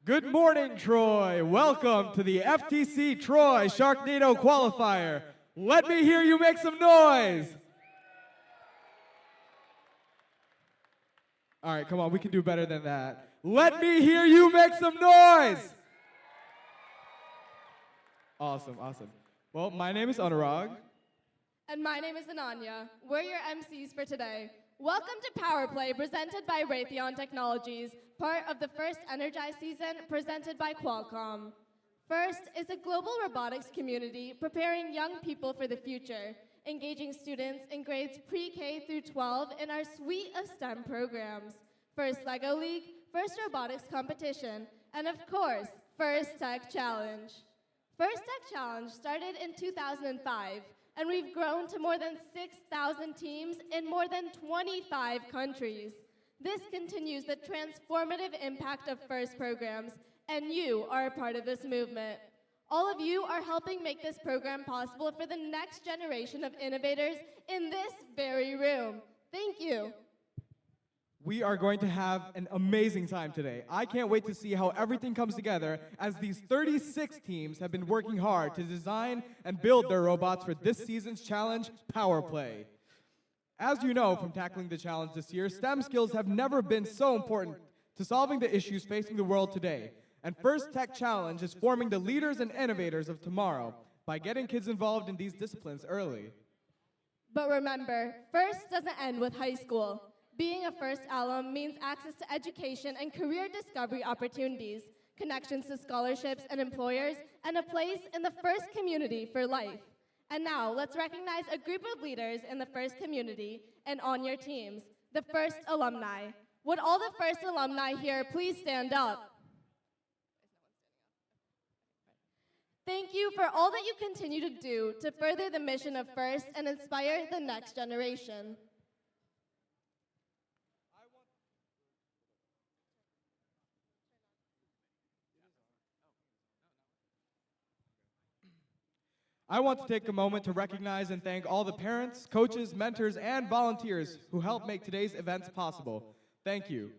Good morning, Troy. Welcome to the FTC Troy Sharknado Qualifier. Let me hear you make some noise. All right, come on, we can do better than that. Let me hear you make some noise. Awesome, awesome. Well, my name is Anurag. And my name is Ananya. We're your MCs for today. Welcome to Power Play, presented by Raytheon Technologies, part of the first Energize season, presented by Qualcomm. First is a global robotics community preparing young people for the future, engaging students in grades pre-K through 12 in our suite of STEM programs. First LEGO League, first robotics competition, and of course, First Tech Challenge. First Tech Challenge started in 2005, and we've grown to more than 6,000 teams in more than 25 countries. This continues the transformative impact of FIRST programs, and you are a part of this movement. All of you are helping make this program possible for the next generation of innovators in this very room. Thank you. We are going to have an amazing time today. I can't wait to see how everything comes together as these 36 teams have been working hard to design and build their robots for this season's challenge, Power Play. As you know from tackling the challenge this year, STEM skills have never been so important to solving the issues facing the world today. And First Tech Challenge is forming the leaders and innovators of tomorrow by getting kids involved in these disciplines early. But remember, FIRST doesn't end with high school. Being a FIRST alum means access to education and career discovery opportunities, connections to scholarships and employers, and a place in the FIRST community for life. And now, let's recognize a group of leaders in the FIRST community and on your teams, the FIRST alumni. Would all the FIRST alumni here please stand up? Thank you for all that you continue to do to further the mission of FIRST and inspire the next generation. I want to take a moment to recognize and thank all the parents, coaches, mentors, and volunteers who helped make today's events possible. Thank you.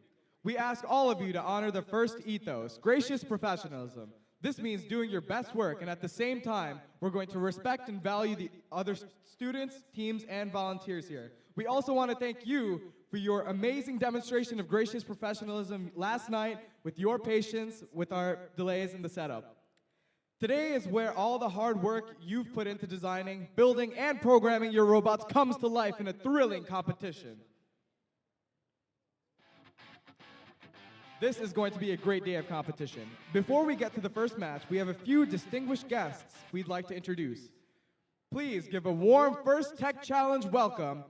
We ask all of you to honor the FIRST ethos, gracious professionalism. This means doing your best work, and at the same time, we're going to respect and value the other students, teams, and volunteers here. We also want to thank you for your amazing demonstration of gracious professionalism last night with your patience with our delays in the setup. Today is where all the hard work you've put into designing, building, and programming your robots comes to life in a thrilling competition. This is going to be a great day of competition. Before we get to the first match, we have a few distinguished guests we'd like to introduce. Please give a warm First Tech Challenge welcome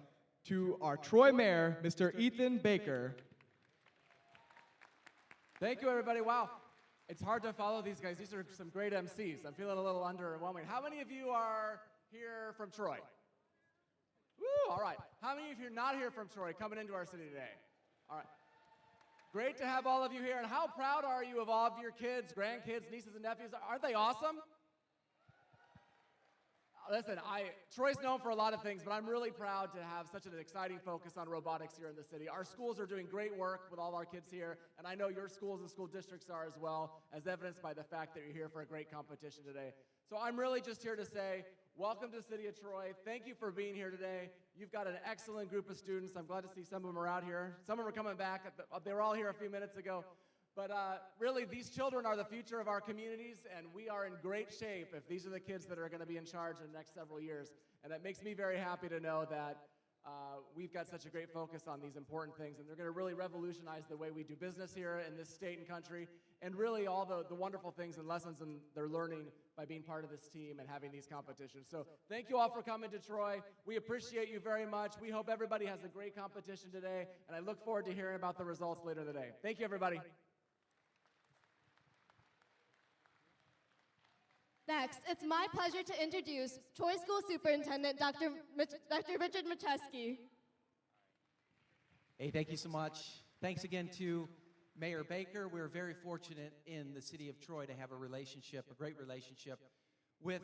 to our Troy Mayor, Mr. Ethan Baker. Thank you, everybody. Wow. It's hard to follow these guys. These are some great MCs. I'm feeling a little underwhelming. How many of you are here from Troy? Woo, all right. How many of you are not here from Troy coming into our city today? All right. Great to have all of you here. And how proud are you of all of your kids, grandkids, nieces, and nephews? Aren't they awesome? Listen, Troy's known for a lot of things, but I'm really proud to have such an exciting focus on robotics here in the city. Our schools are doing great work with all our kids here, and I know your schools and school districts are as well, as evidenced by the fact that you're here for a great competition today. So I'm really just here to say, welcome to the city of Troy. Thank you for being here today. You've got an excellent group of students. I'm glad to see some of them are out here. Some of them are coming back. They were all here a few minutes ago. But really, these children are the future of our communities, and we are in great shape if these are the kids that are going to be in charge in the next several years. And it makes me very happy to know that we've got such a great focus on these important things, and they're going to really revolutionize the way we do business here in this state and country, and really all the wonderful things and lessons they're learning by being part of this team and having these competitions. So thank you all for coming to Troy. We appreciate you very much. We hope everybody has a great competition today, and I look forward to hearing about the results later in the day. Thank you, everybody. Next, it's my pleasure to introduce Troy School Superintendent Dr. Richard Macheski. Hey, thank you so much. Thanks again to Mayor Baker. We're very fortunate in the city of Troy to have a great relationship with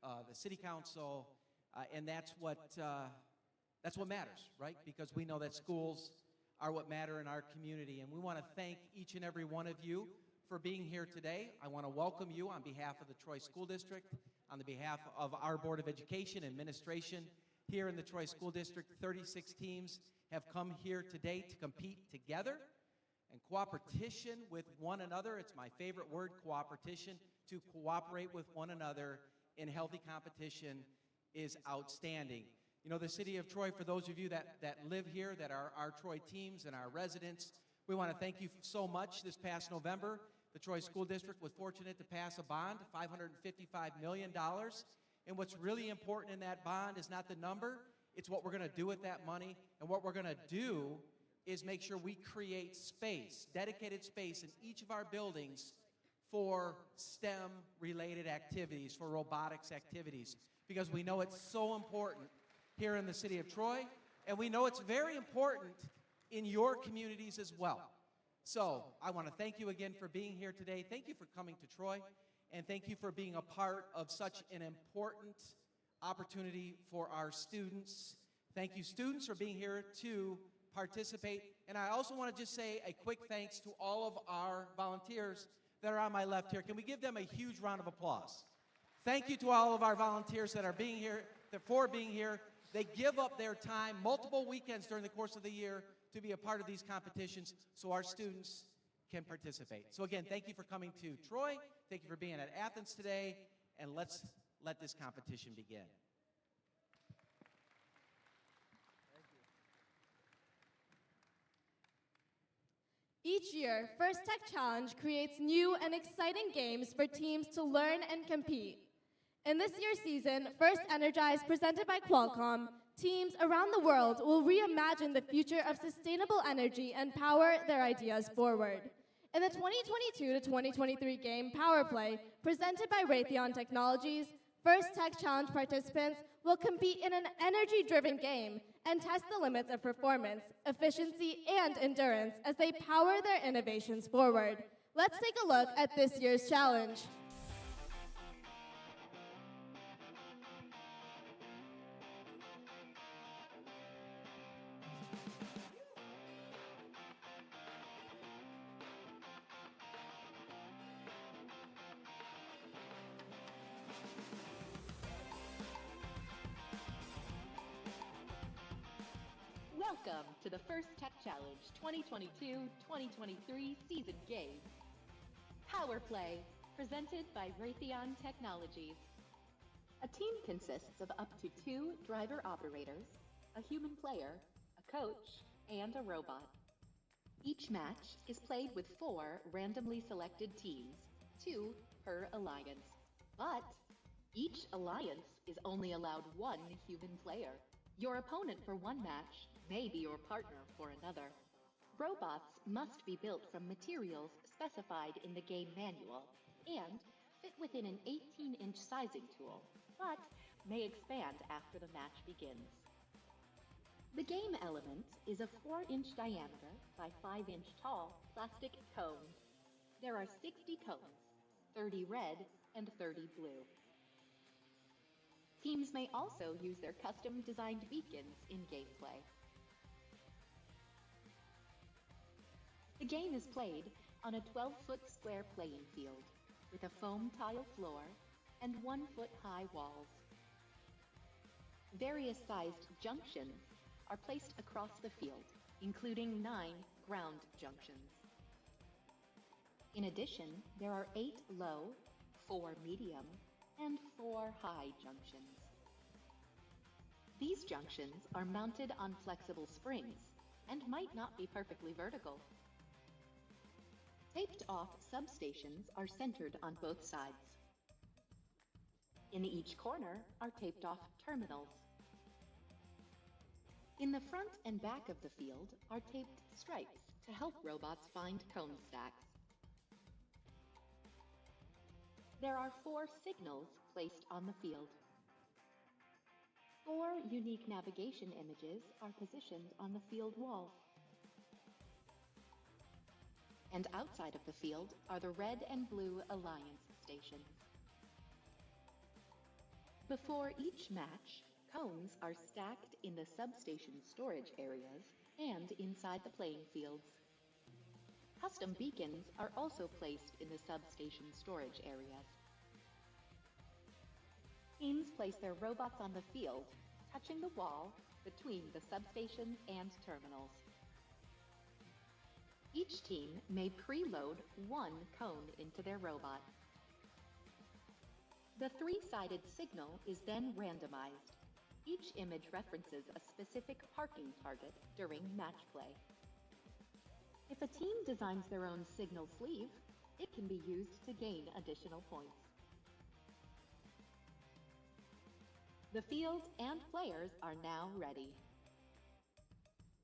the city council, and that's what matters, right? Because we know that schools are what matter in our community, and we want to thank each and every one of you for being here today. I want to welcome you on behalf of the Troy School District, on the behalf of our Board of Education Administration here in the Troy School District. 36 teams have come here today to compete together and cooperation with one another. It's my favorite word, cooperation. To cooperate with one another in healthy competition is outstanding. You know, the city of Troy, for those of you that live here, that are our Troy teams and our residents, we want to thank you so much. This past November, the Troy School District was fortunate to pass a bond, $555 million. And what's really important in that bond is not the number, it's what we're going to do with that money. And what we're going to do is make sure we create space, dedicated space in each of our buildings for STEM-related activities, for robotics activities, because we know it's so important here in the city of Troy, and we know it's very important in your communities as well. So I want to thank you again for being here today. Thank you for coming to Troy, and thank you for being a part of such an important opportunity for our students. Thank you, students, for being here to participate. And I also want to just say a quick thanks to all of our volunteers that are on my left here. Can we give them a huge round of applause? Thank you to all of our volunteers that are being here, for being here. They give up their time multiple weekends during the course of the year to be a part of these competitions so our students can participate. So again, thank you for coming to Troy. Thank you for being at Athens today, and let's let this competition begin. Each year, First Tech Challenge creates new and exciting games for teams to learn and compete. In this year's season, First Energize, presented by Qualcomm, teams around the world will reimagine the future of sustainable energy and power their ideas forward. In the 2022 to 2023 game Power Play, presented by Raytheon Technologies, First Tech Challenge participants will compete in an energy-driven game and test the limits of performance, efficiency, and endurance as they power their innovations forward. Let's take a look at this year's challenge. Welcome to the First Tech Challenge 2022-2023 season game. Power Play, presented by Raytheon Technologies. A team consists of up to 2 driver operators, a human player, a coach, and a robot. Each match is played with 4 randomly selected teams, 2 per alliance. But each alliance is only allowed 1 human player. Your opponent for one match may be your partner for another. Robots must be built from materials specified in the game manual and fit within an 18-inch sizing tool, but may expand after the match begins. The game element is a 4-inch diameter by 5-inch tall plastic cone. There are 60 cones, 30 red and 30 blue. Teams may also use their custom-designed beacons in gameplay. The game is played on a 12-foot square playing field with a foam tile floor and 1-foot-high walls. Various sized junctions are placed across the field, including 9 ground junctions. In addition, there are 8 low, 4 medium, and 4 high junctions. These junctions are mounted on flexible springs and might not be perfectly vertical. Taped-off substations are centered on both sides. In each corner are taped-off terminals. In the front and back of the field are taped stripes to help robots find cone stacks. There are 4 signals placed on the field. 4 unique navigation images are positioned on the field wall. And outside of the field are the red and blue Alliance stations. Before each match, cones are stacked in the substation storage areas and inside the playing fields. Custom beacons are also placed in the substation storage areas. Teams place their robots on the field, touching the wall between the substations and terminals. Each team may preload one cone into their robot. The three-sided signal is then randomized. Each image references a specific parking target during match play. If a team designs their own signal sleeve, it can be used to gain additional points. The field and players are now ready.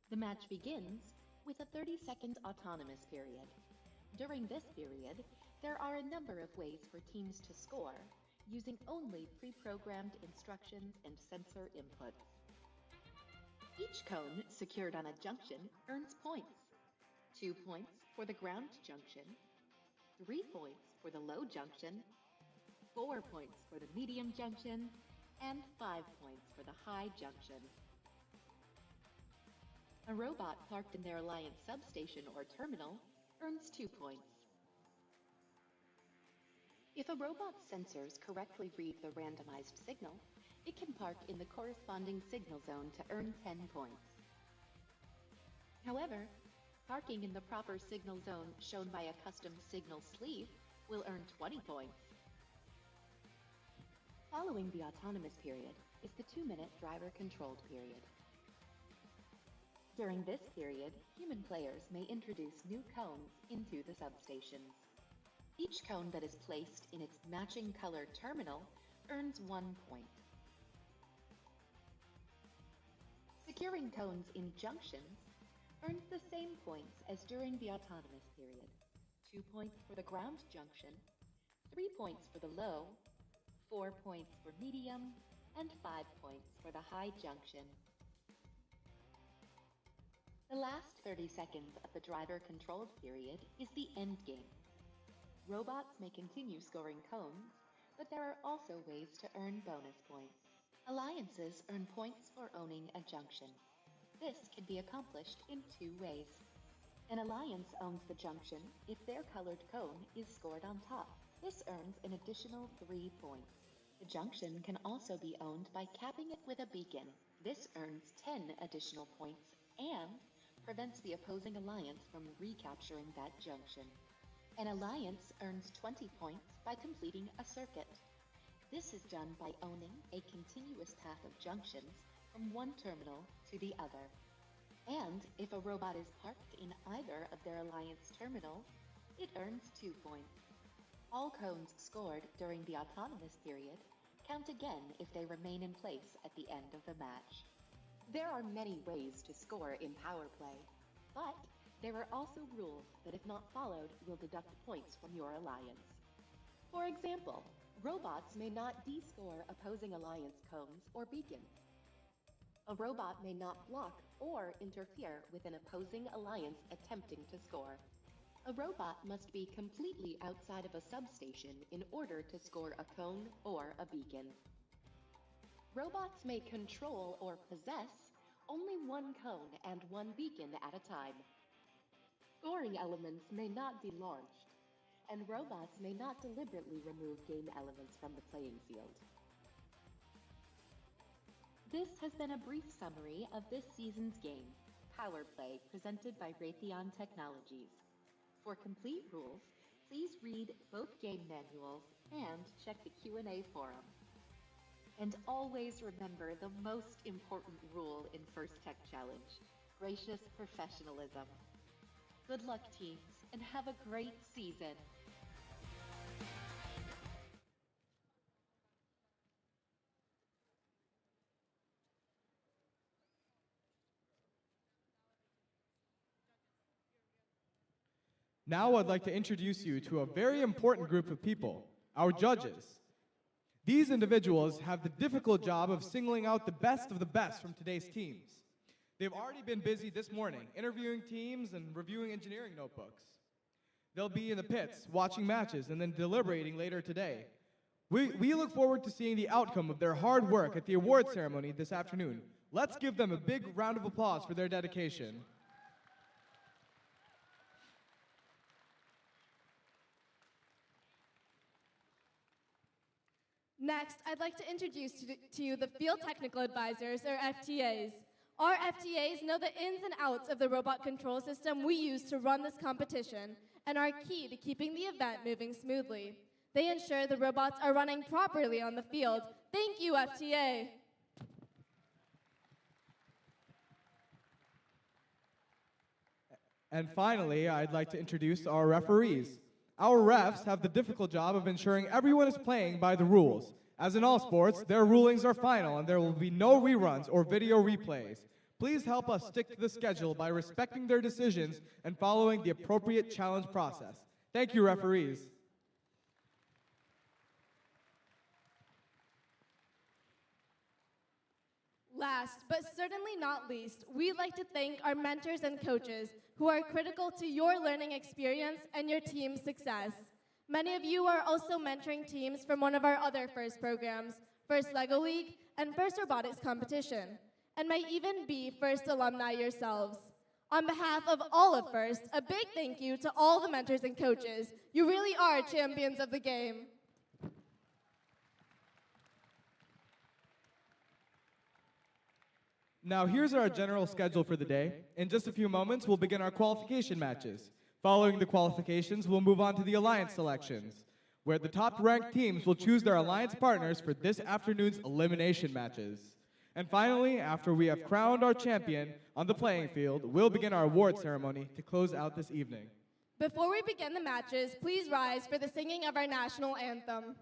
The match begins with a 30-second autonomous period. During this period, there are a number of ways for teams to score, using only pre-programmed instructions and sensor inputs. Each cone secured on a junction earns points. 2 points for the ground junction, 3 points for the low junction, 4 points for the medium junction, and 5 points for the high junction. A robot parked in their Alliance substation or terminal earns 2 points. If a robot's sensors correctly read the randomized signal, it can park in the corresponding signal zone to earn 10 points. However, parking in the proper signal zone shown by a custom signal sleeve will earn 20 points. Following the autonomous period is the 2-minute driver-controlled period. During this period, human players may introduce new cones into the substations. Each cone that is placed in its matching color terminal earns 1 point. Securing cones in junctions earns the same points as during the autonomous period. 2 points for the ground junction, 3 points for the low, 4 points for medium, and 5 points for the high junction. The last 30 seconds of the driver-controlled period is the end game. Robots may continue scoring cones, but there are also ways to earn bonus points. Alliances earn points for owning a junction. This can be accomplished in 2 ways. An alliance owns the junction if their colored cone is scored on top. This earns an additional 3 points. The junction can also be owned by capping it with a beacon. This earns 10 additional points and prevents the opposing alliance from recapturing that junction. An alliance earns 20 points by completing a circuit. This is done by owning a continuous path of junctions from one terminal to the other. And if a robot is parked in either of their alliance terminals, it earns 2 points. All cones scored during the autonomous period count again if they remain in place at the end of the match. There are many ways to score in Power Play, but there are also rules that if not followed will deduct points from your alliance. For example, robots may not descore opposing alliance cones or beacons. A robot may not block or interfere with an opposing alliance attempting to score. A robot must be completely outside of a substation in order to score a cone or a beacon. Robots may control or possess only one cone and one beacon at a time. Scoring elements may not be launched, and robots may not deliberately remove game elements from the playing field. This has been a brief summary of this season's game, Power Play, presented by Raytheon Technologies. For complete rules, please read both game manuals and check the Q&A forum. And always remember the most important rule in First Tech Challenge, gracious professionalism. Good luck, teams, and have a great season. Now I'd like to introduce you to a very important group of people, our judges. These individuals have the difficult job of singling out the best of the best from today's teams. They've already been busy this morning, interviewing teams and reviewing engineering notebooks. They'll be in the pits, watching matches, and then deliberating later today. We look forward to seeing the outcome of their hard work at the award ceremony this afternoon. Let's give them a big round of applause for their dedication. Next, I'd like to introduce to you the Field Technical Advisors, or FTAs. Our FTAs know the ins and outs of the robot control system we use to run this competition and are key to keeping the event moving smoothly. They ensure the robots are running properly on the field. Thank you, FTA. And finally, I'd like to introduce our referees. Our refs have the difficult job of ensuring everyone is playing by the rules. As in all sports, their rulings are final and there will be no reruns or video replays. Please help us stick to the schedule by respecting their decisions and following the appropriate challenge process. Thank you, referees. Last, but certainly not least, we'd like to thank our mentors and coaches who are critical to your learning experience and your team's success. Many of you are also mentoring teams from one of our other FIRST programs, FIRST LEGO League and FIRST Robotics Competition, and may even be FIRST alumni yourselves. On behalf of all of FIRST, a big thank you to all the mentors and coaches. You really are champions of the game. Now here's our general schedule for the day. In just a few moments, we'll begin our qualification matches. Following the qualifications, we'll move on to the alliance selections, where the top-ranked teams will choose their alliance partners for this afternoon's elimination matches. And finally, after we have crowned our champion on the playing field, we'll begin our award ceremony to close out this evening. Before we begin the matches, please rise for the singing of our national anthem.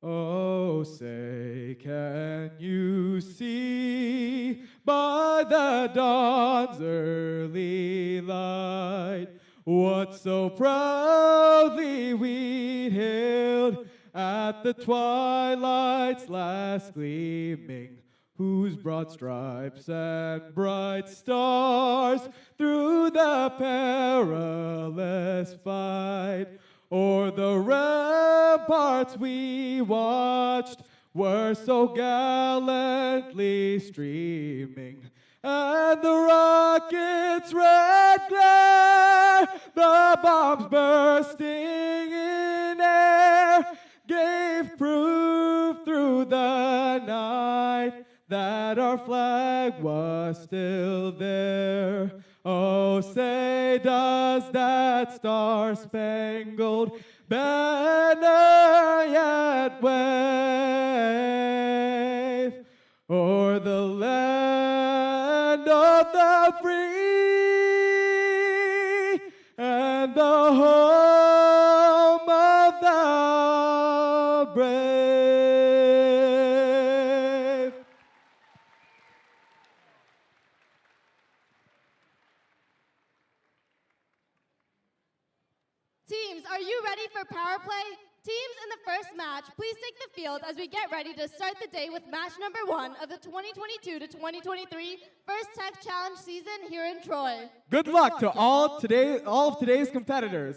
Oh, say, can you see by the dawn's early light what so proudly we hailed at the twilight's last gleaming, whose broad stripes and bright stars through the perilous fight o'er the ramparts we watched were so gallantly streaming, and the rocket's red glare, the bombs bursting in air, gave proof through the night that our flag was still there. Oh, say, does that star-spangled banner yet wave o'er the land of the free and the home of the brave? Teams, are you ready for power play? Teams in the first match, please take the field as we get ready to start the day with match number 1 of the 2022 to 2023 First Tech Challenge season here in Troy. Good luck to all of today's competitors.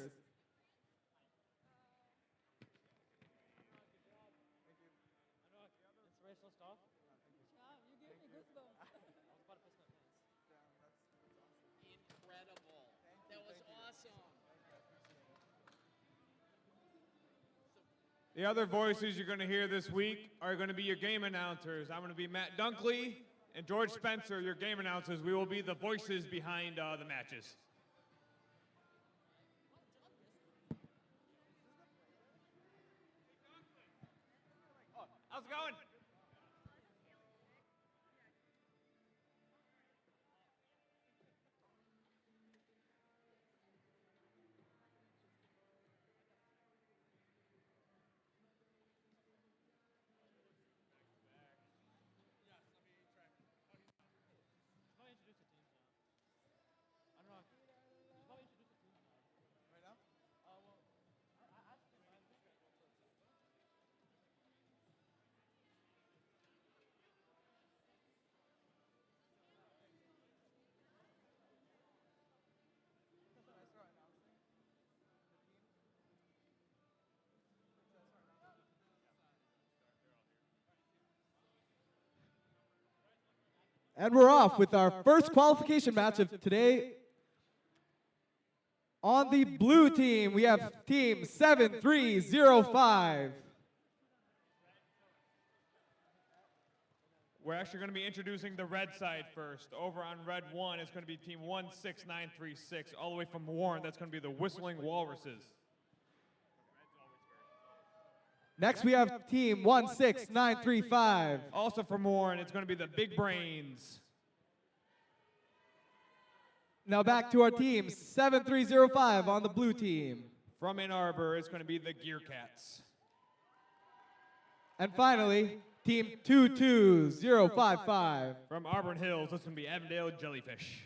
Incredible. That was awesome. The other voices you're going to hear this week are going to be your game announcers. I'm going to be Matt Dunkley and George Spencer, your game announcers. We will be the voices behind the matches. How's it going? And we're off with our first qualification match of today. On the blue team, we have team 7305. We're actually going to be introducing the red side first. Over on red 1, it's going to be team 16936, all the way from Warren. That's going to be the Whistling Walruses. Next, we have team 16935. Also from Warren, it's going to be the Big Brains. Now back to our team, 7305 on the blue team. From Ann Arbor, it's going to be the Gear Cats. And finally, team 22055. From Auburn Hills, it's going to be Avondale Jellyfish.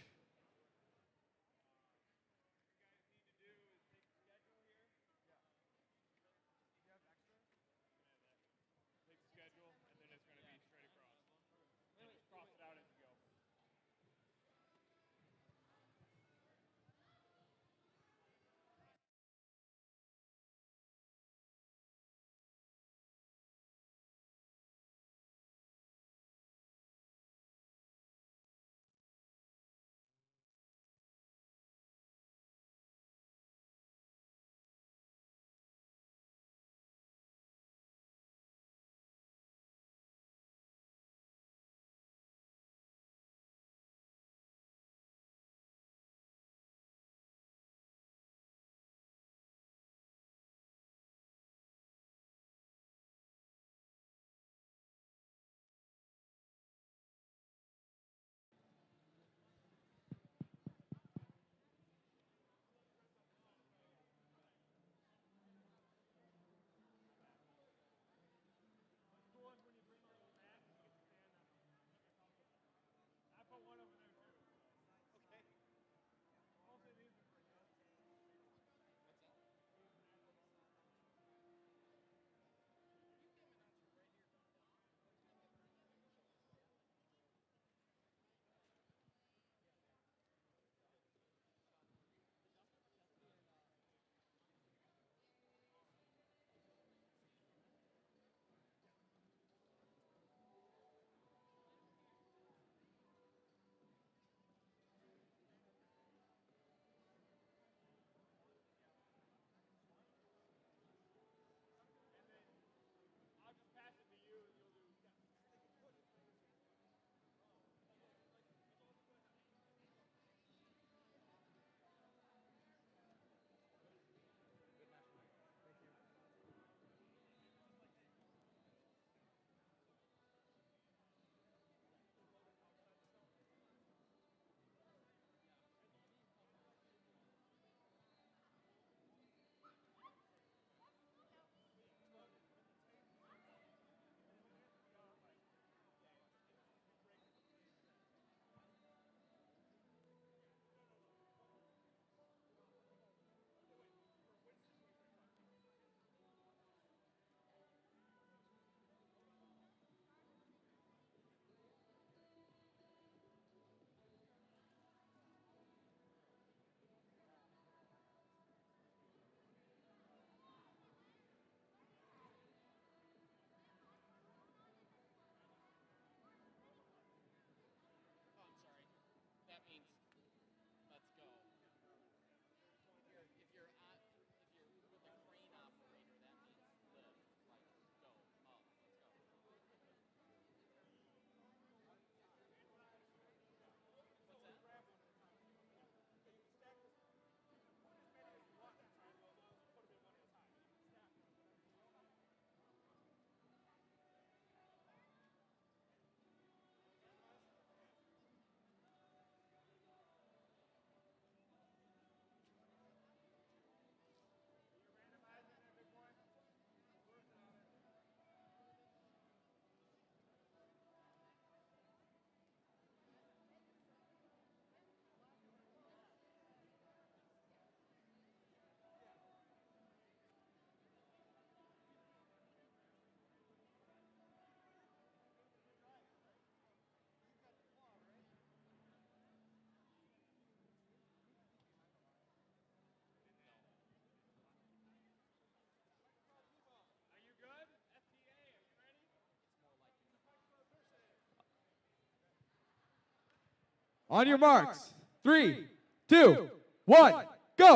On your marks. 3, 2, 1, go!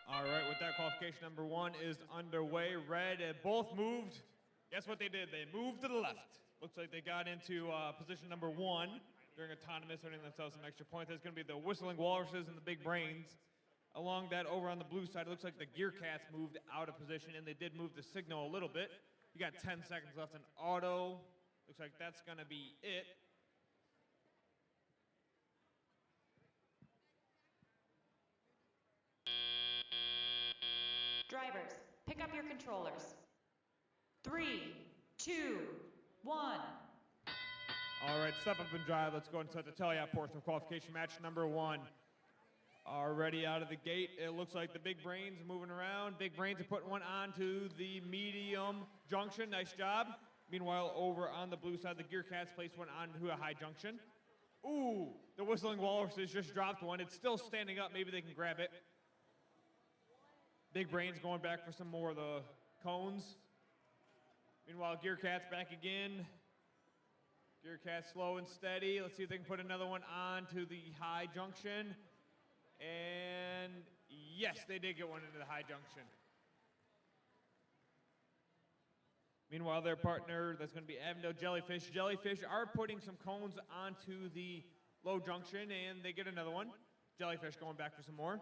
All right, with that, qualification number 1 is underway. Red both moved. Guess what they did? They moved to the left. Looks like they got into position number 1 during autonomous, earning themselves some extra points. That's going to be the Whistling Walruses and the Big Brains. Along that, over on the blue side, it looks like the Gear Cats moved out of position, and they did move the signal a little bit. You got 10 seconds left in auto. Looks like that's going to be it. Drivers, pick up your controllers. 3, 2, 1. All right, step up and drive. Let's go into the tele-out portion of qualification match number 1. Already out of the gate, it looks like the Big Brains are moving around. Big Brains are putting one onto the medium junction. Nice job. Meanwhile, over on the blue side, the Gear Cats placed one onto a high junction. Ooh, the Whistling Walruses just dropped one. It's still standing up. Maybe they can grab it. Big Brains going back for some more of the cones. Meanwhile, Gear Cats back again. Gear Cats slow and steady. Let's see if they can put another one onto the high junction. And yes, they did get one into the high junction. Meanwhile, their partner, that's going to be Avondale Jellyfish. Jellyfish are putting some cones onto the low junction, and they get another one. Jellyfish going back for some more.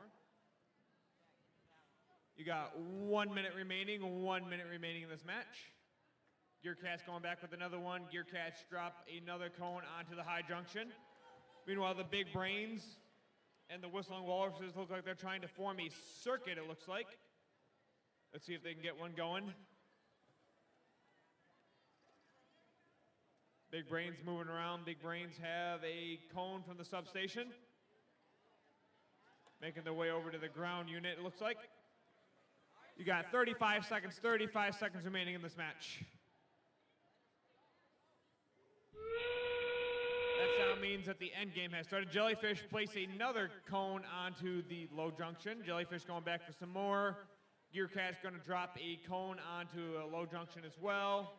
You got 1 minute remaining, 1 minute remaining in this match. Gear Cats going back with another one. Gear Cats drop another cone onto the high junction. Meanwhile, the Big Brains and the Whistling Walruses look like they're trying to form a circuit, it looks like. Let's see if they can get one going. Big Brains moving around. Big Brains have a cone from the substation. Making their way over to the ground unit, it looks like. You got 35 seconds remaining in this match. That sound means that the end game has started. Jellyfish place another cone onto the low junction. Jellyfish going back for some more. Gear Cat's going to drop a cone onto a low junction as well.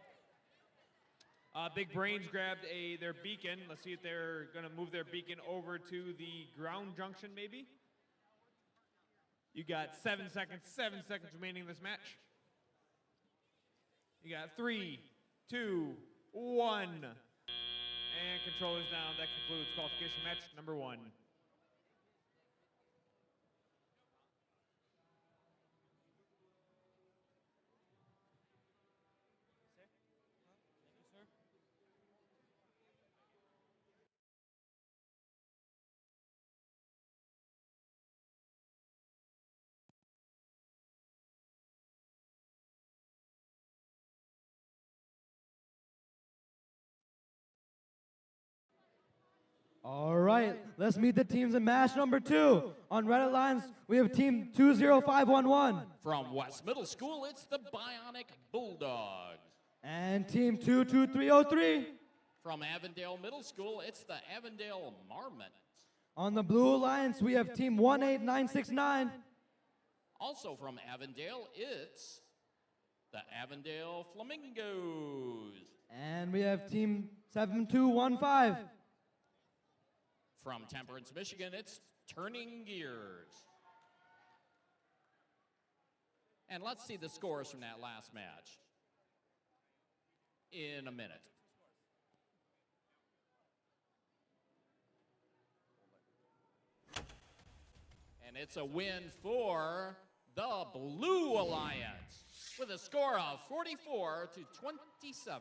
Big Brains grabbed their beacon. Let's see if they're going to move their beacon over to the ground junction maybe. You got 7 seconds remaining in this match. You got 3, 2, 1. And controllers down. That concludes qualification match number 1. All right, let's meet the teams in match number 2. On Red Lines, we have team 20511. From West Middle School, it's the Bionic Bulldogs. And team 22303. From Avondale Middle School, it's the Avondale Marmots. On the Blue Alliance, we have team 18969. Also from Avondale, it's the Avondale Flamingos. And we have team 7215. From Temperance, Michigan, it's Turning Gears. And let's see the scores from that last match in a minute. And it's a win for the Blue Alliance with a score of 44-27.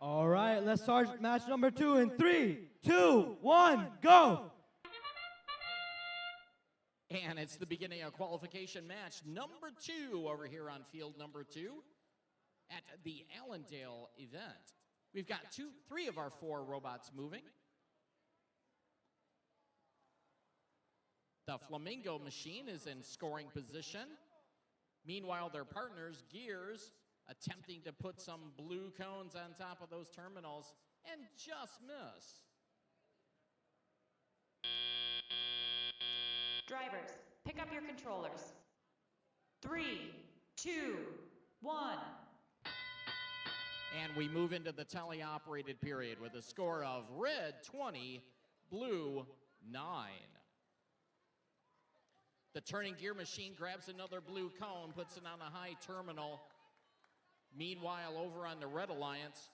All right, let's start match number 2 in 3, 2, 1, go! And it's the beginning of qualification match number 2 over here on field number 2 at the Allendale event. We've got 3 of our 4 robots moving. The Flamingo machine is in scoring position. Meanwhile, their partners, Gears, attempting to put some blue cones on top of those terminals and just miss. Drivers, pick up your controllers. 3, 2, 1. And we move into the teleoperated period with a score of red 20, blue 9. The turning gear machine grabs another blue cone, puts it on a high terminal. Meanwhile, over on the Red Alliance,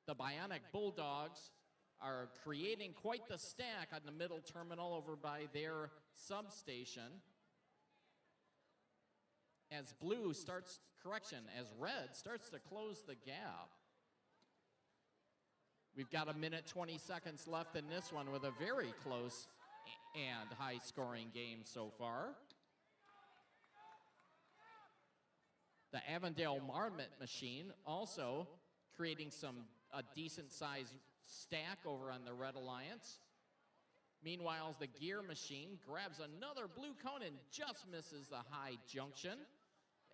the Bionic Bulldogs are creating quite the stack on the middle terminal over by their substation. As red starts to close the gap. We've got 1:20 left in this one with a very close and high-scoring game so far. The Avondale Marmot machine also creating a decent-sized stack over on the Red Alliance. Meanwhile, the gear machine grabs another blue cone and just misses the high junction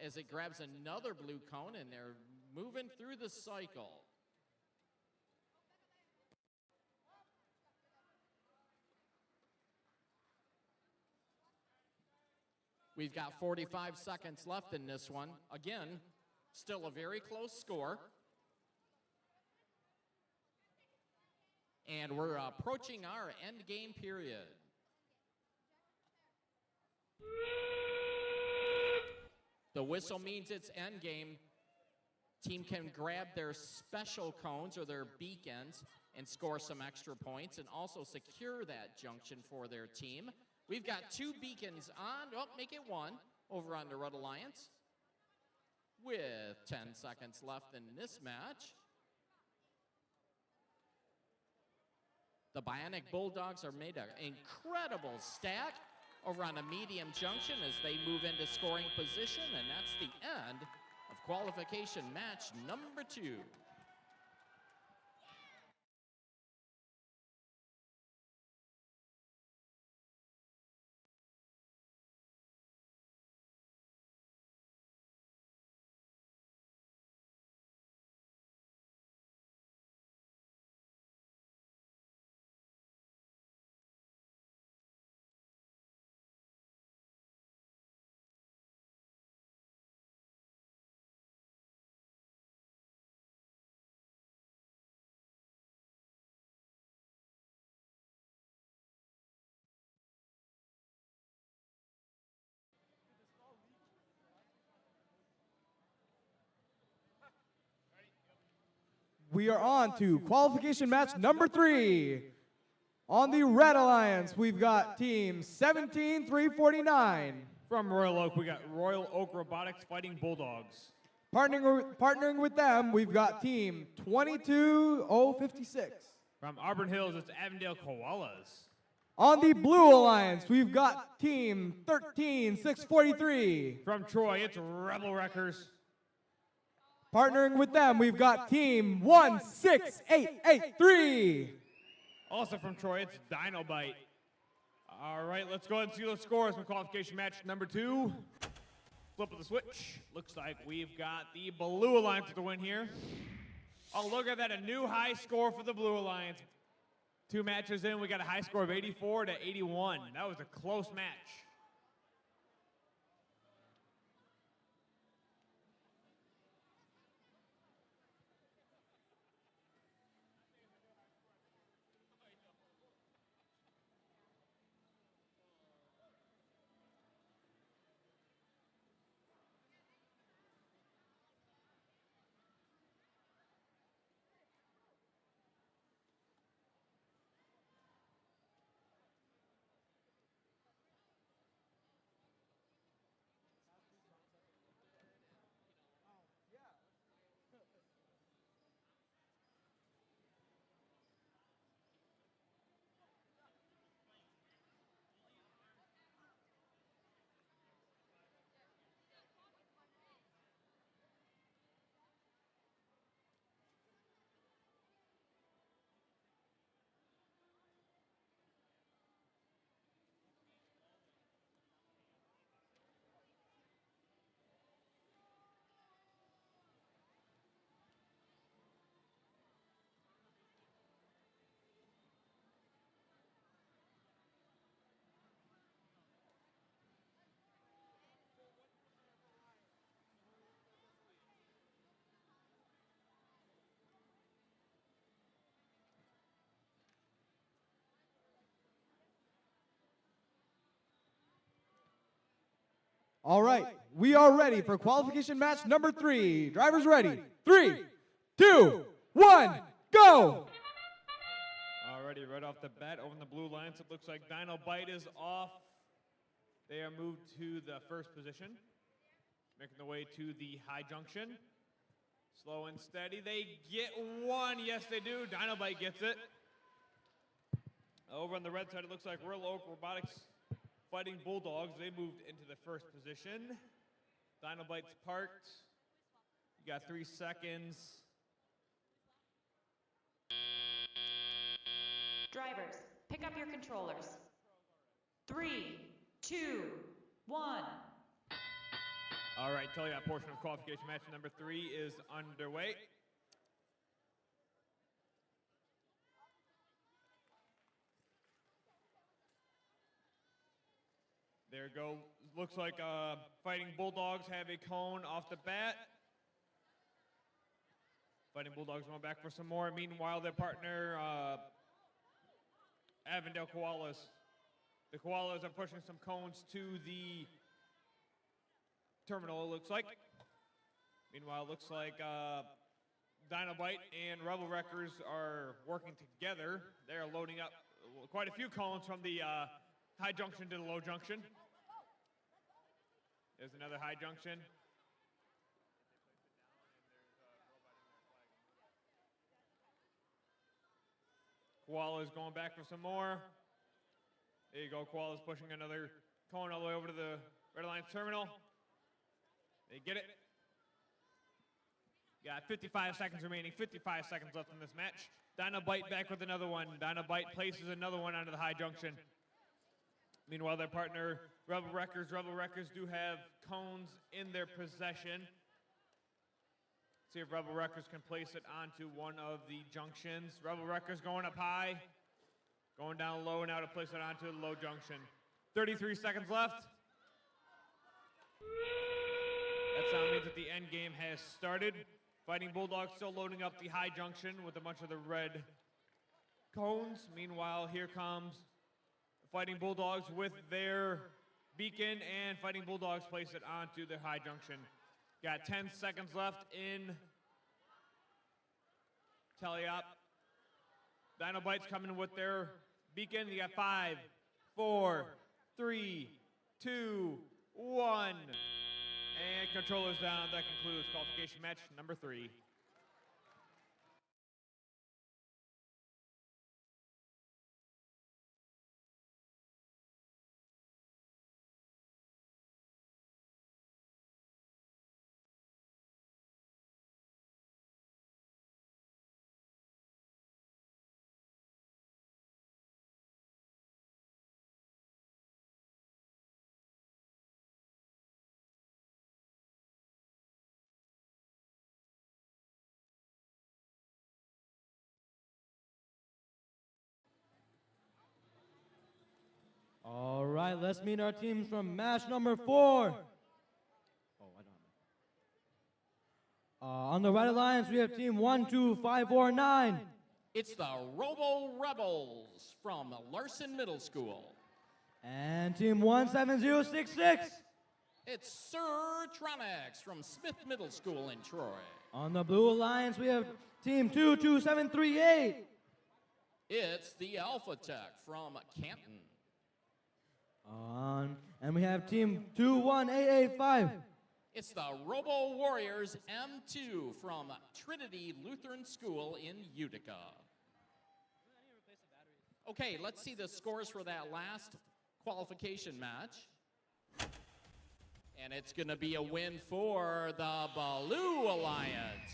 as it grabs another blue cone, and they're moving through the cycle. We've got 45 seconds left in this one. Again, still a very close score. And we're approaching our end game period. The whistle means it's end game. Team can grab their special cones or their beacons and score some extra points and also secure that junction for their team. We've got 2 beacons on, make it 1 over on the Red Alliance with 10 seconds left in this match. The Bionic Bulldogs are made an incredible stack over on a medium junction as they move into scoring position, and that's the end of qualification match number 2. We are on to qualification match number 3. On the Red Alliance, we've got team 17349. From Royal Oak, we got Royal Oak Robotics fighting Bulldogs. Partnering with them, we've got team 22056. From Auburn Hills, it's Avondale Koalas. On the Blue Alliance, we've got team 13643. From Troy, it's Rebel Wreckers. Partnering with them, we've got team 16883. Also from Troy, it's Dinobite. All right, let's go ahead and see those scores from qualification match number 2. Flip of the switch. Looks like we've got the Blue Alliance with the win here. Oh, look at that, a new high score for the Blue Alliance. 2 matches in, we got a high score of 84 to 81. That was a close match. All right, we are ready for qualification match number 3. Drivers ready. 3, 2, 1, go! Alrighty, right off the bat, over in the blue lines, it looks like Dino Bite is off. They are moved to the first position, making their way to the high junction. Slow and steady, they get one. Yes, they do. Dino Bite gets it. Over on the red side, it looks like Real Oak Robotics Fighting Bulldogs. They moved into the first position. Dino Bite's parked. You got 3 seconds. Drivers, pick up your controllers. 3, 2, 1. All right, tell you that portion of qualification match number 3 is underway. There you go. Looks like Fighting Bulldogs have a cone off the bat. Fighting Bulldogs going back for some more. Meanwhile, their partner, Avondale Koalas. The Koalas are pushing some cones to the terminal, it looks like. Meanwhile, it looks like Dynabite and Rebel Wreckers are working together. They're loading up quite a few cones from the high junction to the low junction. There's another high junction. Koala's going back for some more. There you go, Koala's pushing another cone all the way over to the Red Alliance terminal. They get it. Got 55 seconds remaining, 55 seconds left in this match. Dynabite back with another one. Dynabite places another one onto the high junction. Meanwhile, their partner, Rebel Wreckers do have cones in their possession. See if Rebel Wreckers can place it onto one of the junctions. Rebel Wreckers going up high, going down low now to place it onto the low junction. 33 seconds left. That sound means that the end game has started. Fighting Bulldogs still loading up the high junction with a bunch of the red cones. Meanwhile, here comes Fighting Bulldogs with their beacon, and Fighting Bulldogs place it onto the high junction. Got 10 seconds left in Tally-Up. Dynabite's coming with their beacon. You got 5, 4, 3, 2, 1. And controllers down. That concludes qualification match number 3. All right, let's meet our teams from match number 4. On the Red Alliance, we have team 12549. It's the Robo Rebels from Larson Middle School. And team 17066. It's Sirtronics from Smith Middle School in Troy. On the Blue Alliance, we have team 22738. It's the Alpha Tech from Canton. And we have team 21885. It's the Robo Warriors M2 from Trinity Lutheran School in Utica. Okay, let's see the scores for that last qualification match. And it's going to be a win for the Blue Alliance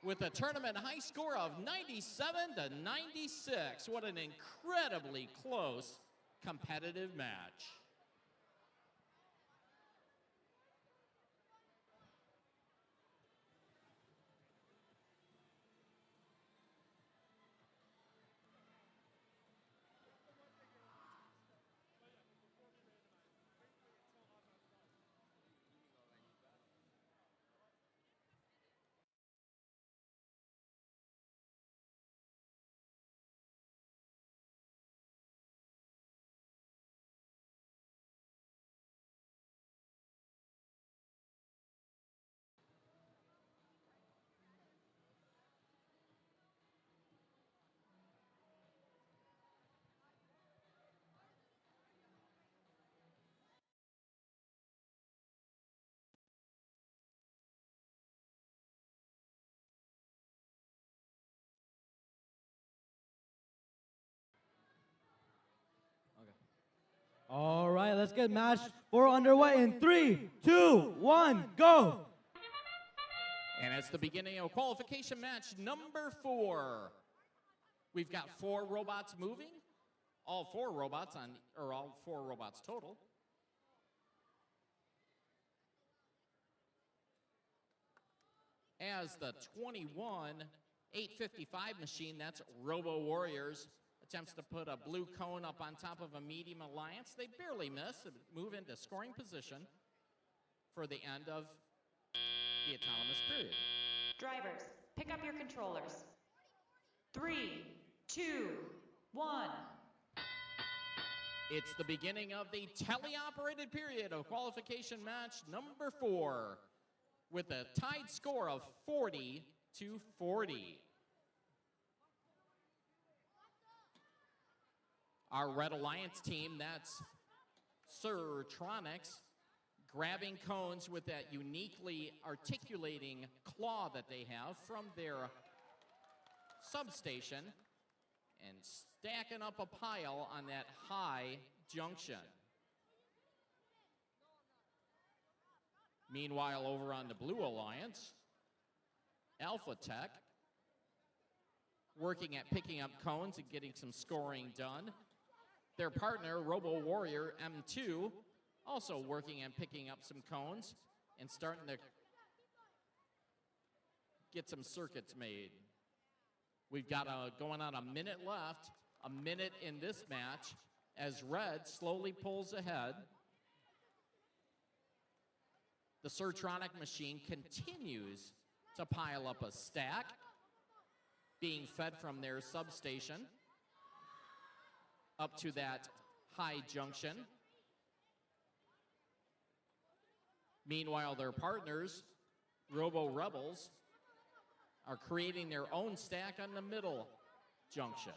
with a tournament high score of 97-96. What an incredibly close competitive match. All right, let's get match 4 underway in 3, 2, 1, go. And it's the beginning of qualification match number 4. We've got 4 robots moving. All 4 robots total. As the 21-855 machine, that's Robo Warriors, attempts to put a blue cone up on top of a medium alliance. They barely miss and move into scoring position for the end of the autonomous period. Drivers, pick up your controllers. 3, 2, 1. It's the beginning of the teleoperated period of qualification match number 4 with a tied score of 40-40. Our Red Alliance team, that's Surtronics, grabbing cones with that uniquely articulating claw that they have from their substation and stacking up a pile on that high junction. Meanwhile, over on the Blue Alliance, Alpha Tech working at picking up cones and getting some scoring done. Their partner, Robo Warrior M2, also working and picking up some cones and starting to get some circuits made. We've got going on a minute left, a minute in this match, as Red slowly pulls ahead. The Surtronic machine continues to pile up a stack, being fed from their substation up to that high junction. Meanwhile, their partners, Robo Rebels, are creating their own stack on the middle junction.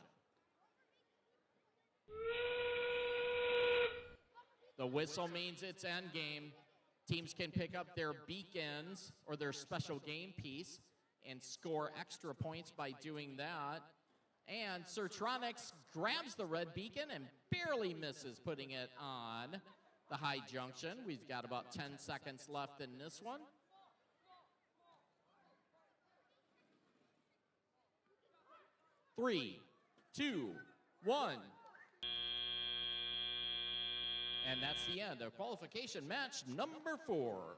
The whistle means it's endgame. Teams can pick up their beacons or their special game piece and score extra points by doing that. And Surtronics grabs the red beacon and barely misses putting it on the high junction. We've got about 10 seconds left in this one. Three, two, one. And that's the end of qualification match number 4.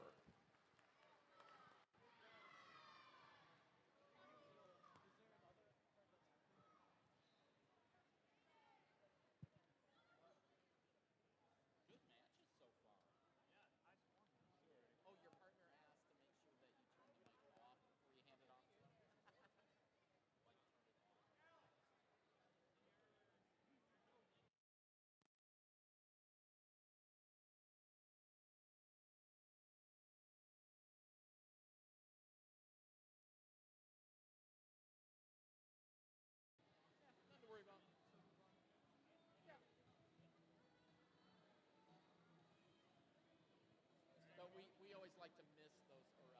But we always like to miss those or avoid those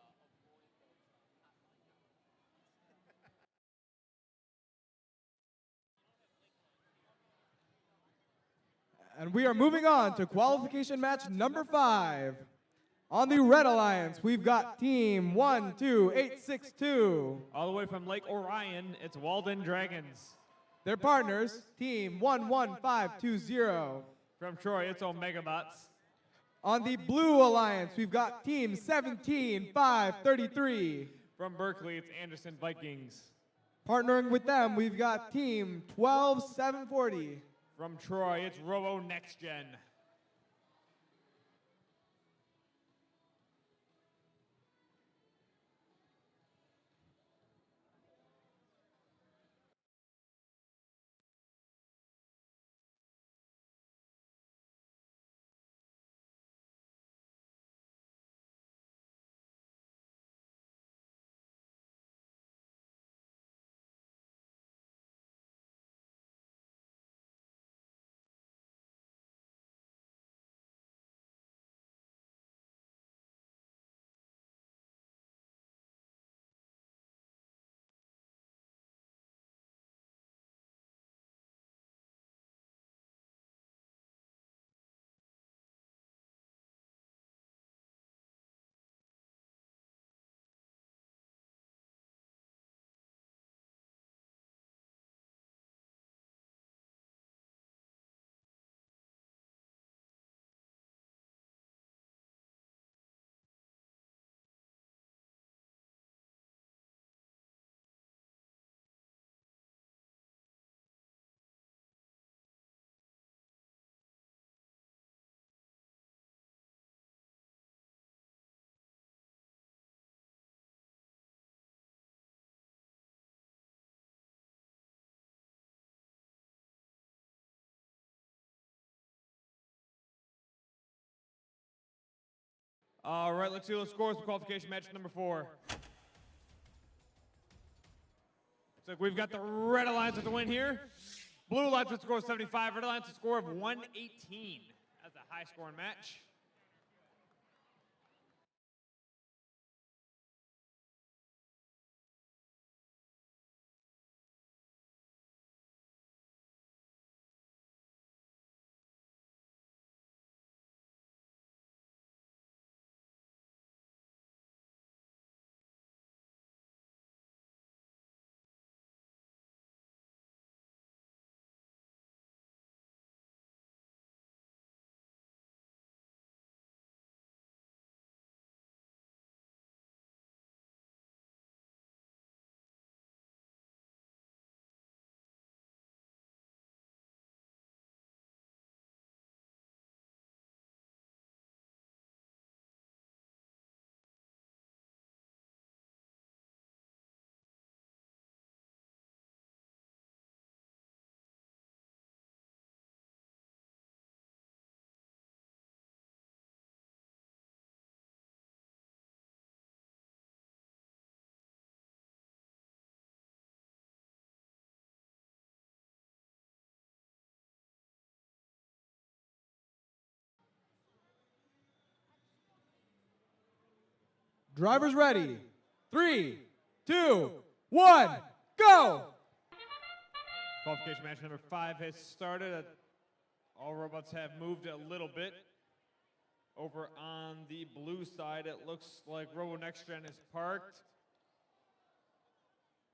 And we are moving on to qualification match number 5. On the Red Alliance, we've got team 12862. All the way from Lake Orion, it's Walden Dragons. Their partners, team 11520. From Troy, it's Omegabots. On the Blue Alliance, we've got team 17533. From Berkeley, it's Anderson Vikings. Partnering with them, we've got team 12740. From Troy, it's Robo Next Gen. All right, let's see those scores for qualification match number 4. Looks like we've got the Red Alliance with the win here. Blue Alliance with a score of 75, Red Alliance with a score of 118. That's a high-scoring match. Drivers ready. 3, 2, 1, go! Qualification match number 5 has started. All robots have moved a little bit. Over on the blue side, it looks like Robo Next Gen is parked.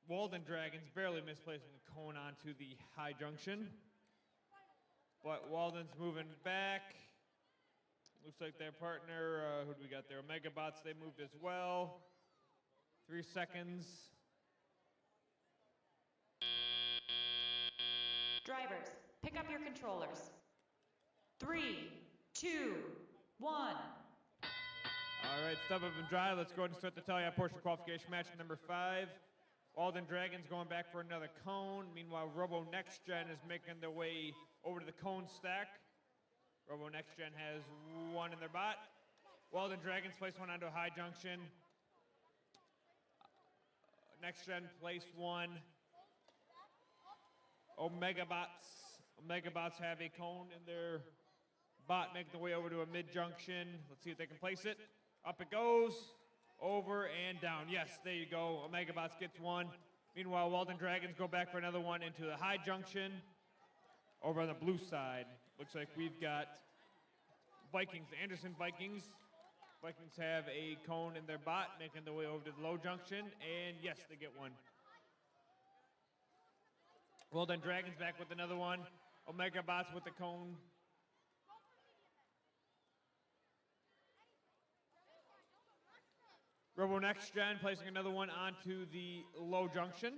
Walden Dragons barely misplacing a cone onto the high junction. But Walden's moving back. Looks like their partner, who do we got there? Megabots, they moved as well. 3 seconds. Drivers, pick up your controllers. 3, 2, 1. All right, step up and drive. Let's go ahead and start the tally out portion of qualification match number 5. Walden Dragons going back for another cone. Meanwhile, Robo Next Gen is making their way over to the cone stack. Robo Next Gen has one in their bot. Walden Dragons place one onto a high junction. Next Gen placed one. Omegabots have a cone in their bot, making their way over to a mid junction. Let's see if they can place it. Up it goes, over and down. Yes, there you go. Omegabots gets one. Meanwhile, Walden Dragons go back for another one into the high junction. Over on the blue side, looks like we've got Vikings, Anderson Vikings. Vikings have a cone in their bot, making their way over to the low junction, and yes, they get one. Walden Dragons back with another one. Omegabots with the cone. Robo Next Gen placing another one onto the low junction.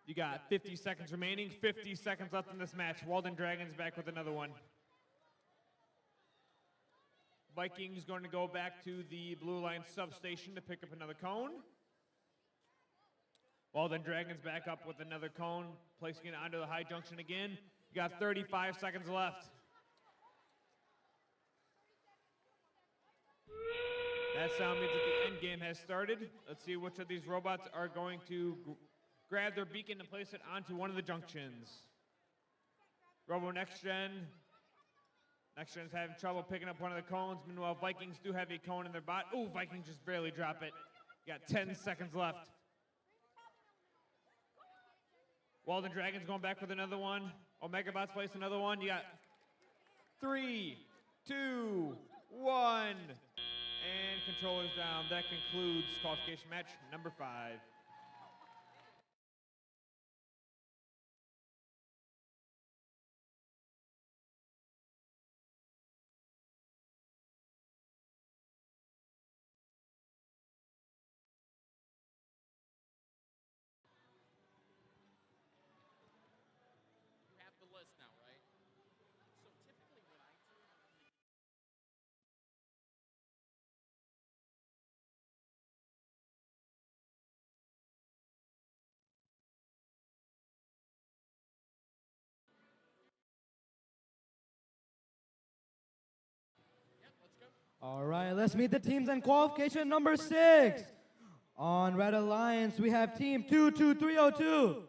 You got 50 seconds remaining, 50 seconds left in this match. Walden Dragons back with another one. Vikings going to go back to the Blue Line substation to pick up another cone. Walden Dragons back up with another cone, placing it onto the high junction again. You got 35 seconds left. That sound means that the end game has started. Let's see which of these robots are going to grab their beacon and place it onto one of the junctions. Robo Next Gen. Next Gen is having trouble picking up one of the cones. Meanwhile, Vikings do have a cone in their bot. Ooh, Vikings just barely drop it. You got 10 seconds left. Walden Dragons going back with another one. Omegabots place another one. You got 3, 2, 1. And controllers down. That concludes qualification match number 5. All right, let's meet the teams in qualification number 6. On Red Alliance, we have team 22302.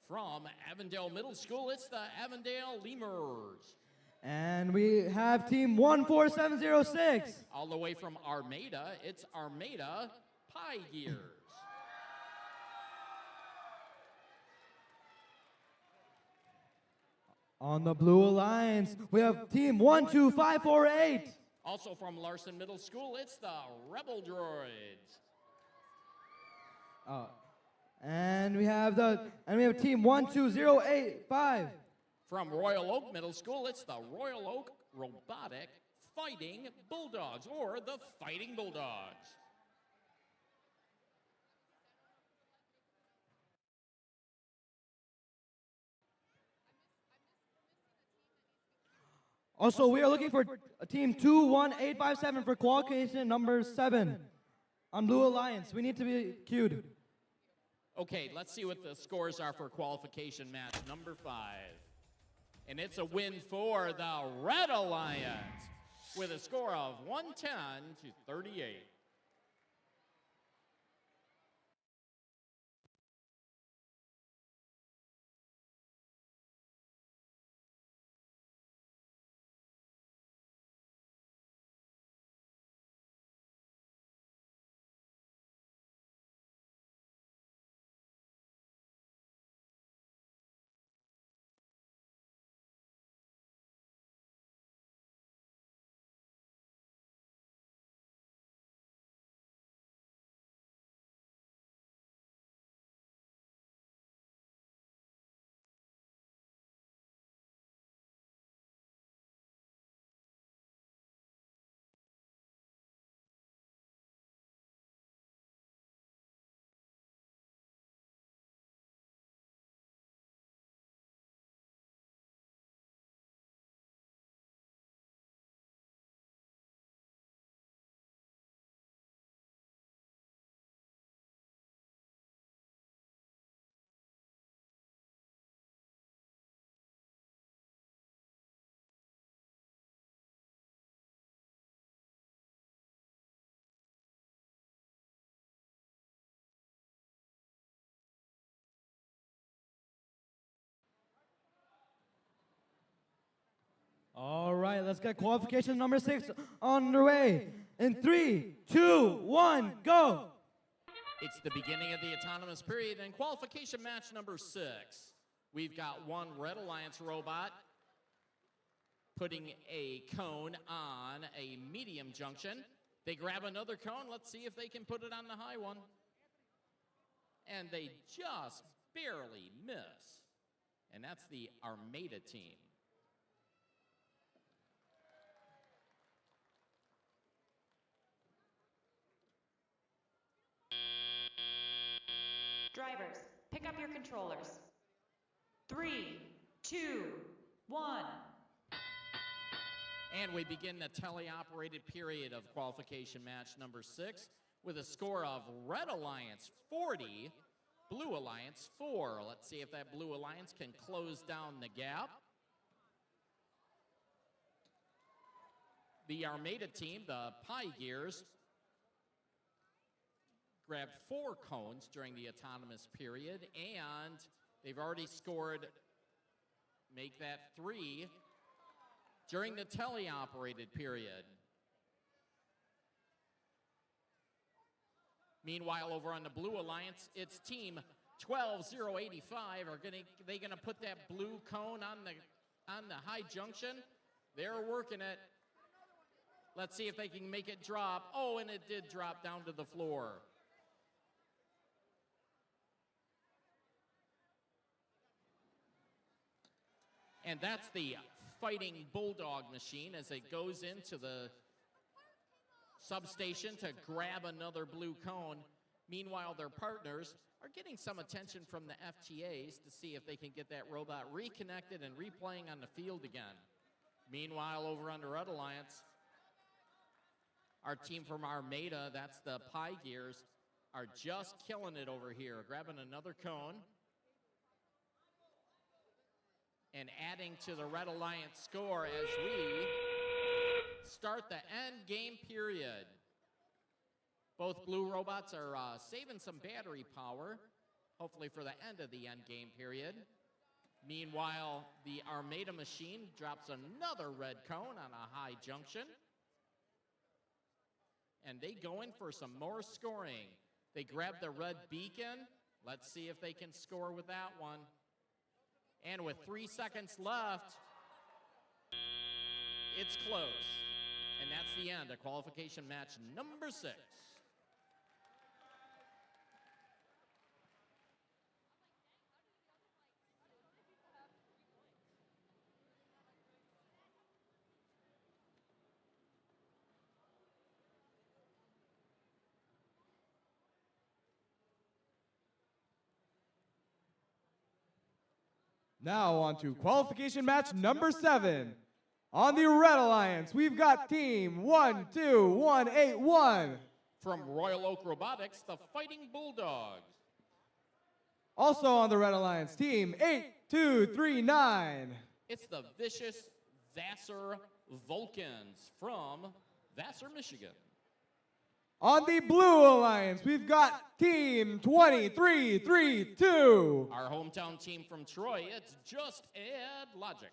From Avondale Middle School, it's the Avondale Lemurs. And we have team 14706. All the way from Armada, it's Armada Pie Gears. On the Blue Alliance, we have team 12548. Also from Larson Middle School, it's the Rebel Droids. And we have team 12085. From Royal Oak Middle School, it's the Royal Oak Robotic Fighting Bulldogs, or the Fighting Bulldogs. Also, we are looking for team 21857 for qualification number 7 on Blue Alliance. We need to be queued. Okay, let's see what the scores are for qualification match number 5. And it's a win for the Red Alliance with a score of 110 to 38. All right, let's get qualification number 6 underway. In 3, 2, 1, go! It's the beginning of the autonomous period and qualification match number 6. We've got one Red Alliance robot putting a cone on a medium junction. They grab another cone. Let's see if they can put it on the high one. And they just barely miss. And that's the Armada team. Drivers, pick up your controllers. 3, 2, 1. And we begin the teleoperated period of qualification match number 6 with a score of Red Alliance 40, Blue Alliance 4. Let's see if that Blue Alliance can close down the gap. The Armada team, the Pie Gears, grabbed 4 cones during the autonomous period, and they've already scored, make that 3, during the teleoperated period. Meanwhile, over on the Blue Alliance, it's team 12085. They gonna put that blue cone on the high junction? They're working it. Let's see if they can make it drop. Oh, and it did drop down to the floor. And that's the Fighting Bulldog machine as it goes into the substation to grab another blue cone. Meanwhile, their partners are getting some attention from the FTAs to see if they can get that robot reconnected and replaying on the field again. Meanwhile, over on the Red Alliance, our team from Armada, that's the Pie Gears, are just killing it over here, grabbing another cone and adding to the Red Alliance score as we start the end game period. Both blue robots are saving some battery power, hopefully for the end of the end game period. Meanwhile, the Armada machine drops another red cone on a high junction. And they go in for some more scoring. They grab the red beacon. Let's see if they can score with that one. And with 3 seconds left, it's close. And that's the end of qualification match number 6. Now on to qualification match number 7. On the Red Alliance, we've got team 12181. From Royal Oak Robotics, the Fighting Bulldogs. Also on the Red Alliance, team 8239. It's the Vicious Vassar Vulcans from Vassar, Michigan. On the Blue Alliance, we've got team 2332. Our hometown team from Troy, it's Just Add Logic.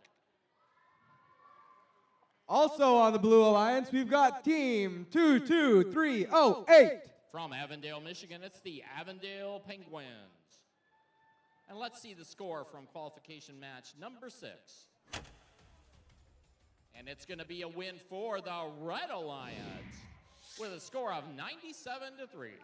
Also on the Blue Alliance, we've got team 22308. From Avondale, Michigan, it's the Avondale Penguins. And let's see the score from qualification match number 6. And it's going to be a win for the Red Alliance with a score of 97-3.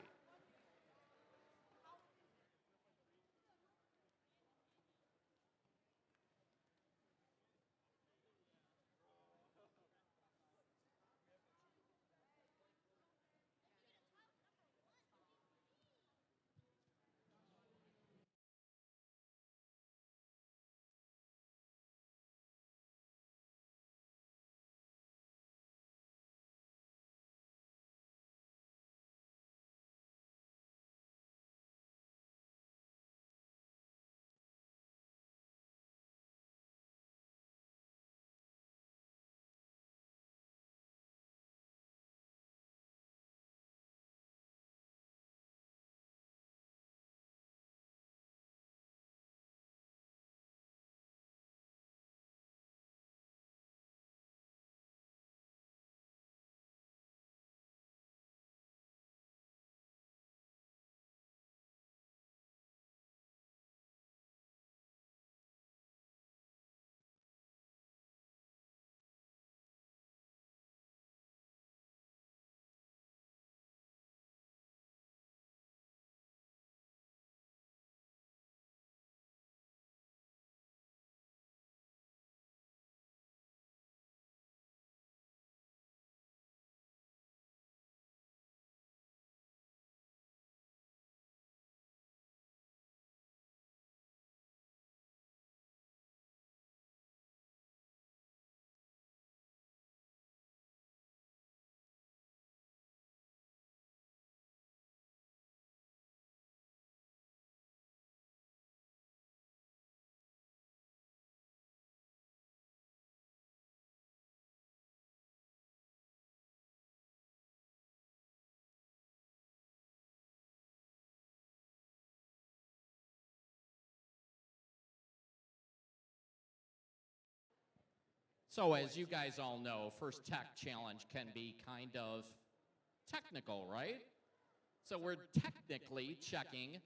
So as you guys all know, First Tech Challenge can be kind of technical, right? So we're technically checking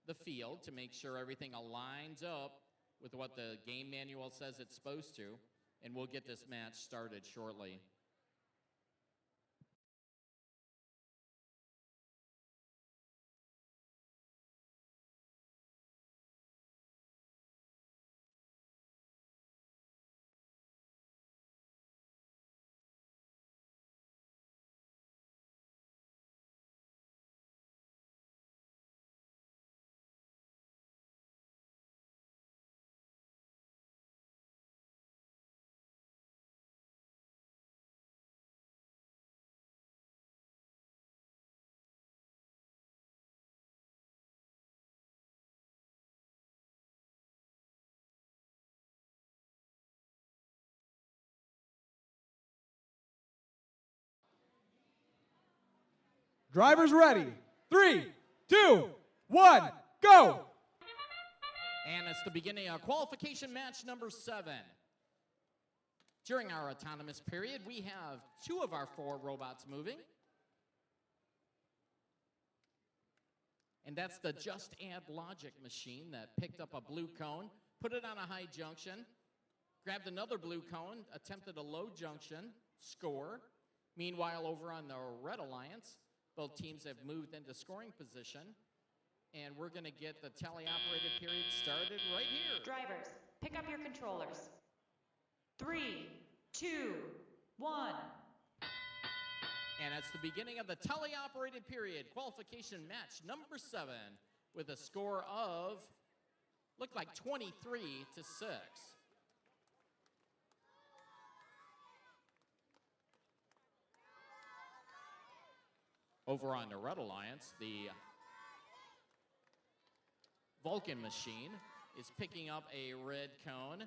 the field to make sure everything aligns up with what the game manual says it's supposed to, and we'll get this match started shortly. Drivers ready. 3, 2, 1, go! And it's the beginning of qualification match number 7. During our autonomous period, we have 2 of our 4 robots moving. And that's the Just Add Logic machine that picked up a blue cone, put it on a high junction, grabbed another blue cone, attempted a low junction, score. Meanwhile, over on the Red Alliance, both teams have moved into scoring position. And we're going to get the tele-operated period started right here. Drivers, pick up your controllers. 3, 2, 1. And it's the beginning of the tele-operated period, qualification match number 7, with a score of, looked like 23 to 6. Over on the Red Alliance, the Vulcan machine is picking up a red cone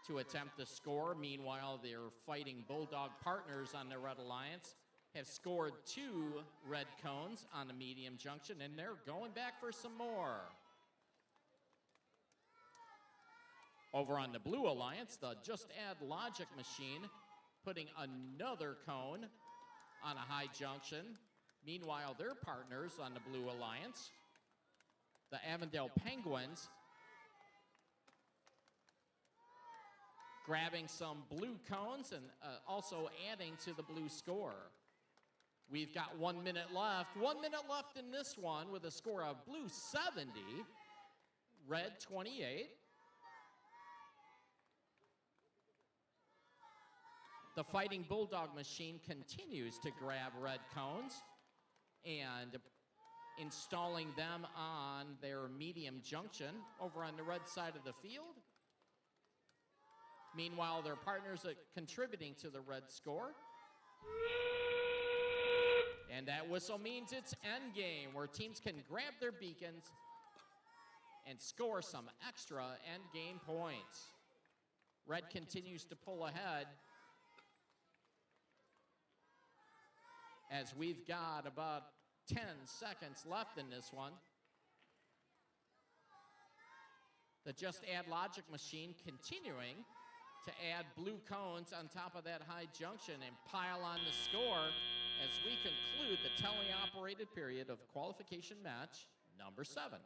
to attempt to score. Meanwhile, their fighting Bulldog partners on the Red Alliance have scored 2 red cones on the medium junction, and they're going back for some more. Over on the Blue Alliance, the Just Add Logic machine putting another cone on a high junction. Meanwhile, their partners on the Blue Alliance, the Avondale Penguins, grabbing some blue cones and also adding to the blue score. We've got 1 minute left. 1 minute left in this one with a score of blue 70, red 28. The Fighting Bulldog machine continues to grab red cones and installing them on their medium junction over on the red side of the field. Meanwhile, their partners are contributing to the red score. And that whistle means it's endgame, where teams can grab their beacons and score some extra endgame points. Red continues to pull ahead as we've got about 10 seconds left in this one. The Just Add Logic machine continuing to add blue cones on top of that high junction and pile on the score as we conclude the tele-operated period of qualification match number 7.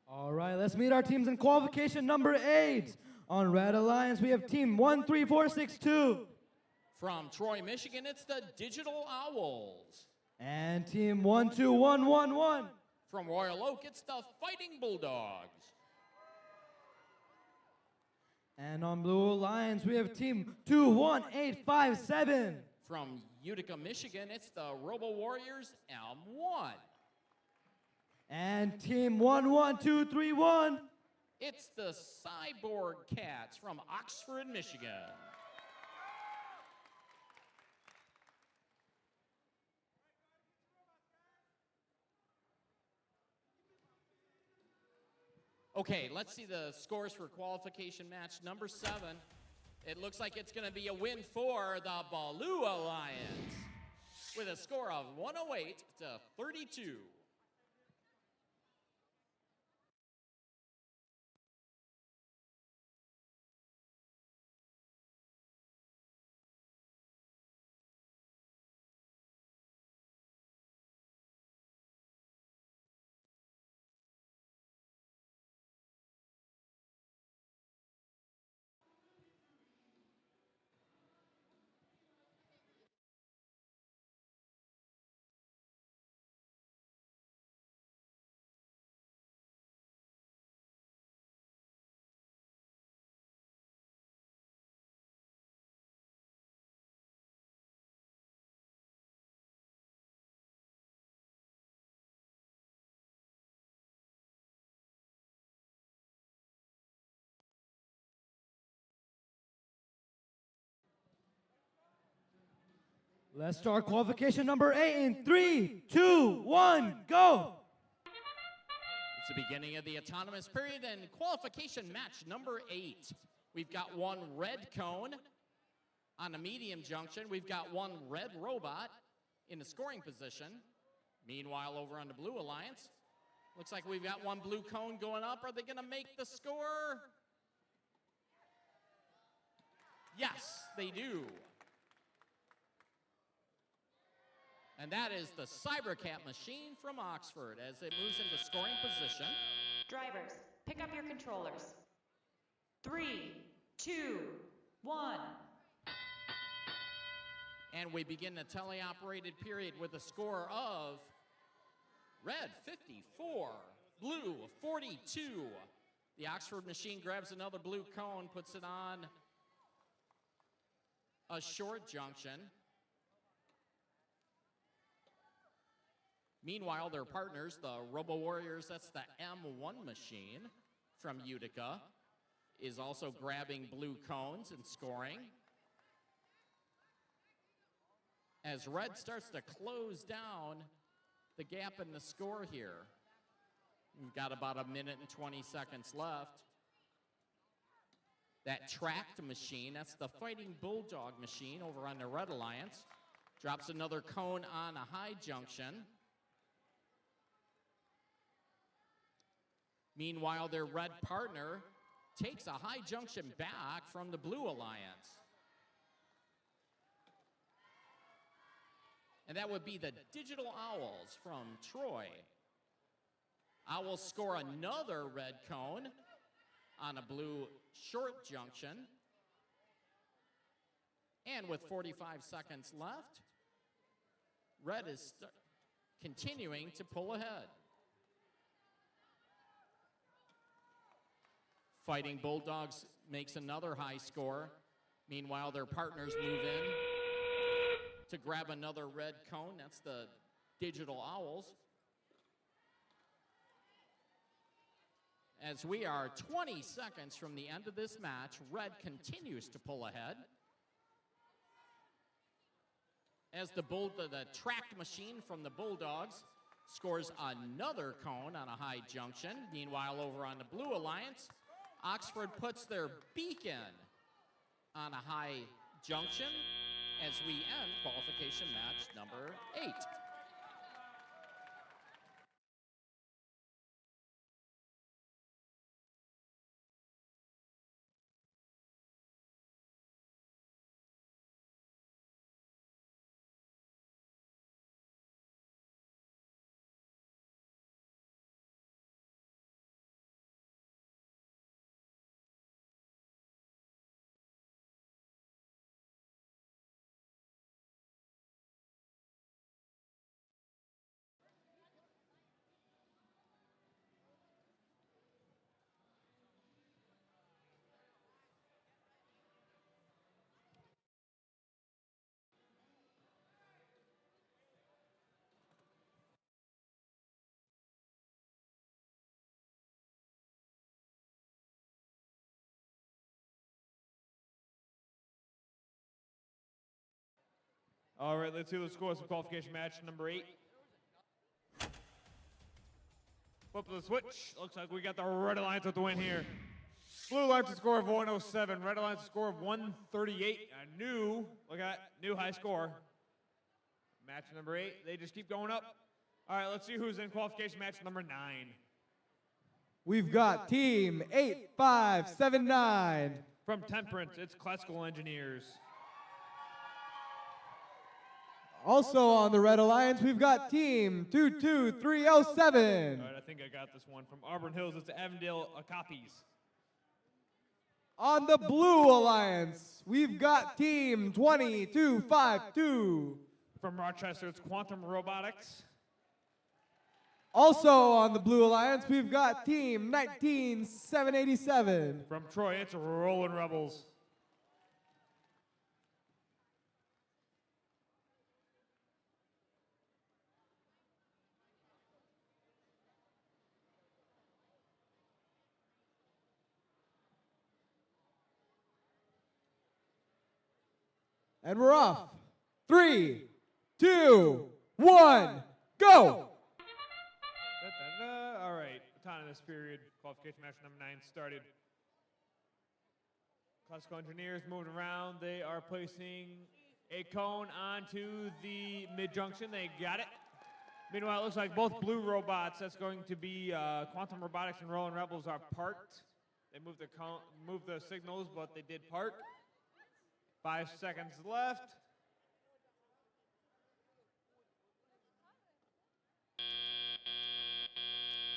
All right, let's meet our teams in qualification number 8. On Red Alliance, we have team 13462. From Troy, Michigan, it's the Digital Owls. And team 12111. From Royal Oak, it's the Fighting Bulldogs. And on Blue Alliance, we have team 21857. From Utica, Michigan, it's the Robo Warriors M1. And team 11231. It's the Cyborg Cats from Oxford, Michigan. Okay, let's see the scores for qualification match number 7. It looks like it's going to be a win for the Blue Alliance with a score of 108 to 32. Let's start qualification number 8 in 3, 2, 1, go! It's the beginning of the autonomous period and qualification match number 8. We've got one red cone on a medium junction. We've got one red robot in the scoring position. Meanwhile, over on the Blue Alliance, looks like we've got one blue cone going up. Are they going to make the score? Yes, they do. And that is the Cybercat machine from Oxford as it moves into scoring position. Drivers, pick up your controllers. 3, 2, 1. And we begin the teleoperated period with a score of red 54, blue 42. The Oxford machine grabs another blue cone, puts it on a short junction. Meanwhile, their partners, the Robo Warriors, that's the M1 machine from Utica, is also grabbing blue cones and scoring. As red starts to close down the gap in the score here. We've got about a minute and 20 seconds left. That tracked machine, that's the Fighting Bulldog machine over on the Red Alliance, drops another cone on a high junction. Meanwhile, their red partner takes a high junction back from the Blue Alliance. And that would be the Digital Owls from Troy. Owls score another red cone on a blue short junction. And with 45 seconds left, red is continuing to pull ahead. Fighting Bulldogs makes another high score. Meanwhile, their partners move in to grab another red cone. That's the Digital Owls. As we are 20 seconds from the end of this match, red continues to pull ahead. As the tracked machine from the Bulldogs scores another cone on a high junction. Meanwhile, over on the Blue Alliance, Oxford puts their beacon on a high junction as we end qualification match number 8. All right, let's see the scores of qualification match number 8. Flip the switch. Looks like we got the Red Alliance with the win here. Blue Alliance a score of 107. Red Alliance a score of 138. A new high score. Match number 8. They just keep going up. All right, let's see who's in qualification match number 9. We've got team 8579. From Temperance, it's Classical Engineers. Also on the Red Alliance, we've got team 22307. All right, I think I got this one. From Auburn Hills, it's Avondale Copies. On the Blue Alliance, we've got team 2252. From Rochester, it's Quantum Robotics. Also on the Blue Alliance, we've got team 19787. From Troy, it's Rollin' Rebels. And we're off. 3, 2, 1, go! Da-da-da. All right, autonomous period, qualification match number 9 started. Classical engineers moving around. They are placing a cone onto the mid-junction. They got it. Meanwhile, it looks like both blue robots, that's going to be Quantum Robotics and Rolling Rebels, are parked. They moved the signals, but they did park. 5 seconds left.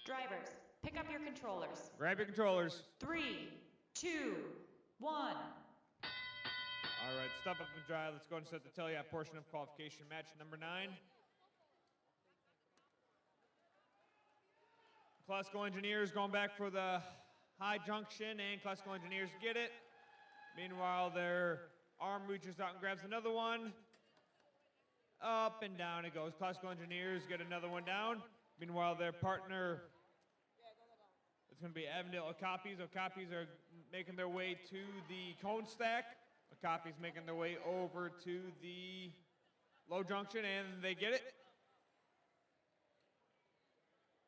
Drivers, pick up your controllers. Grab your controllers. 3, 2, 1. All right, step up and drive. Let's go and set the tele-op portion of qualification match number 9. Classical engineers going back for the high junction, and classical engineers get it. Meanwhile, their arm reaches out and grabs another one. Up and down it goes. Classical engineers get another one down. Meanwhile, their partner, it's going to be Avondale Okapis. Okapis are making their way to the cone stack. Okapis making their way over to the low junction, and they get it.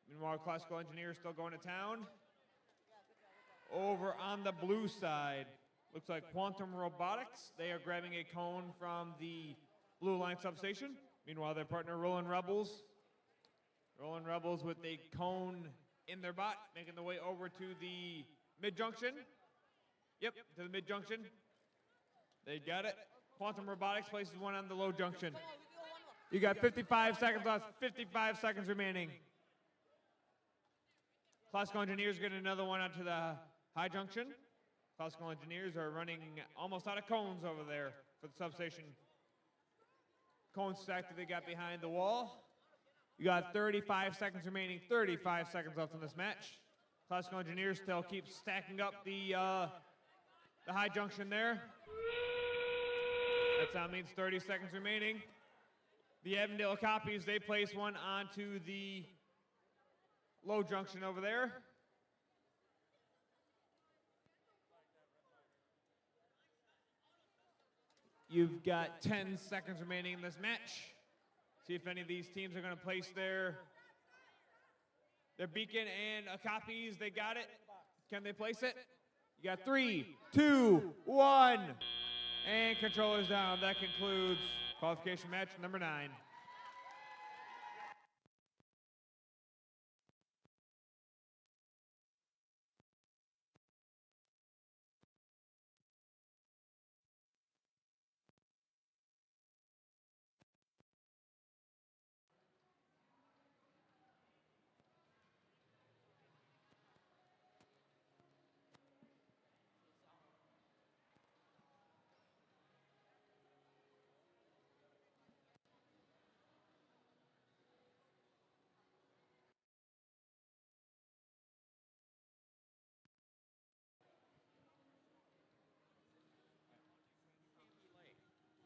Meanwhile, classical engineers still going to town. Over on the blue side, looks like Quantum Robotics. They are grabbing a cone from the blue line substation. Meanwhile, their partner Rolling Rebels. Rolling Rebels with a cone in their bot, making their way over to the mid-junction. Yep, to the mid-junction. They got it. Quantum Robotics places one on the low junction. You got 55 seconds left, 55 seconds remaining. Classical engineers get another one onto the high junction. Classical engineers are running almost out of cones over there for the substation. Cone stack that they got behind the wall. You got 35 seconds remaining, 35 seconds left in this match. Classical engineers still keep stacking up the high junction there. That sound means 30 seconds remaining. The Avondale Copies, they place one onto the low junction over there. You've got 10 seconds remaining in this match. See if any of these teams are going to place their beacon and copies. They got it. Can they place it? You got 3, 2, 1. And controllers down. That concludes qualification match number 9.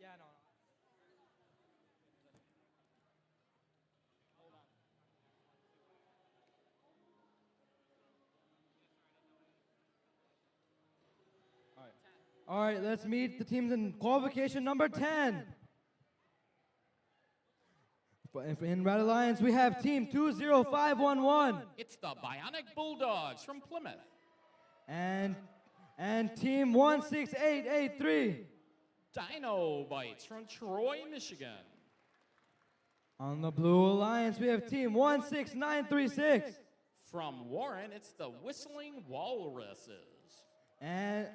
Yeah, no. All right, let's meet the teams in qualification number 10. In Red Alliance, we have team 20511 It's the Bionic Bulldogs from Plymouth. and team 16883. Dino Bites from Troy, Michigan. On the Blue Alliance, we have team 16936 From Warren, it's the Whistling Walruses. and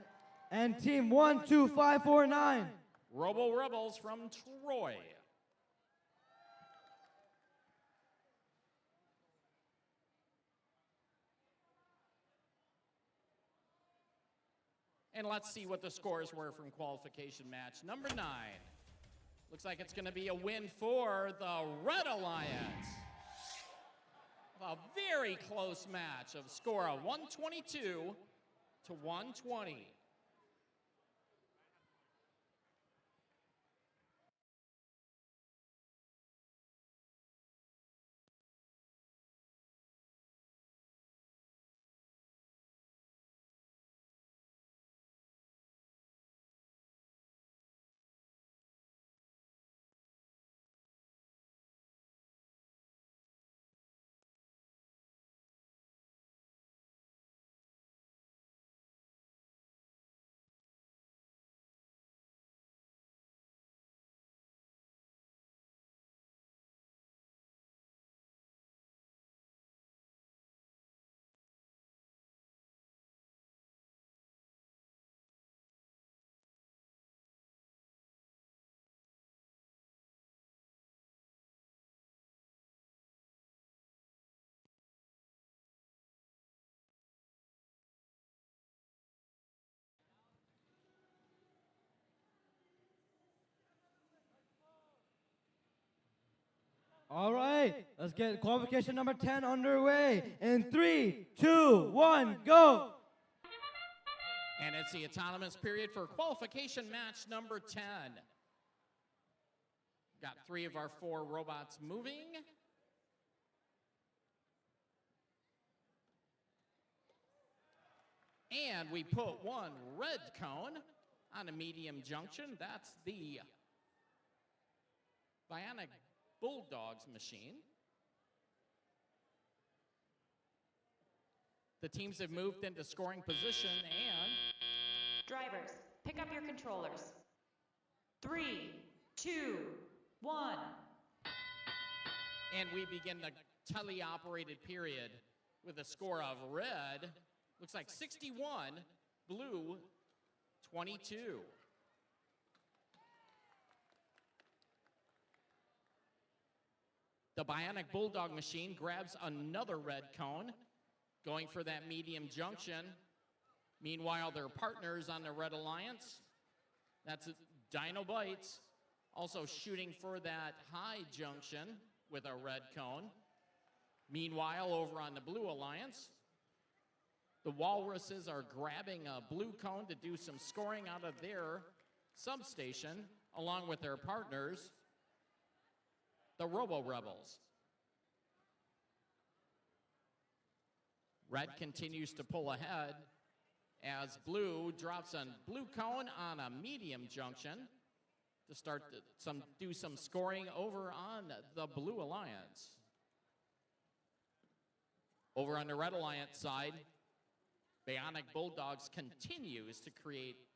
team 12549. Robo Rebels from Troy. And let's see what the scores were from qualification match number 9. Looks like it's going to be a win for the Red Alliance. A very close match of score of 122 to 120. All right, let's get qualification number 10 underway. In 3, 2, 1, go! And it's the autonomous period for qualification match number 10. Got 3 of our 4 robots moving. And we put 1 red cone on a medium junction. That's the Bionic Bulldogs machine. The teams have moved into scoring position and... Drivers, pick up your controllers. 3, 2, 1. And we begin the teleoperated period with a score of red, looks like 61, blue, 22. The Bionic Bulldog machine grabs another red cone, going for that medium junction. Meanwhile, their partners on the Red Alliance, that's Dino Bites, also shooting for that high junction with a red cone. Meanwhile, over on the Blue Alliance, the Walruses are grabbing a blue cone to do some scoring out of their substation, along with their partners, the Robo Rebels. Red continues to pull ahead as Blue drops a blue cone on a medium junction to start to do some scoring over on the Blue Alliance. Over on the Red Alliance side, Bionic Bulldogs continues to create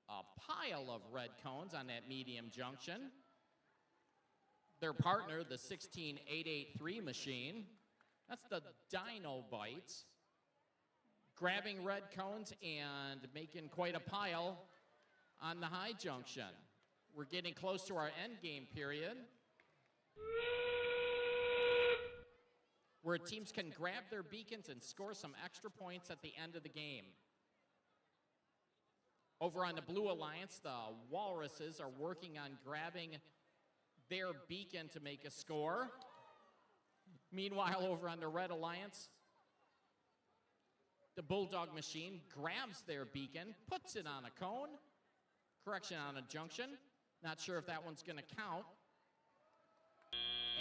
a pile of red cones on that medium junction. Their partner, the 16883 machine, that's the Dino Bites, grabbing red cones and making quite a pile on the high junction. We're getting close to our end game period, where teams can grab their beacons and score some extra points at the end of the game. Over on the Blue Alliance, the Walruses are working on grabbing their beacon to make a score. Meanwhile, over on the Red Alliance, the Bulldog machine grabs their beacon, puts it on a cone, correction, on a junction. Not sure if that one's going to count.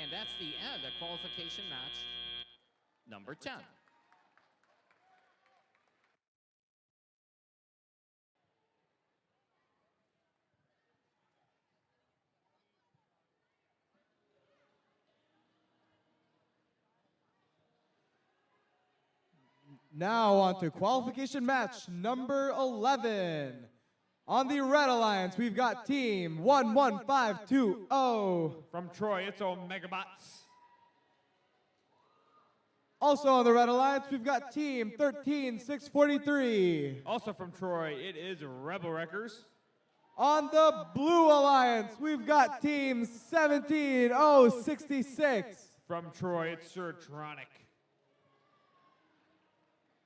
And that's the end of qualification match number 10. Now on to qualification match number 11. On the Red Alliance, we've got team 11520. From Troy, it's Omegabots. Also on the Red Alliance, we've got team 13643. Also from Troy, it is Rebel Wreckers. On the Blue Alliance, we've got team 17066. From Troy, it's Surtronic.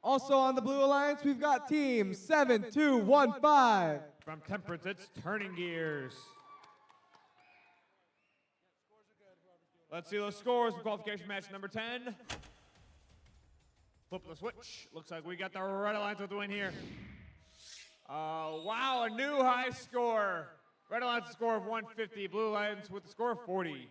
Also on the Blue Alliance, we've got team 7215. From Temperance, it's Turning Gears. Let's see those scores for qualification match number 10. Flip the switch. Looks like we got the Red Alliance with the win here. Wow, a new high score. Red Alliance score of 150. Blue Alliance with the score of 40.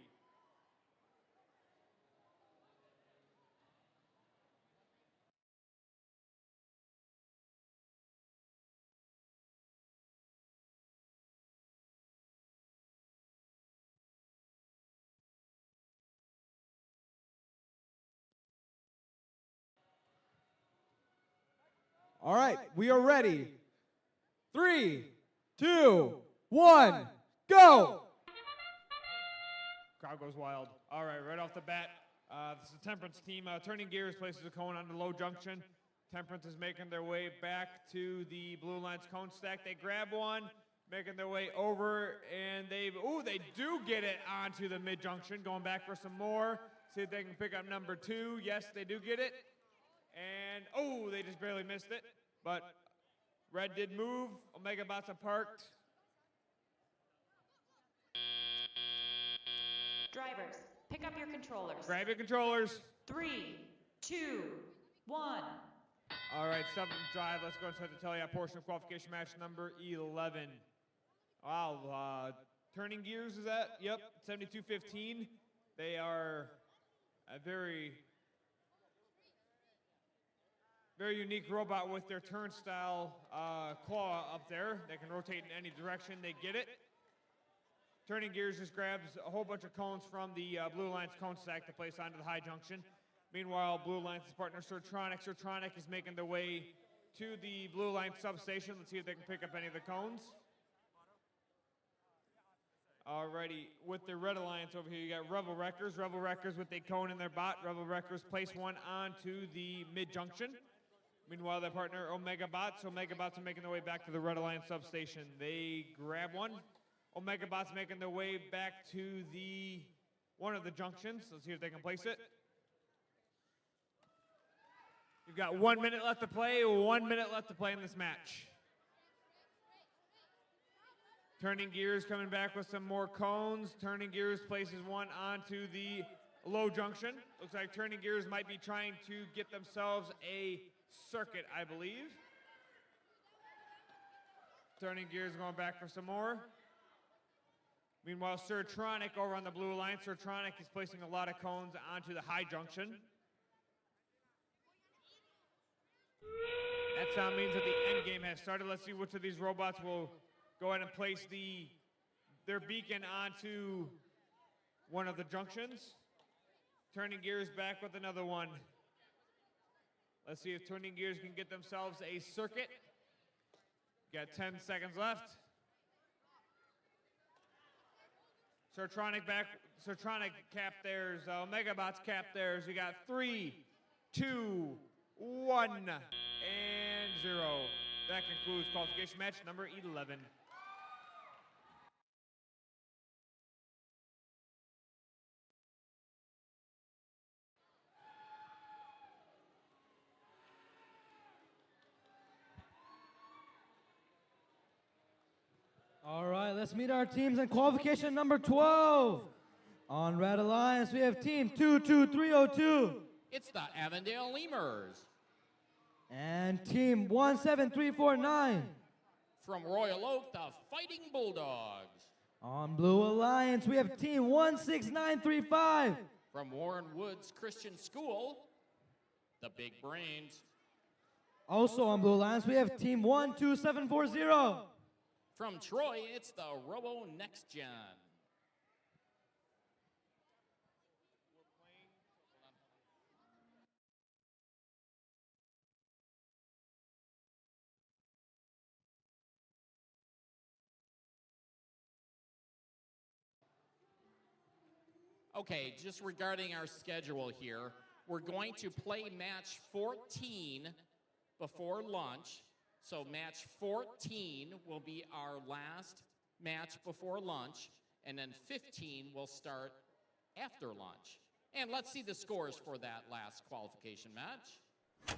All right, we are ready. 3, 2, 1, go! Crowd goes wild. All right, right off the bat, this is the Temperance team. Turning Gears places a cone on the low junction. Temperance is making their way back to the Blue Alliance cone stack. They grab one, making their way over, and they do get it onto the mid junction. Going back for some more. See if they can pick up number 2. Yes, they do get it. And, they just barely missed it. But Red did move. Omegabots are parked. Drivers, pick pick up your controllers. Grab your controllers. 3, 2, 1. All right, 7th drive. Let's go and start the tele-up portion of qualification match number 11. Wow, turning gears is that? Yep, 72-15. They are a very unique robot with their turnstile claw up there. They can rotate in any direction. They get it. Turning gears just grabs a whole bunch of cones from the Blue Alliance cone stack to place onto the high junction. Meanwhile, Blue Alliance's partner, Surtronic is making their way to the Blue Alliance substation. Let's see if they can pick up any of the cones. Alrighty, with the Red Alliance over here, you got Rebel Wreckers. Rebel Wreckers with a cone in their bot. Rebel Wreckers place one onto the mid-junction. Meanwhile, their partner, Omega Bots. Omega Bots are making their way back to the Red Alliance substation. They grab one. Omega Bots making their way back to one of the junctions. Let's see if they can place it. You've got 1 minute left to play. 1 minute left to play in this match. Turning gears coming back with some more cones. Turning gears places one onto the low junction. Looks like Turning gears might be trying to get themselves a circuit, I believe. Turning gears going back for some more. Meanwhile, Surtronic over on the Blue Alliance. Surtronic is placing a lot of cones onto the high junction. That sound means that the end game has started. Let's see which of these robots will go ahead and place their beacon onto one of the junctions. Turning gears back with another one. Let's see if Turning gears can get themselves a circuit. Got 10 seconds left. Surtronic back. Surtronic cap theirs. Omega Bots cap theirs. We got 3, 2, 1, and 0. That concludes qualification match number 11. All right, let's meet our teams in qualification number 12. On Red Alliance, we have team 22302. It's the Avondale Lemurs. And team 17349. From Royal Oak, the Fighting Bulldogs. On Blue Alliance, we have team 16935. From Warren Woods Christian School, the Big Brains. Also on Blue Alliance, we have team 12740. From Troy, it's the Robo Next Gen. Okay, just regarding our schedule here, we're going to play match 14 before lunch. So match 14 will be our last match before lunch, and then 15 will start after lunch. And let's see the scores for that last qualification match.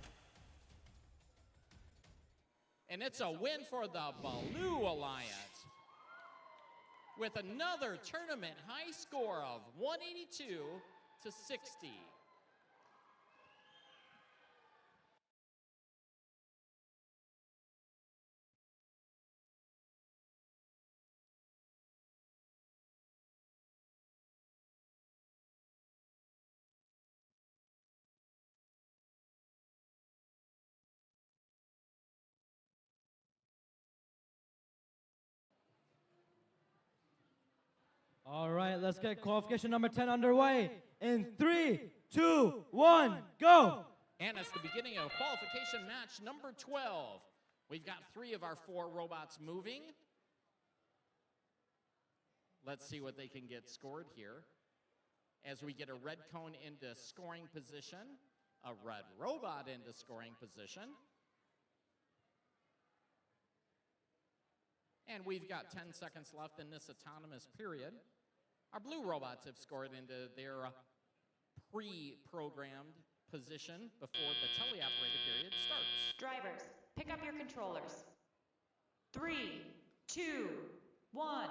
And it's a win for the Blue Alliance with another tournament high score of 182 to 60. All right, let's get qualification number 10 underway. In 3, 2, 1, go! And it's the beginning of qualification match number 12. We've got 3 of our 4 robots moving. Let's see what they can get scored here. As we get a red cone into scoring position, a red robot into scoring position. And we've got 10 seconds left in this autonomous period. Our blue robots have scored into their pre-programmed position before the teleoperated period starts. Drivers, pick up your controllers. 3, 2, 1.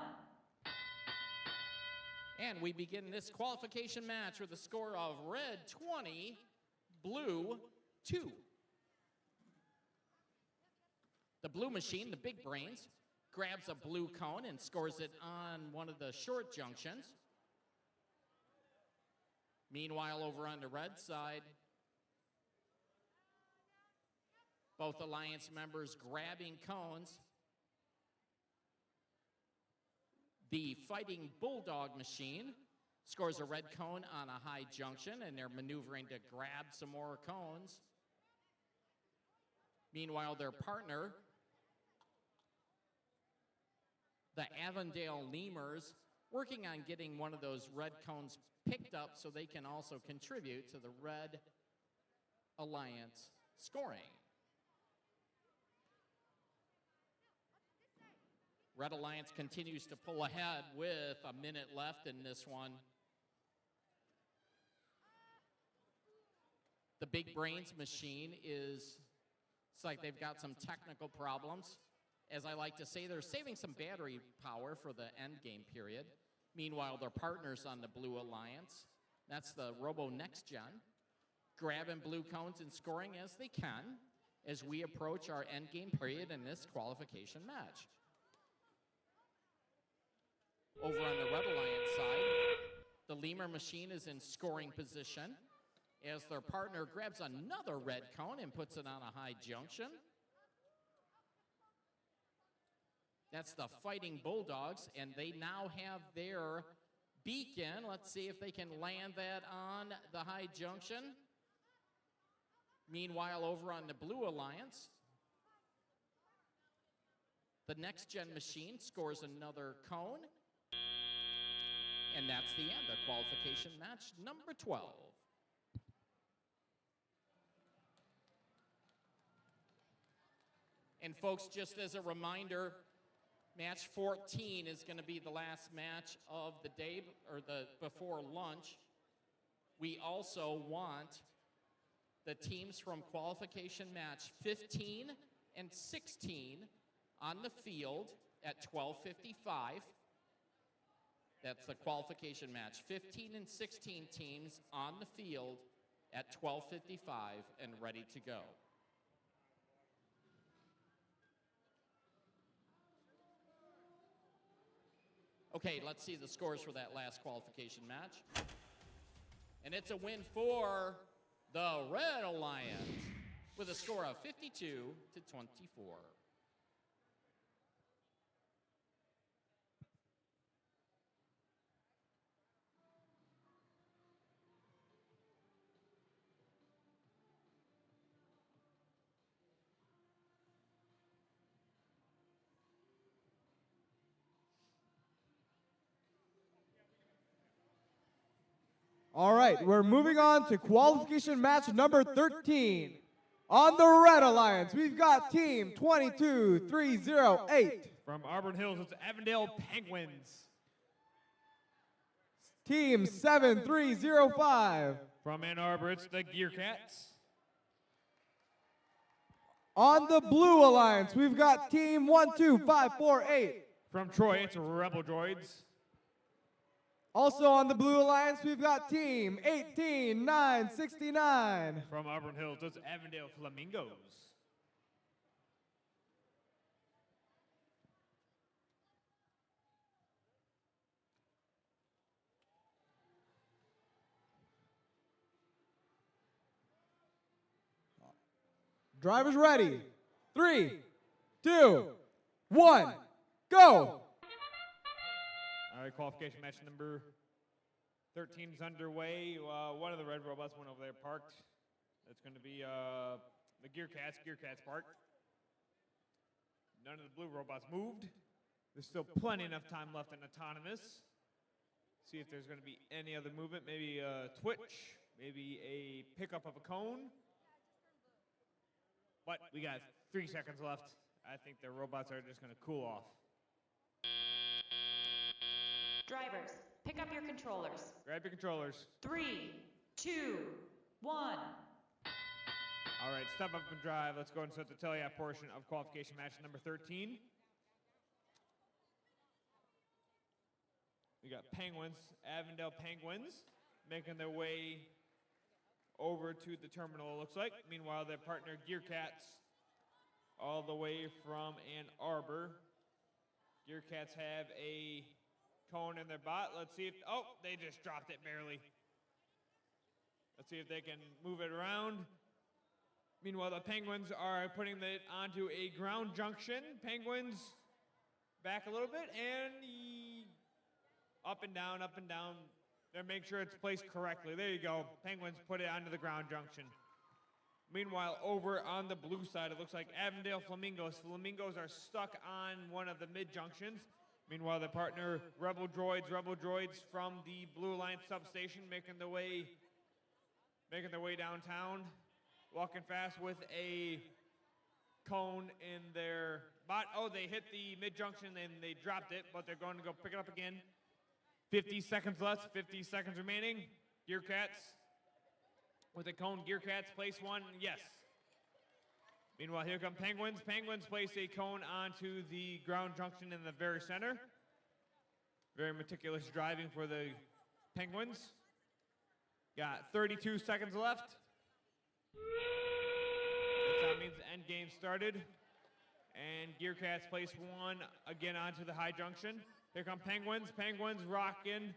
And we begin this qualification match with a score of red 20, blue 2. The blue machine, the big brains, grabs a blue cone and scores it on one of the short junctions. Meanwhile, over on the red side, both alliance members grabbing cones. The Fighting Bulldog machine scores a red cone on a high junction, and they're maneuvering to grab some more cones. Meanwhile, their partner, the Avondale Lemurs, working on getting one of those red cones picked up so they can also contribute to the Red Alliance scoring. Red Alliance continues to pull ahead with a minute left in this one. The Big Brains machine it's like they've got some technical problems. As I like to say, they're saving some battery power for the end game period. Meanwhile, their partners on the Blue Alliance, that's the Robo Next Gen, grabbing blue cones and scoring as they can as we approach our end game period in this qualification match. Over on the Red Alliance side, the Lemur machine is in scoring position as their partner grabs another red cone and puts it on a high junction. That's the Fighting Bulldogs, and they now have their beacon. Let's see if they can land that on the high junction. Meanwhile, over on the Blue Alliance, the Next Gen machine scores another cone. And that's the end of qualification match number 12. And folks, just as a reminder, match 14 is going to be the last match of the day, or the before lunch. We also want the teams from qualification match 15 and 16 on the field at 12:55. That's the qualification match. 15 and 16 teams on the field at 12:55 and ready to go. Okay, let's see the scores for that last qualification match. And it's a win for the Red Alliance with a score of 52-24. All right, we're moving on to qualification match number 13. On the Red Alliance, we've got team 22308. From Auburn Hills, it's Avondale Penguins. Team 7305. From Ann Arbor, it's the Gear Cats. On the Blue Alliance, we've got team 12548. From Troy, it's Rebel Droids. Also on the Blue Alliance, we've got team 18969. From Auburn Hills, it's Avondale Flamingos. Drivers ready. 3, 2, 1, go! All right, qualification match number 13 is underway. One of the red robots went over there parked. That's going to be the Gear Cats parked. None of the blue robots moved. There's still plenty enough time left in autonomous. See if there's going to be any other movement, maybe a twitch, maybe a pickup of a cone. But we got 3 seconds left. I think the robots are just going to cool off. Drivers, pick up your controllers. Grab your controllers. 3, 2, 1. All right, step up and drive. Let's go and set the teleapp portion of qualification match number 13. We got Penguins, Avondale Penguins, making their way over to the terminal, it looks like. Meanwhile, their partner Gear Cats, all the way from Ann Arbor. Gear Cats have a cone in their bot. Let's see if, oh, they just dropped it barely. Let's see if they can move it around. Meanwhile, the Penguins are putting it onto a ground junction. Penguins back a little bit and up and down, up and down. They're making sure it's placed correctly. There you go. Penguins put it onto the ground junction. Meanwhile, over on the blue side, it looks like Avondale Flamingos. Flamingos are stuck on one of the mid-junctions. Meanwhile, their partner, Rebel Droids from the Blue Alliance substation, making their way downtown, walking fast with a cone in their bot. Oh, they hit the mid-junction and they dropped it, but they're going to go pick it up again. 50 seconds left, 50 seconds remaining. Gear Cats with a cone. Gear Cats place one, yes. Meanwhile, here come Penguins. Penguins place a cone onto the ground junction in the very center. Very meticulous driving for the Penguins. Got 32 seconds left. That means the end game started. And Gear Cats place one again onto the high junction. Here come Penguins. Penguins rocking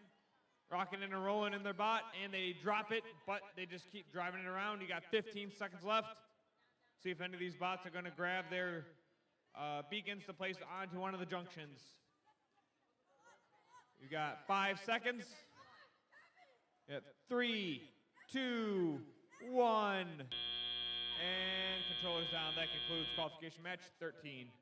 and rolling in their bot, and they drop it, but they just keep driving it around. You got 15 seconds left. See if any of these bots are going to grab their beacons to place onto one of the junctions. You got 5 seconds. Yep. 3, 2, 1. And controllers down. That concludes qualification match 13.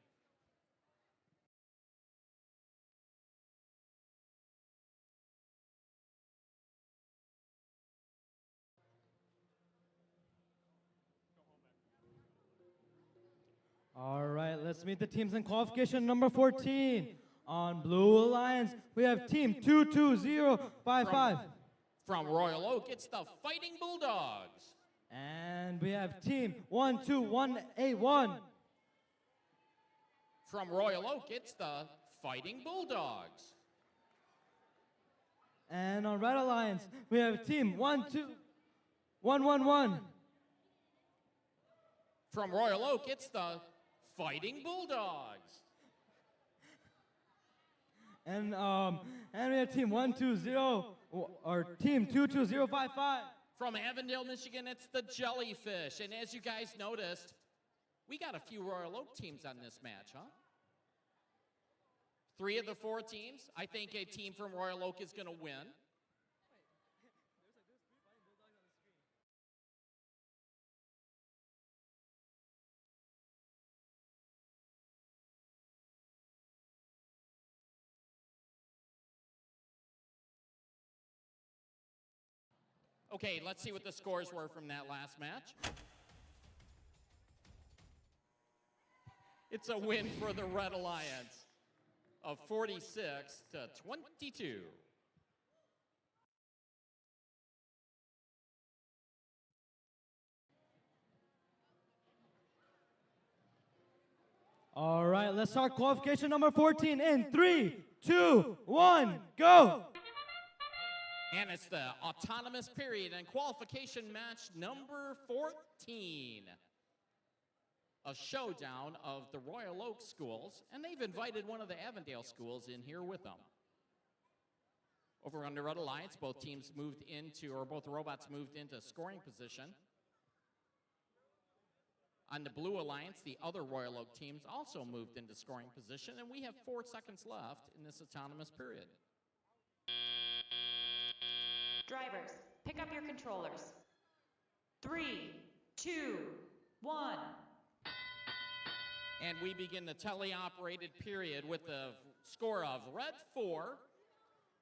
All right, let's meet the teams in qualification number 14. On Blue Alliance, we have team 22055. From Royal Oak, it's the Fighting Bulldogs. And we have team 12181. From Royal Oak, it's the Fighting Bulldogs. And on Red Alliance, we have team 12111. From Royal Oak, it's the Fighting Bulldogs. And we have team 22055. From Avondale, Michigan, it's the Jellyfish. And as you guys noticed, we got a few Royal Oak teams on this match, huh? 3 of the 4 teams. I think a team from Royal Oak is going to win. Okay, let's see what the scores were from that last match. It's a win for the Red Alliance of 46-22. All right, let's start qualification number 14 in 3, 2, 1, go! And it's the autonomous period and qualification match number 14. A showdown of the Royal Oak schools, and they've invited one of the Avondale schools in here with them. Over on the Red Alliance, both teams moved into, or both robots moved into scoring position. On the Blue Alliance, the other Royal Oak teams also moved into scoring position, and we have 4 seconds left in this autonomous period. Drivers, pick up your controllers. 3, 2, 1. And we begin the teleoperated period with the score of red 4,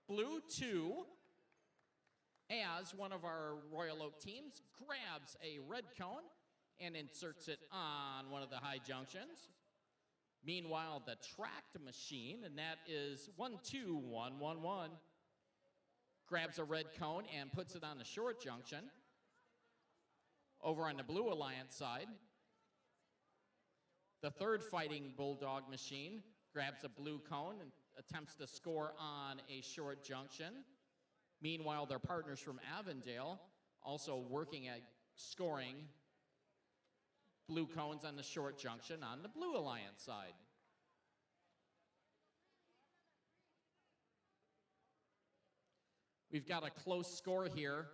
blue 2, as one of our Royal Oak teams grabs a red cone and inserts it on one of the high junctions. Meanwhile, the tracked machine, and that is 12111, grabs a red cone and puts it on the short junction. Over on the Blue Alliance side, the third Fighting Bulldog machine grabs a blue cone attempts to score on a short junction. Meanwhile, their partners from Avondale also working at scoring blue cones on the short junction on the Blue Alliance side. We've got a close score here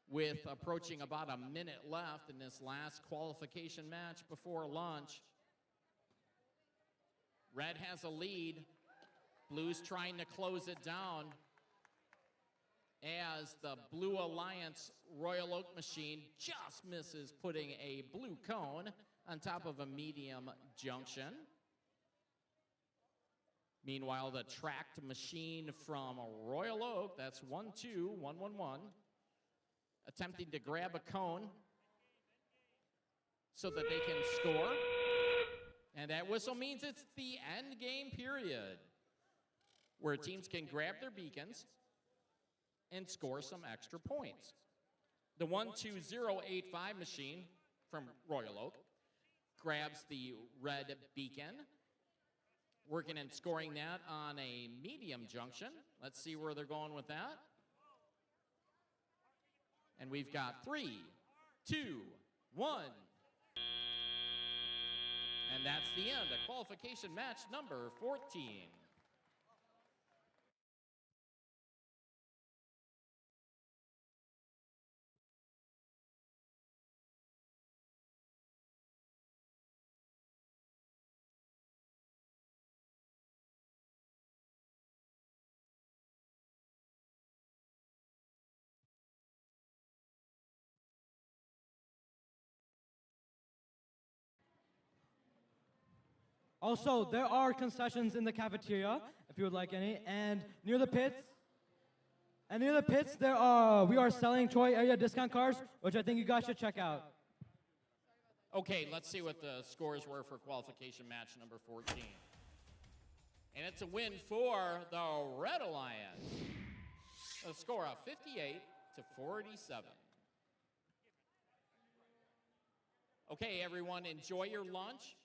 with approaching about a minute left in this last qualification match before lunch. Red has a lead. Blue's trying to close it down as the Blue Alliance Royal Oak machine just misses putting a blue cone on top of a medium junction. Meanwhile, the tracked machine from Royal Oak, that's 1-2, 1-1-1, attempting to grab a cone so that they can score. And that whistle means it's the end game period, where teams can grab their beacons and score some extra points. The 1-2-0-8-5 machine from Royal Oak grabs the red beacon, working and scoring that on a medium junction. Let's see where they're going with that. And we've got 3, 2, 1. And that's the end of qualification match number 14. Also, there are concessions in the cafeteria, if you would like any, and near the pits. And near the pits, we are selling Troy area discount cards, which I think you guys should check out. Okay, let's see what the scores were for qualification match number 14. And it's a win for the Red Alliance. A score of 58-47. Okay, everyone, enjoy your lunch.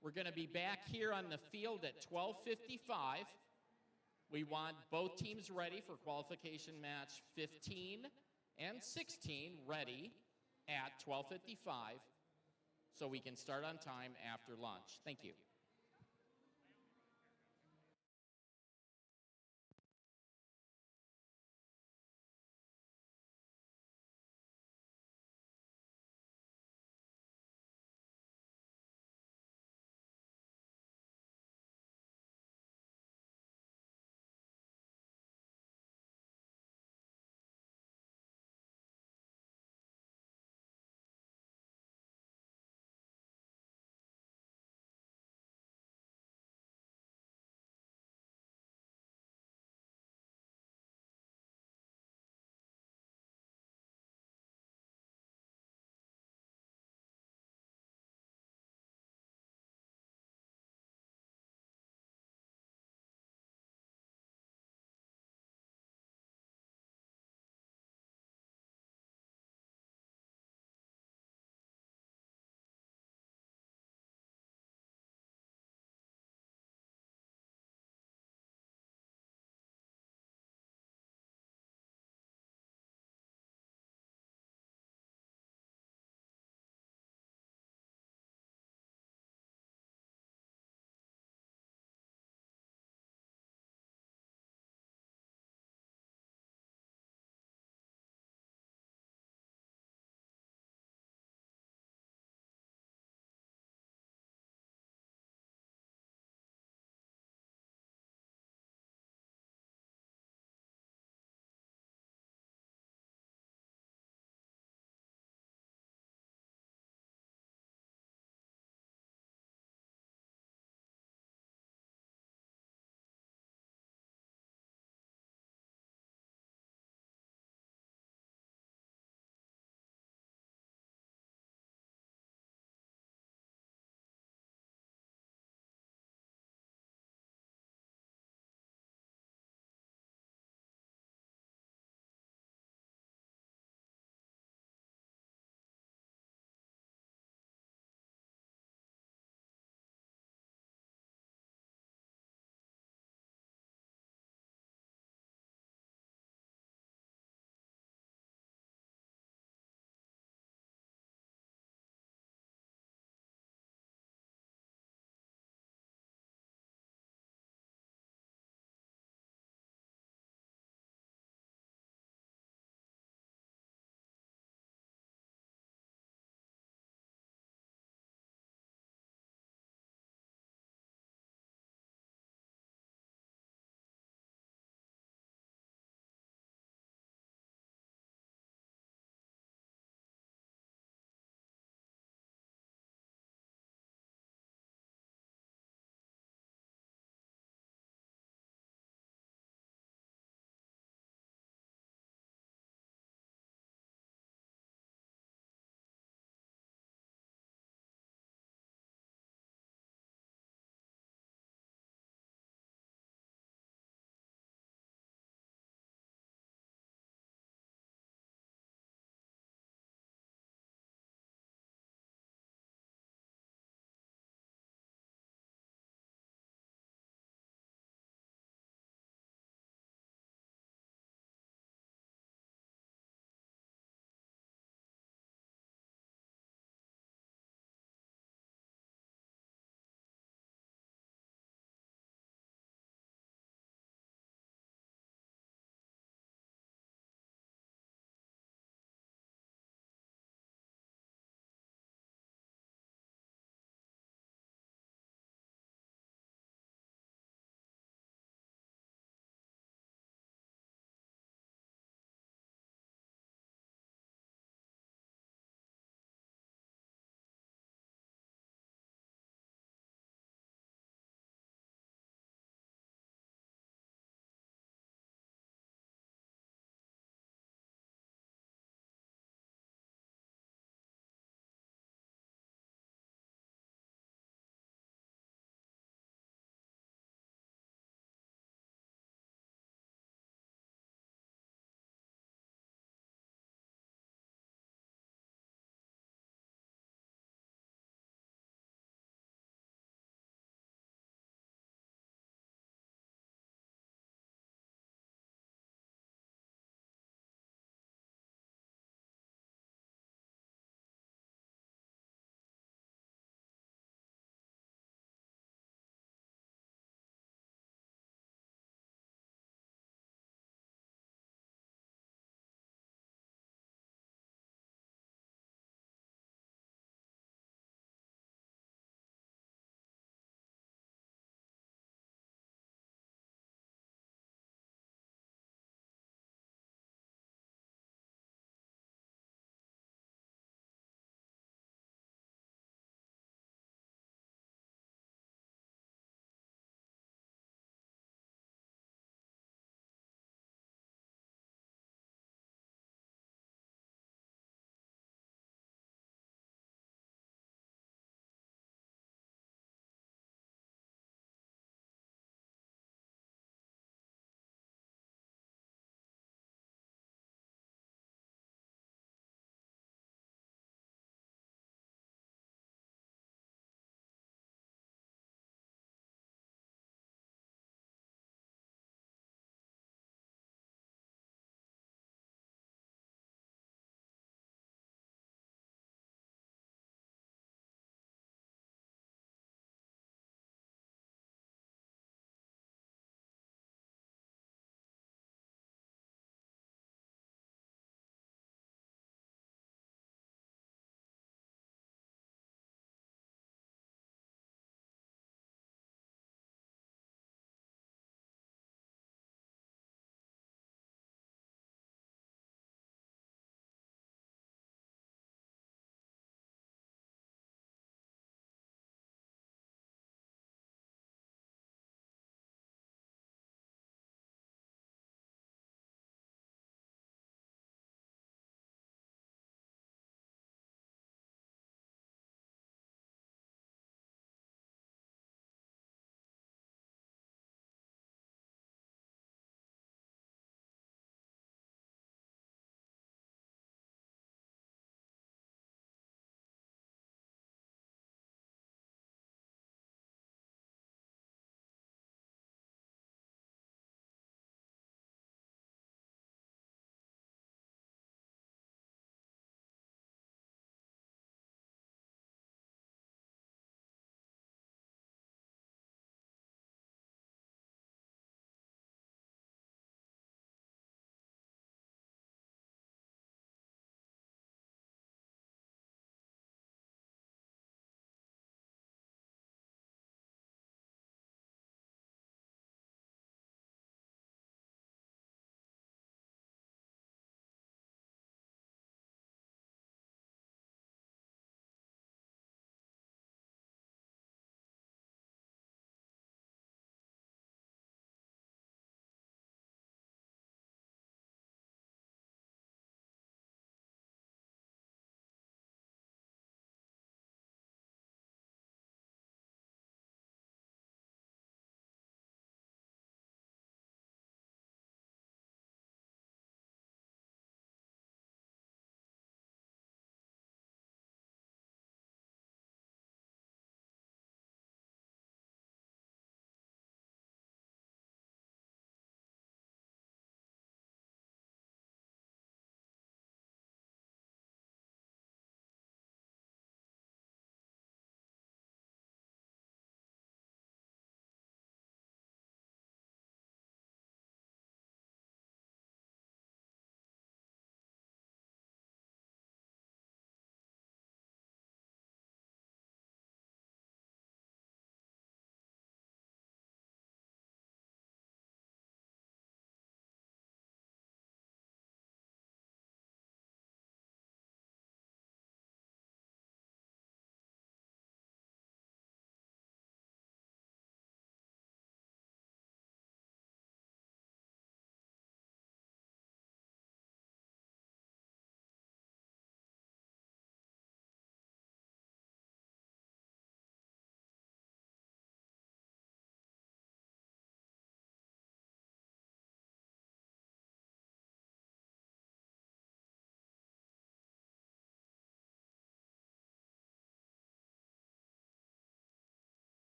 We're going to be back here on the field at 12:55. We want both teams ready for qualification match 15 and 16 ready at 12:55 so we can start on time after lunch. Thank you.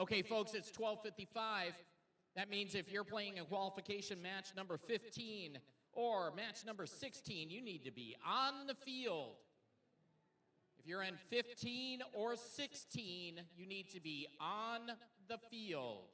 Okay, folks, it's 12:55. That means if you're playing a qualification match number 15 or match number 16, you need to be on the field. If you're in 15 or 16, you need to be on the field.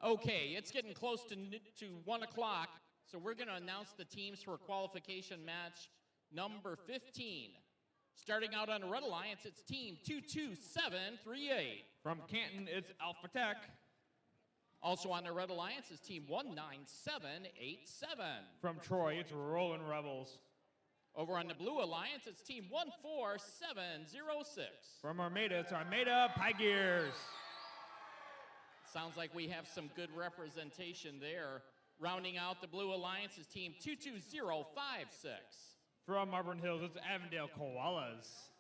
Okay, it's getting close to 1 o'clock, so we're going to announce the teams for qualification match number 15. Starting out on the Red Alliance, it's team 22738. From Canton, it's Alpha Tech. Also on the Red Alliance is team 19787. From Troy, it's Rolling Rebels. Over on the Blue Alliance, it's team 14706. From Armada, it's Armada Pygears. Sounds like we have some good representation there. Rounding out the Blue Alliance is team 22056. From Auburn Hills, it's Avondale Koalas.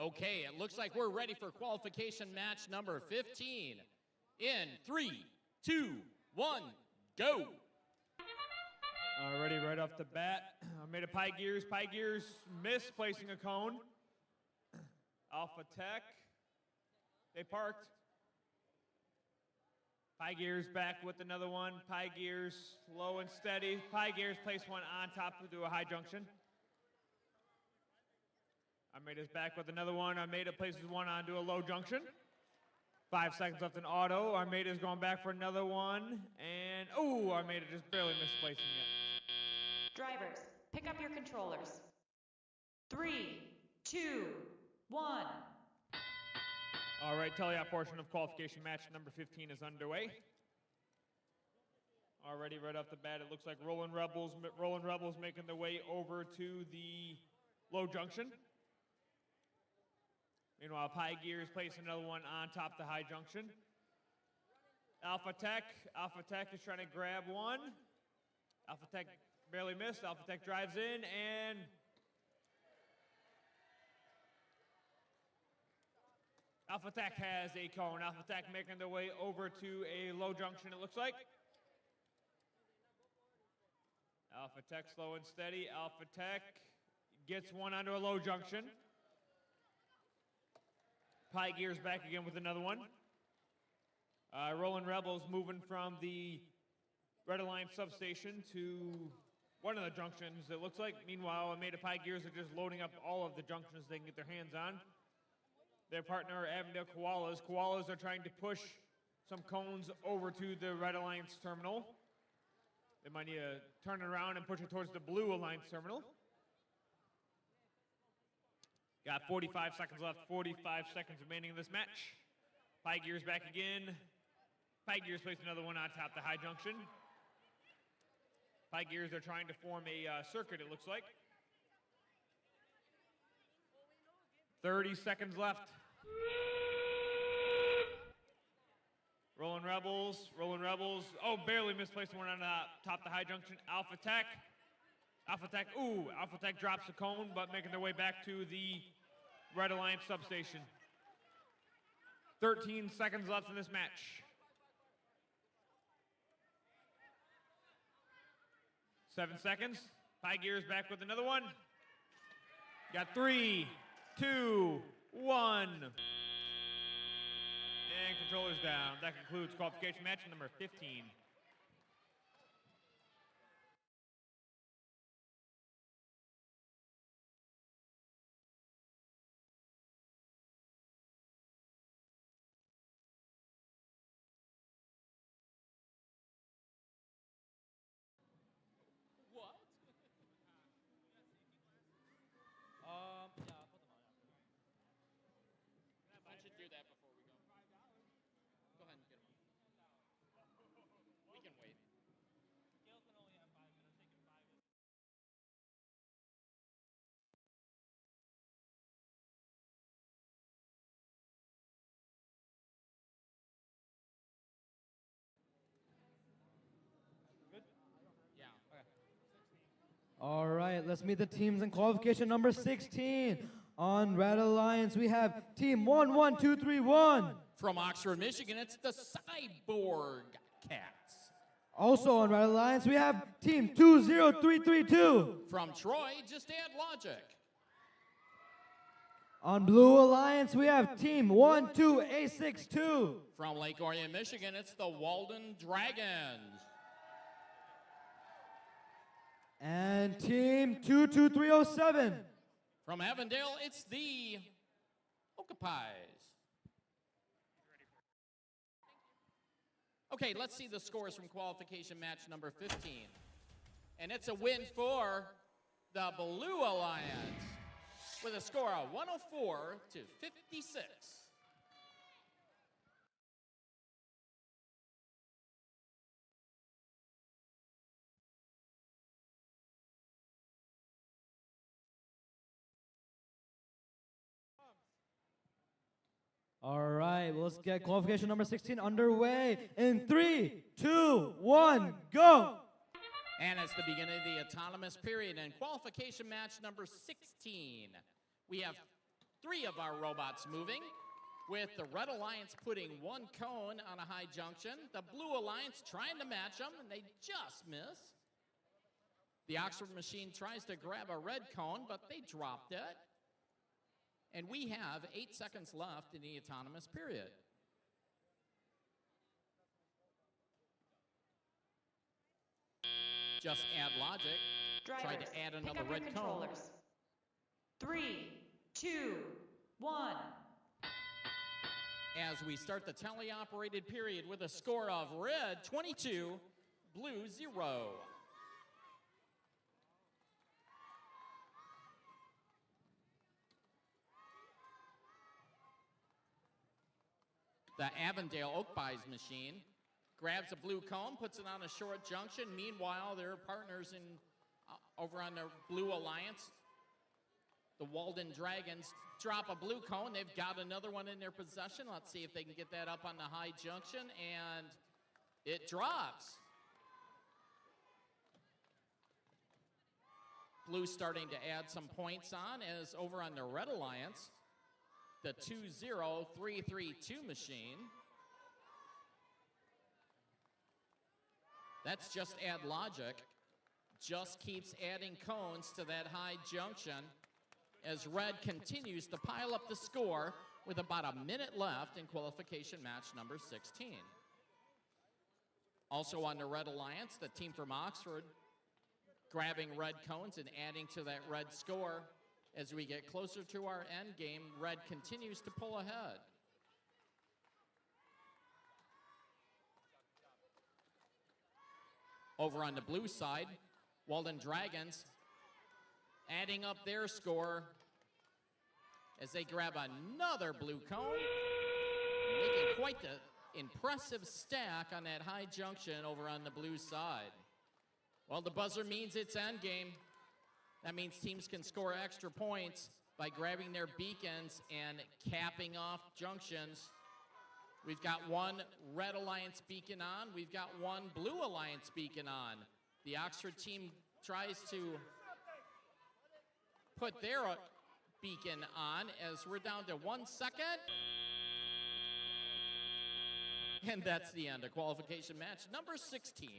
Okay, it looks like we're ready for qualification match number 15. In 3, 2, 1, go. Already right off the bat, I made a Pie Gears. Pie Gears misplacing a cone. Alpha Tech, they parked. Pie Gears back with another one. Pie Gears low and steady. Pie Gears place one on top to do a high junction. Armada's back with another one. Armada places one onto a low junction. 5 seconds left in auto. Armada's going back for another one. And, oh, Armada just barely misplacing it. Drivers, pick up your controllers. 3, 2, 1. All right, tele-op portion of qualification match number 15 is underway. Already right off the bat, it looks like Rolling Rebels making their way over to the low junction. Meanwhile, Pie Gears placing another one on top of the high junction. Alpha Tech is trying to grab one. Alpha Tech barely missed. Alpha Tech drives in and Alpha Tech has a cone. Alpha Tech making their way over to a low junction, it looks like. Alpha Tech slow and steady. Alpha Tech gets one onto a low junction. Pie Gears back again with another one. Rolling Rebels moving from the Red Alliance substation to one of the junctions, it looks like. Meanwhile, Armada Pie Gears are just loading up all of the junctions they can get their hands on. Their partner, Avondale Koalas. Koalas are trying to push some cones over to the Red Alliance terminal. They might need to turn it around and push it towards the Blue Alliance terminal. Got 45 seconds left, 45 seconds remaining in this match. Pie Gears back again. Pie Gears placed another one on top of the high junction. Pie Gears are trying to form a circuit, it looks like. 30 seconds left. Rolling Rebels. Oh, barely misplaced one on the top of the high junction. Alpha Tech drops the cone, but making their way back to the Red Alliance substation. 13 seconds left in this match. 7 seconds. Pie Gears back with another one. Got 3, 2, 1. And controllers down. That concludes qualification match number 15. Why don't you do that before we go? Go ahead and get them. We can wait. Yeah. All right, let's meet the teams in qualification number 16. On Red Alliance, we have team 11231. From Oxford, Michigan, it's the Cyborg Cats. Also on Red Alliance, we have team 20332. From Troy, just add logic. On Blue Alliance, we have team 12862. From Lake Orion, Michigan, it's the Walden Dragons. And team 22307. From Avondale, it's the Okapies. Okay, let's see the scores from qualification match number 15. And it's a win for the Blue Alliance with a score of 104 to 56. All right, well, let's get qualification number 16 underway in 3, 2, 1, go! And it's the beginning of the autonomous period and qualification match number 16. We have 3 of our robots moving, with the Red Alliance putting 1 cone on a high junction. The Blue Alliance trying to match them, and they just miss. The Oxford machine tries to grab a red cone, but they dropped it. And we have 8 seconds left in the autonomous period. Just add logic. Drivers, Try to add pick another up your red cone. controllers. 3, 2, 1. As we start the tele-operated period with a score of red 22, blue 0. The Avondale Oak Buys machine grabs a blue cone, puts it on a short junction. Meanwhile, their partners over on the Blue Alliance, the Walden Dragons, drop a blue cone. They've got another one in their possession. Let's see if they can get that up on the high junction, and it drops. Blue starting to add some points on, as over on the Red Alliance, the 20332 machine. That's just add logic. Just keeps adding cones to that high junction as Red continues to pile up the score with about a minute left in qualification match number 16. Also on the Red Alliance, the team from Oxford grabbing red cones and adding to that red score. As we get closer to our end game, Red continues to pull ahead. Over on the blue side, Walden Dragons adding up their score as they grab another blue cone, making quite the impressive stack on that high junction over on the blue side. Well, the buzzer means it's end game. That means teams can score extra points by grabbing their beacons and capping off junctions. We've got 1 Red Alliance beacon on. We've got 1 Blue Alliance beacon on. The Oxford team tries to put their beacon on as we're down to 1 second. And that's the end of qualification match number 16.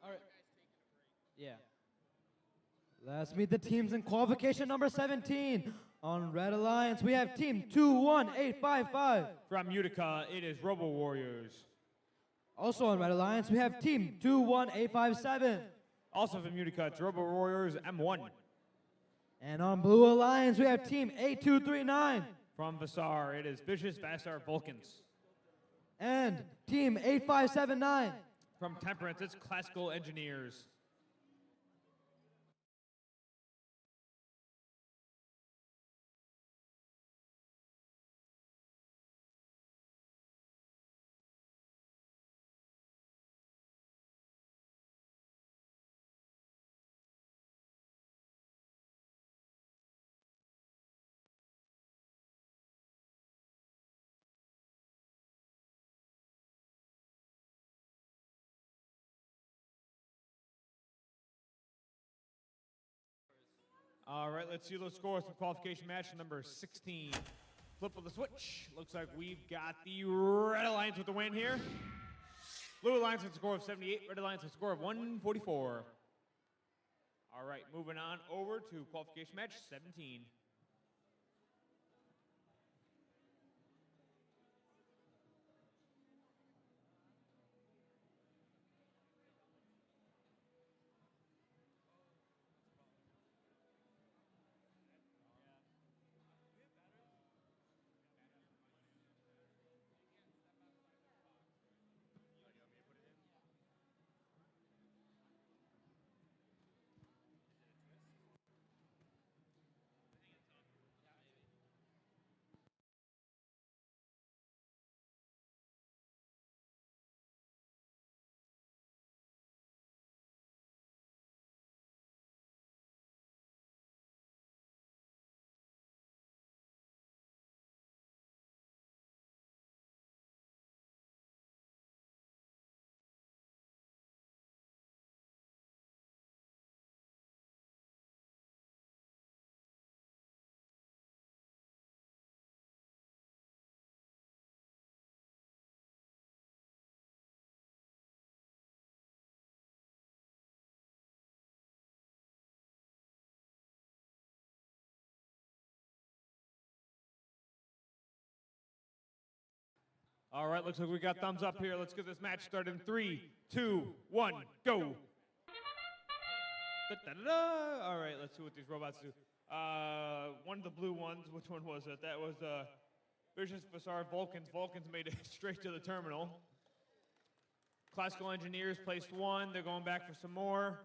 All right. Yeah. Let's meet the teams in qualification number 17. On Red Alliance, we have team 21855. From Utica, it is Robo Warriors. Also on Red Alliance, we have team 21857. Also from Utica, it's Robo Warriors M1. And on Blue Alliance, we have team 8239. From Vassar, it is Vicious Vassar Vulcans. And team 8579. From Temperance, it's Classical Engineers. All right, let's see those scores from qualification match number 16. Flip of the switch. Looks like we've got the Red Alliance with the win here. Blue Alliance with a score of 78. Red Alliance with a score of 144. All right, moving on over to qualification match 17. All right, looks like we got thumbs up here. Let's get this match started in 3, 2, 1, go. Da-da-da-da. All right, let's see what these robots do. One of the blue ones, which one was it? That was Vicious Vasar Vulcans. Vulcans made it straight to the terminal. Classical Engineers placed one. They're going back for some more.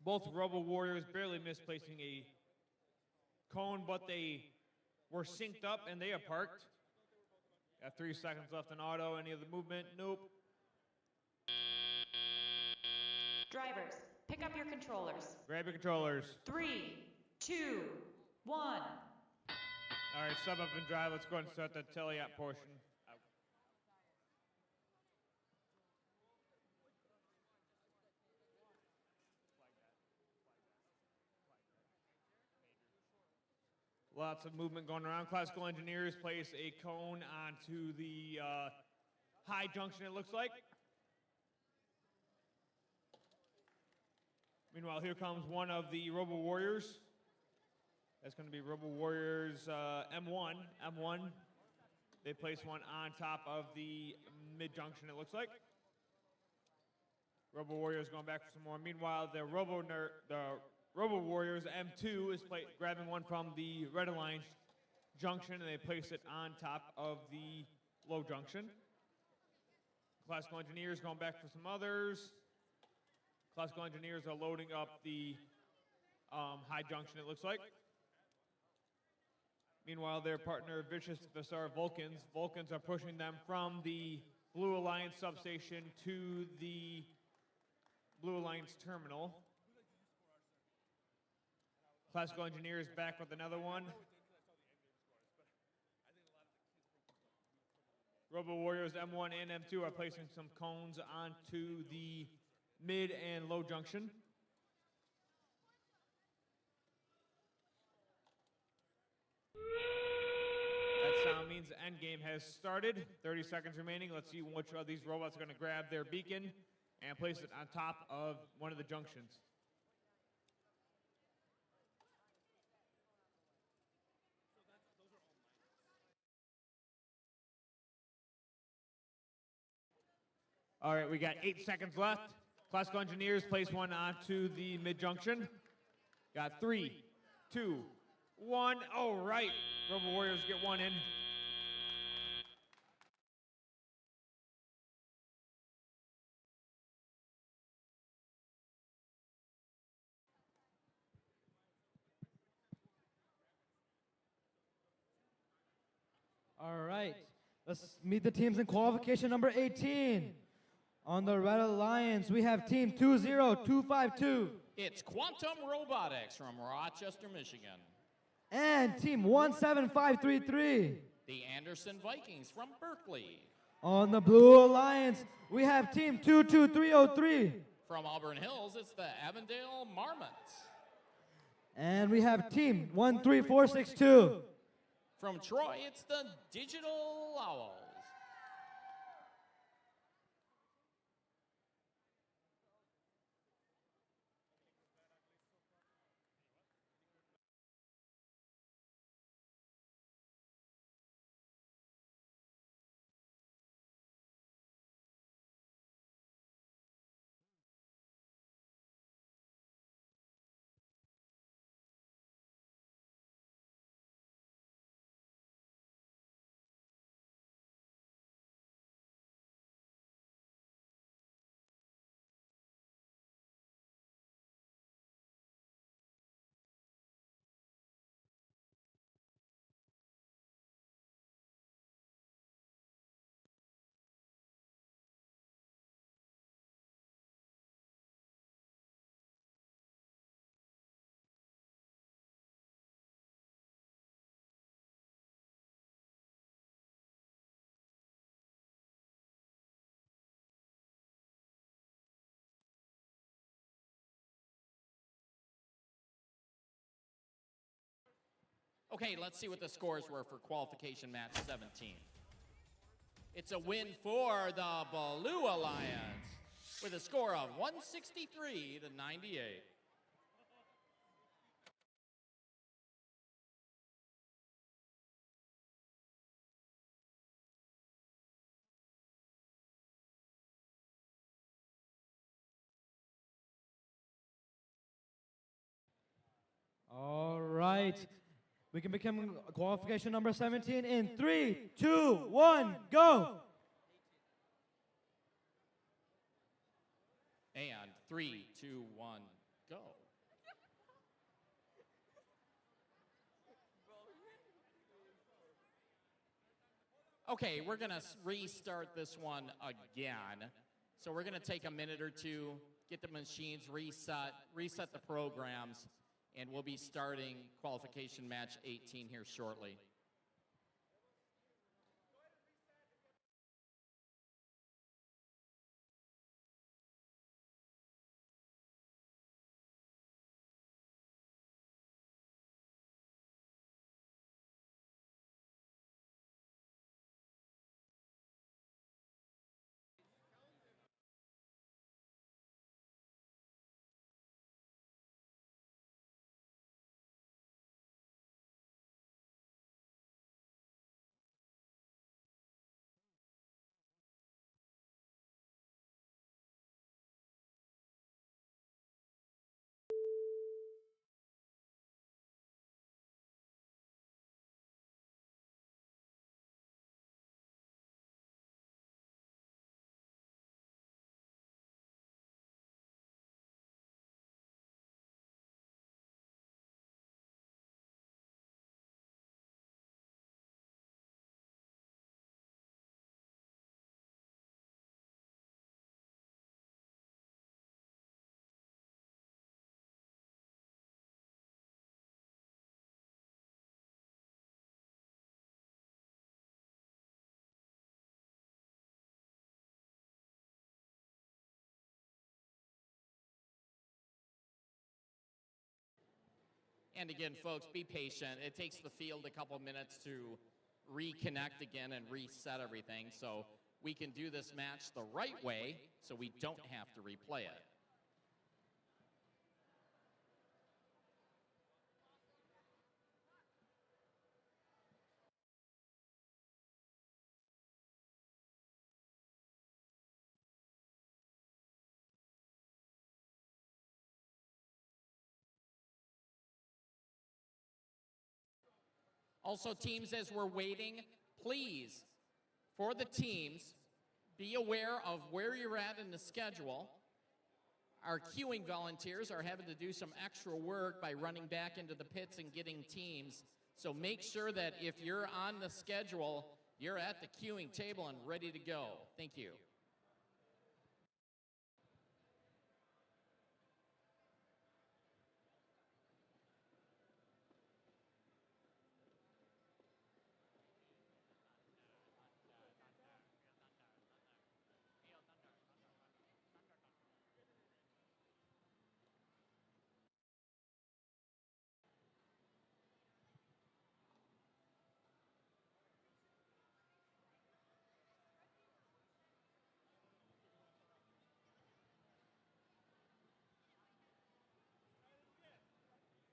Both Robo Warriors barely misplacing a cone, but they were synced up and they are parked. Got 3 seconds left in auto. Any other movement? Nope. Drivers, pick up your controllers. Grab your controllers. 3, 2, 1. All right, sub up and drive. Let's go ahead and start the tele-app portion. Lots of movement going around. Classical Engineers place a cone onto the high junction, it looks like. Meanwhile, here comes one of the Robo Warriors. That's going to be Robo Warriors M1. M1, they place one on top of the mid-junction, it looks like. Robo Warriors going back for some more. Meanwhile, the Robo Warriors M2 is grabbing one from the Red Alliance junction, and they place it on top of the low junction. Classical Engineers going back for some others. Classical Engineers are loading up the high junction, it looks like. Meanwhile, their partner, Vicious Vasar Vulcans. Vulcans are pushing them from the Blue Alliance substation to the Blue Alliance terminal. Classical Engineers back with another one. Robo Warriors M1 and M2 are placing some cones onto the mid and low junction. That sound means the end game has started. 30 seconds remaining. Let's see which of these robots are going to grab their beacon and place it on top of one of the junctions. All right, we got 8 seconds left. Classical Engineers place one onto the mid-junction. Got 3, 2, 1. All right, Robo Warriors get one in. All right, let's meet the teams in qualification number 18. On the Red Alliance, we have team 20252. It's Quantum Robotics from Rochester, Michigan. And team 17533. The Anderson Vikings from Berkeley. On the Blue Alliance, we have team 22303. From Auburn Hills, it's the Avondale Marmots. And we have team 13462. From Troy, it's the Digital Owls. Okay, let's see what the scores were for qualification match 17. It's a win for the Blue Alliance with a score of 163 to 98. right. We can become qualification number 17 in 3, 2, 1, go. And 3, 2, 1, go. Okay, we're going to restart this one again. So we're going to take a minute or two, get the machines reset the programs, and we'll be starting qualification match 18 here shortly. And again, folks, be patient. It takes the field a couple minutes to reconnect again and reset everything. So we can do this match the right way so we don't have to replay it. Also, teams, as we're waiting, please, for the teams, be aware of where you're at in the schedule. Our queuing volunteers are having to do some extra work by running back into the pits and getting teams. So make sure that if you're on the schedule, you're at the queuing table and ready to go. Thank you.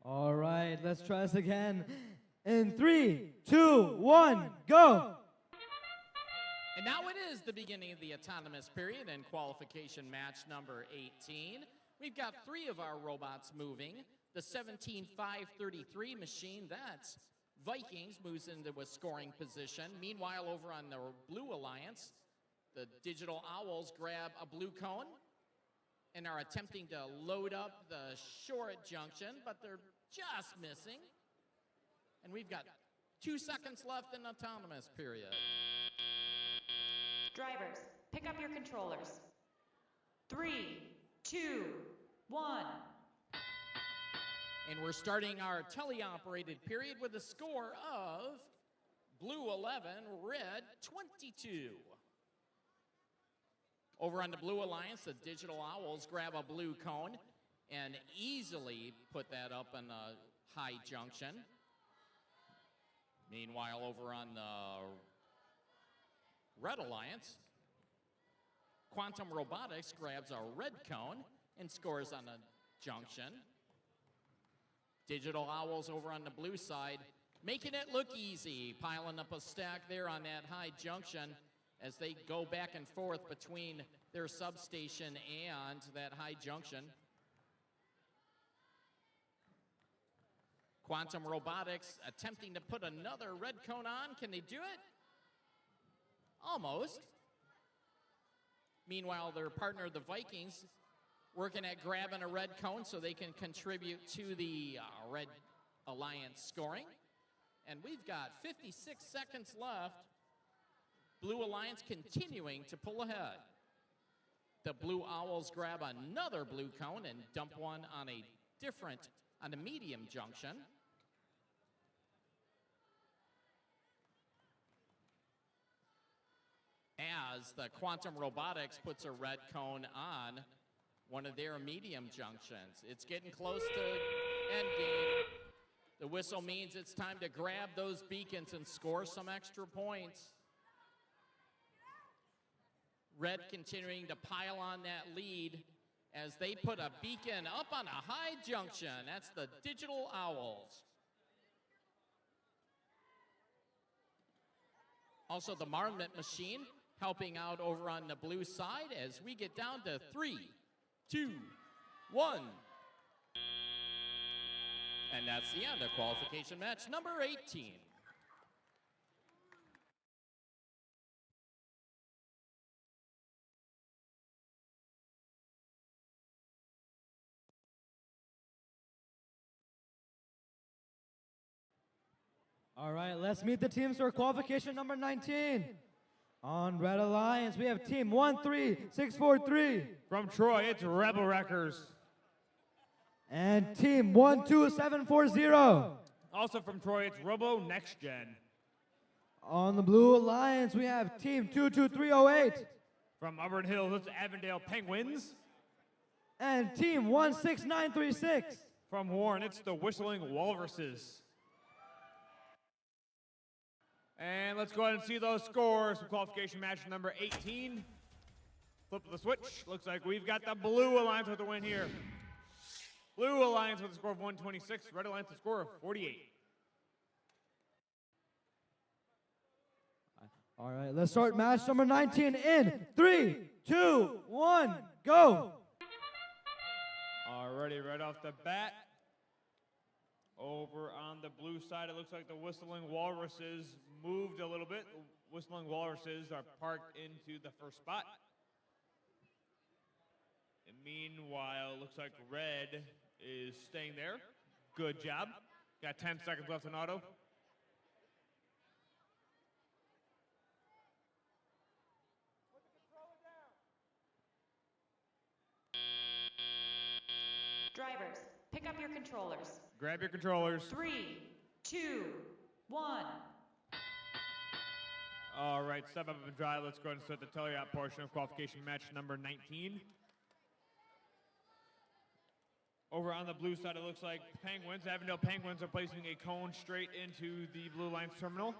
All right, let's try this again. In 3, 2, 1, go. And now it is the beginning of the autonomous period and qualification match number 18. We've got 3 of our robots moving. The 17533 machine, that's Vikings, moves into a scoring position. Meanwhile, over on the Blue Alliance, the Digital Owls grab a blue cone and are attempting to load up the short junction, but they're just missing. And we've got 2 seconds left in autonomous period. Drivers, pick up your controllers. 3, 2, 1. And we're starting our teleoperated period with a score of Blue 11, Red 22. Over on the Blue Alliance, the Digital Owls grab a blue cone and easily put that up in the high junction. Meanwhile, over on the Red Alliance, Quantum Robotics grabs a red cone and scores on a junction. Digital Owls over on the blue side, making it look easy, piling up a stack there on that high junction as they go back and forth between their substation and that high junction. Quantum Robotics attempting to put another red cone on. Can they do it? Almost. Meanwhile, their partner, the Vikings, working at grabbing a red cone so they can contribute to the Red Alliance scoring. And we've got 56 seconds left. Blue Alliance continuing to pull ahead. The Blue Owls grab another blue cone and dump one on a medium junction. As the Quantum Robotics puts a red cone on one of their medium junctions. It's getting close to end game. The whistle means it's time to grab those beacons and score some extra points. Red continuing to pile on that lead as they put a beacon up on a high junction. That's the Digital Owls. Also the Marmot Machine helping out over on the blue side as we get down to 3, 2, 1. And that's the end of qualification match number 18. All right, let's meet the teams for qualification number 19. On Red Alliance, we have team 13643. From Troy, it's Rebel Wreckers. And team 12740. Also from Troy, it's Robo Next Gen. On the Blue Alliance, we have team 22308. From Auburn Hills, it's Avondale Penguins. And team 16936. From Warren, it's the Whistling Walruses. And let's go ahead and see those scores from qualification match number 18. Flip the switch. Looks like we've got the Blue Alliance with the win here. Blue Alliance with a score of 126. Red Alliance with a score of 48. All right, let's start match number 19 in 3, 2, 1, go. Alrighty, right off the bat. Over on the blue side, it looks like the Whistling Walruses moved a little bit. The Whistling Walruses are parked into the first spot. And meanwhile, it looks like Red is staying there. Good job. Got 10 seconds left in auto. Drivers, pick up your controllers. Grab your controllers. 3, 2, 1. All right, step up and drive. Let's go ahead and start the teleop portion of qualification match number 19. Over on the blue side, it looks like Penguins, Avondale Penguins, are placing a cone straight into the Blue Alliance terminal.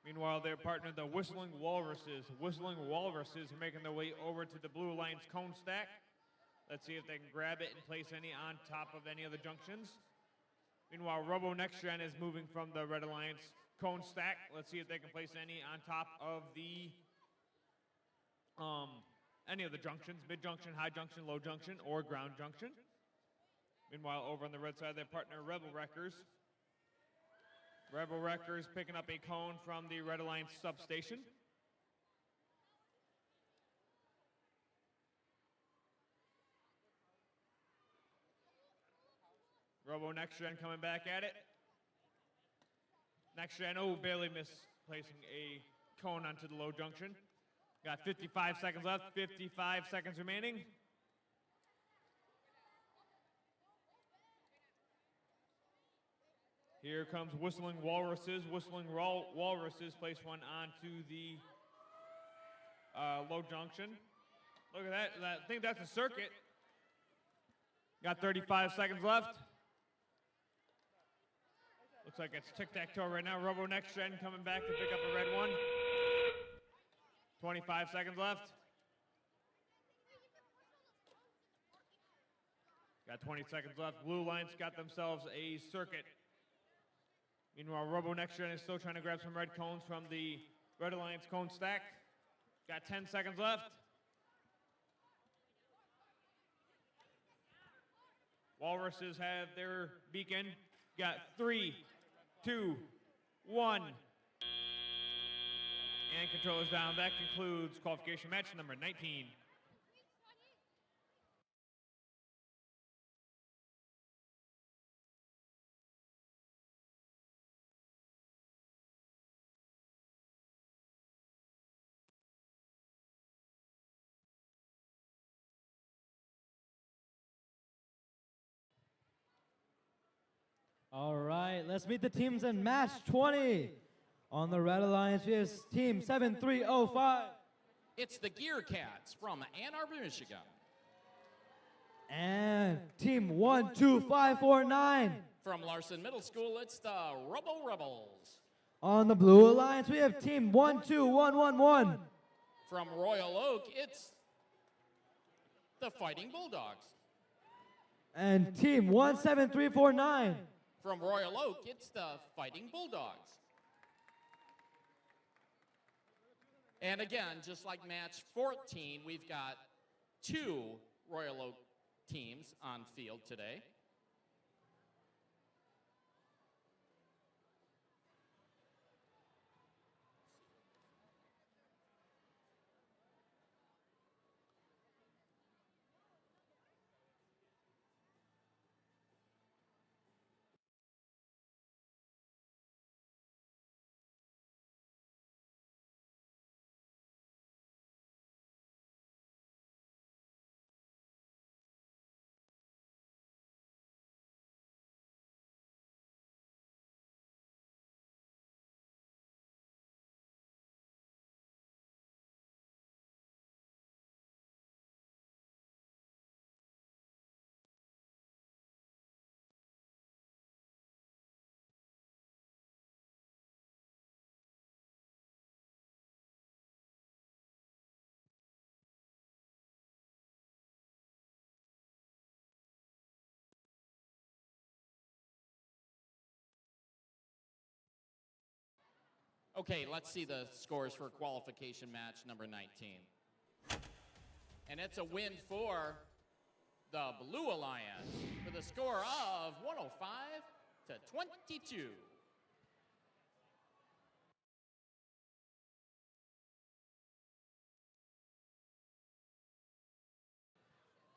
Meanwhile, their partner, the Whistling Walruses. Whistling Walruses are making their way over to the Blue Alliance cone stack. Let's see if they can grab it and place any on top of any of the junctions. Meanwhile, Robo Next Gen is moving from the Red Alliance cone stack. Let's see if they can place any on top of the any of the junctions, mid junction, high junction, low junction, or ground junction. Meanwhile, over on the red side, their partner Rebel Wreckers. Rebel Wreckers picking up a cone from the Red Alliance substation. Robo Next Gen coming back at it. Next Gen, oh, barely missed placing a cone onto the low junction. Got 55 seconds left, 55 seconds remaining. Here comes Whistling Walruses. Whistling Walruses place one onto the low junction. Look at that. I think that's a circuit. Got 35 seconds left. Looks like it's tic-tac-toe right now. Robo Next Gen coming back to pick up a red one. 25 seconds left. Got 20 seconds left. Blue Alliance got themselves a circuit. Meanwhile, Robo Next Gen is still trying to grab some red cones from the Red Alliance cone stack. Got 10 seconds left. Walruses have their beacon. Got 3, 2, 1. And controllers down. That concludes qualification match number 19. All right, let's meet the teams in match 20. On the Red Alliance, we have team 7305. It's the Gear Cats from Ann Arbor, Michigan. And team 12549. From Larson Middle School, it's the Robo Rebels. On the Blue Alliance, we have team 12111. From Royal Oak, it's the Fighting Bulldogs. And team 17349. From Royal Oak, it's the Fighting Bulldogs. And again, just like match 14, we've got 2 Royal Oak teams on field today. Okay, let's see the scores for qualification match number 19. And it's a win for the Blue Alliance with a score of 105 to 22.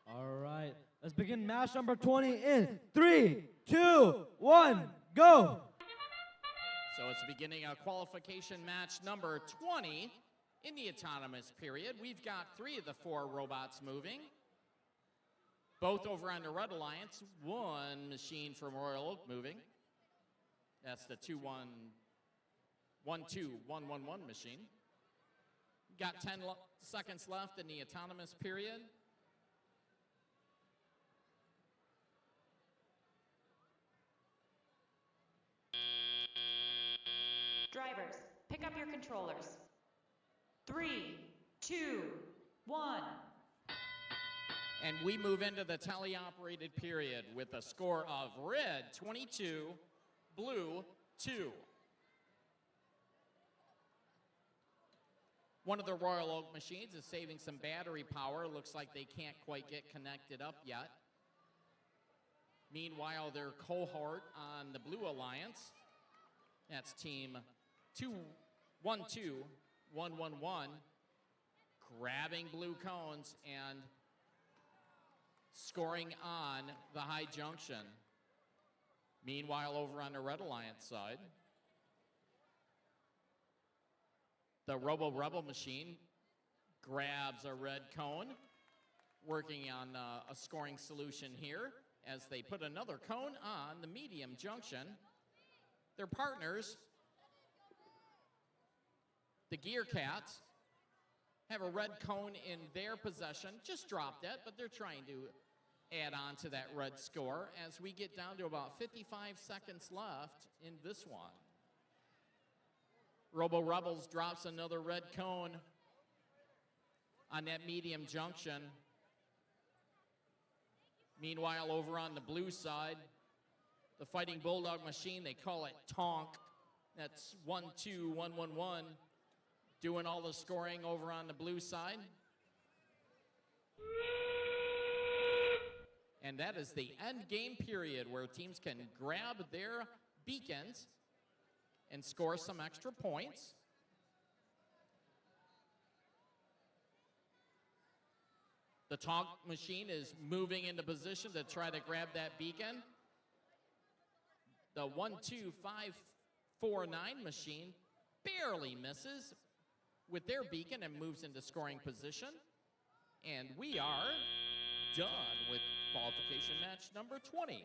All right, let's begin match number 20 in 3, 2, 1, go. So it's the beginning of qualification match number 20 in the autonomous period. We've got 3 of the 4 robots moving, both over on the Red Alliance. 1 machine from Royal Oak moving. That's the 12111 machine. Got 10 seconds left in the autonomous period. Drivers, pick up your controllers. 3, 2, 1. And we move into the tele-operated period with a score of red 22, blue 2. One of the Royal Oak machines is saving some battery power. Looks like they can't quite get connected up yet. Meanwhile, their cohort on the Blue Alliance, that's team 12111, grabbing blue cones and scoring on the high junction. Meanwhile, over on the Red Alliance side, the Robo Rebel machine grabs a red cone, working on a scoring solution here as they put another cone on the medium junction. Their partners, the Gear Cats, have a red cone in their possession. Just dropped it, but they're trying to add on to that red score as we get down to about 55 seconds left in this one. Robo Rebels drops another red cone on that medium junction. Meanwhile, over on the blue side, the Fighting Bulldog machine, they call it Tonk. That's 12111, doing all the scoring over on the blue side. And that is the end game period where teams can grab their beacons and score some extra points. The talk machine is moving into position to try to grab that beacon. The 1-2-5-4-9 machine barely misses with their beacon and moves into scoring position. And we are done with qualification match number 20.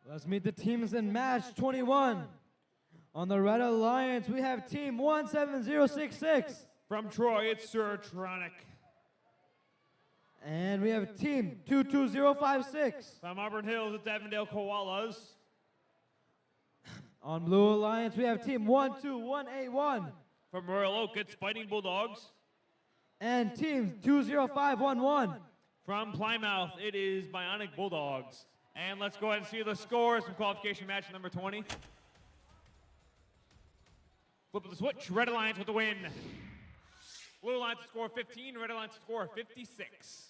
Let's meet the teams in match 21. On the Red Alliance, we have team 17066. From Troy, it's Surtronic. And we have team 22056. From Auburn Hills, it's Avondale Koalas. On Blue Alliance, we have team 12181. From Royal Oak, it's Fighting Bulldogs. And team 20511. From Plymouth, it is Bionic Bulldogs. And let's go ahead and see the scores from qualification match number 20. Flip of the switch, Red Alliance with the win. Blue Alliance to score 15, Red Alliance to score 56.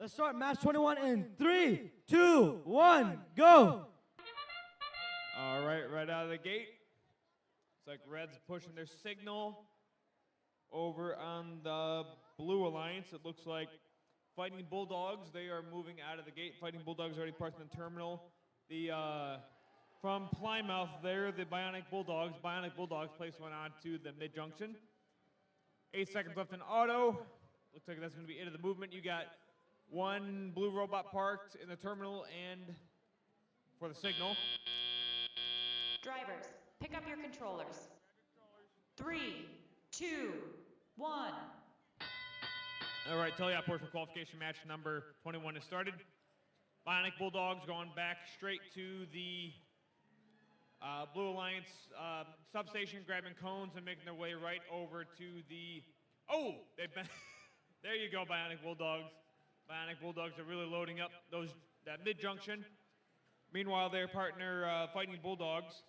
Let's start match 21 in 3, 2, 1, go. All right, right out of the gate. It's like Red's pushing their signal. Over on the Blue Alliance, it looks like Fighting Bulldogs, they are moving out of the gate. Fighting Bulldogs already parked in the terminal. From Plymouth, they're the Bionic Bulldogs. Bionic Bulldogs place one on to the mid-junction. 8 seconds left in auto. Looks like that's going to be it of the movement. You got one blue robot parked in the terminal and for the signal. Drivers, pick up your controllers. 3, 2, 1. All right, Tele-Op portion qualification match number 21 has started. Bionic Bulldogs going back straight to the Blue Alliance substation, grabbing cones and making their way right over to the... Oh, they've been... There you go, Bionic Bulldogs. Bionic Bulldogs are really loading up that mid-junction. Meanwhile, their partner, Fighting Bulldogs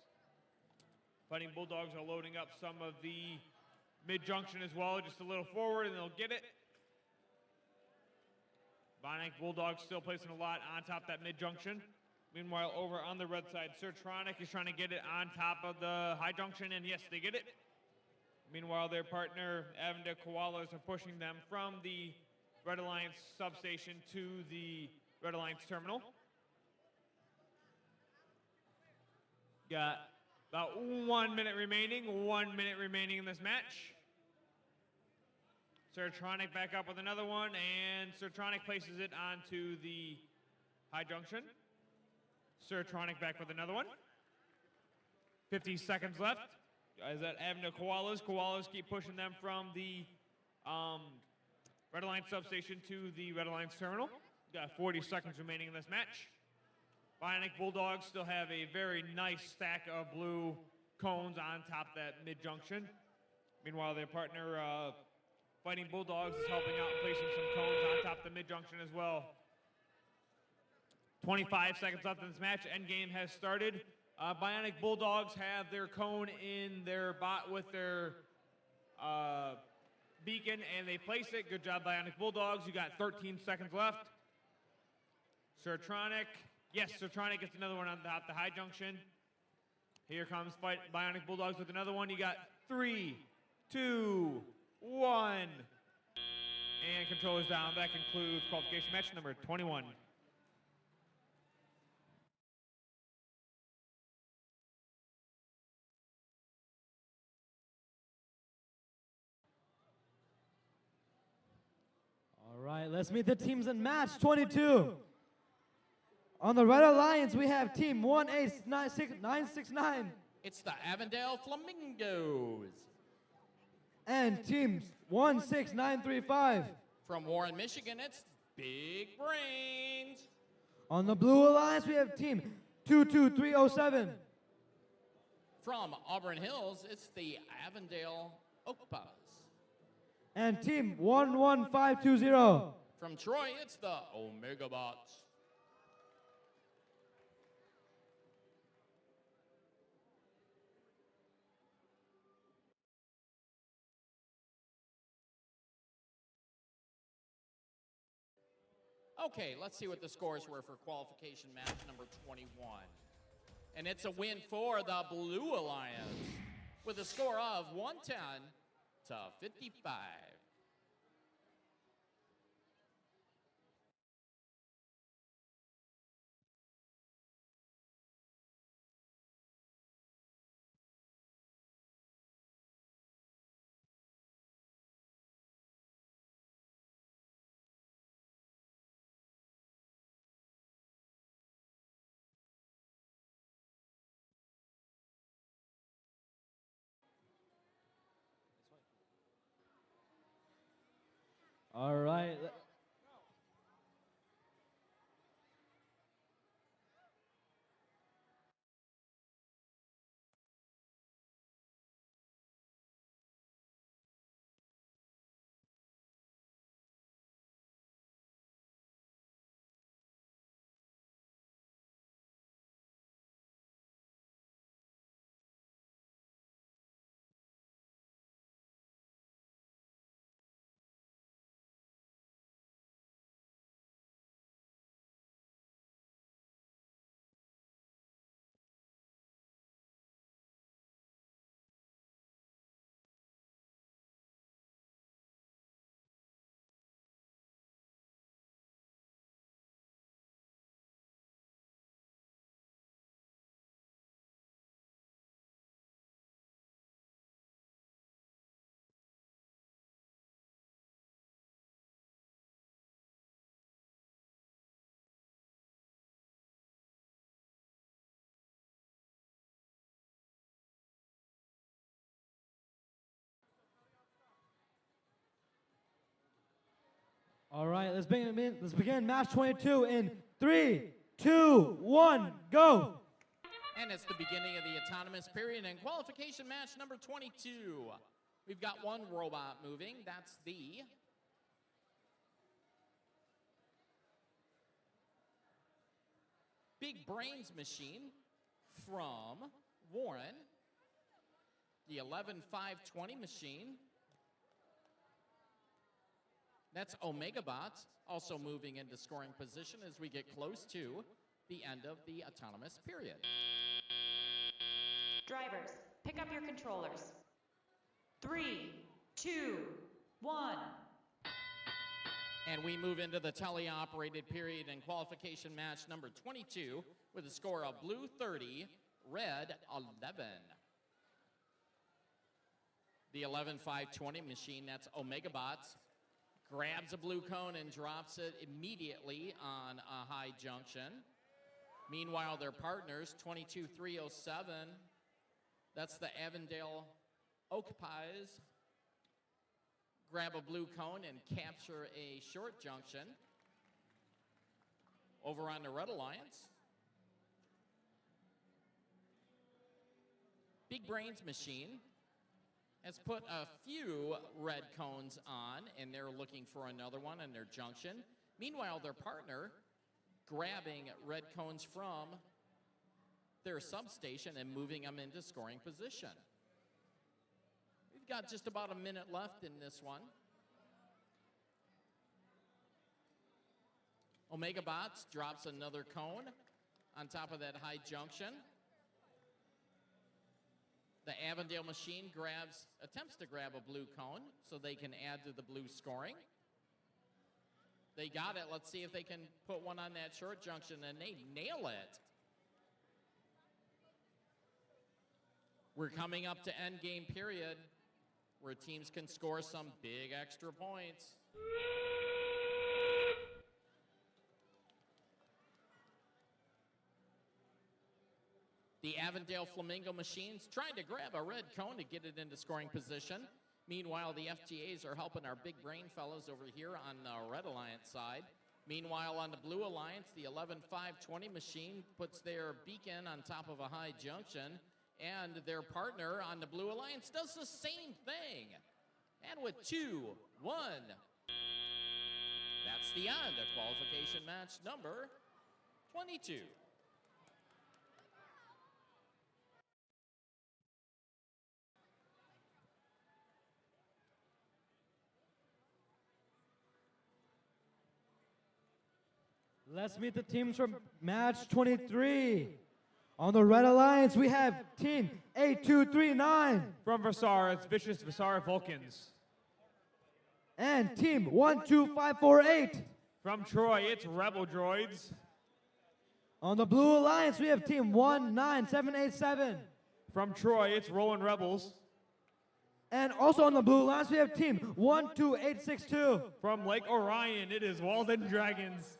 are loading up some of the mid-junction as well, just a little forward, and they'll get it. Bionic Bulldogs still placing a lot on top of that mid-junction. Meanwhile, over on the red side, Surtronic is trying to get it on top of the high junction, and yes, they get it. Meanwhile, their partner, Avondale Koalas, are pushing them from the Red Alliance substation to the Red Alliance terminal. Got about 1 minute remaining. 1 minute remaining in this match. Surtronic back up with another one, and Surtronic places it onto the high junction. Surtronic back with another one. 50 seconds left. Guys at Avondale Koalas. Koalas keep pushing them from the Red Alliance substation to the Red Alliance terminal. Got 40 seconds remaining in this match. Bionic Bulldogs still have a very nice stack of blue cones on top of that mid-junction. Meanwhile, their partner, Fighting Bulldogs, is helping out and placing some cones on top of the mid-junction as well. 25 seconds left in this match. Endgame has started. Bionic Bulldogs have their cone in their bot with their beacon, and they place it. Good job, Bionic Bulldogs. You got 13 seconds left. Surtronic. Yes, Surtronic gets another one on top of the high junction. Here comes Bionic Bulldogs with another one. You got 3, 2, 1. And controllers down. That concludes qualification match number 21. All right, let's meet the teams in match 22. On the Red Alliance, we have team 18969 It's the Avondale Flamingos. and teams 16935. From Warren, Michigan, it's Big Brains. On the Blue Alliance, we have team 22307. From Auburn Hills, it's the Avondale Okpas. And team 11520. From Troy, it's the Omega Bots. Okay, let's see what the scores were for qualification match number 21. And it's a win for the Blue Alliance with a score of 110 to 55. All right. All right, let's begin match 22 in 3, 2, 1, go. And it's the beginning of the autonomous period and qualification match number 22. We've got one robot moving. That's the Big Brains machine from Warren. The 11520 machine. That's Omega Bots, also moving into scoring position as we get close to the end of the autonomous period. Drivers, pick up your controllers. 3, 2, 1. And we move into the teleoperated period and qualification match number 22 with a score of blue 30, red 11. The 11520 machine, that's Omega Bots, grabs a blue cone and drops it immediately on a high junction. Meanwhile, their partners, 22307, that's the Avondale Okpies, grab a blue cone and capture a short junction. Over on the Red Alliance, Big Brains machine has put a few red cones on, and they're looking for another one in their junction. Meanwhile, their partner grabbing red cones from their substation and moving them into scoring position. We've got just about a minute left in this one. Omega Bots drops another cone on top of that high junction. The Avondale machine attempts to grab a blue cone so they can add to the blue scoring. They got it. Let's see if they can put one on that short junction, and they nail it. We're coming up to end game period, where teams can score some big extra points. The Avondale Flamingo Machines trying to grab a red cone to get it into scoring position. Meanwhile, the FTAs are helping our big brain fellows over here on the Red Alliance side. Meanwhile, on the Blue Alliance, the 11-5-20 machine puts their beacon on top of a high junction, and their partner on the Blue Alliance does the same thing. And with 2-1, that's the end of qualification match number 22. Let's meet the teams from match 23. On the Red Alliance, we have team 8239 From Versar, it's Vicious Versar Vulcans. and team 12548. From Troy, it's Rebel Droids. On the Blue Alliance, we have team 19787. From Troy, it's Rolling Rebels. And also on the Blue Alliance, we have team 12862. From Lake Orion, it is Walden Dragons.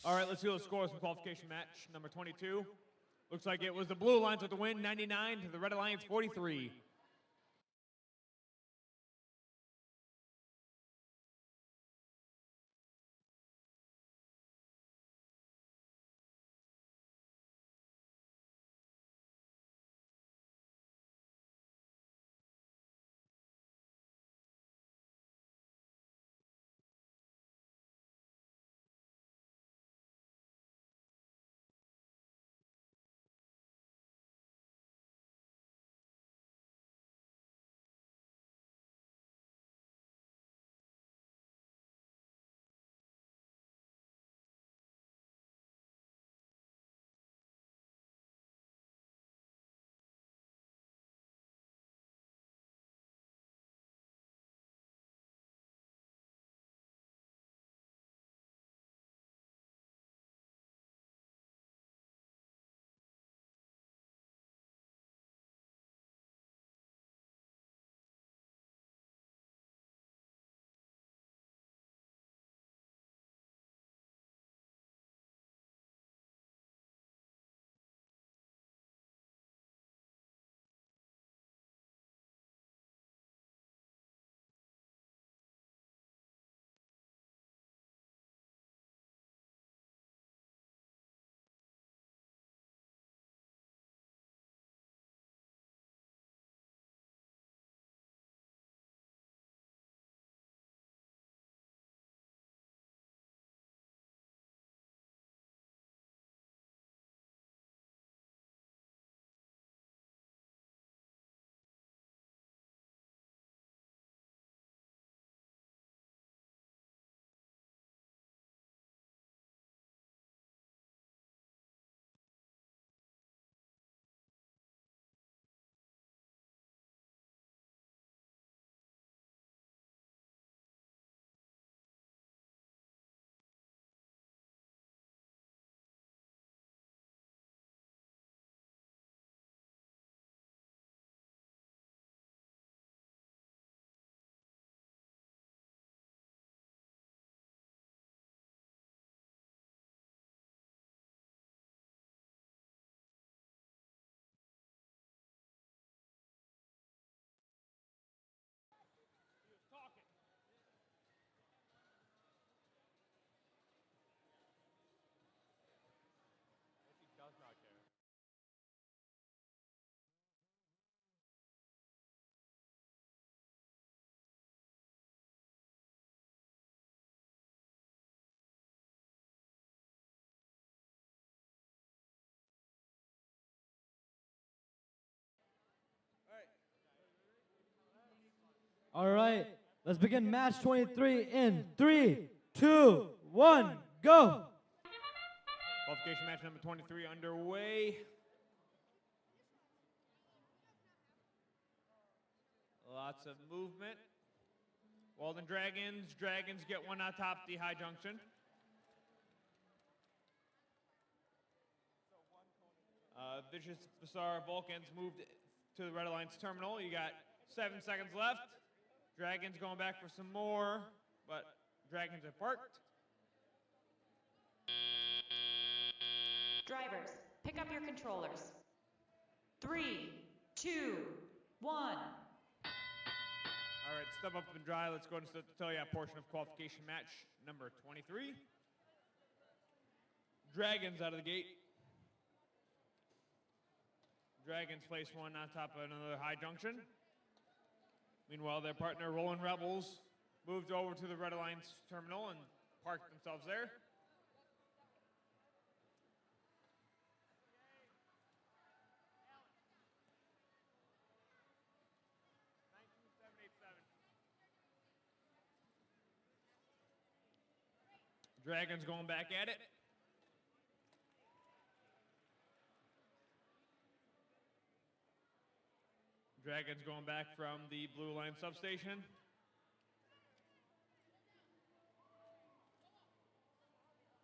All right, let's see those scores from qualification match number 22. Looks like it was the Blue Alliance with the win, 99 to the Red Alliance, 43. All right, let's begin match 23 in 3, 2, 1, go. Qualification match number 23 underway. Lots of movement. Walden Dragons. Dragons get one on top the high junction. Vicious Bazaar Vulcans moved to the Red Alliance terminal. You got 7 seconds left. Dragons going back for some more, but Dragons have parked. Drivers, pick up your controllers. 3, 2, 1. All right, step up and dry. Let's go and start the tell you portion of qualification match number 23. Dragons out of the gate. Dragons place one on top of another high junction. Meanwhile, their partner, Rolling Rebels, moved over to the Red Alliance terminal and parked themselves there. Dragons going back at it. Dragons going back from the Blue Line substation.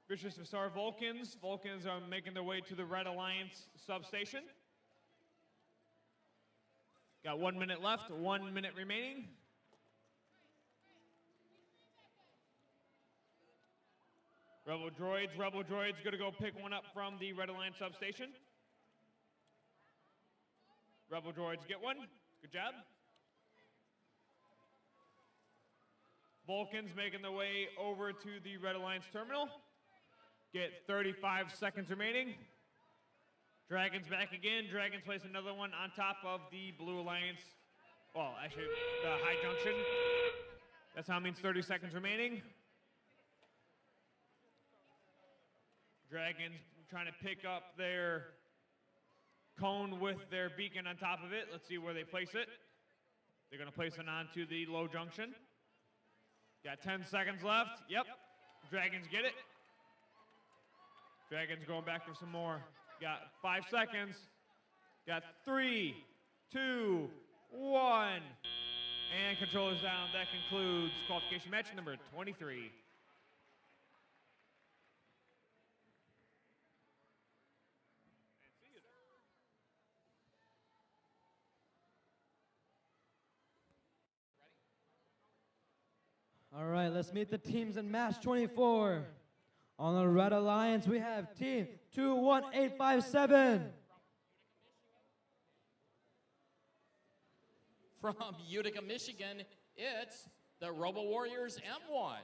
Vicious Bazaar Vulcans. Vulcans are making their way to the Red Alliance substation. Got 1 minute left, 1 minute remaining. Rebel Droids gonna go pick one up from the Red Alliance substation. Rebel Droids get one, good job. Vulcans making their way over to the Red Alliance terminal. Get 35 seconds remaining. Dragons back again. Dragons place another one on top of the Blue Alliance. Well, actually, the high junction. That's how it means 30 seconds remaining. Dragons trying to pick up their cone with their beacon on top of it. Let's see where they place it. They're going to place it onto the low junction. Got 10 seconds left. Yep. Dragons get it. Dragons going back for some more. Got 5 seconds. Got 3, 2, 1. And controllers down. That concludes qualification match number 23. All right, let's meet the teams in match 24. On the Red Alliance, we have team 21857. From Utica, Michigan, it's the Robo Warriors M1.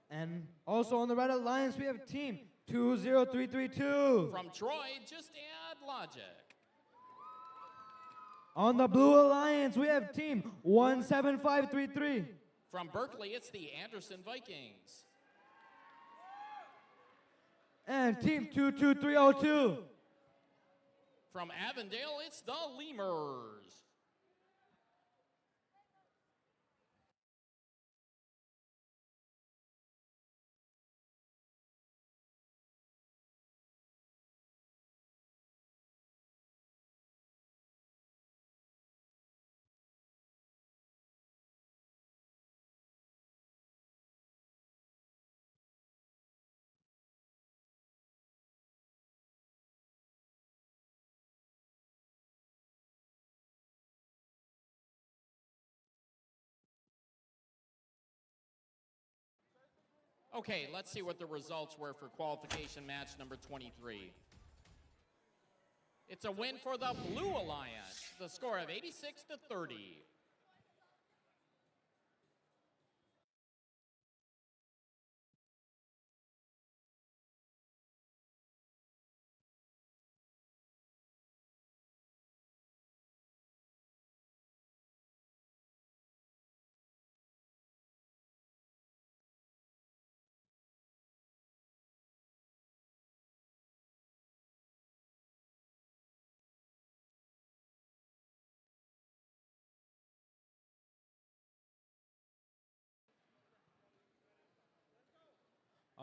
And also on the Red Alliance, we have team 20332. From Troy, just add logic. On the Blue Alliance, we have team 17533. From Berkeley, it's the Anderson Vikings. And team 22302. From Avondale, it's the Lemurs. Okay, let's see what the results were for qualification match number 23. It's a win for the Blue Alliance, the score of 86-30.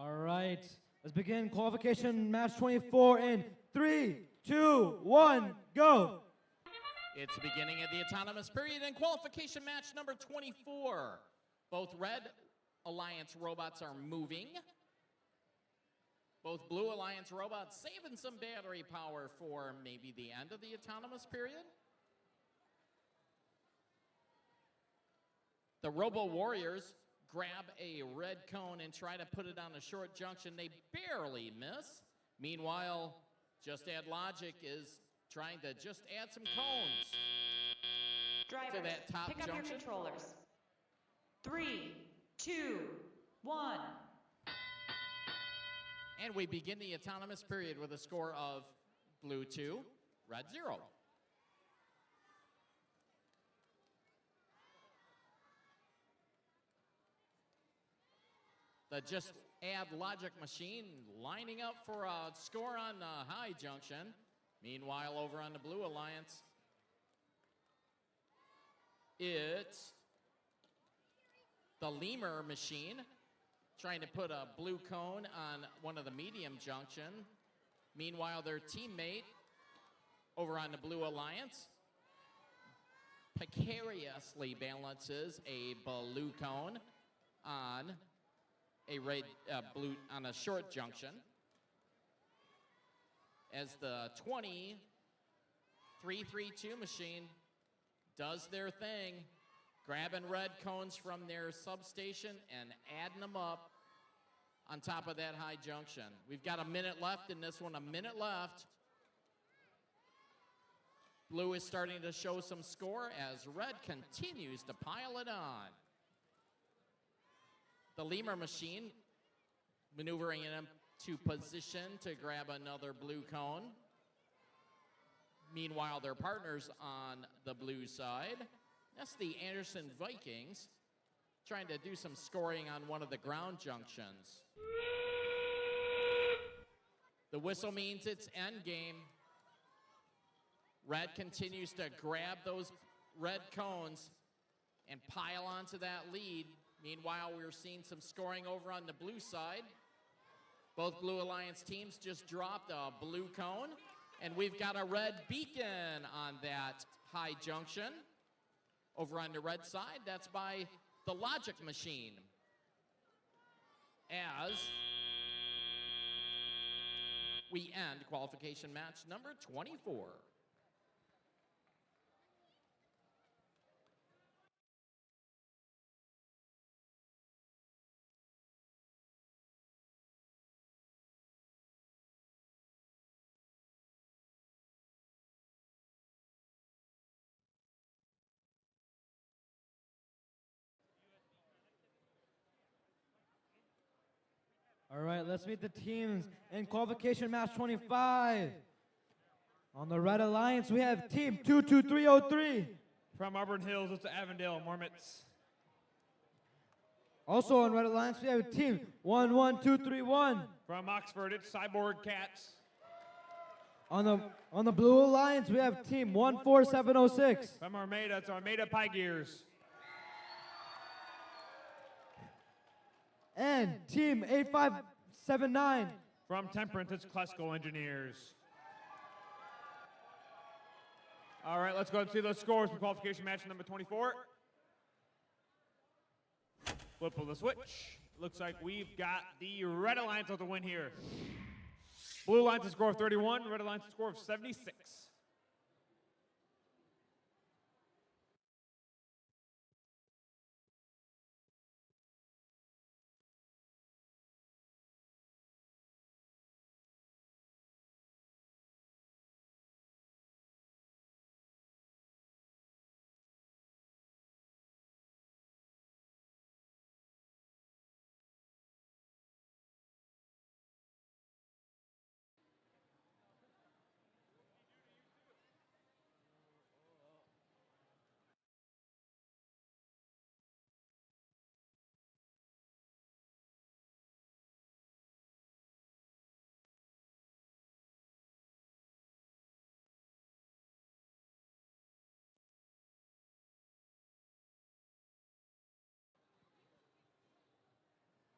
All right, let's begin qualification match 24 in 3, 2, 1, go. It's the beginning of the autonomous period in qualification match number 24. Both Red Alliance robots are moving. Both Blue Alliance robots saving some battery power for maybe the end of the autonomous period. The Robo Warriors grab a red cone and try to put it on a short junction. They barely miss. Meanwhile, Just Add Logic is trying to just add some cones Drivers, to that top pick up junction. your controllers. 3, 2, 1. And we begin the autonomous period with a score of Blue 2, Red 0. The Just Add Logic machine lining up for a score on the high junction. Meanwhile, over on the Blue Alliance, it's the Lemur machine trying to put a blue cone on one of the medium junction. Meanwhile, their teammate over on the Blue Alliance precariously balances a blue cone on a red, blue on a short junction. As the 2332 machine does their thing, grabbing red cones from their substation and adding them up on top of that high junction. We've got a minute left in this one, a minute left. Blue is starting to show some score as Red continues to pile it on. The Lemur machine maneuvering into position to grab another blue cone. Meanwhile, their partners on the blue side, that's the Anderson Vikings, trying to do some scoring on one of the ground junctions. The whistle means it's end game. Red continues to grab those red cones and pile onto that lead. Meanwhile, we're seeing some scoring over on the blue side. Both Blue Alliance teams just dropped a blue cone, and we've got a red beacon on that high junction. Over on the red side, that's by the Logic machine. As we end qualification match number 24. All right, let's meet the teams in qualification match 25. On the Red Alliance, we have team 22303. From Auburn Hills, it's the Avondale Marmots. Also on Red Alliance, we have team 11231. From Oxford, it's Cyborg Cats. On the Blue Alliance, we have team 14706. From Armada, it's Armada Pie Gears. And team 8579. From Temperance, it's Klesko Engineers. All right, let's go and see those scores for qualification match number 24. Flip of the switch. Looks like we've got the Red Alliance with the win here. Blue Alliance a score of 31, Red Alliance a score of 76.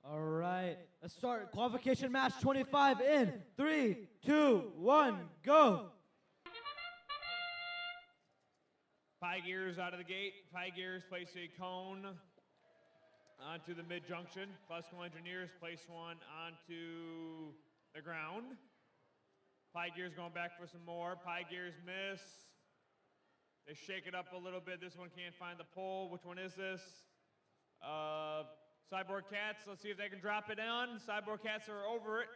All right. right, let's start qualification match 25 in 3, 2, 1, go. Pie Gears out of the gate. Pie Gears place a cone onto the mid-junction. Classical Engineers place one onto the ground. Pie Gears going back for some more. Pie Gears miss. They shake it up a little bit. This one can't find the pole. Which one is this? Cyborg Cats. Let's see if they can drop it on. Cyborg Cats are over it.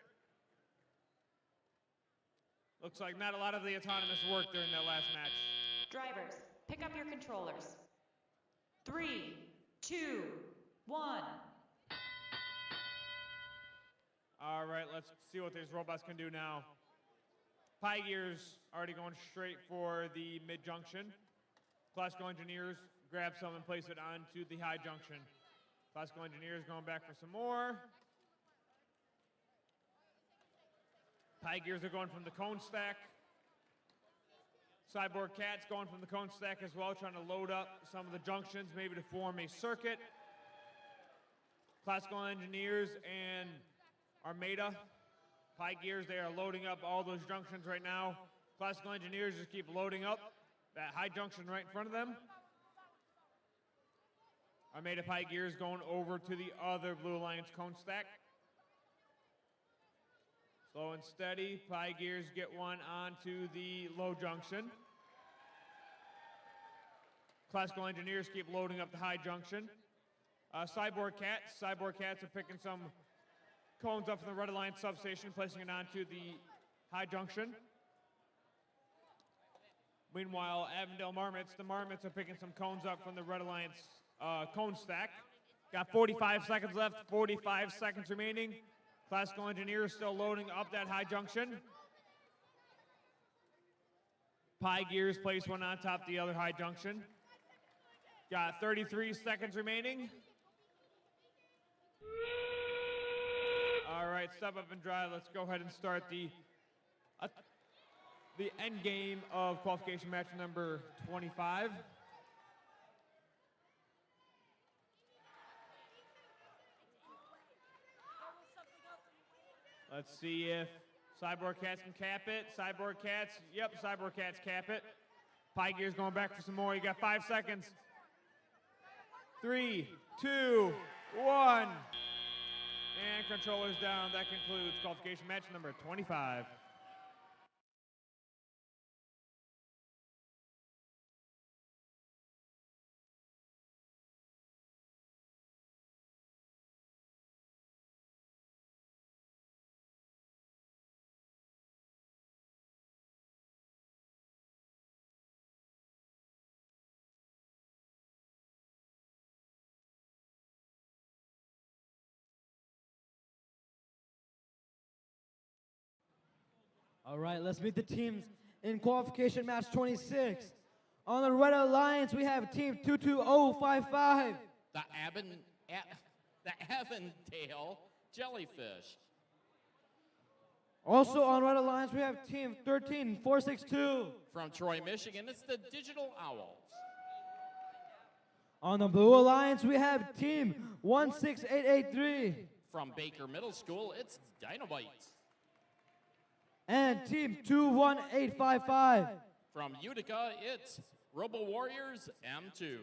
Looks like not a lot of the autonomous work during that last match. Drivers, pick up your controllers. 3, 2, 1. All right, let's see what these robots can do now. Pie Gears already going straight for the mid-junction. Classical Engineers grab some and place it onto the high junction. Classical Engineers going back for some more. Pie Gears are going from the cone stack. Cyborg Cats going from the cone stack as well, trying to load up some of the junctions, maybe to form a circuit. Classical Engineers and Armada, Pie Gears, they are loading up all those junctions right now. Classical Engineers just keep loading up that high junction right in front of them. Armada Pie Gears going over to the other Blue Alliance cone stack. Slow and steady, Pie Gears get one onto the low junction. Classical Engineers keep loading up the high junction. Cyborg Cats are picking some cones up from the Red Alliance substation, placing it onto the high junction. Meanwhile, Avondale Marmots, the Marmots are picking some cones up from the Red Alliance cone stack. Got 45 seconds left, 45 seconds remaining. Classical Engineers still loading up that high junction. Pie Gears place one on top of the other high junction. Got 33 seconds remaining. All right, step up and drive. Let's go ahead and start the end game of qualification match number 25. Let's see if Cyborg Cats can cap it. Cyborg Cats, yep, Cyborg Cats cap it. Pie Gear's going back for some more. You got 5 seconds. 3, 2, 1. And controllers down. That concludes qualification match number 25. All right, let's meet the teams in qualification match 26. On the Red Alliance, we have team 22055. The Avondale Jellyfish. Also on Red Alliance, we have team 13462. From Troy, Michigan, it's the Digital Owls. On the Blue Alliance, we have team 16883. From Baker Middle School, it's Dinobites. And team 21855. From Utica, it's Robo Warriors M2.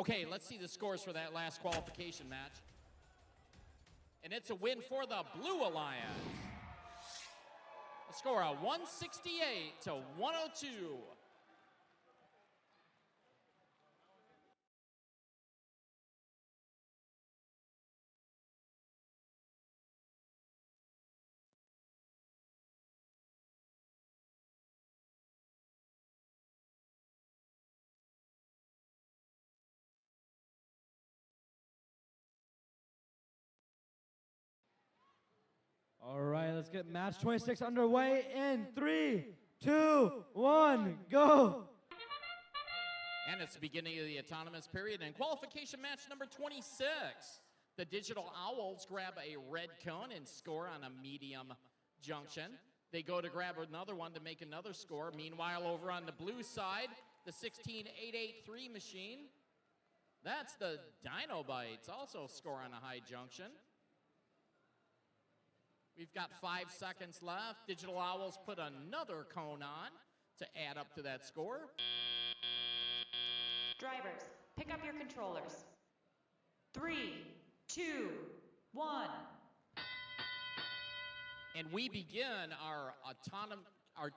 Okay, let's see the scores for that last qualification match. And it's a win for the Blue Alliance. A score of 168 to 102. All right, let's get match 26 underway in 3, 2, 1, go. And it's the beginning of the autonomous period and qualification match number 26. The Digital Owls grab a red cone and score on a medium junction. They go to grab another one to make another score. Meanwhile, over on the blue side, the 16883 machine. That's the Dinobites, also score on a high junction. We've got 5 seconds left. Digital Owls put another cone on to add up to that score. Drivers, pick up your controllers. 3, 2, 1. And we begin our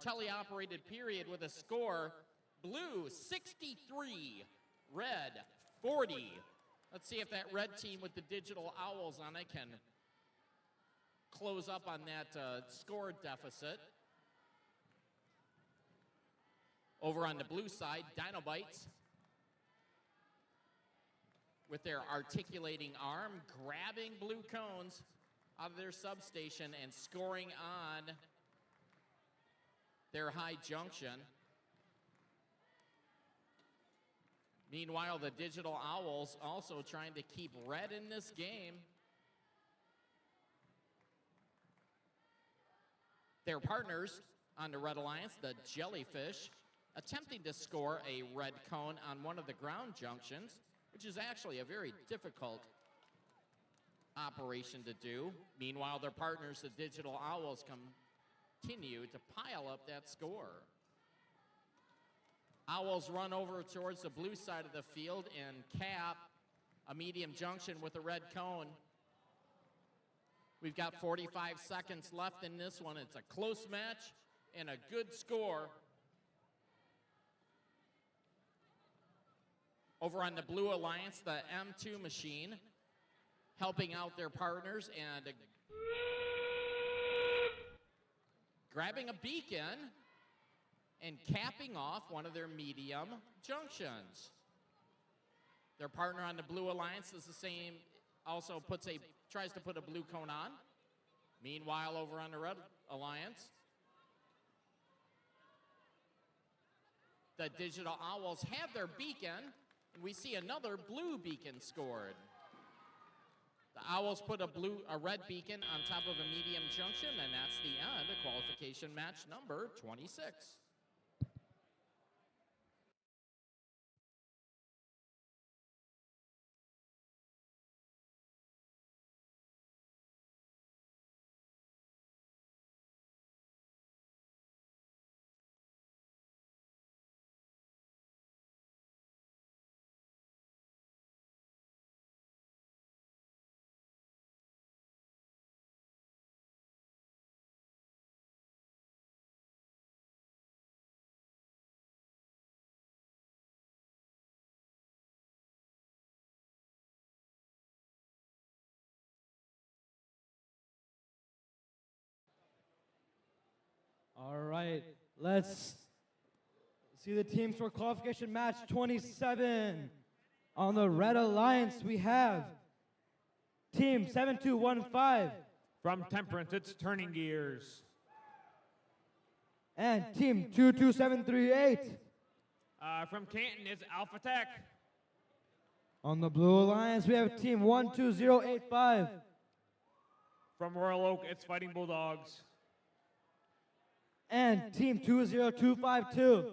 teleoperated period with a score: blue 63, red 40. Let's see if that red team with the Digital Owls on it can close up on that score deficit. Over on the blue side, Dinobites with their articulating arm, grabbing blue cones out of their substation and scoring on their high junction. Meanwhile, the Digital Owls also trying to keep red in this game. Their partners on the Red Alliance, the Jellyfish, attempting to score a red cone on one of the ground junctions, which is actually a very difficult operation to do. Meanwhile, their partners, the Digital Owls, continue to pile up that score. Owls run over towards the blue side of the field and cap a medium junction with a red cone. We've got 45 seconds left in this one. It's a close match and a good score. Over on the Blue Alliance, the M2 machine helping out their partners and grabbing a beacon and capping off one of their medium junctions. Their partner on the Blue Alliance is the same, also tries to put a blue cone on. Meanwhile, over on the Red Alliance, the Digital Owls have their beacon, and we see another blue beacon scored. The Owls put a red beacon on top of a medium junction, and that's the end of qualification match number 26. All right, let's see the teams for qualification match 27. On the Red Alliance, we have Team 7215 From Temperance, it's Turning Gears. and Team 22738. From Canton, it's Alpha Tech. On the Blue Alliance, we have Team 12085. From Royal Oak, it's Fighting Bulldogs. And Team 20252.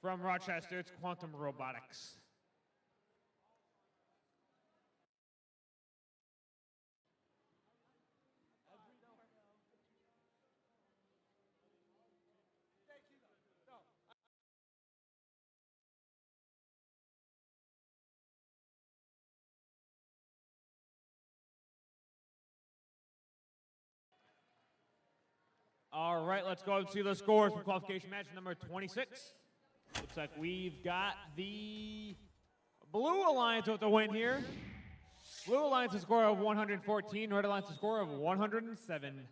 From Rochester, it's Quantum Robotics. All right, let's go and see the scores for qualification match number 26. Looks like we've got the Blue Alliance with the win here. Blue Alliance a score of 114, Red Alliance a score of 107.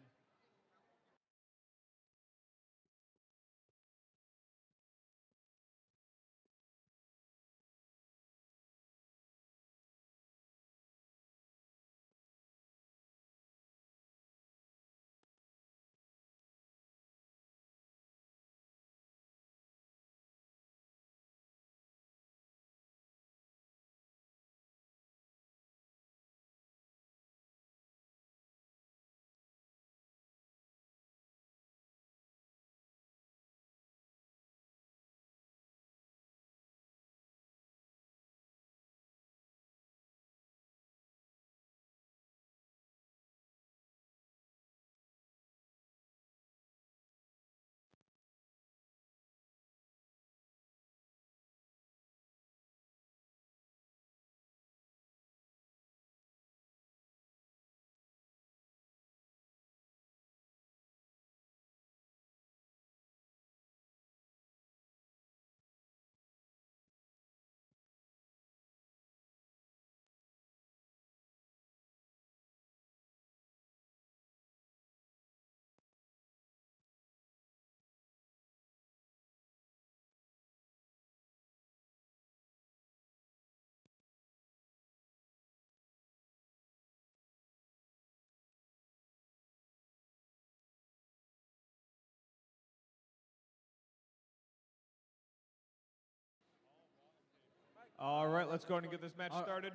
All right, let's go ahead and get this match started.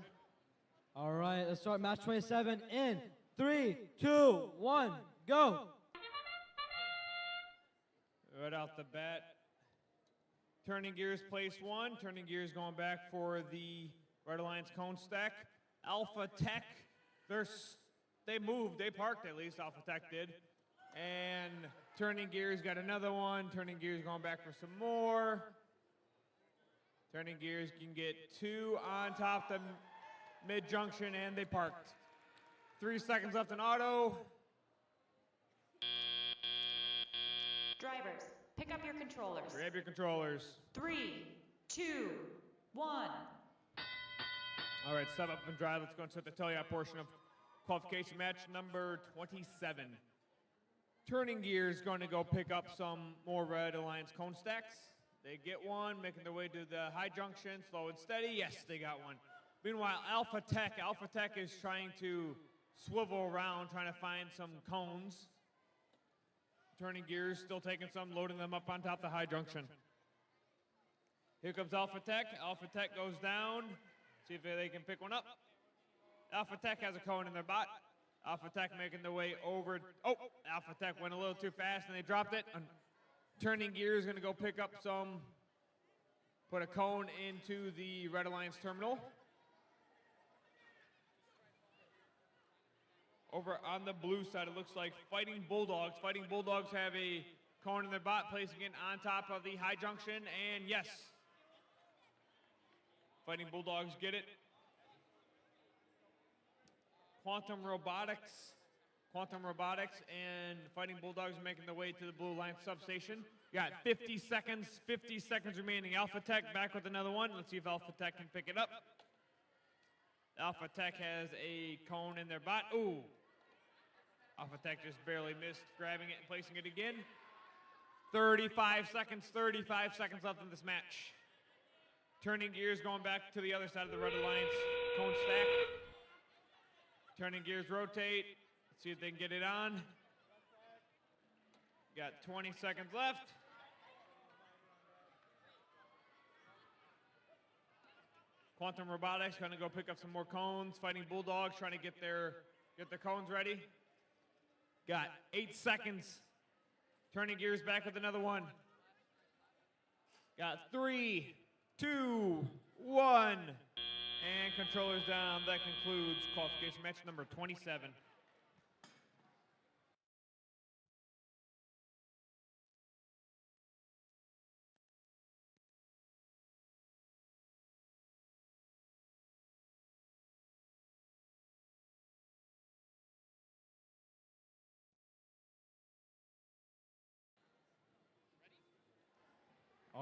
All right, let's start match 27 in 3, 2, 1, go. Right out the bat, Turning Gears place one. Turning Gears going back for the Red Alliance cone stack. Alpha Tech, they moved, they parked at least, Alpha Tech did. And Turning Gears got another one. Turning Gears going back for some more. Turning Gears can get two on top the mid-junction, and they parked. 3 seconds left in auto. Drivers, pick up your controllers. Grab your controllers. 3, 2, 1. All right, step up and drive. Let's go and start the tele-op portion of qualification match number 27. Turning Gears going to go pick up some more Red Alliance cone stacks. They get one, making their way to the high junction, slow and steady. Yes, they got one. Meanwhile, Alpha Tech is trying to swivel around, trying to find some cones. Turning Gears, still taking some, loading them up on top of the high junction. Here comes Alpha Tech. Alpha Tech goes down. See if they can pick one up. Alpha Tech has a cone in their bot. Alpha Tech making their way over. Oh, Alpha Tech went a little too fast and they dropped it. Turning Gears going to go pick up some, put a cone into the Red Alliance terminal. Over on the blue side, it looks like Fighting Bulldogs. Fighting Bulldogs have a cone in their bot, placing it on top of the high junction, and yes, Fighting Bulldogs get it. Quantum Robotics and Fighting Bulldogs making their way to the Blue Line substation. You got 50 seconds remaining. Alpha Tech back with another one. Let's see if Alpha Tech can pick it up. Alpha Tech has a cone in their bot. Ooh. Alpha Tech just barely missed grabbing it and placing it again. 35 seconds left in this match. Turning Gears going back to the other side of the Red Alliance cone stack. Turning Gears rotate. Let's see if they can get it on. Got 20 seconds left. Quantum Robotics going to go pick up some more cones. Fighting Bulldogs trying to get their cones ready. Got 8 seconds. Turning Gears back with another one. Got 3, 2, 1. And controllers down. That concludes qualification match number 27.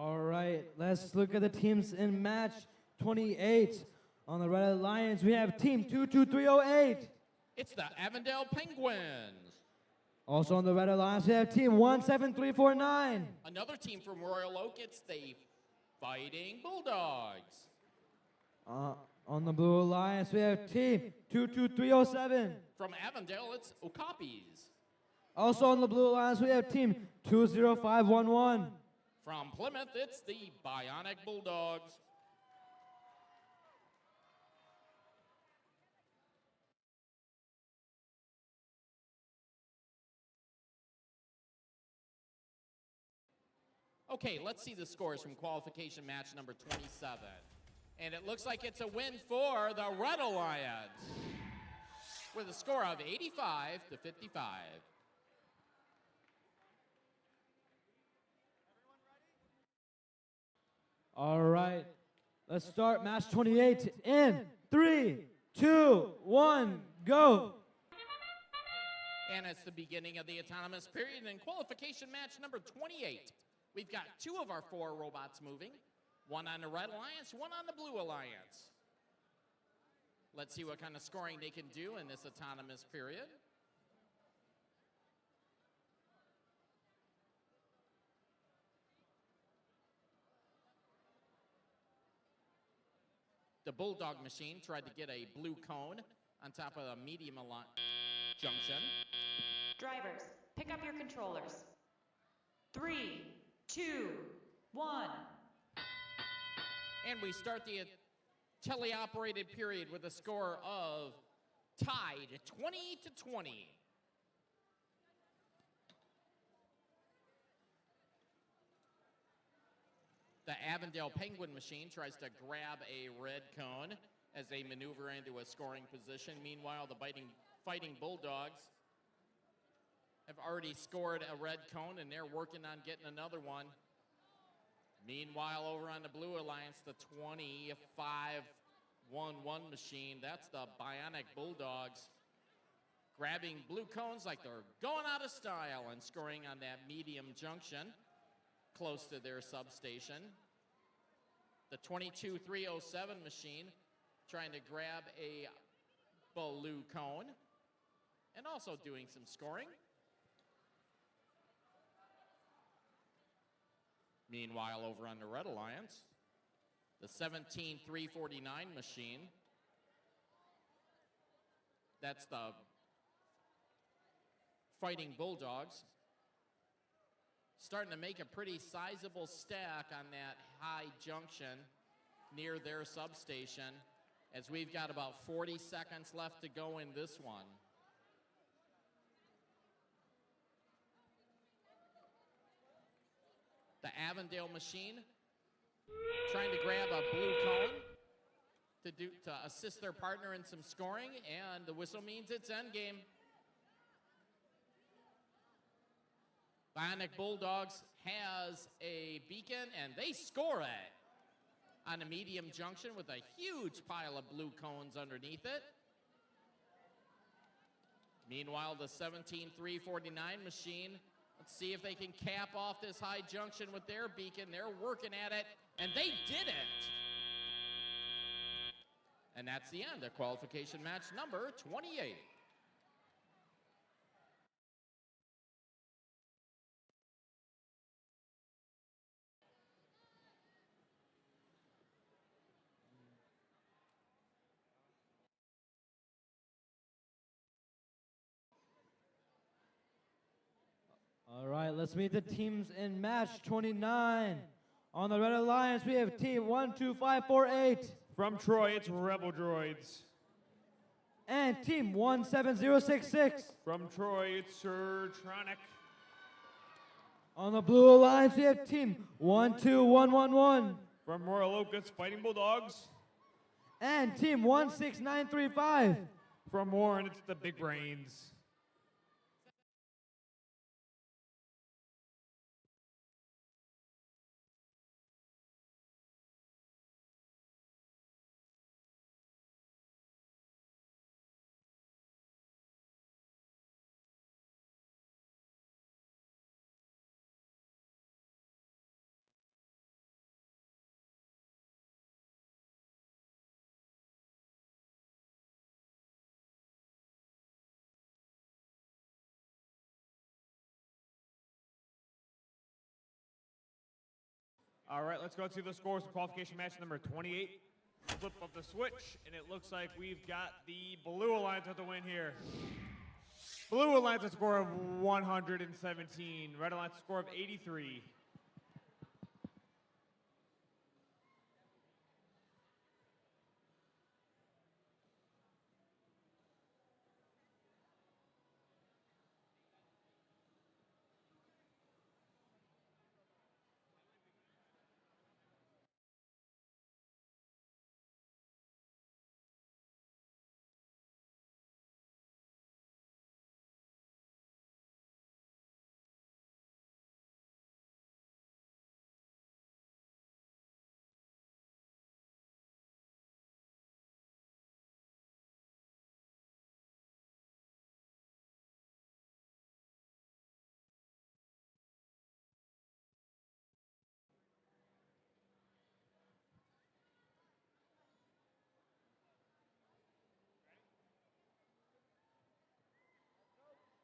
All right, let's look at the teams in match 28. On the Red Alliance, we have team 22308. It's the Avondale Penguins. Also on the Red Alliance, we have team 17349. Another team from Royal Oak, it's the Fighting Bulldogs. On the Blue Alliance, we have team 22307. From Avondale, it's Okapis. Also on the Blue Alliance, we have team 20511. From Plymouth, it's the Bionic Bulldogs. Okay, let's see the scores from qualification match number 27. And it looks like it's a win for the Red Alliance with a score of 85-55. All right, let's start match 28 in 3, 2, 1, go. And it's the beginning of the autonomous period in qualification match number 28. We've got 2 of our 4 robots moving, 1 on the Red Alliance, 1 on the Blue Alliance. Let's see what kind of scoring they can do in this autonomous period. The Bulldog machine tried to get a blue cone on top of a medium junction. Drivers, pick up your controllers. 3, 2, 1. And we start the teleoperated period with a score of tied 20-20. The Avondale Penguin machine tries to grab a red cone as they maneuver into a scoring position. Meanwhile, the Fighting Bulldogs have already scored a red cone, and they're working on getting another one. Meanwhile, over on the Blue Alliance, the 25-1-1 machine, that's the Bionic Bulldogs, grabbing blue cones like they're going out of style and scoring on that medium junction close to their substation. The 22-307 machine trying to grab a blue cone and also doing some scoring. Meanwhile, over on the Red Alliance, the 17-349 machine, that's the Fighting Bulldogs, starting to make a pretty sizable stack on that high junction near their substation, as we've got about 40 seconds left to go in this one. The Avondale machine trying to grab a blue cone to assist their partner in some scoring, and the whistle means it's endgame. Bionic Bulldogs has a beacon, and they score it on a medium junction with a huge pile of blue cones underneath it. Meanwhile, the 17-349 machine, let's see if they can cap off this high junction with their beacon. They're working at it, and they did it. And that's the end of qualification match number 28. All right, let's meet the teams in match 29. On the Red Alliance, we have team 12548. From Troy, it's Rebel Droids. And team 17066. From Troy, it's Surtronic. On the Blue Alliance, we have team 12111. From Royal Oak, it's Fighting Bulldogs. And team 16935. From Warren, it's the Big Brains. All right, let's go to the scores for qualification match number 28. Flip of the switch, and it looks like we've got the Blue Alliance with the win here. Blue Alliance a score of 117. Red Alliance a score of 83.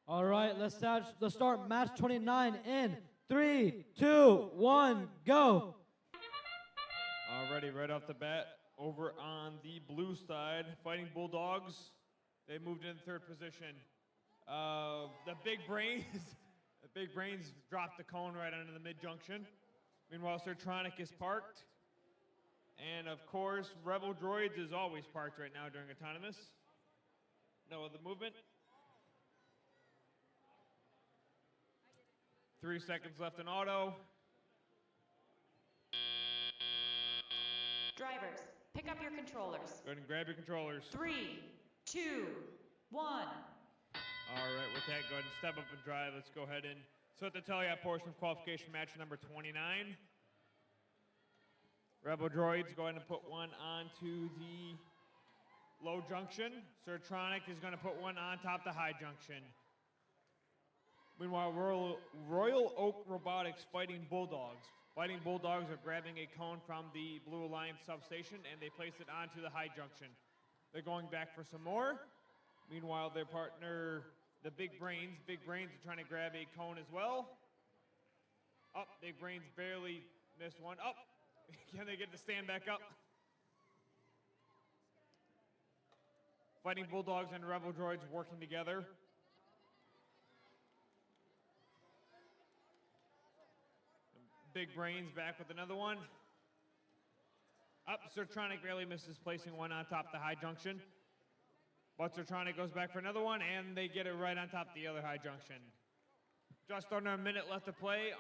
All right, let's start match 29 in 3, 2, 1, go. Already right off the bat, over on the blue side, Fighting Bulldogs, they moved in third position. The Big Brains, the Big Brains dropped the cone right under the mid-junction. Meanwhile, Sertronic is parked. And of course, Rebel Droids is always parked right now during autonomous. No other movement. 3 seconds left in auto. Drivers, pick up your controllers. Go ahead and grab your controllers. 3, 2, 1. All right, with that, go ahead and step up and drive. Let's go ahead and start the tele-out portion of qualification match number 29. Rebel Droids, go ahead and put one onto the low junction. Sertronic is going to put one on top the high junction. Meanwhile, Royal Oak Robotics Fighting Bulldogs. Fighting Bulldogs are grabbing a cone from the Blue Alliance substation, and they place it onto the high junction. They're going back for some more. Meanwhile, their partner, the Big Brains are trying to grab a cone as well. Up, Big Brains barely missed one. Up, can they get the stand back up? Fighting Bulldogs and Rebel Droids working together. Big Brains back with another one. Up, Sertronic barely misses placing one on top the high junction. But Sertronic goes back for another one, and they get it right on top the other high junction. Just under a minute left to play,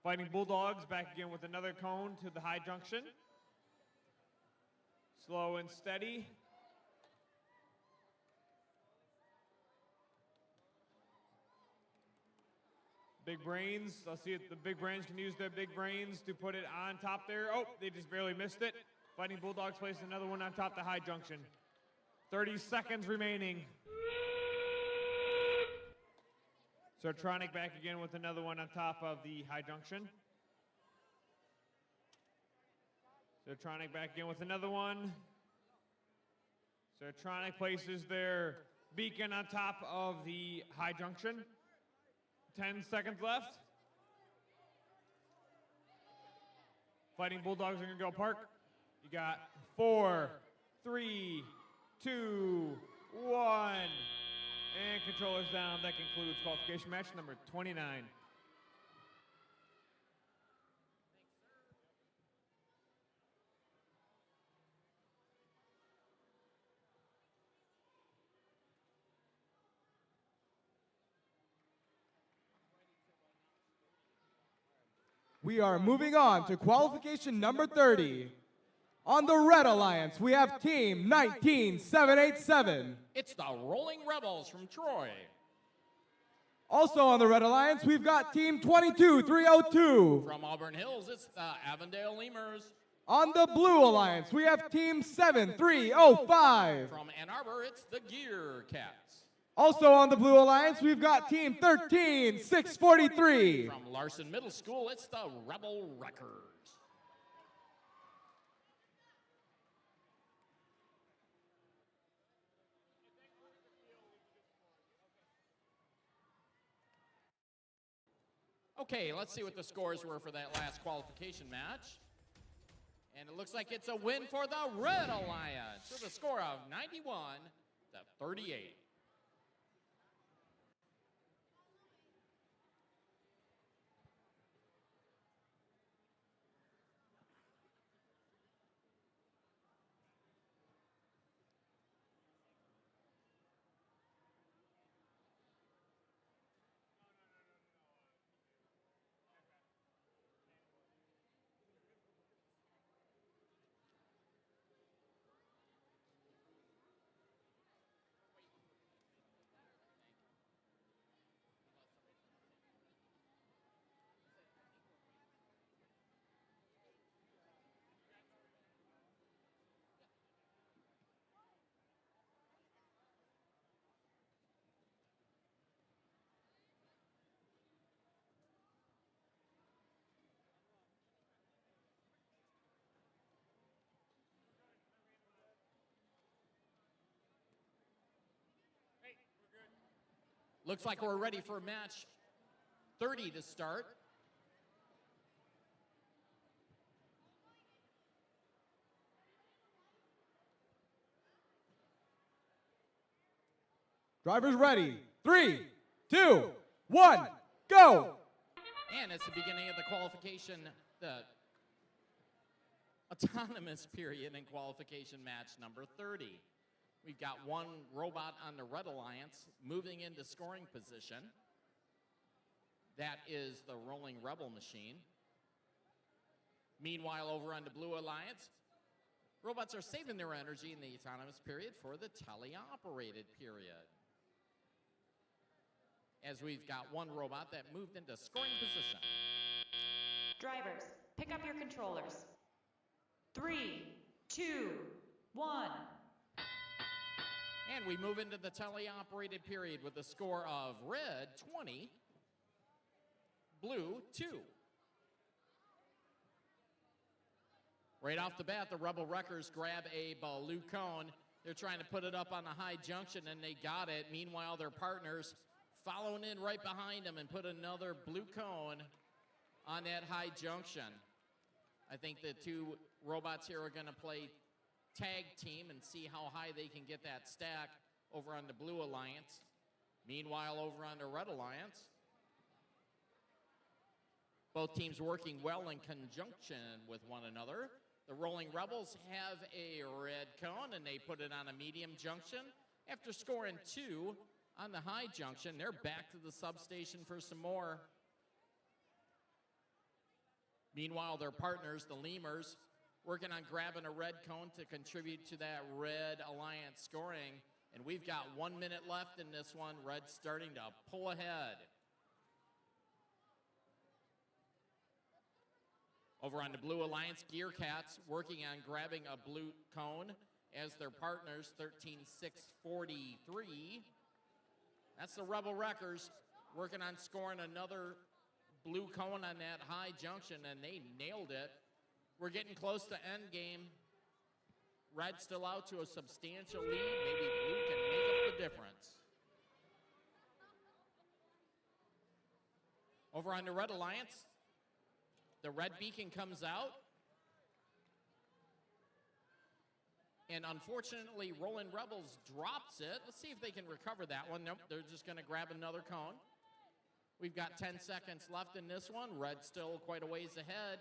Fighting Bulldogs back again with another cone to the high junction. Slow and steady. Big Brains, let's see if the Big Brains can use their Big Brains to put it on top there. Oh, they just barely missed it. Fighting Bulldogs placed another one on top the high junction. 30 seconds remaining. Sertronic back again with another one on top of the high junction. Sertronic back again with another one. Sertronic places their beacon on top of the high junction. 10 seconds left. Fighting Bulldogs are going to go park. You got 4, 3, 2, 1. And controllers down. That concludes qualification match number 29. We are moving on to qualification number 30. On the Red Alliance, we have Team 19787. It's the Rolling Rebels from Troy. Also on the Red Alliance, we've got Team 22302. From Auburn Hills, it's the Avondale Lemurs. On the Blue Alliance, we have Team 7305. From Ann Arbor, it's the Gear Cats. Also on the Blue Alliance, we've got Team 13643. From Larson Middle School, it's the Rebel Wreckers. Okay, let's see what the scores were for that last qualification match. And it looks like it's a win for the Red Alliance with a score of 91-38. Looks like we're ready for match 30 to start. Drivers ready. 3, 2, 1, go! And it's the beginning of the qualification, the autonomous period in qualification match number 30. We've got one robot on the Red Alliance moving into scoring position. That is the rolling Rebel machine. Meanwhile, over on the Blue Alliance, robots are saving their energy in the autonomous period for the teleoperated period. As we've got one robot that moved into scoring position. Drivers, pick up your controllers. 3, 2, 1. And we move into the teleoperated period with a score of red 20, blue 2. Right off the bat, the Rebel Wreckers grab a blue cone. They're trying to put it up on the high junction, and they got it. Meanwhile, their partners following in right behind them and put another blue cone on that high junction. I think the two robots here are going to play tag team and see how high they can get that stack over on the Blue Alliance. Meanwhile, over on the Red Alliance, both teams working well in conjunction with one another. The Rolling Rebels have a red cone, and they put it on a medium junction. After scoring 2 on the high junction, they're back to the substation for some more. Meanwhile, their partners, the Lemurs, working on grabbing a red cone to contribute to that Red Alliance scoring. And we've got 1 minute left in this one. Red starting to pull ahead. Over on the Blue Alliance, Gear Cats working on grabbing a blue cone as their partners, 13-6-43. That's the Rebel Wreckers working on scoring another blue cone on that high junction, and they nailed it. We're getting close to end game. Red still out to a substantial lead. Maybe blue can make up the difference. Over on the Red Alliance, the red beacon comes out. And unfortunately, Rolling Rebels drops it. Let's see if they can recover that one. Nope, they're just going to grab another cone. We've got 10 seconds left in this one. Red still quite a ways ahead.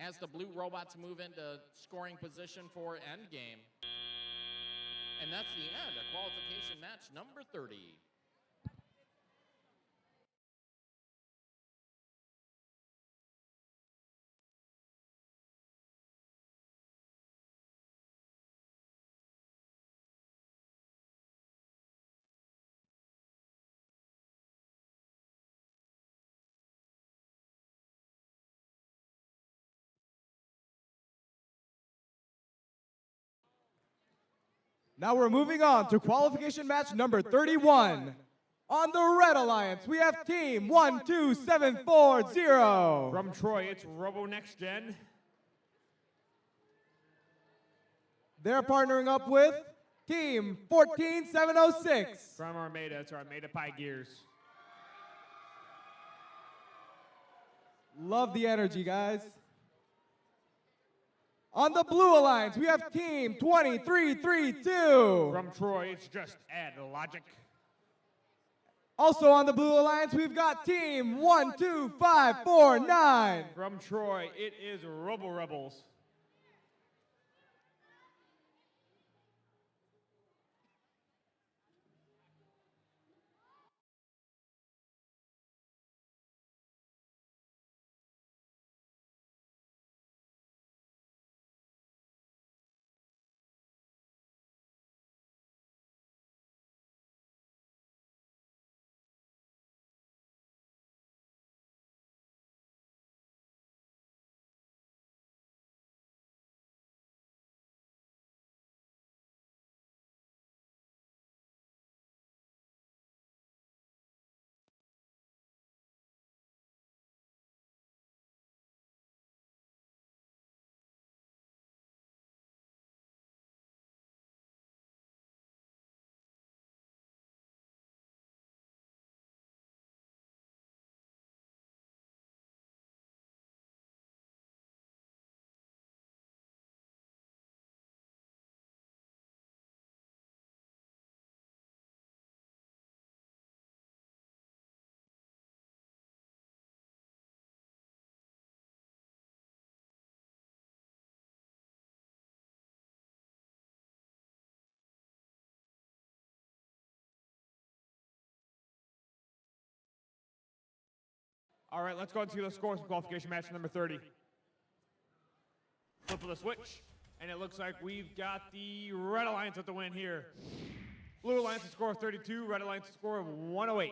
As the blue robots move into scoring position for endgame. And that's the end of qualification match number 30. Now we're moving on to qualification match number 31. On the Red Alliance, we have team 12740. From Troy, it's Robo Next Gen. They're partnering up with team 14706. From Armada, it's Armada Pi Gears. Love the energy, guys. On the Blue Alliance, we have Team 2332. From Troy, it's just add logic. Also on the Blue Alliance, we've got Team 12549. From Troy, it is Robo Rebels. All right, let's go into the scores of qualification match number 30. Flip of the switch, and it looks like we've got the Red Alliance with the win here. Blue Alliance a score of 32, Red Alliance a score of 108.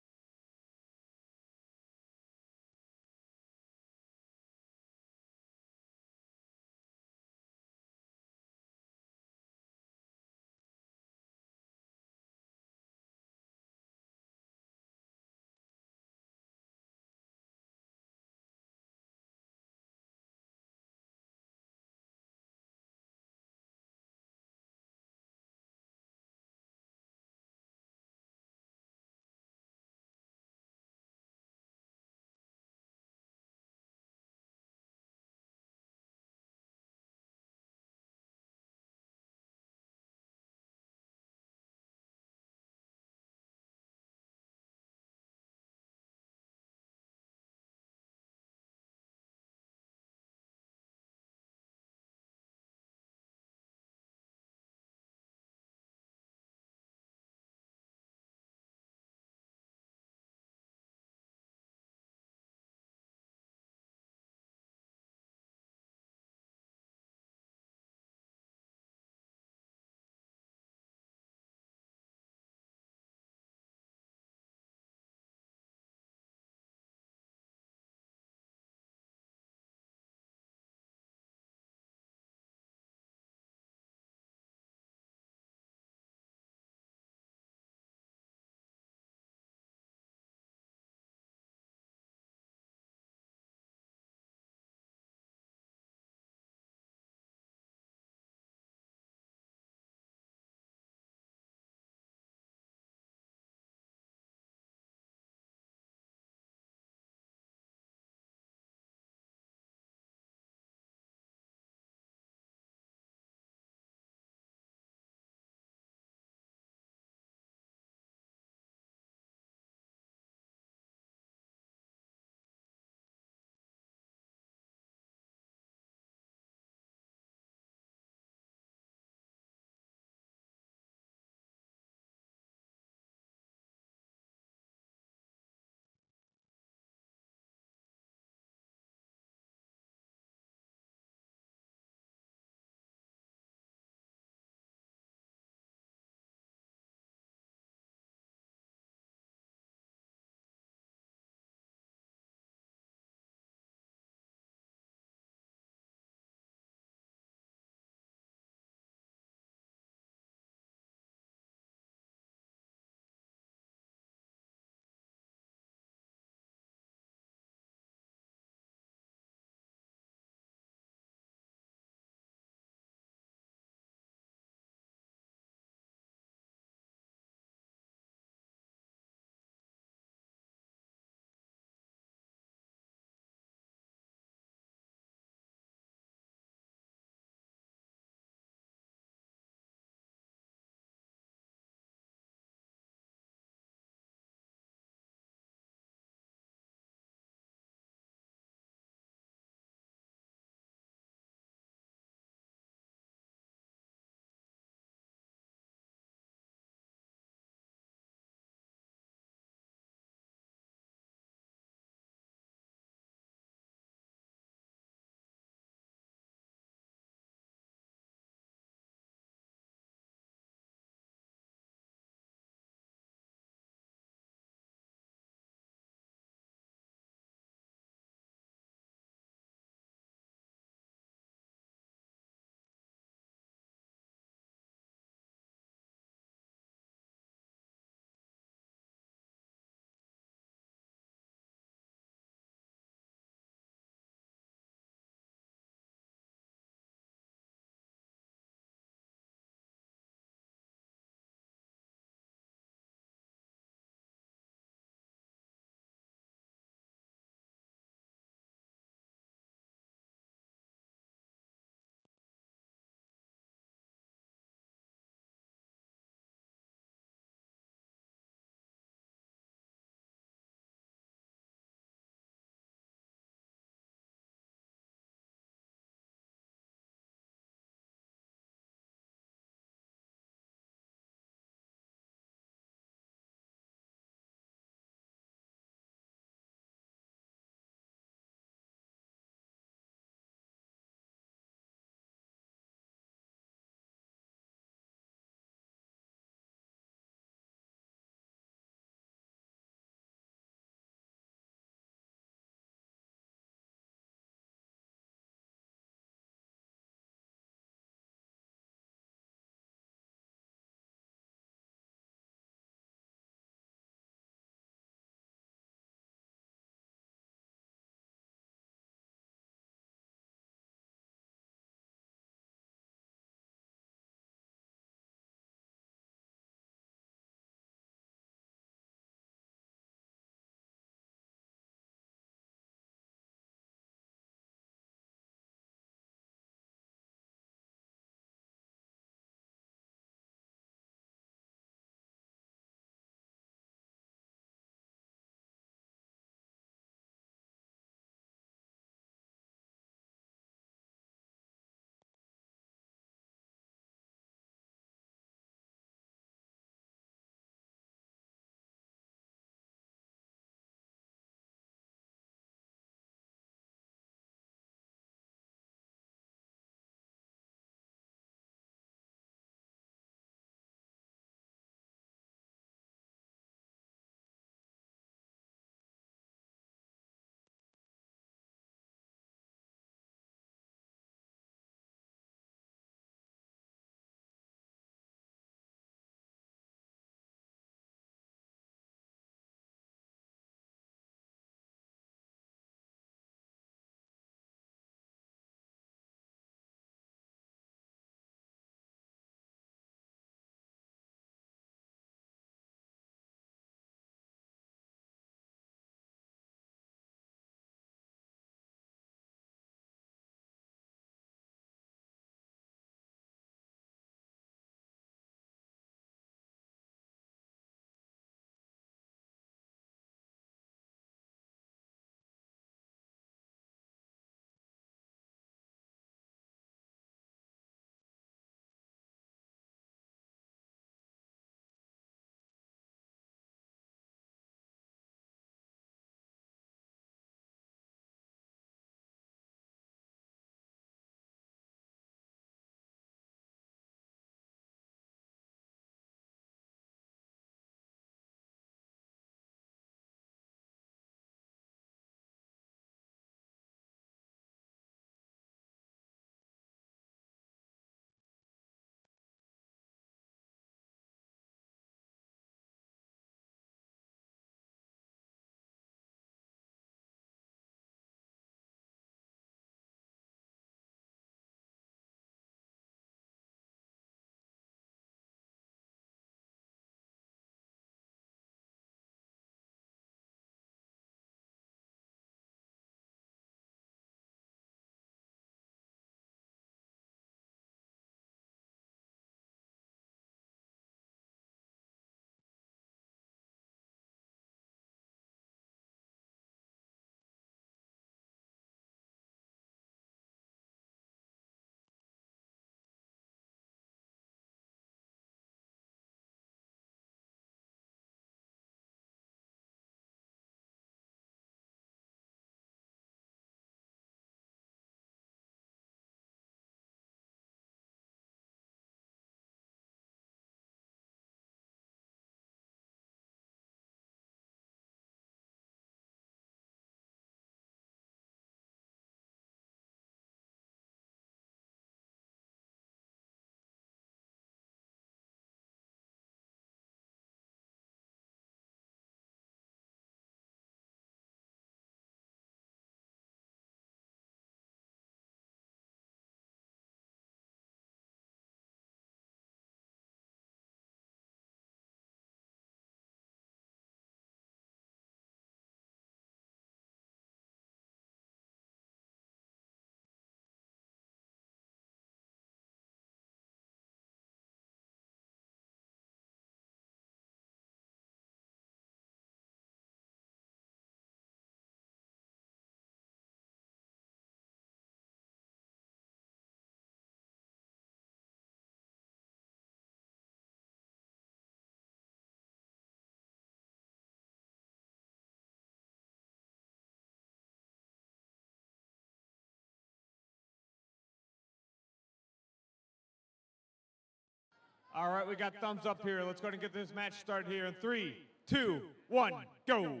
All right, we got thumbs up here. Let's go ahead and get this match started here in 3, 2, 1, go.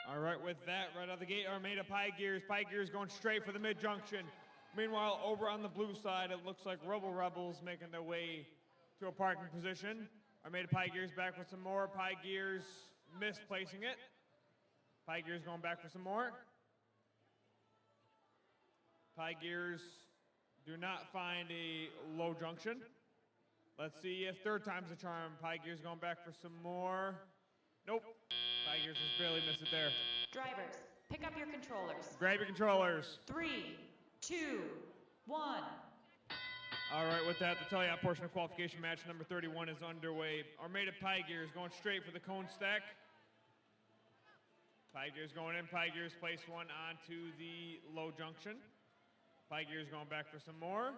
All right, with that, right out of the gate, Armada Pie Gears. Pie Gears going straight for the mid-junction. Meanwhile, over on the blue side, it looks like Robo Rebels making their way to a parking position. Armada Pie Gears back with some more. Pie Gears misplacing it. Pie Gears going back for some more. Pie Gears do not find a low junction. Let's see if third time's a charm. Pie Gears going back for some more. Nope. Pie Gears just barely missed it there. Drivers, pick up your controllers. Grab your controllers. 3, 2, 1. All right, with that, the Teliat portion of qualification match number 31 is underway. Armada Pie Gears going straight for the cone stack. Pie Gears going in. Pie Gears place one onto the low junction. Pie Gears going back for some more.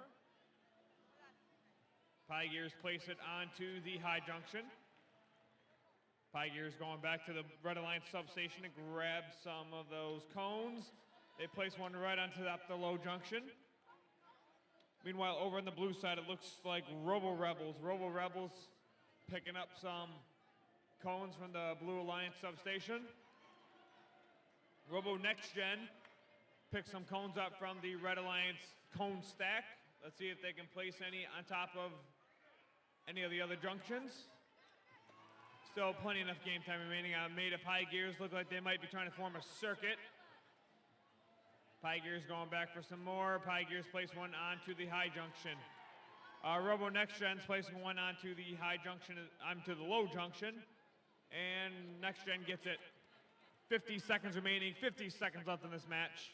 Pie Gears place it onto the high junction. Pie Gears going back to the Red Alliance substation to grab some of those cones. They place one right onto the low junction. Meanwhile, over on the blue side, it looks like Robo Rebels. Robo Rebels picking up some cones from the Blue Alliance substation. Robo Next Gen picks some cones up from the Red Alliance cone stack. Let's see if they can place any on top of any of the other junctions. Still plenty enough game time remaining. Armada Pie Gears look like they might be trying to form a circuit. Pie Gears going back for some more. Pie Gears place one onto the high junction. Robo Next Gen's placing one onto the high junction, onto the low junction. And Next Gen gets it. 50 seconds remaining, 50 seconds left in this match.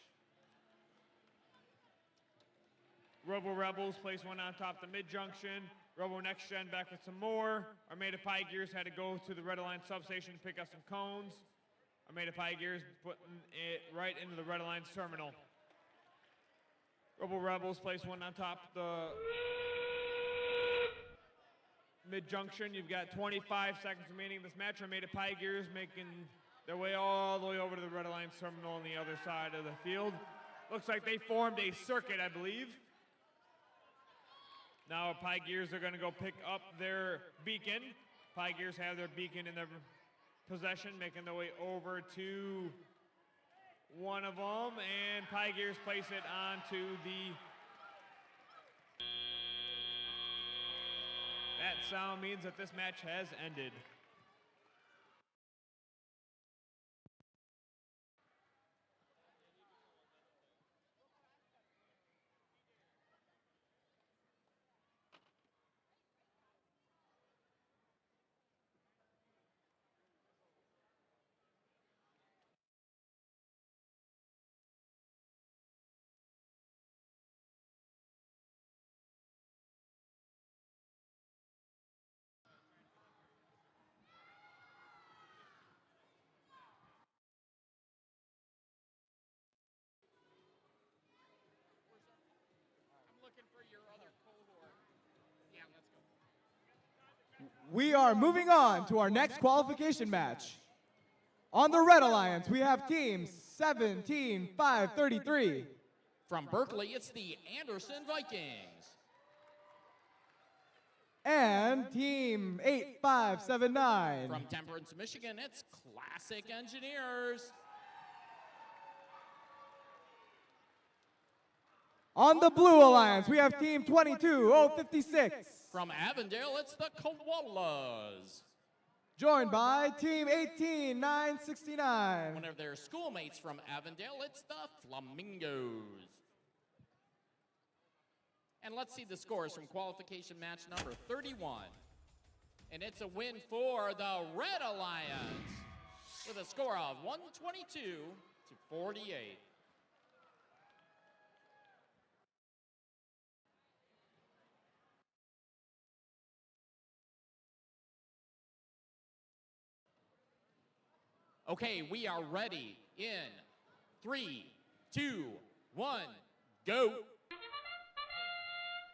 Robo Rebels place one on top of the mid-junction. Robo Next Gen back with some more. Armada Pie Gears had to go to the Red Alliance substation to pick up some cones. Armada Pie Gears putting it right into the Red Alliance terminal. Robo Rebels place one on top of the mid-junction. You've got 25 seconds remaining in this match. Armada Pie Gears making their way all the way over to the Red Alliance terminal on the other side of the field. Looks like they formed a circuit, I believe. Now Pie Gears are going to go pick up their beacon. Pie Gears have their beacon in their possession, making their way over to one of them, and Pie Gears place it onto the... That sound means that this match has ended. We are moving on to our next qualification match. On the Red Alliance, we have team 17533. From Berkeley, it's the Anderson Vikings. And team 8579. From Temperance, Michigan, it's Classic Engineers. On the Blue Alliance, we have team 22056. From Avondale, it's the Koalas. Joined by team 18969. One of their schoolmates from Avondale, it's the Flamingos. And let's see the scores from qualification match number 31. And it's a win for the Red Alliance with a score of 122 to 48. Okay, we are ready in 3, 2, 1, go.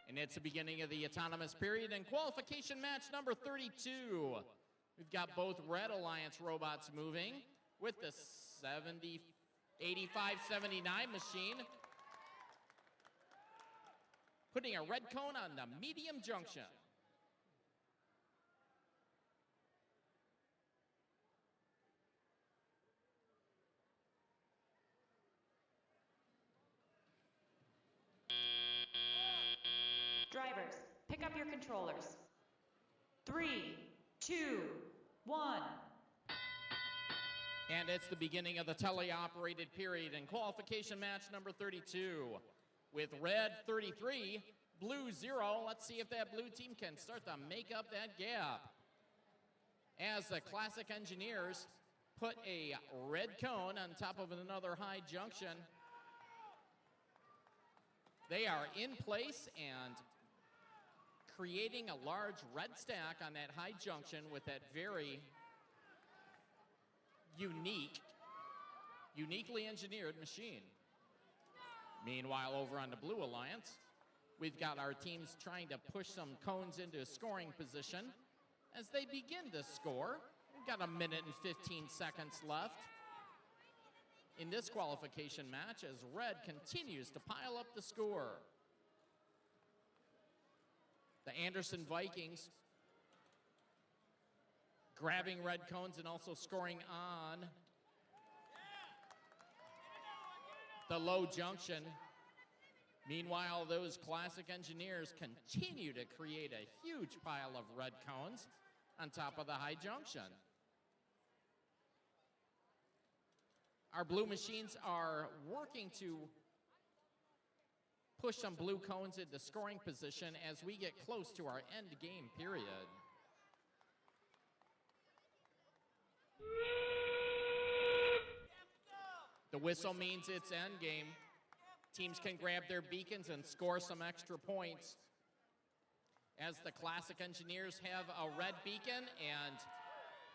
And it's the beginning of the autonomous period and qualification match number 32. We've got both Red Alliance robots moving with the 8579 machine. putting a red cone on the medium junction. Drivers, pick up your controllers. 3, 2, 1. And it's the beginning of the teleoperated period in qualification match number 32. With red 33, blue 0. Let's see if that blue team can start to make up that gap. As the Classic Engineers put a red cone on top of another high junction. They are in place and creating a large red stack on that high junction with that very uniquely engineered machine. Meanwhile, over on the Blue Alliance, we've got our teams trying to push some cones into scoring position as they begin to score. We've got 1 minute and 15 seconds left in this qualification match as red continues to pile up the score. The Anderson Vikings grabbing red cones and also scoring on the low junction. Meanwhile, those Classic Engineers continue to create a huge pile of red cones on top of the high junction. Our blue machines are working to push some blue cones into scoring position as we get close to our end game period. The whistle means it's end game. Teams can grab their beacons and score some extra points. As the Classic Engineers have a red beacon and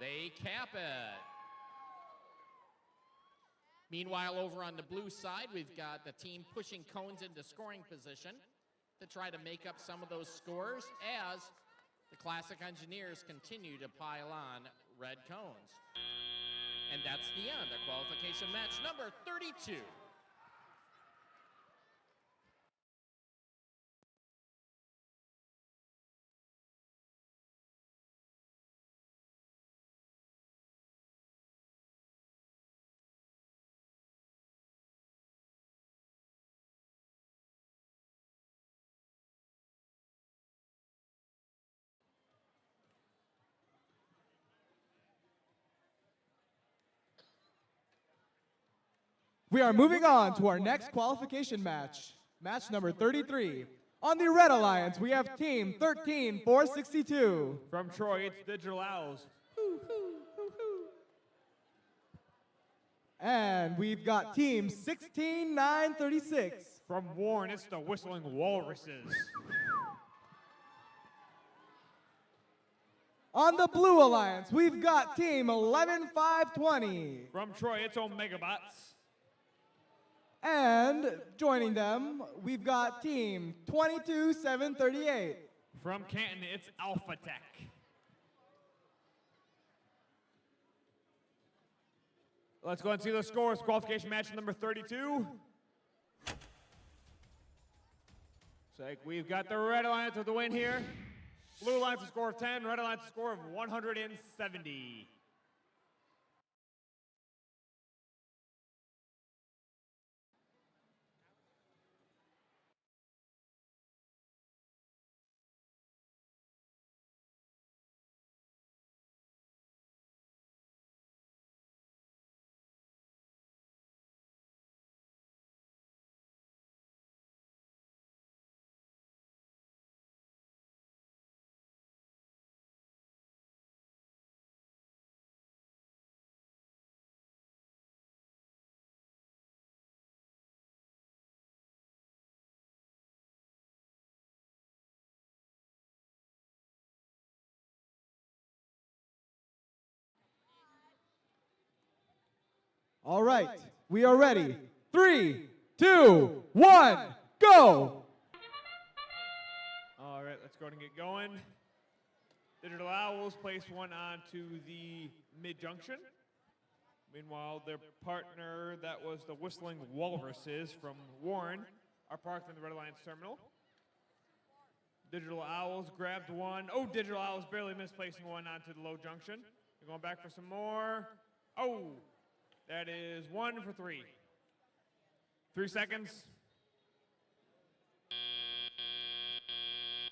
they cap it. Meanwhile, over on the blue side, we've got the team pushing cones into scoring position to try to make up some of those scores as the Classic Engineers continue to pile on red cones. And that's the end of qualification match number 32. We are moving on to our next qualification match, match number 33. On the Red Alliance, we have Team 13462. From Troy, it's Digital Owls. And we've got Team 16936. From Warren, it's the Whistling Walruses. On the Blue Alliance, we've got Team 11520. From Troy, it's Omegabots. And joining them, we've got Team 22738. From Canton, it's Alpha Tech. Let's go and see the scores. Qualification match number 32. So we've got the Red Alliance with the win here. Blue Alliance a score of 10, Red Alliance a score of 170. All right, we are ready. 3, 2, 1, go! All right, let's go ahead and get going. Digital Owls place one onto the mid-junction. Meanwhile, their partner, that was the Whistling Walruses from Warren, are parked in the Red Alliance terminal. Digital Owls grabbed one. Oh, Digital Owls barely misplacing one onto the low junction. They're going back for some more. Oh, that is 1 for 3. 3 seconds.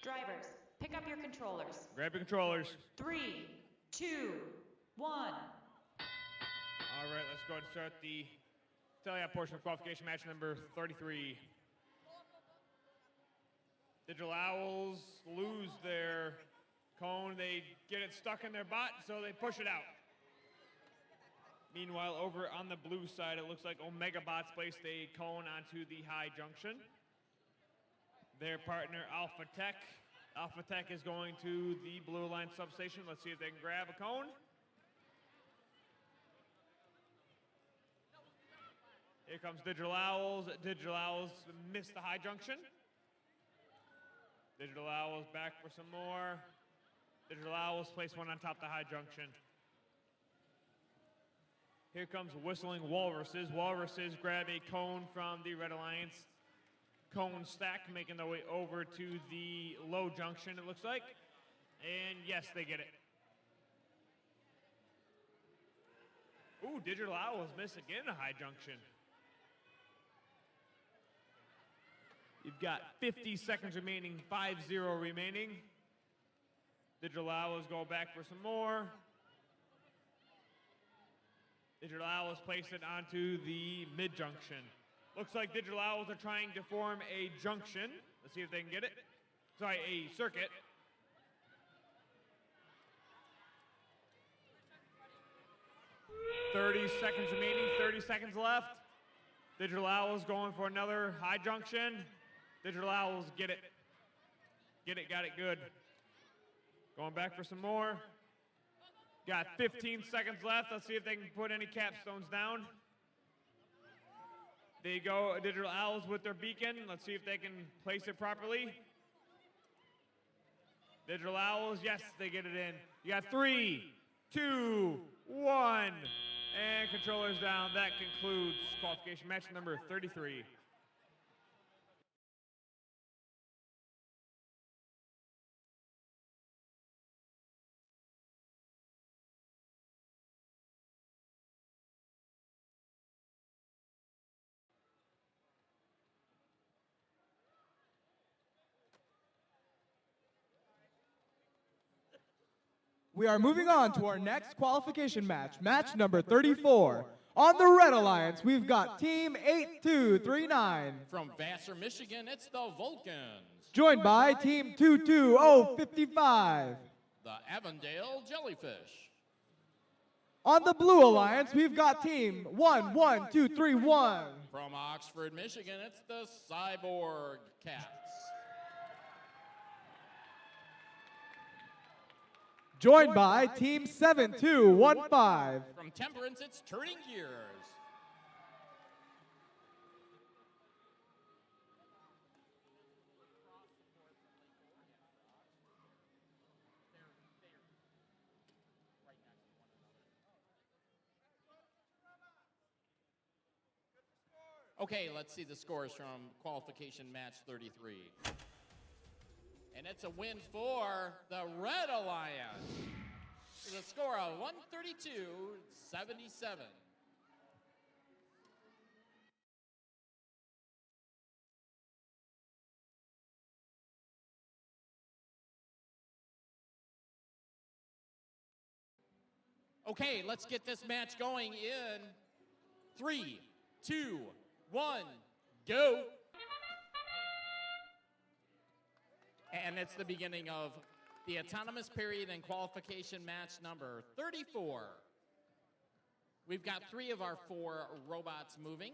Drivers, pick up your controllers. Grab your controllers. 3, 2, 1. All right, let's go ahead and start the tele-op portion of qualification match number 33. Digital Owls lose their cone. They get it stuck in their bot, so they push it out. Meanwhile, over on the blue side, it looks like Omega Bots placed a cone onto the high junction. Their partner, Alpha Tech. Alpha Tech is going to the blue line substation. Let's see if they can grab a cone. Here comes Digital Owls. Digital Owls missed the high junction. Digital Owls back for some more. Digital Owls place one on top of the high junction. Here comes Whistling Walruses. Walruses grab a cone from the Red Alliance cone stack, making their way over to the low junction, it looks like. And yes, they get it. Ooh, Digital Owls miss again a high junction. You've got 50 seconds remaining, 5-0 remaining. Digital Owls go back for some more. Digital Owls place it onto the mid-junction. Looks like Digital Owls are trying to form a junction. Let's see if they can get it. Sorry, a circuit. "30 seconds remaining, 30 seconds left. Digital Owls going for another high junction. Digital Owls get it. Get it, got it good. Going back for some more. Got 15 seconds left. Let's see if they can put any capstones down. They go, Digital Owls with their beacon. Let's see if they can place it properly. Digital Owls, yes, they get it in. You got 3, 2, 1. And controllers down. That concludes qualification match number 33. We are moving on to our next qualification match, match number 34. On the Red Alliance, we've got Team 8239, From Vassar, Michigan, it's the Vulcans. joined by Team 22055. The Avondale Jellyfish. On the Blue Alliance, we've got Team 11231, From Oxford, Michigan, it's the Cyborg Cats. joined by Team 7215. From Temperance, it's Turning Gears. Okay, let's see the scores from qualification match 33. And it's a win for the Red Alliance. With a score of 132-77. Okay, let's get this match going in 3, 2, 1, go. And it's the beginning of the autonomous period and qualification match number 34. We've got 3 of our 4 robots moving.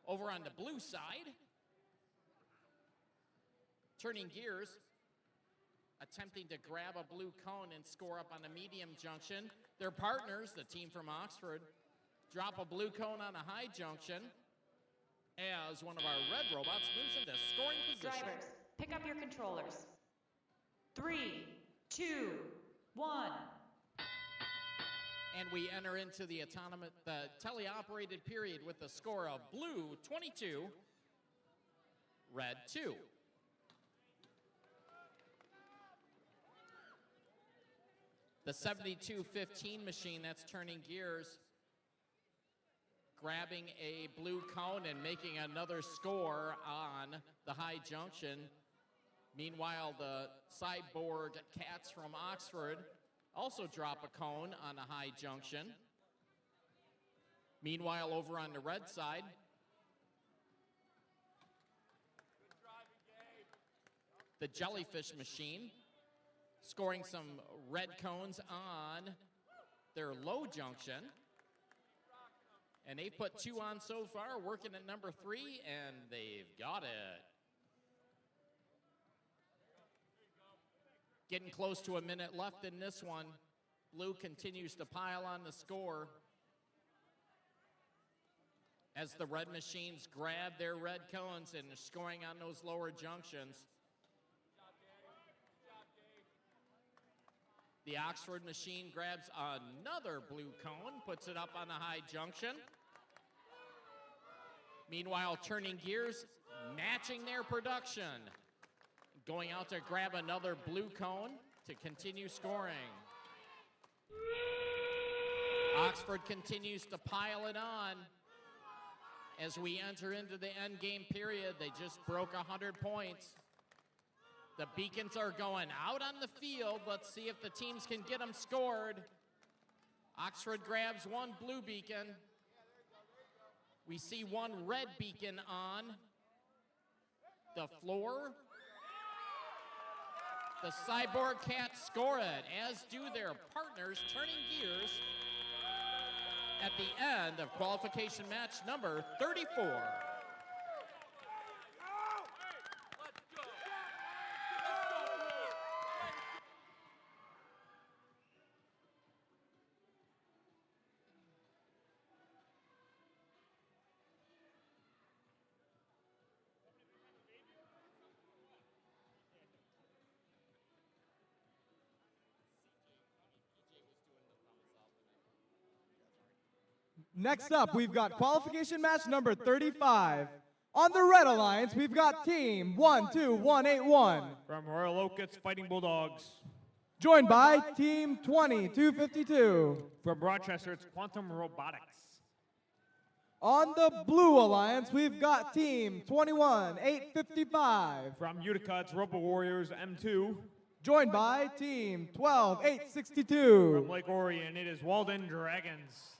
Over on the blue side, Turning Gears, attempting to grab a blue cone and score up on the medium junction. Their partners, the team from Oxford, drop a blue cone on a high junction as one of our red robots moves into scoring position. Drivers, pick up your controllers. 3, 2, 1. And we enter into the teleoperated period with the score of blue 22, red 2. The 7215 machine that's turning gears, grabbing a blue cone and making another score on the high junction. Meanwhile, the Cyborg Cats from Oxford also drop a cone on a high junction. Meanwhile, over on the red side, the Jellyfish machine scoring some red cones on their low junction. And they've put 2 on so far, working at number 3, and they've got it. Getting close to a minute left in this one. Blue continues to pile on the score as the red machines grab their red cones and are scoring on those lower junctions. The Oxford machine grabs another blue cone, puts it up on the high junction. Meanwhile, turning gears, matching their production. Going out to grab another blue cone to continue scoring. Oxford continues to pile it on as we enter into the end game period. They just broke 100 points. The beacons are going out on the field. Let's see if the teams can get them scored. Oxford grabs one blue beacon. We see one red beacon on the floor. The Cyborg Cats score it, as do their partners, turning gears at the end of qualification match number 34. Next up, we've got qualification match number 35. On the Red Alliance, we've got team 12181. From Royal Oak, it's Fighting Bulldogs. Joined by team 20252. From Rochester, it's Quantum Robotics. On the Blue Alliance, we've got team 21855. From Utica, it's Robo Warriors M2. Joined by team 12862. From Lake Orion, it is Walden Dragons.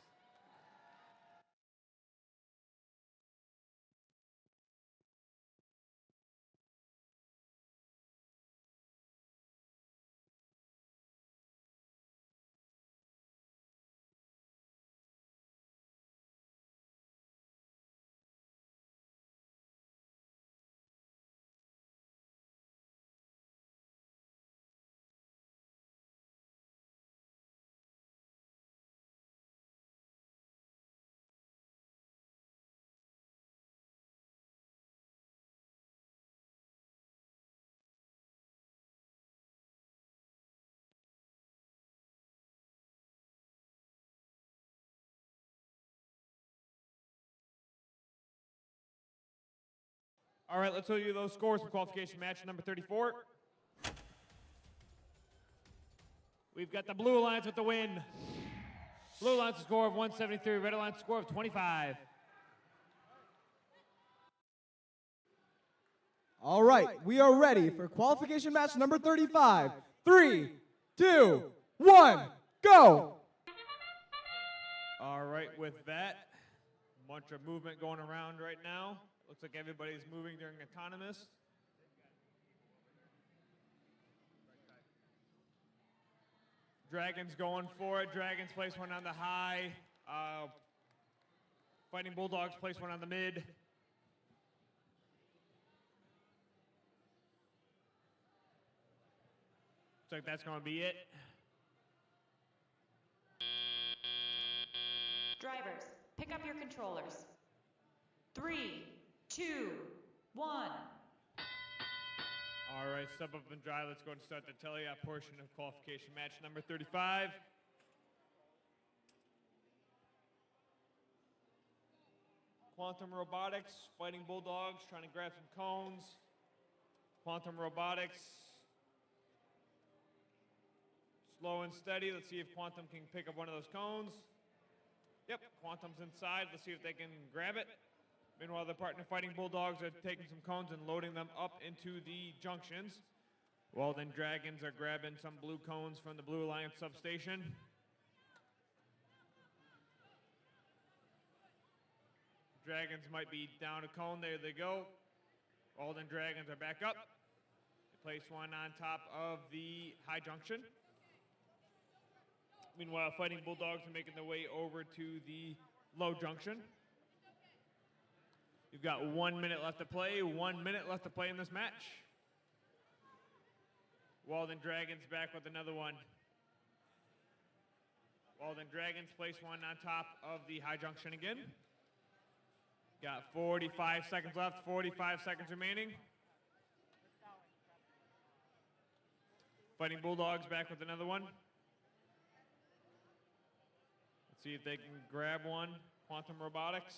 All right, let's tell you those scores for qualification match number 34. We've got the Blue Alliance with the win. Blue Alliance a score of 173, Red Alliance a score of 25. All right, we are ready for qualification match number 35. 3, 2, 1, go! All right, with that, bunch of movement going around right now. Looks like everybody's moving during autonomous. Dragons going for it. Dragons place one on the high. Fighting Bulldogs place one on the mid. Looks like that's going to be it. Drivers, pick up your controllers. 3, 2, 1. All right, step up and drive. Let's go and start the teleop portion of qualification match number 35. Quantum Robotics, Fighting Bulldogs, trying to grab some cones. Quantum Robotics Slow and steady. Let's see if Quantum can pick up one of those cones. Yep, Quantum's inside. Let's see if they can grab it. Meanwhile, the partner Fighting Bulldogs are taking some cones and loading them up into the junctions. Walden Dragons are grabbing some blue cones from the Blue Alliance substation. Dragons might be down a cone. There they go. Walden Dragons are back up. They place one on top of the high junction. Meanwhile, Fighting Bulldogs are making their way over to the low junction. You've got 1 minute left to play. 1 minute left to play in this match. Walden Dragons back with another one. Walden Dragons place one on top of the high junction again. Got 45 seconds left, 45 seconds remaining. Fighting Bulldogs back with another one. Let's see if they can grab one. Quantum Robotics.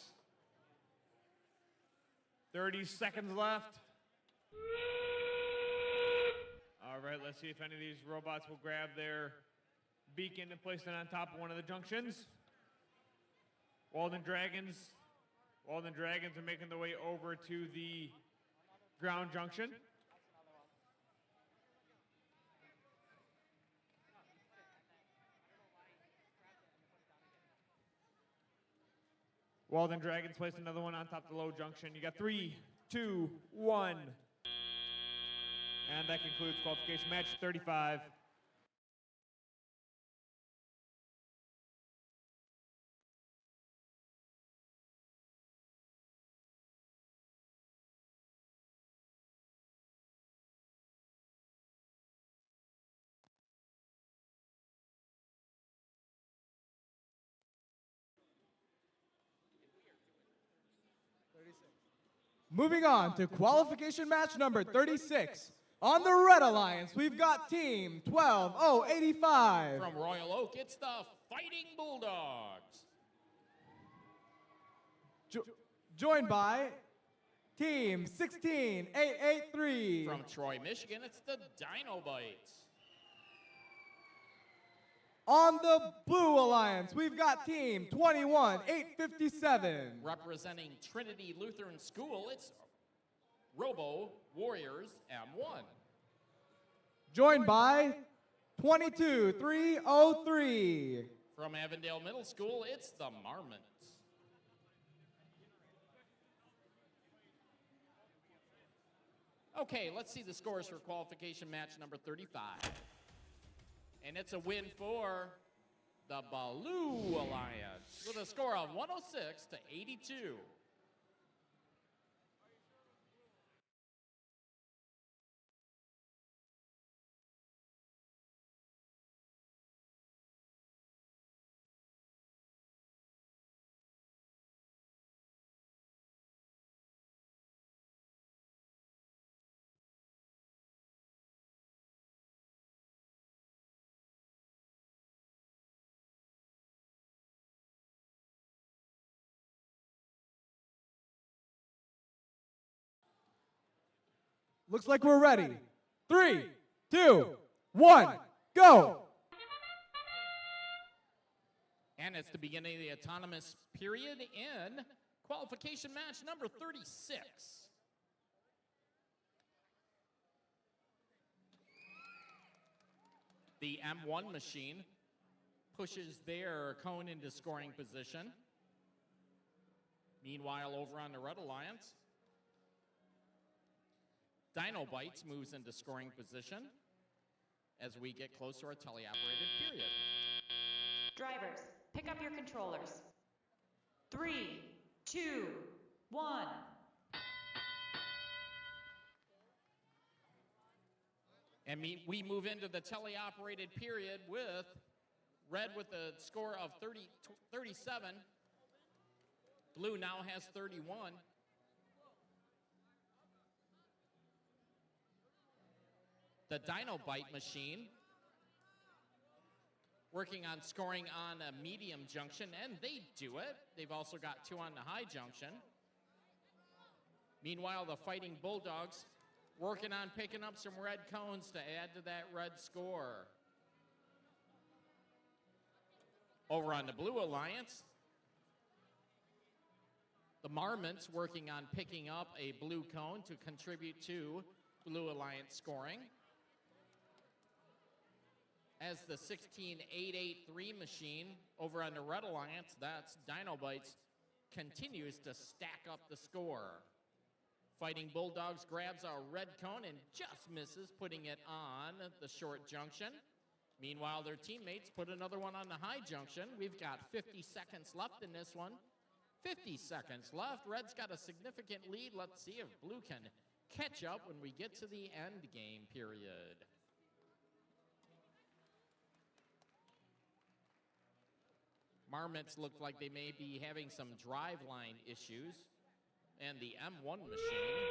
30 seconds left. All right, let's see if any of these robots will grab their beacon and place it on top of one of the junctions. Walden Dragons are making their way over to the ground junction. Walden Dragons placed another one on top of the low junction. You got 3, 2, 1. And that concludes qualification match 35. Moving on to qualification match number 36. On the Red Alliance, we've got Team 12085. From Royal Oak, it's the Fighting Bulldogs. Joined by Team 16883. From Troy, Michigan, it's the Dinobites. On the Blue Alliance, we've got Team 21857. Representing Trinity Lutheran School, it's Robo Warriors M1. Joined by 22303. From Avondale Middle School, it's the Marmots. Okay, let's see the scores for qualification match number 35. And it's a win for the Blue Alliance with a score of 106 to 82. Looks like we're ready. 3, 2, 1, go! And it's the beginning of the autonomous period in qualification match number 36. The M1 machine pushes their cone into scoring position. Meanwhile, over on the Red Alliance, Dinobites moves into scoring position as we get close to our teleoperated period. Drivers, pick up your controllers. 3, 2, 1. And we move into the teleoperated period with Red with a score of 37. Blue now has 31. The Dinobite machine working on scoring on a medium junction, and they do it. They've also got 2 on the high junction. Meanwhile, the Fighting Bulldogs working on picking up some red cones to add to that red score. Over on the Blue Alliance, the Marmots working on picking up a blue cone to contribute to Blue Alliance scoring. As the 16883 machine over on the Red Alliance, that's Dinobites, continues to stack up the score. Fighting Bulldogs grabs a red cone and just misses, putting it on the short junction. Meanwhile, their teammates put another one on the high junction. We've got 50 seconds left in this one. 50 seconds left. Red's got a significant lead. Let's see if Blue can catch up when we get to the end game period. Marmots look like they may be having some driveline issues. And the M1 machine,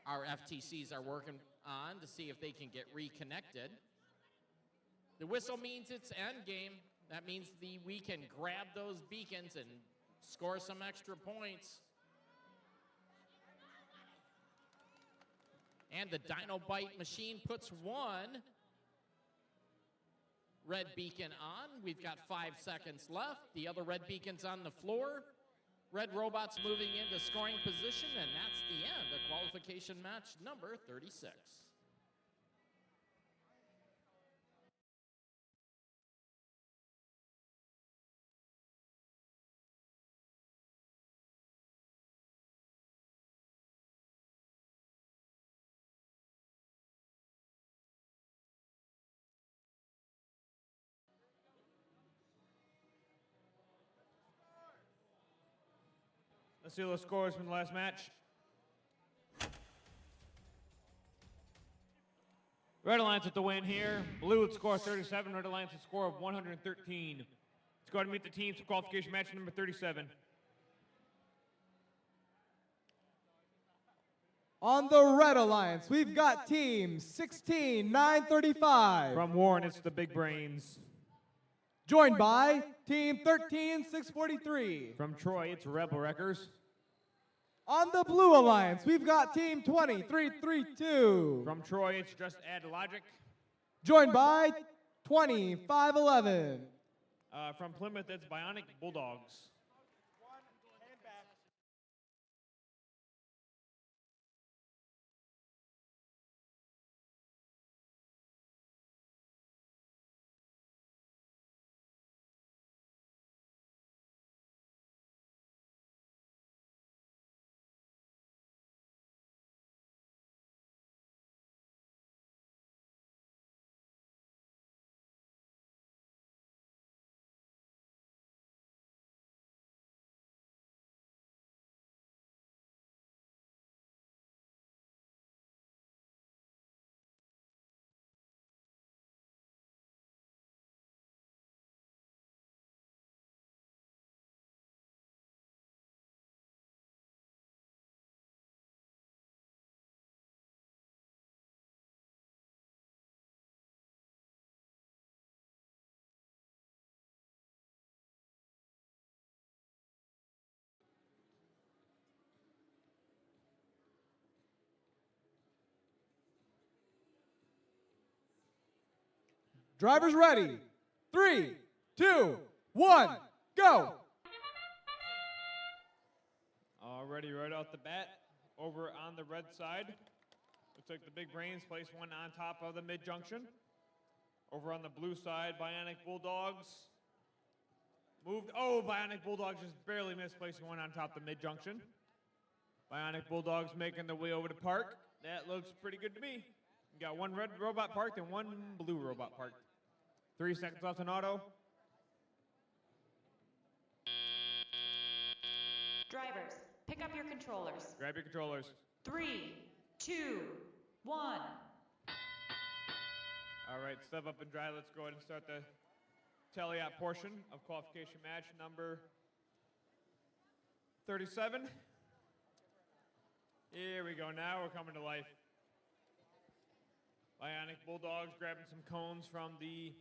our FTCs are working on to see if they can get reconnected. The whistle means it's end game. That means we can grab those beacons and score some extra points. And the Dinobite machine puts one red beacon on. We've got 5 seconds left. The other red beacon's on the floor. Red robots moving into scoring position, and that's the end of qualification match number 36. Let's see those scores from the last match. Red Alliance with the win here. Blue with score 37. Red Alliance with score of 113. Let's go ahead and meet the teams for qualification match number 37. On the Red Alliance, we've got team 16935. From Warren, it's the Big Brains. Joined by team 13643. From Troy, it's Rebel Wreckers. On the Blue Alliance, we've got team 20332. From Troy, it's Just Add Logic. Joined by 2511. From Plymouth, it's Bionic Bulldogs. Drivers ready. 3, 2, 1, go. Already right off the bat, over on the red side. Looks like the Big Brains place one on top of the mid-junction. Over on the blue side, Bionic Bulldogs moved. Oh, Bionic Bulldogs just barely missed placing one on top of the mid-junction. Bionic Bulldogs making the way over to park. That looks pretty good to me. You got one red robot parked and one blue robot parked. 3 seconds left in auto. Drivers, pick up your controllers. Grab your controllers. 3, 2, 1. All right, step up and dry. Let's go ahead and start the tally-out portion of qualification match number 37. Here we go. Now we're coming to life. Bionic Bulldogs grabbing some cones from the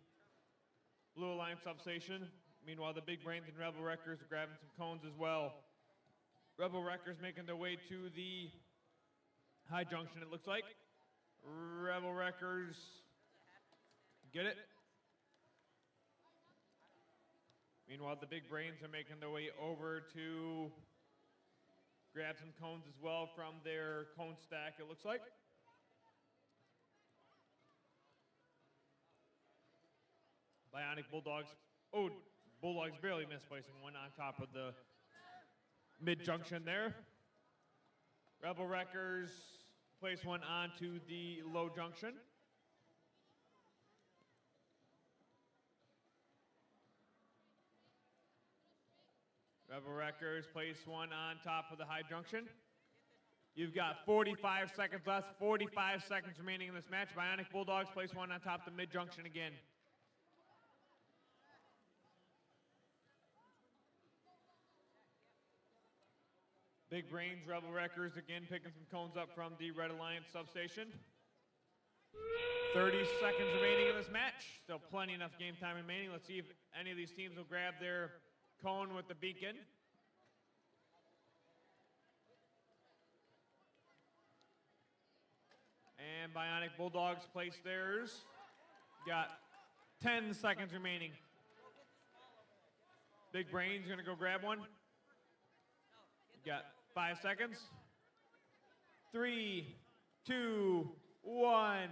Blue Alliance substation. Meanwhile, the Big Brains and Rebel Wreckers are grabbing some cones as well. Rebel Wreckers making their way to the high junction, it looks like. Rebel Wreckers, get it? Meanwhile, the big brains are making their way over to grab some cones as well from their cone stack, it looks like. Bionic Bulldogs. Oh, Bulldogs barely misplacing one on top of the mid-junction there. Rebel Wreckers place one onto the low junction. Rebel Wreckers place one on top of the high junction. You've got 45 seconds left, 45 seconds remaining in this match. Bionic Bulldogs place one on top of the mid-junction again. Big Brains, Rebel Wreckers again picking some cones up from the Red Alliance substation. 30 seconds remaining in this match. Still plenty enough game time remaining. Let's see if any of these teams will grab their cone with the beacon. And Bionic Bulldogs place theirs. Got 10 seconds remaining. Big Brain's gonna go grab one. Got 5 seconds. 3, 2, 1. And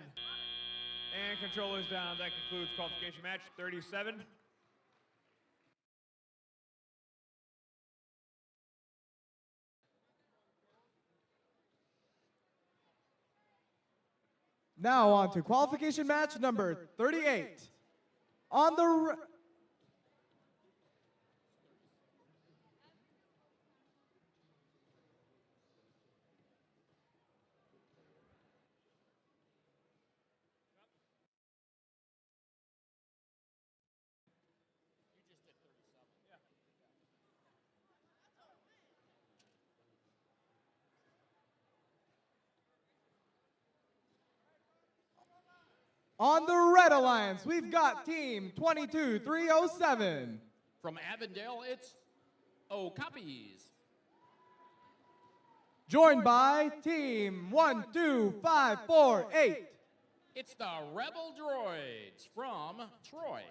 controllers down. That concludes qualification match 37. Now on to qualification match number 38. On the On the Red Alliance, we've got Team 22307. From Avondale, it's Copies. Joined by Team 12548. It's the Rebel Droids from Troy.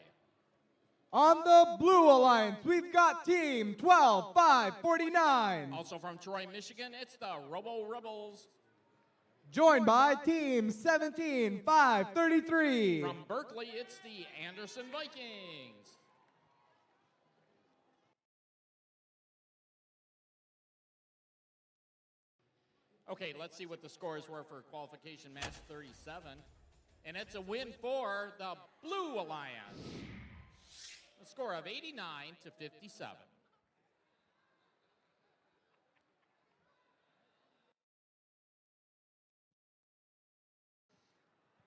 On the Blue Alliance, we've got Team 12549. Also from Troy, Michigan, it's the Robo Rebels. Joined by Team 17533. From Berkeley, it's the Anderson Vikings. Okay, let's see what the scores were for qualification match 37. And it's a win for the Blue Alliance. A score of 89 to 57.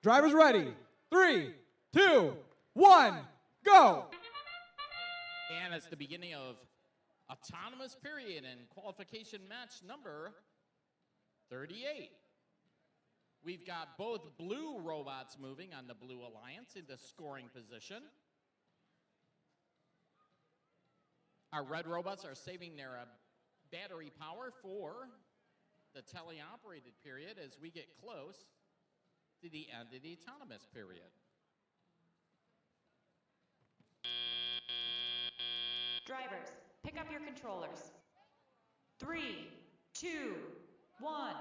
Drivers ready. 3, 2, 1, go! And it's the beginning of autonomous period in qualification match number 38. We've got both blue robots moving on the Blue Alliance into scoring position. Our red robots are saving their battery power for the teleoperated period as we get close to the end of the autonomous period. Drivers, pick up your controllers. 3, 2, 1.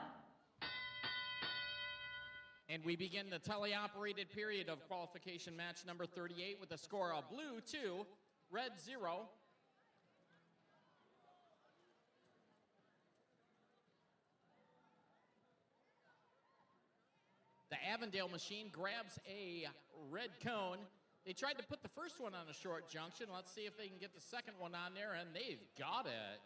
And we begin the teleoperated period of qualification match number 38 with a score of blue 2, red 0. The Avondale machine grabs a red cone. They tried to put the first one on a short junction. Let's see if they can get the second one on there, and they've got it.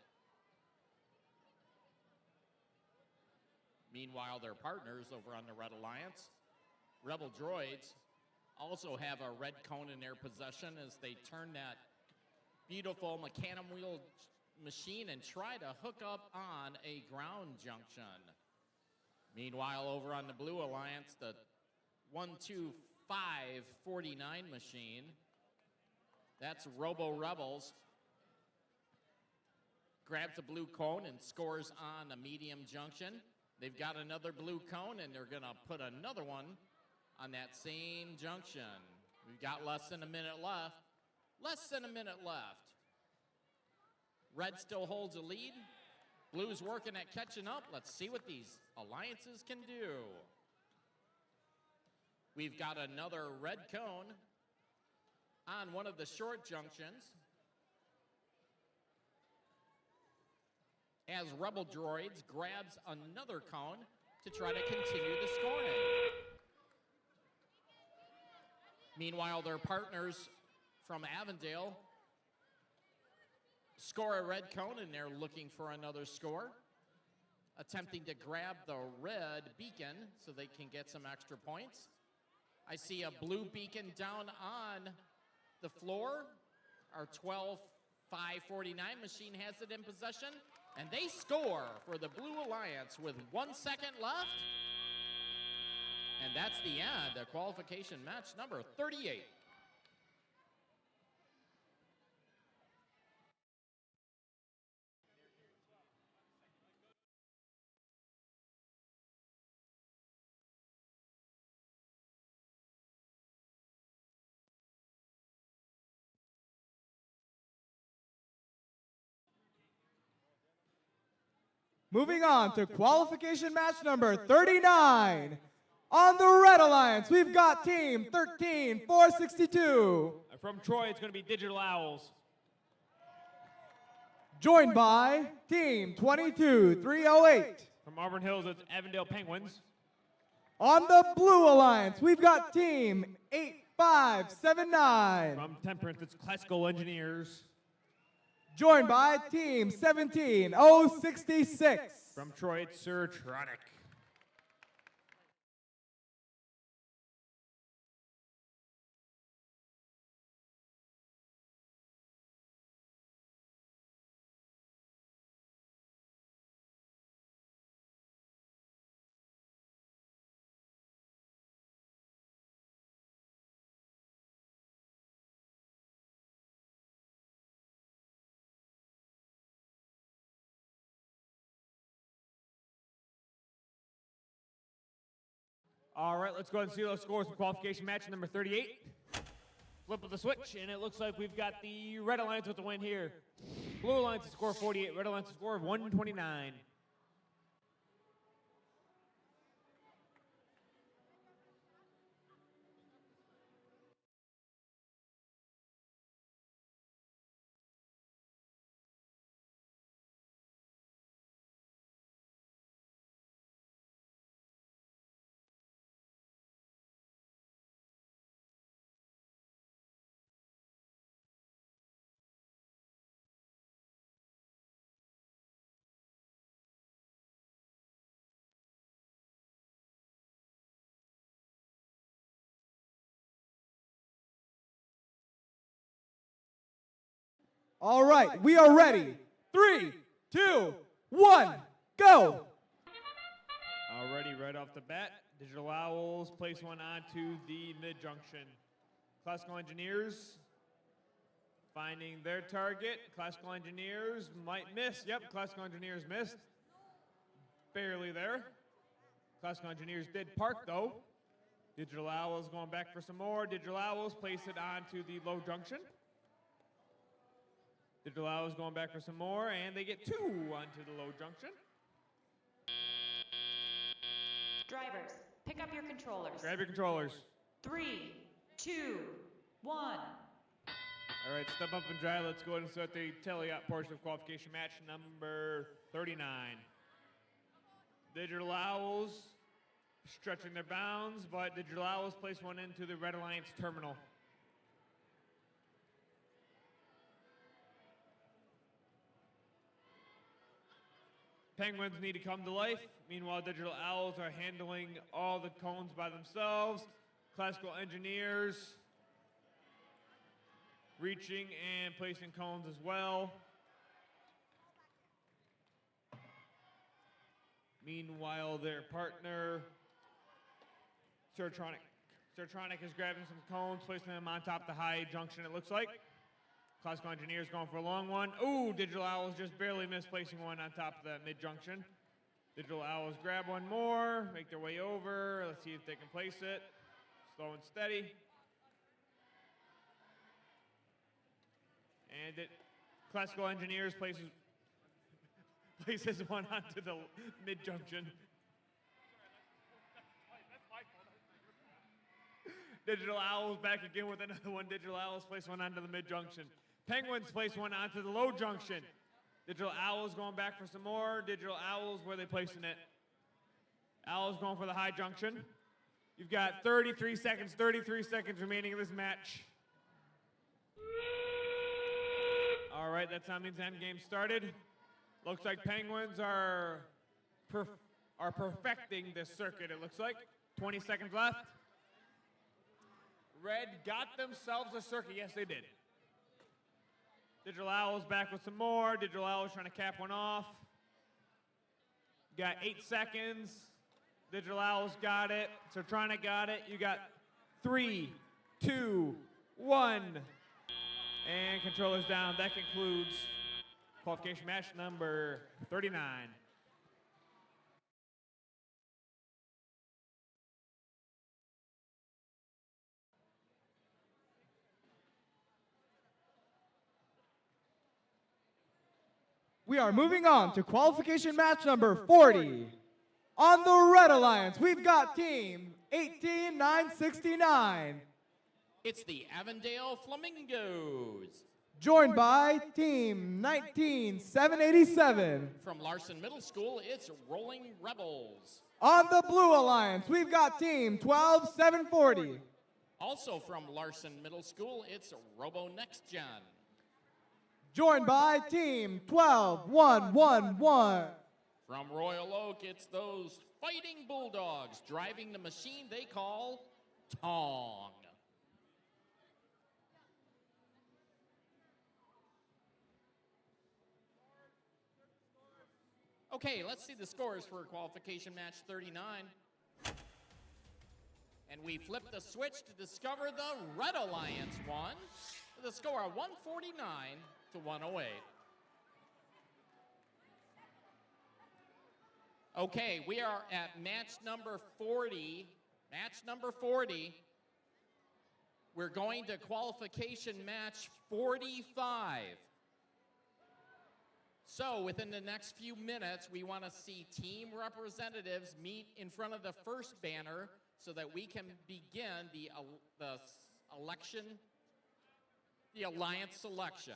Meanwhile, their partners over on the Red Alliance, Rebel Droids, also have a red cone in their possession as they turn that beautiful mecanum wheel machine and try to hook up on a ground junction. Meanwhile, over on the Blue Alliance, the 12549 machine, that's Robo Rebels, grabs a blue cone and scores on a medium junction. They've got another blue cone, and they're going to put another one on that same junction. We've got less than a minute left. Less than a minute left. Red still holds a lead. Blue's working at catching up. Let's see what these alliances can do. We've got another red cone on one of the short junctions. As Rebel Droids grabs another cone to try to continue the scoring. Meanwhile, their partners from Avondale score a red cone, and they're looking for another score, attempting to grab the red beacon so they can get some extra points. I see a blue beacon down on the floor. Our 12-549 machine has it in possession, and they score for the Blue Alliance with 1 second left. And that's the end of qualification match number 38. Moving on to qualification match number 39. On the Red Alliance, we've got team 13-462. From Troy, it's going to be Digital Owls. Joined by team 22-308. From Auburn Hills, it's Avondale Penguins. On the Blue Alliance, we've got team 8579. From Temperance, it's Classical Engineers. Joined by team 17066. From Troy, it's Surtronic. All right, let's go ahead and see those scores for qualification match number 38. Flip of the switch, and it looks like we've got the Red Alliance with the win here. Blue Alliance score 48, Red Alliance score of 129. All right, we are ready. 3, 2, 1, go. Already right off the bat, Digital Owls place one onto the mid-junction. Classical Engineers finding their target. Classical Engineers might miss. Yep, Classical Engineers missed. Barely there. Classical Engineers did park though. Digital Owls going back for some more. Digital Owls place it onto the low junction. Digital Owls going back for some more, and they get 2 onto the low junction. Drivers, pick up your controllers. Grab your controllers. 3, 2, 1. All right, step up and dry. Let's go ahead and start the tele-op portion of qualification match number 39. Digital Owls stretching their bounds, but Digital Owls place one into the Red Alliance terminal. Penguins need to come to life. Meanwhile, Digital Owls are handling all the cones by themselves. Classical Engineers reaching and placing cones as well. Meanwhile, their partner, Surtronic. Surtronic is grabbing some cones, placing them on top of the high junction, it looks like. Classical Engineers going for a long one. Ooh, Digital Owls just barely misplacing one on top of that mid-junction. Digital Owls grab one more, make their way over. Let's see if they can place it. Slow and steady. And Classical Engineers places one onto the mid-junction. Digital Owls back again with another one. Digital Owls place one onto the mid-junction. Penguins place one onto the low junction. Digital Owls going back for some more. Digital Owls, where are they placing it? Owls going for the high junction. You've got 33 seconds remaining in this match. All right, that time means end game started. Looks like Penguins are perfecting this circuit, it looks like. 20 seconds left. Red got themselves a circuit. Yes, they did. Digital Owls back with some more. Digital Owls trying to cap one off. Got 8 seconds. Digital Owls got it. Sertronic got it. You got 3, 2, 1. And controllers down. That concludes qualification match number 39. We are moving on to qualification match number 40. On the Red Alliance, we've got team 18969, It's the Avondale Flamingos. joined by team 19787. From Larson Middle School, it's Rolling Rebels. On the Blue Alliance, we've got team 12740. Also from Larson Middle School, it's Robo Next Gen. Joined by team 12111. From Royal Oak, it's those Fighting Bulldogs driving the machine they call Tong. Okay, let's see the scores for qualification match 39. And we flip the switch to discover the Red Alliance won with a score of 149 to 108. Okay, we are at match number 40. Match number 40. We're going to qualification match 45. So within the next few minutes, we want to see team representatives meet in front of the first banner so that we can begin the alliance selection.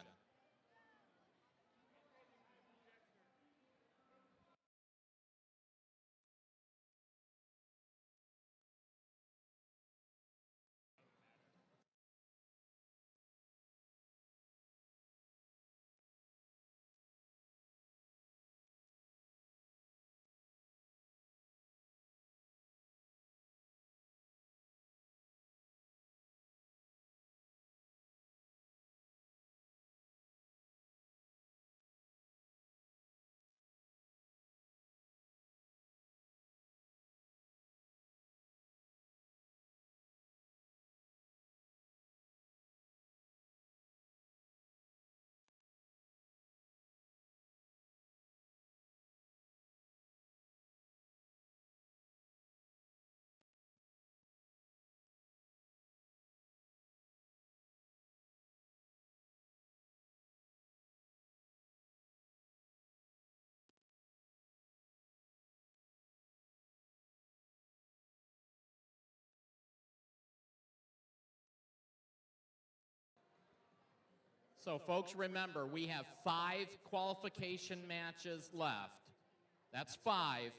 So folks, remember, we have 5 qualification matches left. That's 5.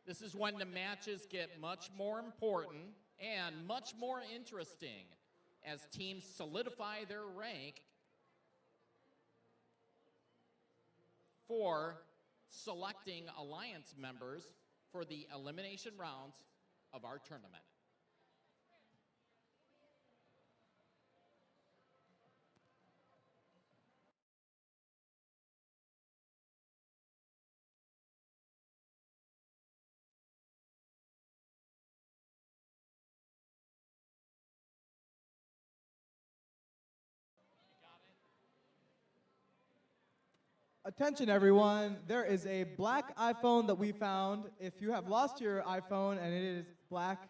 This is when the matches get much more important and much more interesting as teams solidify their rank for selecting alliance members for the elimination rounds of our tournament. Attention everyone, there is a black iPhone that we found. If you have lost your iPhone and it is black,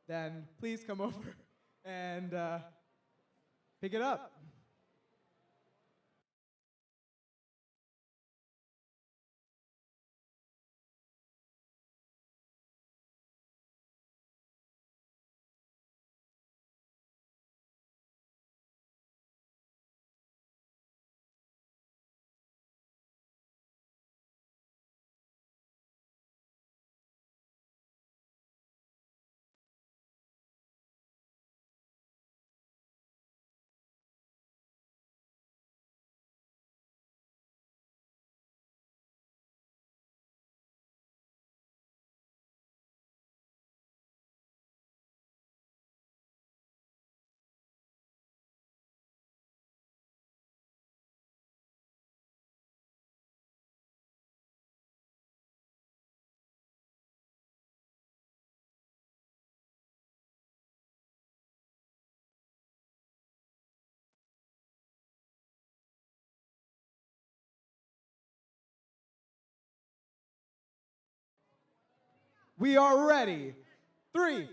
then please come over and pick it up. We are ready. 3.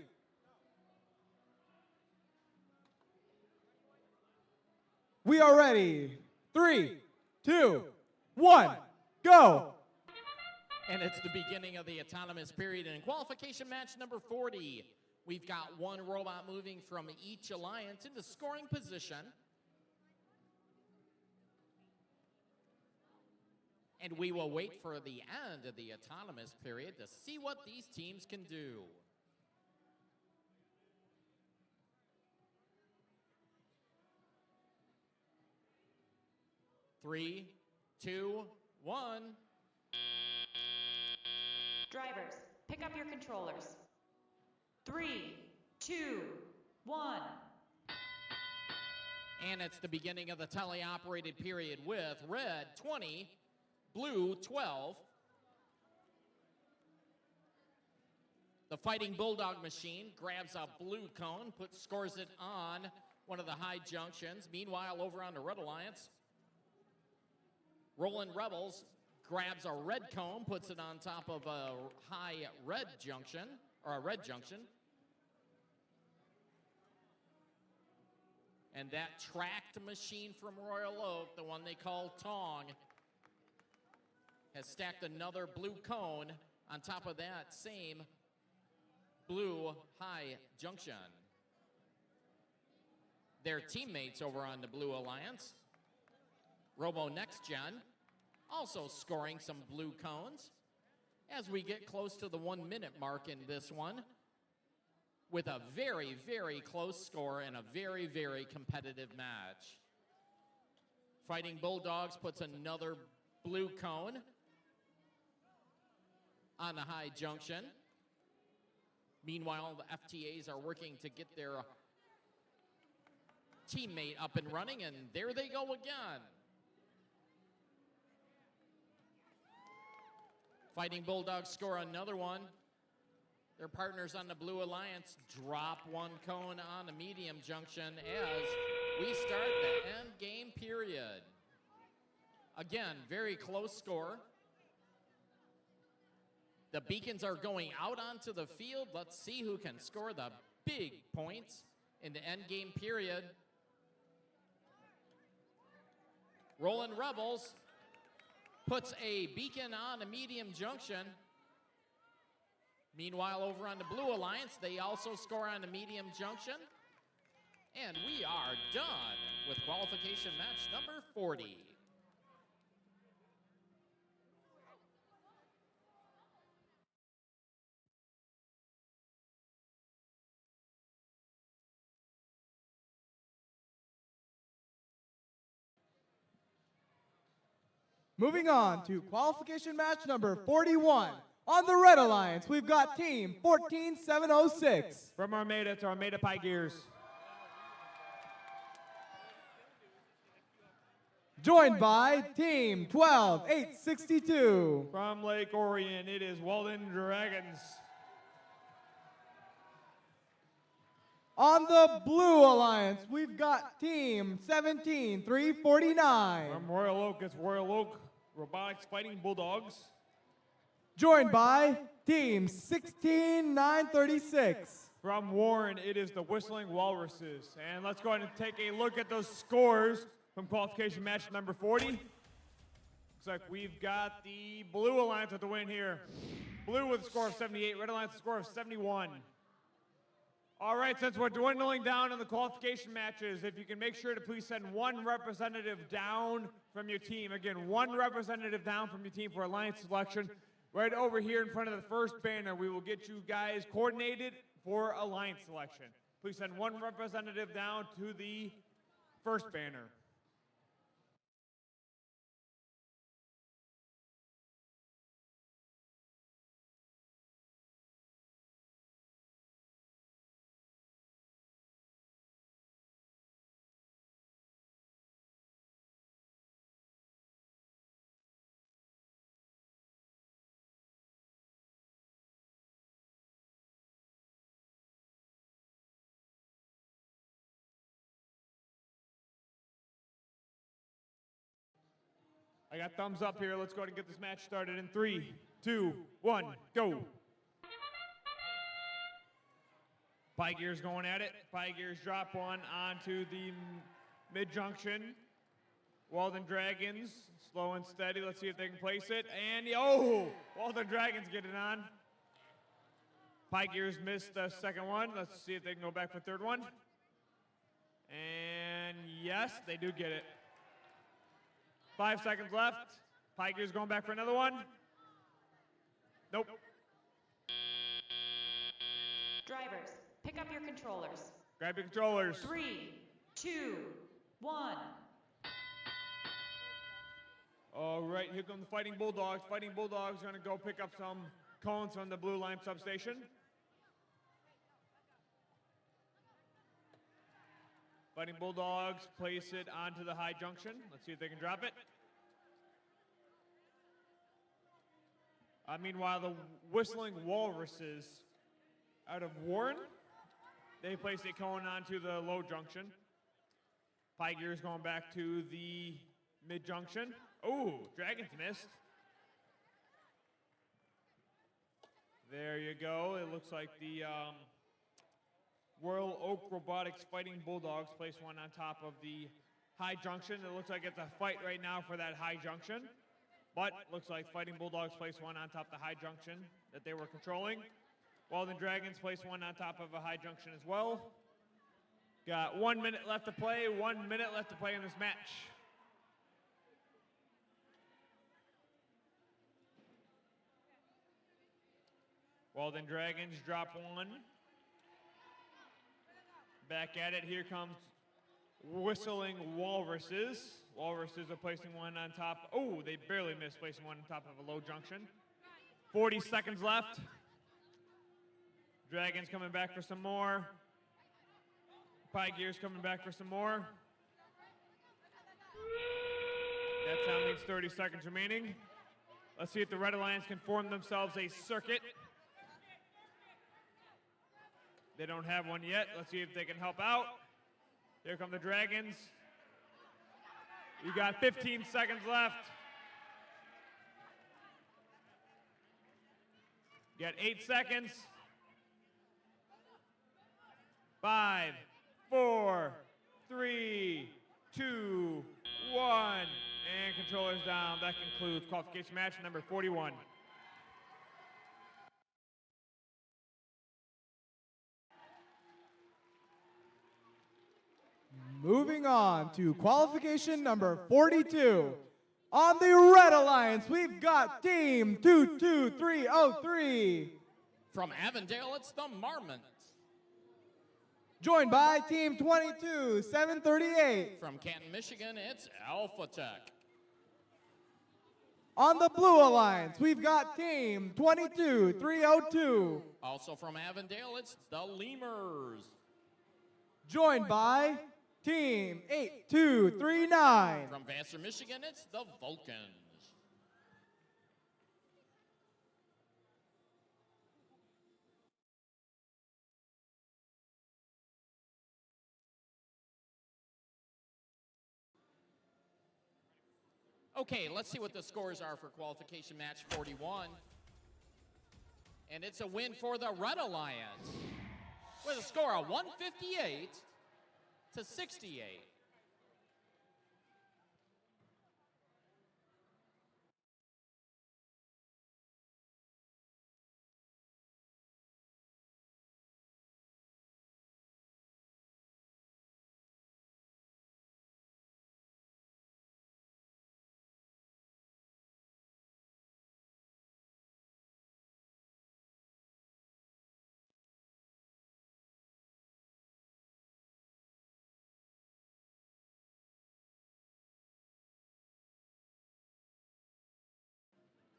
We are ready. 3, 2, 1, go. And it's the beginning of the autonomous period in qualification match number 40. We've got one robot moving from each alliance into scoring position. And we will wait for the end of the autonomous period to see what these teams can do. Three, two, one. Drivers, pick up your controllers. 3, 2, 1. And it's the beginning of the teleoperated period with red 20, blue 12. The Fighting Bulldog machine grabs a blue cone, scores it on one of the high junctions. Meanwhile, over on the Red Alliance, Rolling Rebels grabs a red cone, puts it on top of a high red junction, or a red junction. And that tracked machine from Royal Oak, the one they call Tong, has stacked another blue cone on top of that same blue high junction. Their teammates over on the Blue Alliance, Robo Next Gen, also scoring some blue cones as we get close to the 1 minute mark in this one with a very, very close score and a very, very competitive match. Fighting Bulldogs puts another blue cone on the high junction. Meanwhile, the FTAs are working to get their teammate up and running, and there they go again. Fighting Bulldogs score another one. Their partners on the Blue Alliance drop one cone on the medium junction as we start the end game period. Again, very close score. The beacons are going out onto the field. Let's see who can score the big points in the end game period. Rolling Rebels puts a beacon on a medium junction. Meanwhile, over on the Blue Alliance, they also score on the medium junction. And we are done with qualification match number 40. Moving on to qualification match number 41. On the Red Alliance, we've got team 14706. From Armada to Armada Pie Gears. Joined by team 12862. From Lake Orion, it is Walden Dragons. On the Blue Alliance, we've got team 17349. From Royal Oak, it's Royal Oak Robotics Fighting Bulldogs. Joined by team 16936. From Warren, it is the Whistling Walruses. And let's go ahead and take a look at those scores from qualification match number 40. Looks like we've got the Blue Alliance with the win here. Blue with a score of 78, Red Alliance with a score of 71. All right, since we're dwindling down in the qualification matches, if you can make sure to please send one representative down from your team. Again, one representative down from your team for alliance selection. Right over here in front of the first banner, we will get you guys coordinated for alliance selection. Please send one representative down to the first banner. I got thumbs up here. Let's go ahead and get this match started in 3, 2, 1, go. Pie Gear's going at it. Pie Gear's drop one onto the mid-junction. Walden Dragons, slow and steady. Let's see if they can place it. And, oh, Walden Dragons get it on. Pie Gears missed the second one. Let's see if they can go back for the third one. And, yes, they do get it. 5 seconds left. Pie Gears going back for another one. Nope. Drivers, pick up your controllers. Grab your controllers. 3, 2, 1. All right, here come the Fighting Bulldogs. Fighting Bulldogs are going to go pick up some cones from the Blue Line substation. Fighting Bulldogs place it onto the high junction. Let's see if they can drop it. Meanwhile, the Whistling Walruses out of Warren, they place a cone onto the low junction. Pie Gear's going back to the mid junction. Oh, Dragons missed. There you go. It looks like the Royal Oak Robotics Fighting Bulldogs place one on top of the high junction. It looks like it's a fight right now for that high junction. But looks like Fighting Bulldogs place one on top of the high junction that they were controlling. Walden Dragons place one on top of a high junction as well. Got 1 minute left to play. 1 minute left to play in this match. Walden Dragons drop one. Back at it. Here comes Whistling Walruses. Walruses are placing one on top. Oh, they barely missed placing one on top of a low junction. 40 seconds left. Dragons coming back for some more. Pie Gear's coming back for some more. That sound means 30 seconds remaining. Let's see if the Red Alliance can form themselves a circuit. They don't have one yet. Let's see if they can help out. Here come the Dragons. You got 15 seconds left. You got 8 seconds. 5, 4, 3, 2, 1. And controllers down. That concludes qualification match number 41. Moving on to qualification number 42. On the Red Alliance, we've got Team 22303. From Avondale, it's the Marmons. Joined by Team 22738. From Canton, Michigan, it's Alpha Tech. On the Blue Alliance, we've got Team 22302. Also from Avondale, it's the Lemurs. Joined by Team 8239. From Vassar, Michigan, it's the Vulcans. Okay, let's see what the scores are for qualification match 41. And it's a win for the Red Alliance with a score of 158 to 68.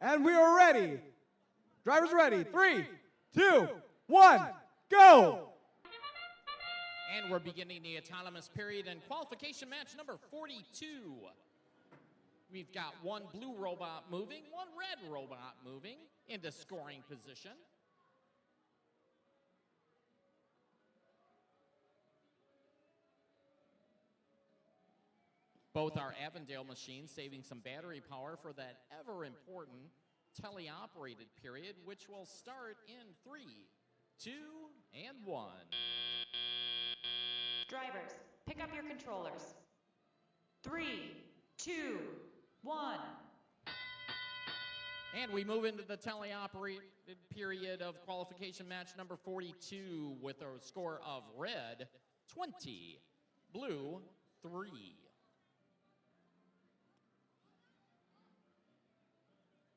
And we are ready. Drivers ready. 3, 2, 1, go! And we're beginning the autonomous period in qualification match number 42. We've got one blue robot moving, one red robot moving into scoring position. Both are Avondale machines, saving some battery power for that ever-important teleoperated period, which will start in 3, 2, and 1. Drivers, pick up your controllers. 3, 2, 1. And we move into the teleoperated period of qualification match number 42 with a score of red 20, blue 3.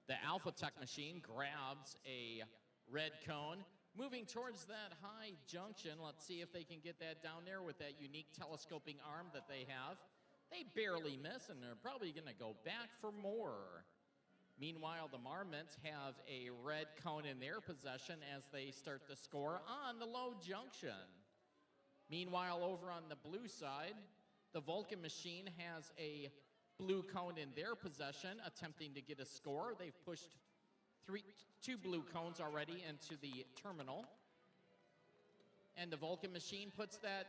The Alpha Tech machine grabs a red cone, moving towards that high junction. Let's see if they can get that down there with that unique telescoping arm that they have. They barely miss, and they're probably going to go back for more. Meanwhile, the Marmots have a red cone in their possession as they start the score on the low junction. Meanwhile, over on the blue side, the Vulcan machine has a blue cone in their possession, attempting to get a score. They've pushed two blue cones already into the terminal. And the Vulcan machine puts that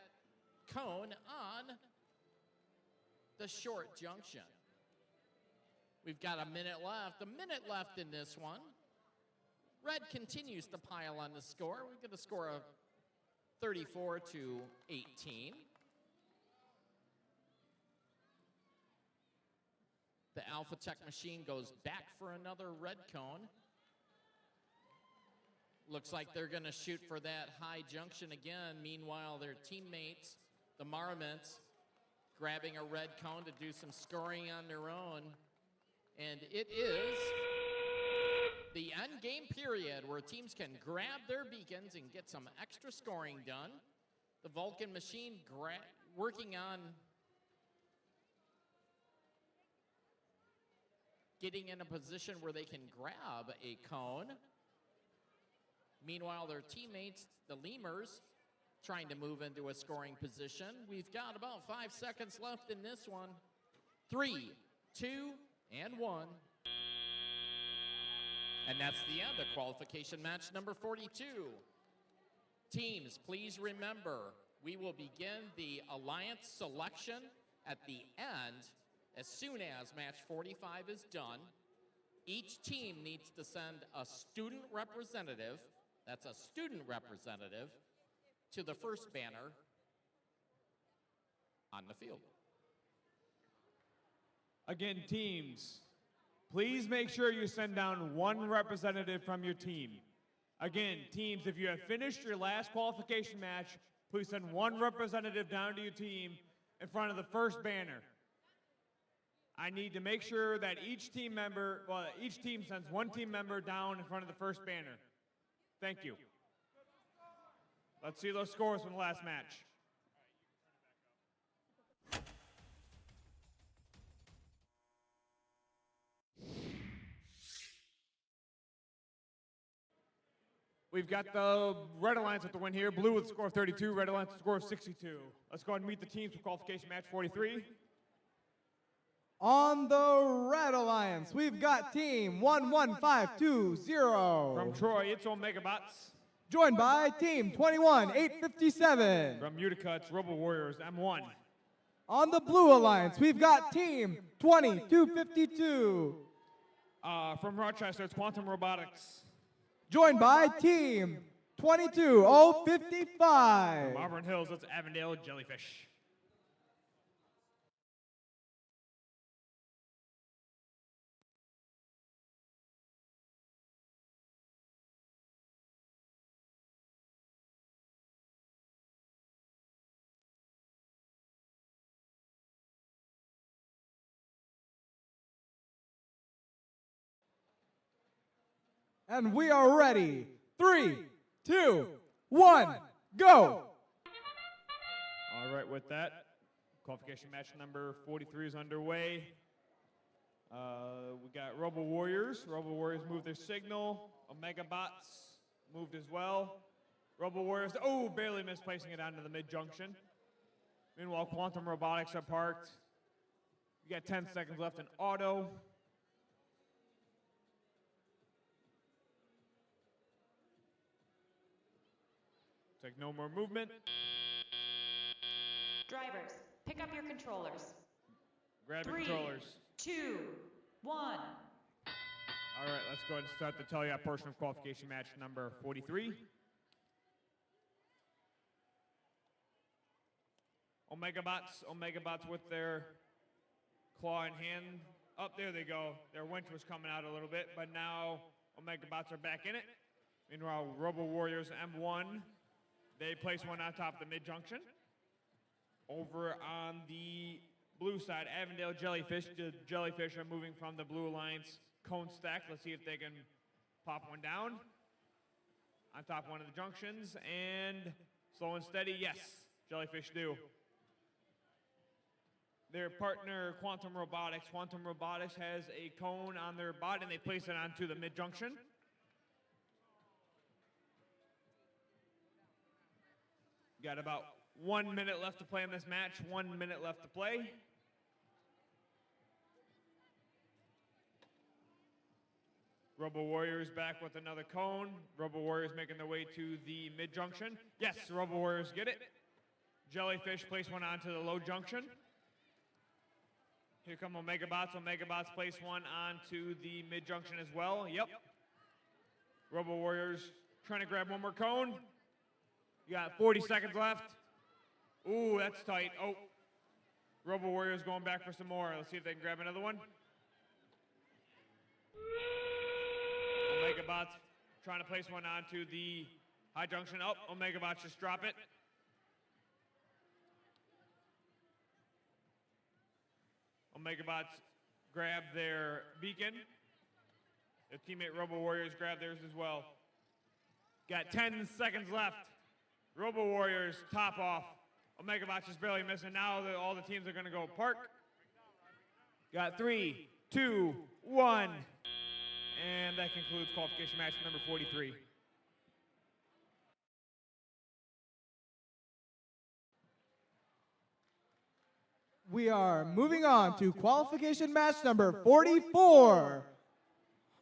cone on the short junction. We've got a minute left in this one. Red continues to pile on the score. We get a score of 34 to 18. The Alpha Tech machine goes back for another red cone. Looks like they're going to shoot for that high junction again. Meanwhile, their teammates, the Marmots, grabbing a red cone to do some scoring on their own. And it is the end game period where teams can grab their beacons and get some extra scoring done. The Vulcan machine working on getting in a position where they can grab a cone. Meanwhile, their teammates, the Lemurs, trying to move into a scoring position. We've got about 5 seconds left in this one. 3, 2, and 1. And that's the end of qualification match number 42. Teams, please remember, we will begin the alliance selection at the end as soon as match 45 is done. Each team needs to send a student representative, that's a student representative, to the first banner on the field. Again, teams, please make sure you send down one representative from your team. Again, teams, if you have finished your last qualification match, please send one representative down to your team in front of the first banner. I need to make sure that each team sends one team member down in front of the first banner. Thank you. Let's see those scores from the last match. We've got the Red Alliance with the win here. Blue with a score of 32, Red Alliance with a score of 62. Let's go ahead and meet the teams for qualification match 43. On the Red Alliance, we've got team 11520. From Troy, it's Omega Bots. Joined by team 21857. From Utica, it's Robo Warriors M1. On the Blue Alliance, we've got team 2252. From Rochester, it's Quantum Robotics. Joined by team 22055. From Auburn Hills, it's Avondale Jellyfish. And we are ready. 3, 2, 1, go! All right, with that, qualification match number 43 is underway. We got Robo Warriors. Robo Warriors moved their signal. Omega Bots moved as well. Robo Warriors, barely misplacing it onto the mid-junction. Meanwhile, Quantum Robotics are parked. You got 10 seconds left in auto. Take no more movement. Drivers, pick up your controllers. Grab your 3, controllers. 2, 1. All right, let's go ahead and start the teleop portion of qualification match number 43. Omegabots with their claw in hand. Up there they go. Their winch was coming out a little bit, but now Omegabots are back in it. Meanwhile, Robo Warriors M1, they place one on top of the mid-junction. Over on the blue side, Avondale Jellyfish. The Jellyfish are moving from the Blue Alliance cone stack. Let's see if they can pop one down on top of one of the junctions. And slow and steady, yes, Jellyfish do. Their partner, Quantum Robotics. Quantum Robotics has a cone on their bot, and they place it onto the mid-junction. Got about 1 minute left to play in this match. 1 minute left to play. Robo Warriors back with another cone. Robo Warriors making their way to the mid-junction. Yes, Robo Warriors get it. Jellyfish place one onto the low junction. Here come Omegabots. Omegabots place one onto the mid-junction as well. Yep. Robo Warriors trying to grab one more cone. You got 40 seconds left. Ooh, that's tight. Oh. Robo Warriors going back for some more. Let's see if they can grab another one. Omegabots trying to place one onto the high junction. Oh, Omegabots just drop it. Omegabots grab their beacon. Their teammate Robo Warriors grab theirs as well. Got 10 seconds left. Robo Warriors top off. Omegabots just barely missing. Now all the teams are going to go park. Got 3, 2, 1. And that concludes qualification match number 43. We are moving on to qualification match number 44.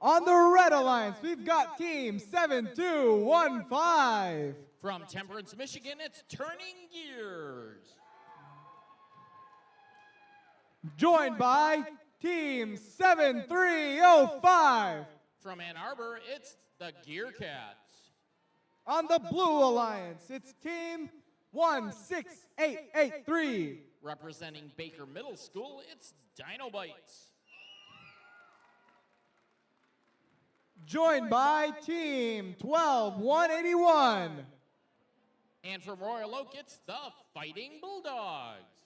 On the Red Alliance, we've got Team 7215. From Temperance, Michigan, it's Turning Gears. Joined by Team 7305. From Ann Arbor, it's the Gear Cats. On the Blue Alliance, it's Team 16883. Representing Baker Middle School, it's Dinobites. Joined by Team 12181. And from Royal Oak, it's the Fighting Bulldogs.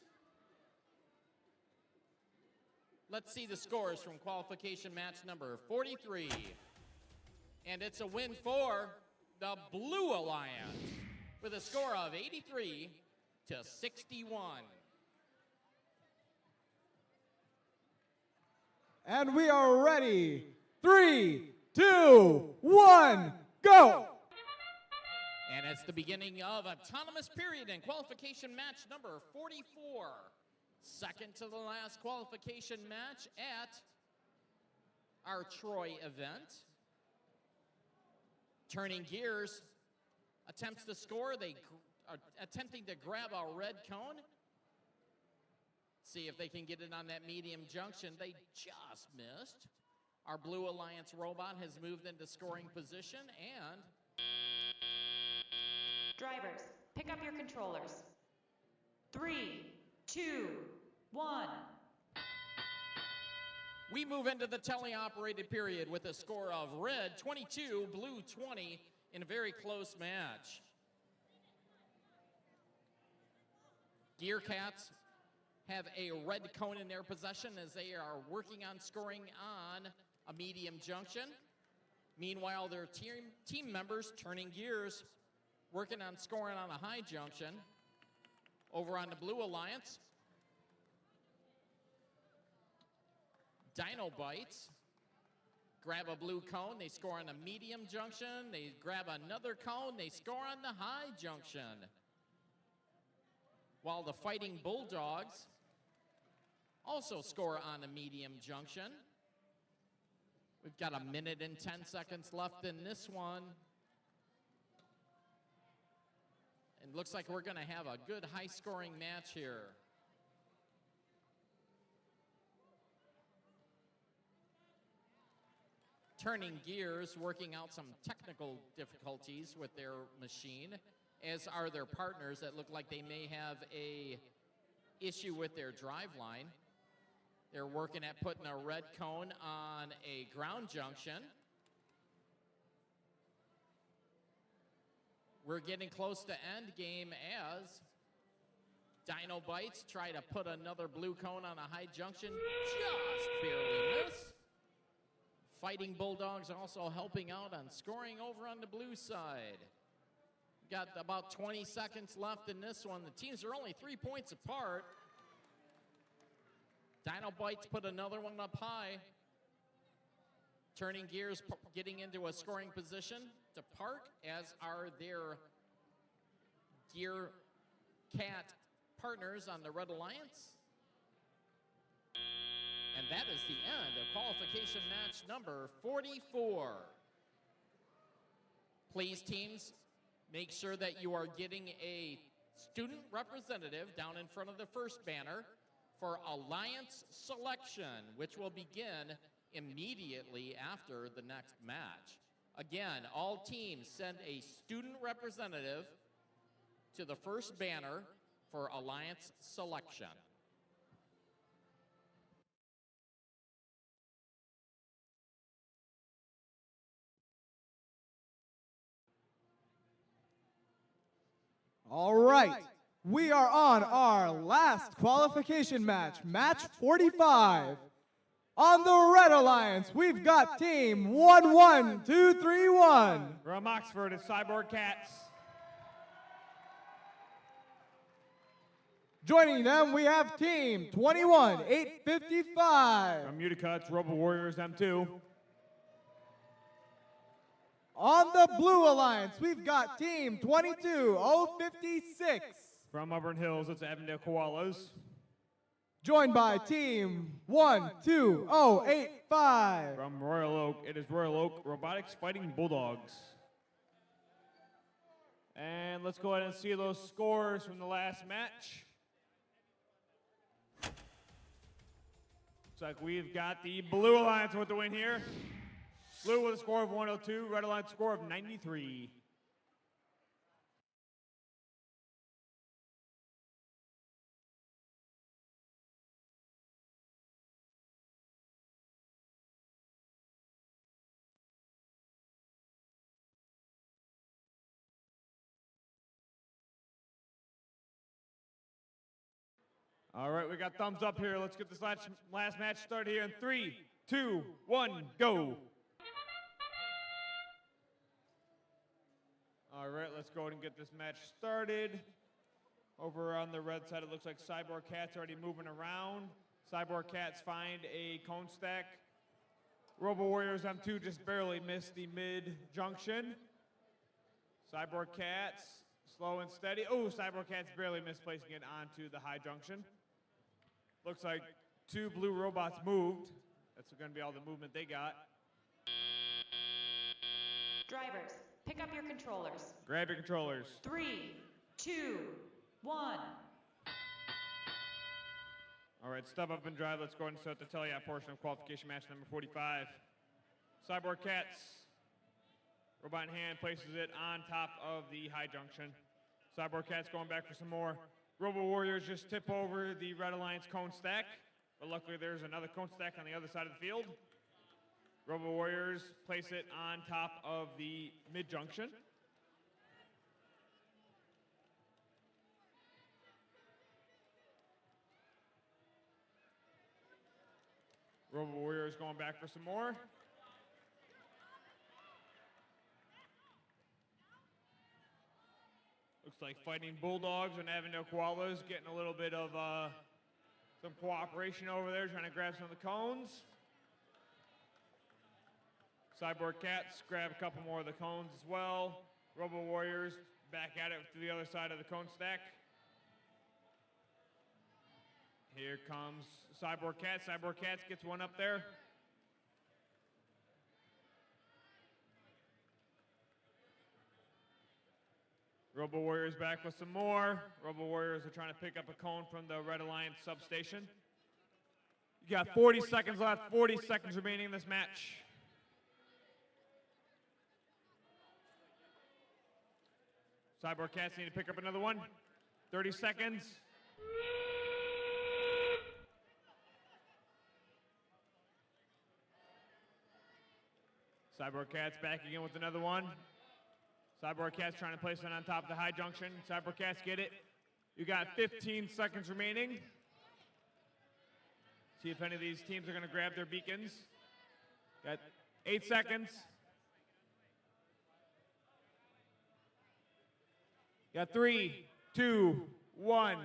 Let's see the scores from qualification match number 43. And it's a win for the Blue Alliance with a score of 83 to 61. And we are ready. 3, 2, 1, go! And it's the beginning of autonomous period in qualification match number 44. Second to the last qualification match at our Troy event. Turning Gears attempts to score. They are attempting to grab a red cone. See if they can get it on that medium junction. They just missed. Our Blue Alliance robot has moved into scoring position, and Drivers, pick up your controllers. 3, 2, 1. we move into the teleoperated period with a score of red 22, blue 20 in a very close match. Gear Cats have a red cone in their possession as they are working on scoring on a medium junction. Meanwhile, their team members, Turning Gears, working on scoring on a high junction. Over on the Blue Alliance, Dinobites grab a blue cone, they score on a medium junction. They grab another cone, they score on the high junction. While the Fighting Bulldogs also score on a medium junction. We've got a minute and 10 seconds left in this one. And looks like we're going to have a good high-scoring match here. Turning Gears, working out some technical difficulties with their machine, as are their partners that look like they may have a issue with their drive line. They're working at putting a red cone on a ground junction. We're getting close to end game as Dino Bites try to put another blue cone on a high junction. Just barely miss. Fighting Bulldogs also helping out on scoring over on the blue side. Got about 20 seconds left in this one. The teams are only 3 points apart. Dino Bites put another one up high. Turning gears, getting into a scoring position to park, as are their Gear Cat partners on the Red Alliance. And that is the end of qualification match number 44. Please, teams, make sure that you are getting a student representative down in front of the first banner for Alliance selection, which will begin immediately after the next match. Again, all teams send a student representative to the first banner for Alliance selection. All right, we are on our last qualification match, match 45. On the Red Alliance, we've got team 11231. From Oxford, it's Cyborg Cats. Joining them, we have team 21855. From Utica, it's Robo Warriors M2. On the Blue Alliance, we've got team 22056. From Auburn Hills, it's Avondale Koalas. Joined by team 12085. From Royal Oak, it is Royal Oak Robotics Fighting Bulldogs. And let's go ahead and see those scores from the last match. Looks like we've got the Blue Alliance with the win here. Blue with a score of 102, Red Alliance score of 93. All right, we got thumbs up here. Let's get this last match started here in 3, 2, 1, go. All right, let's go ahead and get this match started. Over on the red side, it looks like Cyborg Cat's already moving around. Cyborg Cats find a cone stack. Robo Warriors M2 just barely missed the mid-junction. Cyborg Cats, slow and steady. Oh, Cyborg Cats barely missed placing it onto the high junction. Looks like 2 blue robots moved. That's going to be all the movement they got. Drivers, pick up your controllers. Grab your controllers. 3, 2, 1. All right, step up and drive. Let's go ahead and start the tele-out portion of qualification match number 45. Cyborg Cats, robot in hand, places it on top of the high junction. Cyborg Cats going back for some more. Robo Warriors just tip over the Red Alliance cone stack, but luckily there's another cone stack on the other side of the field. Robo Warriors place it on top of the mid-junction. Robo Warriors going back for some more. Looks like Fighting Bulldogs and Avondale Koalas getting a little bit of some cooperation over there, trying to grab some of the cones. Cyborg Cats grab a couple more of the cones as well. Robo Warriors back at it to the other side of the cone stack. Here comes Cyborg Cats. Cyborg Cats gets one up there. Robo Warriors back with some more. Robo Warriors are trying to pick up a cone from the Red Alliance substation. You got 40 seconds left, 40 seconds remaining in this match. Cyborg Cats need to pick up another one. 30 seconds. Cyborg Cats backing in with another one. Cyborg Cats trying to place it on top of the high junction. Cyborg Cats get it. You got 15 seconds remaining. See if any of these teams are going to grab their beacons. Got 8 seconds. Got 3, 2, 1.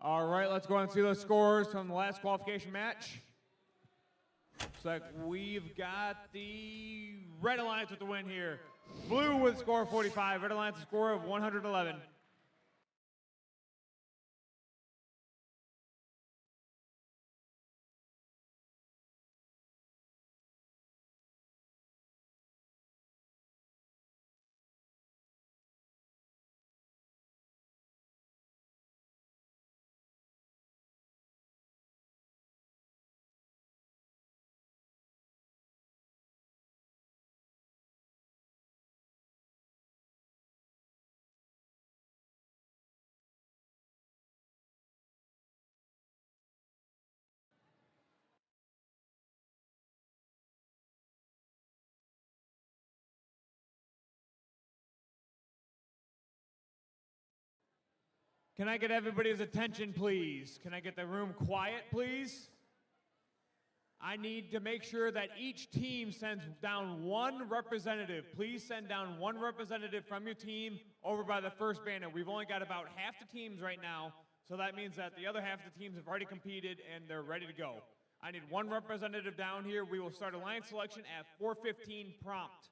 All right, let's go and see those scores from the last qualification match. Looks like we've got the Red Alliance with the win here. Blue with a score of 45, Red Alliance a score of 111. Can I get everybody's attention, please? Can I get the room quiet, please? I need to make sure that each team sends down one representative. Please send down one representative from your team over by the first banner. We've only got about half the teams right now, so that means that the other half of the teams have already competed and they're ready to go. I need one representative down here. We will start alliance selection at 4:15 prompt.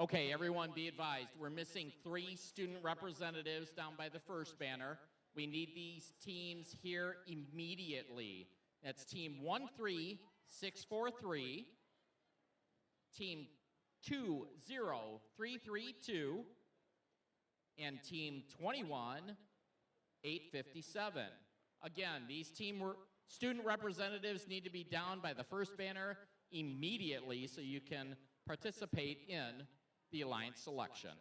Okay, everyone be advised. We're missing 3 student representatives down by the first banner. We need these teams here immediately. That's team 13643, team 20332, and team 21857. Again, these student representatives need to be down by the first banner immediately so you can participate in the Alliance selection.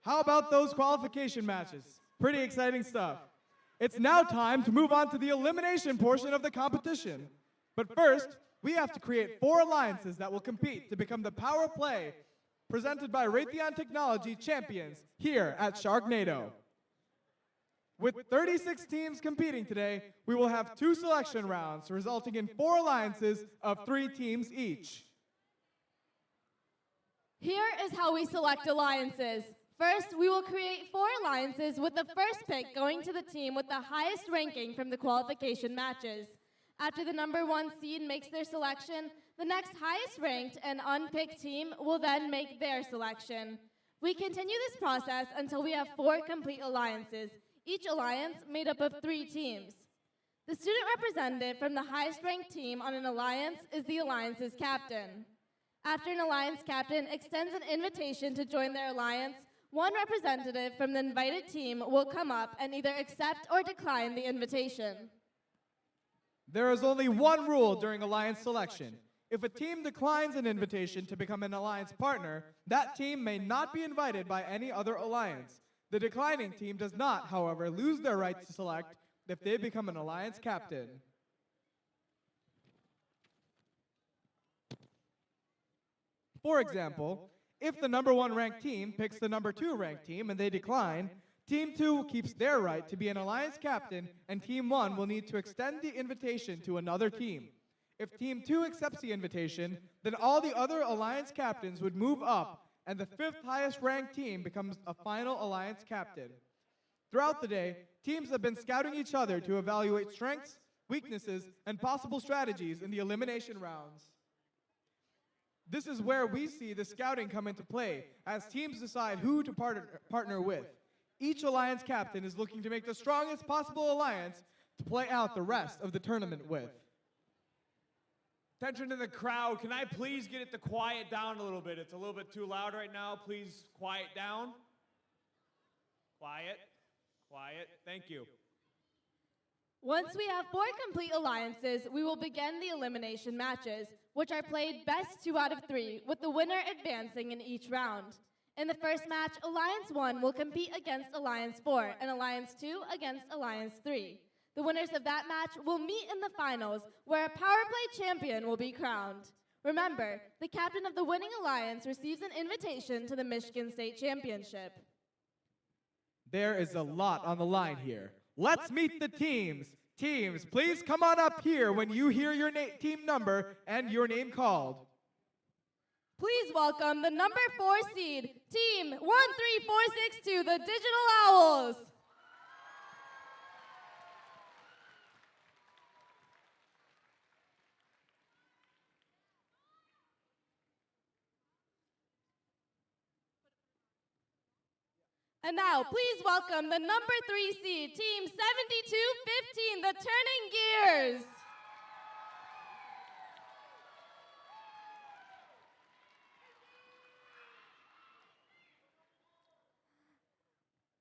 How about those qualification matches? Pretty exciting stuff. It's now time to move on to the elimination portion of the competition. But first, we have to create 4 alliances that will compete to become the Power Play presented by Raytheon Technology champions here at Sharknado. With 36 teams competing today, we will have 2 selection rounds, resulting in 4 alliances of 3 teams each. Here is how we select alliances. First, we will create 4 alliances with the first pick going to the team with the highest ranking from the qualification matches. After the number 1 seed makes their selection, The next highest ranked and unpicked team will then make their selection. We continue this process until we have 4 complete alliances, each alliance made up of 3 teams. The student representative from the highest ranked team on an alliance is the alliance's captain. After an alliance captain extends an invitation to join their alliance, one representative from the invited team will come up and either accept or decline the invitation. There is only one rule during alliance selection. If a team declines an invitation to become an alliance partner, that team may not be invited by any other alliance. The declining team does not, however, lose their right to select if they become an alliance captain. For example, if the number 1 ranked team picks the number 2 ranked team and they decline, Team 2 keeps their right to be an alliance captain, and Team 1 will need to extend the invitation to another team. If Team 2 accepts the invitation, then all the other alliance captains would move up, and the 5th highest ranked team becomes a final alliance captain. Throughout the day, teams have been scouting each other to evaluate strengths, weaknesses, and possible strategies in the elimination rounds. This is where we see the scouting come into play, as teams decide who to partner with. Each alliance captain is looking to make the strongest possible alliance to play out the rest of the tournament with. Attention to the crowd. Can I please get it to quiet down a little bit? It's a little bit too loud right now. Please quiet down. Quiet. Quiet. Thank you. Once we have 4 complete alliances, we will begin the elimination matches, which are played best 2 out of 3, with the winner advancing in each round. In the first match, Alliance 1 will compete against Alliance 4, and Alliance 2 against Alliance 3. The winners of that match will meet in the finals, where a power play champion will be crowned. Remember, the captain of the winning alliance receives an invitation to the Michigan State Championship. There is a lot on the line here. Let's meet the teams. Teams, please come on up here when you hear your team number and your name called. Please welcome the number 4 seed, Team 13462, the Digital Owls. And now, please welcome the number 3 seed, Team 7215, the Turning Gears.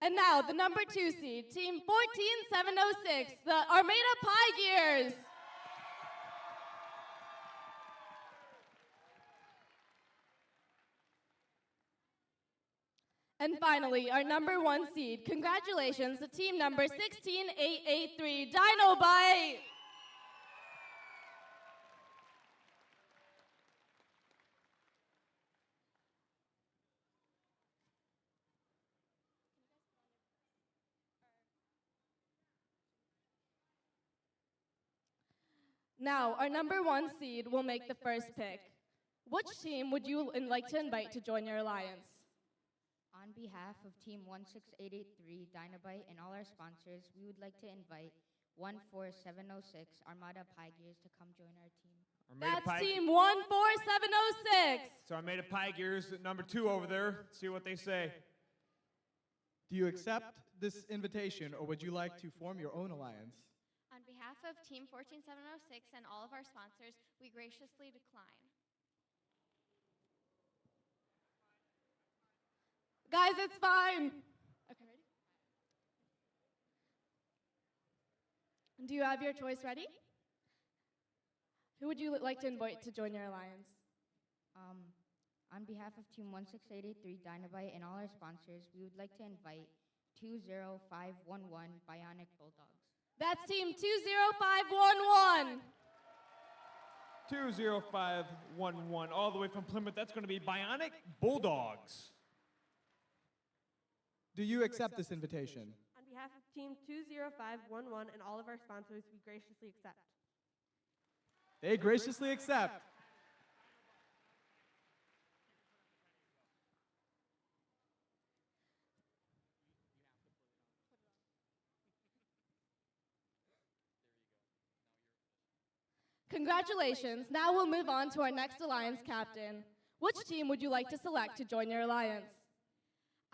And now, the number 2 seed, Team 14706, the Armada Pie Gears. And finally, our number 1 seed. Congratulations to team number 16883, Dino Bite. Now, our number 1 seed will make the first pick. Which team would you like to invite to join your alliance? On behalf of Team 16883, Dynabite, and all our sponsors, we would like to invite 14706, Armada Pie Gears, to come join our team. That's Team 14706. So Armada Pie Gears, number 2 over there. See what they say. Do you accept this invitation, or would you like to form your own alliance? On behalf of Team 14706 and all of our sponsors, we graciously decline. Guys, it's fine. Okay, ready? Do you have your choice ready? Who would you like to invite to join your alliance? On behalf of Team 16883, Dynabite, and all our sponsors, we would like to invite 20511 Bionic Bulldogs. That's Team 20511. 20511, all the way from Plymouth. That's going to be Bionic Bulldogs. Do you accept this invitation? On behalf of Team 20511 and all of our sponsors, we graciously accept. They graciously accept. Congratulations. Now we'll move on to our next alliance captain. Which team would you like to select to join your alliance?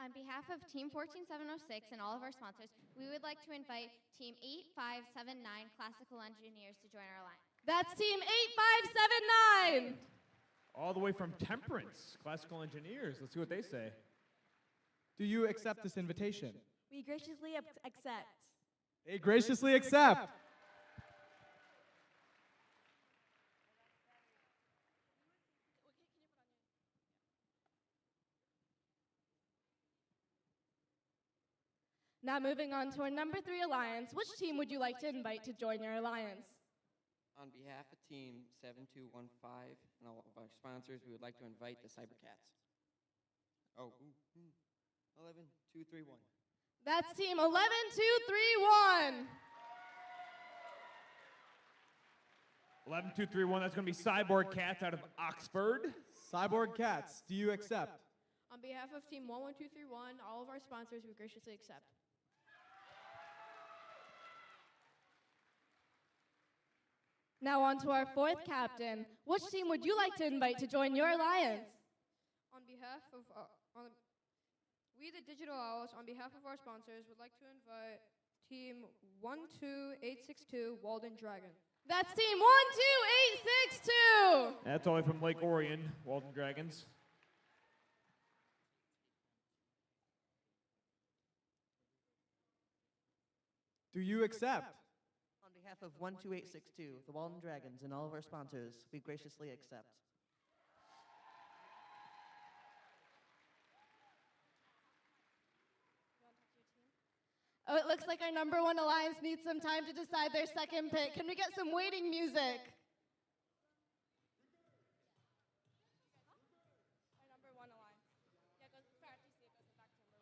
On behalf of Team 14706 and all of our sponsors, we would like to invite Team 8579 Classical Engineers to join our alliance. That's Team 8579. All the way from Temperance, classical engineers. Let's see what they say. Do you accept this invitation? We graciously accept. They graciously accept. Now moving on to our number 3 alliance, which team would you like to invite to join your alliance? On behalf of Team 7215 and all of our sponsors, we would like to invite the Cybercats. 11231. That's Team 11231. 11231, that's going to be Cyborg Cats out of Oxford. Cyborg Cats, do you accept? On behalf of Team 11231, all of our sponsors, we graciously accept. Now on to our 4th captain. Which team would you like to invite to join your alliance? On behalf of we the Digital Owls, on behalf of our sponsors, would like to invite Team 12862 Walden Dragon. That's Team 12862. That's all the way from Lake Orion, Walden Dragons. Do you accept? On behalf of 12862, the Walden Dragons, and all of our sponsors, we graciously accept. Oh, it looks like our number 1 alliance needs some time to decide their second pick. Can we get some waiting music? Our number 1 alliance. Yeah, go practice it. Goes back to number 1.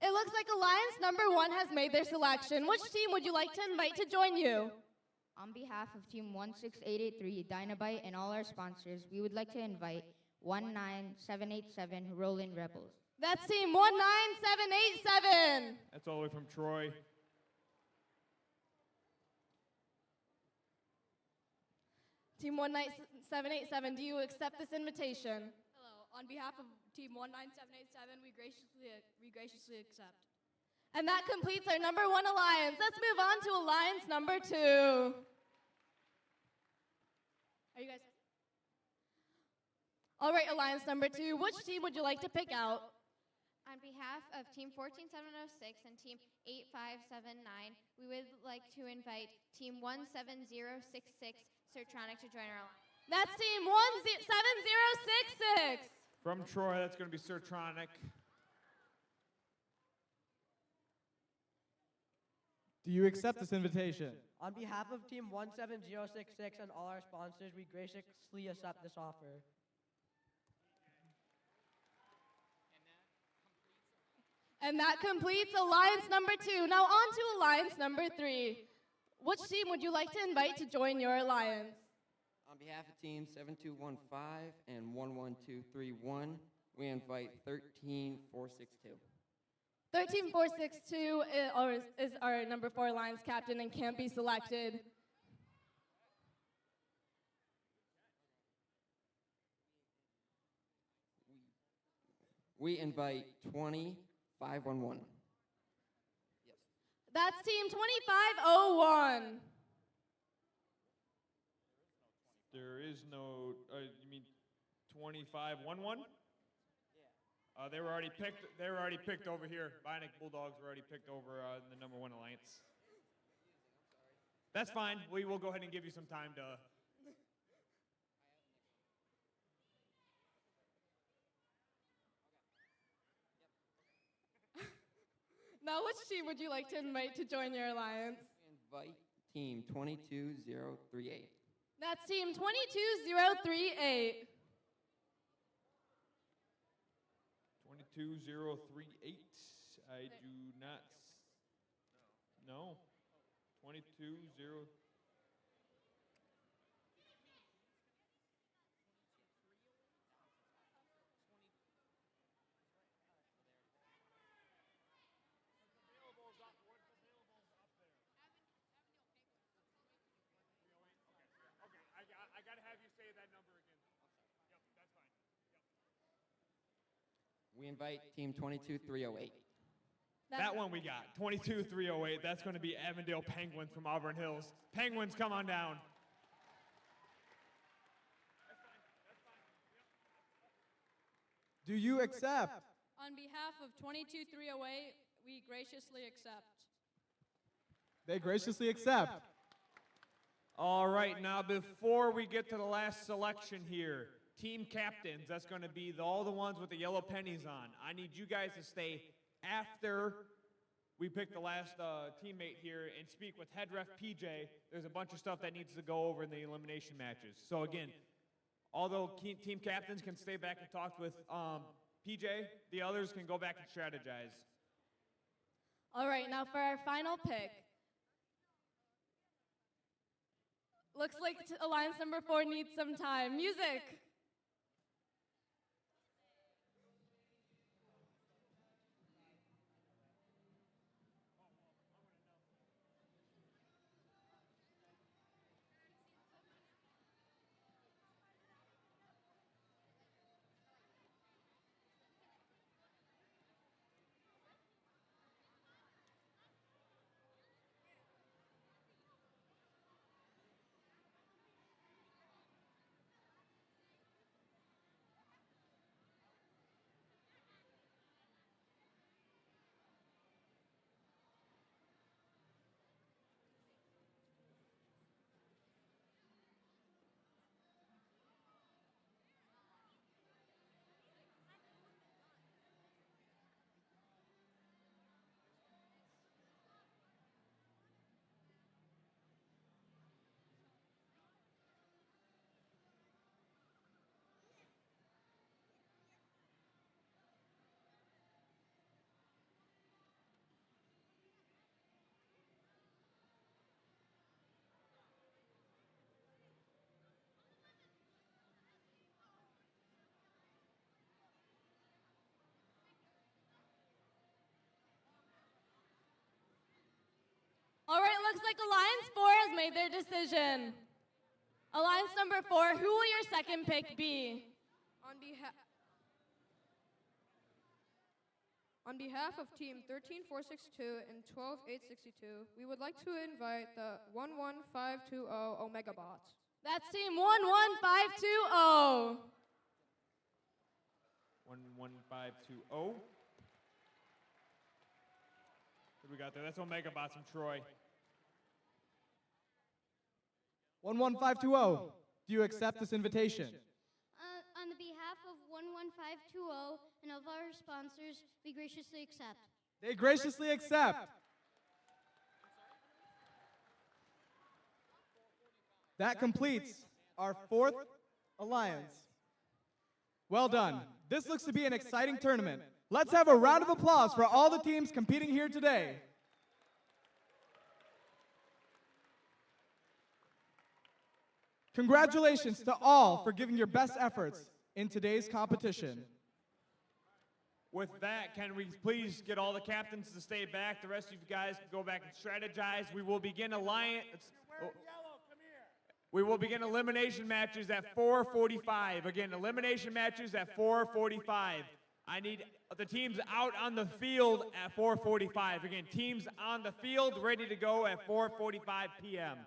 It looks like alliance number 1 has made their selection. Which team would you like to invite to join you? On behalf of Team 16883 Dynabite and all our sponsors, we would like to invite 19787 Roland Rebels. That's Team 19787. That's all the way from Troy. Team 19787, do you accept this invitation? Hello. On behalf of Team 19787, we graciously accept. And that completes our number 1 alliance. Let's move on to alliance number 2. Are you guys? All right, alliance number 2. Which team would you like to pick out? On behalf of Team 14706 and Team 8579, we would like to invite Team 17066 Sertronic to join our line. That's Team 17066. From Troy, that's going to be Sertronic. Do you accept this invitation? On behalf of Team 17066 and all our sponsors, we graciously accept this offer. And that completes Alliance number 2. Now on to Alliance number 3. Which team would you like to invite to join your alliance? On behalf of Team 7215 and 11231, we invite 13462. 13462 is our number 4 alliance captain and can't be selected. We invite 20511. Yes. That's Team 2501. There is no, you mean 2511? Yeah. They were already picked. They were already picked over here. Bionic Bulldogs were already picked over in the number 1 alliance. That's fine. We will go ahead and give you some time to. Now, which team would you like to invite to join your alliance? We invite Team 22038. That's Team 22038. 22038. I do not. No. 220. I got to have you say that number again. Yep, that's fine. Yep. We invite Team 22308. That one we got. 22308. That's going to be Avondale Penguins from Auburn Hills. Penguins, come on down. Do you accept? On behalf of 22308, we graciously accept. They graciously accept. All right, now before we get to the last selection here, team captains, that's going to be all the ones with the yellow pennies on. I need you guys to stay after we pick the last teammate here and speak with head ref PJ. There's a bunch of stuff that needs to go over in the elimination matches. So again, although team captains can stay back and talk with PJ, the others can go back and strategize. All right, now for our final pick. Looks like alliance number 4 needs some time. Music. All right, looks like Alliance 4 has made their decision. Alliance number 4, who will your second pick be? On behalf of Team 13462 and 12862, we would like to invite the 11520 Omega Bots. That's Team 11520. 11520. we got there. That's Omegabots from Troy. 11520, do you accept this invitation? On the behalf of 11520 and of our sponsors, we graciously accept. They graciously accept. That completes our fourth alliance. Well done. This looks to be an exciting tournament. Let's have a round of applause for all the teams competing here today. Congratulations to all for giving your best efforts in today's competition. With that, can we please get all the captains to stay back? The rest of you guys can go back and strategize. We will begin elimination matches at 4:45. Again, elimination matches at 4:45. I need the teams out on the field at 4:45. Again, teams on the field ready to go at 4:45 p.m.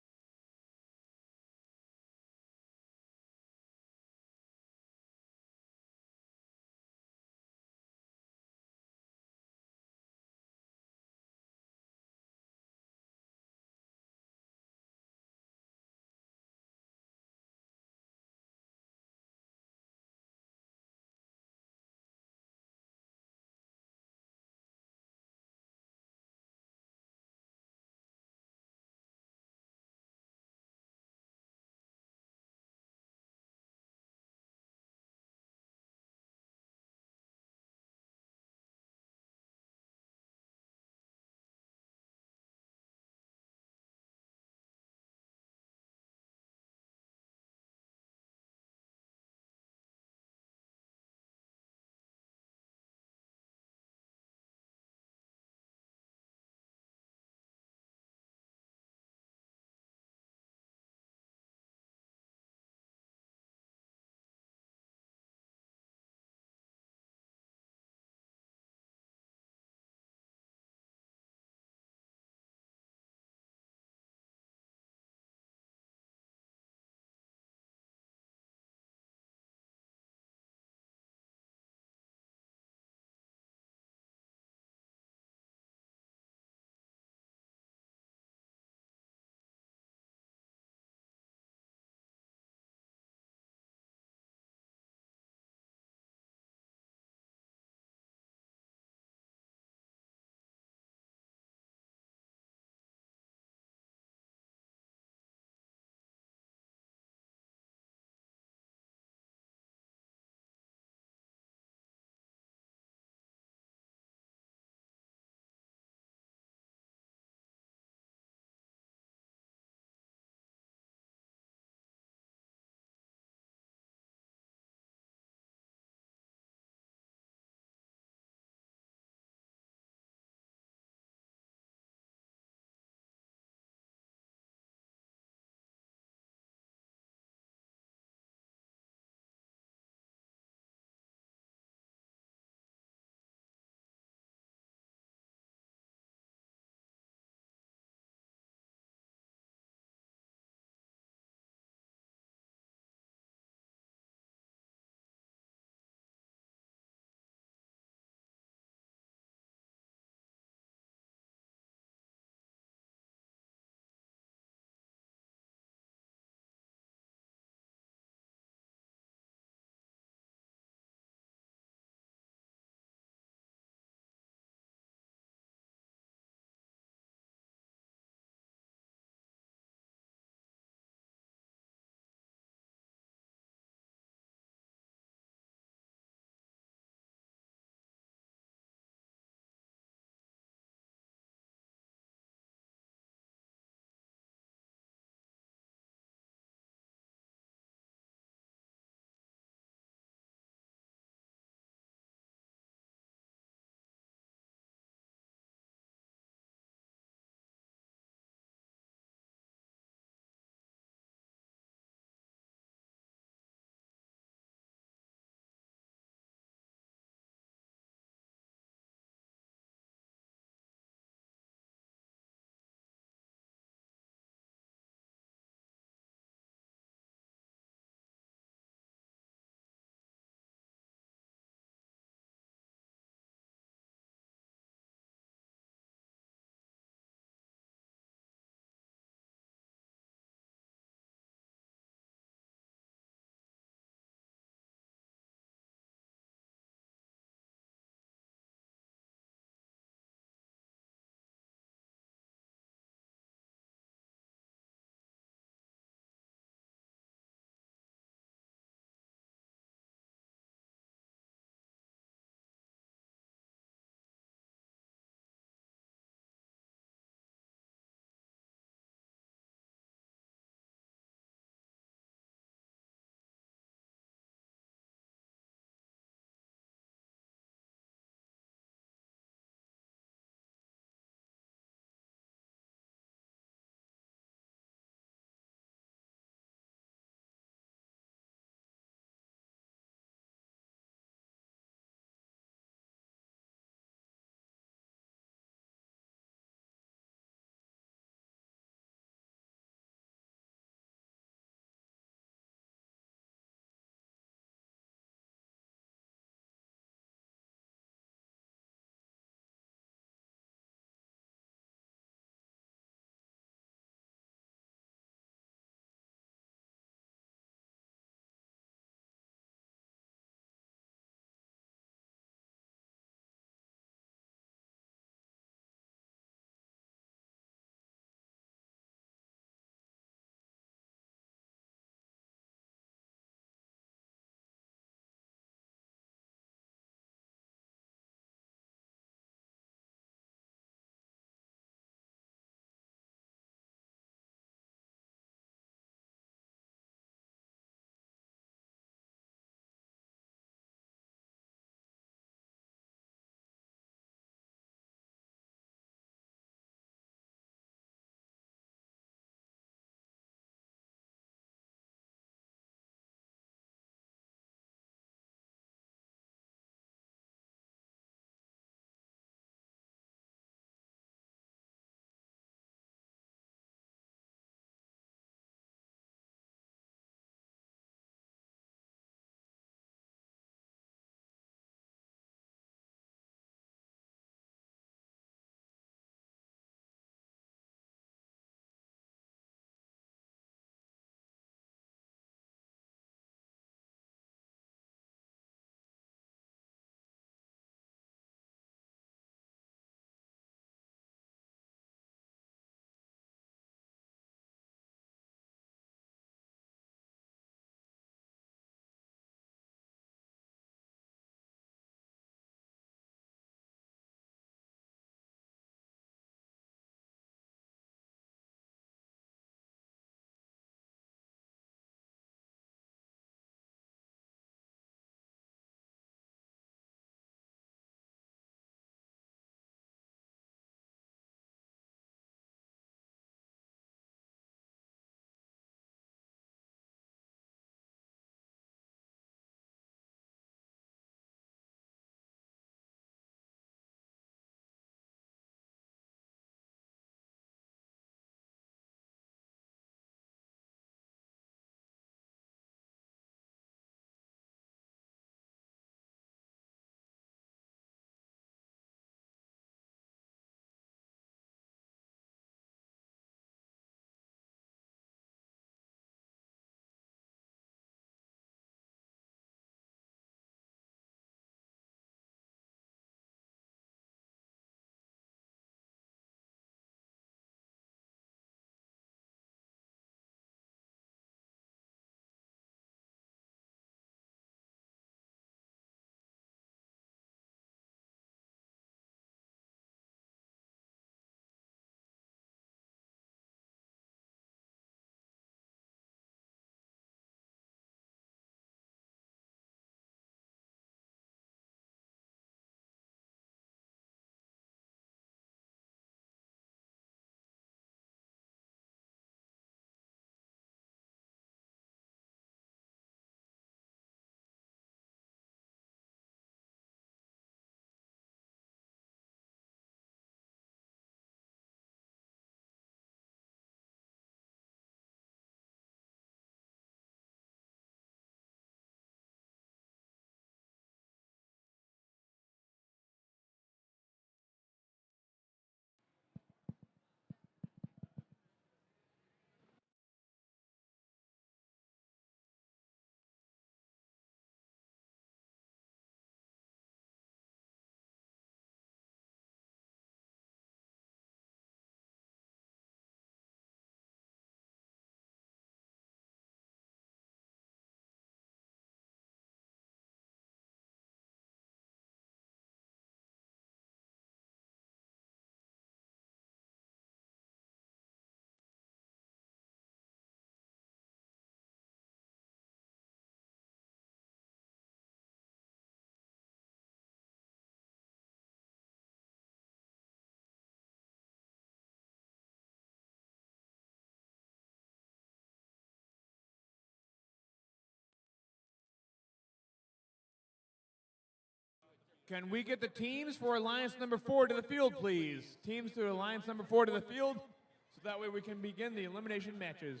Can we get the teams for Alliance number 4 to the field, please? Teams to Alliance number 4 to the field, so that way we can begin the elimination matches.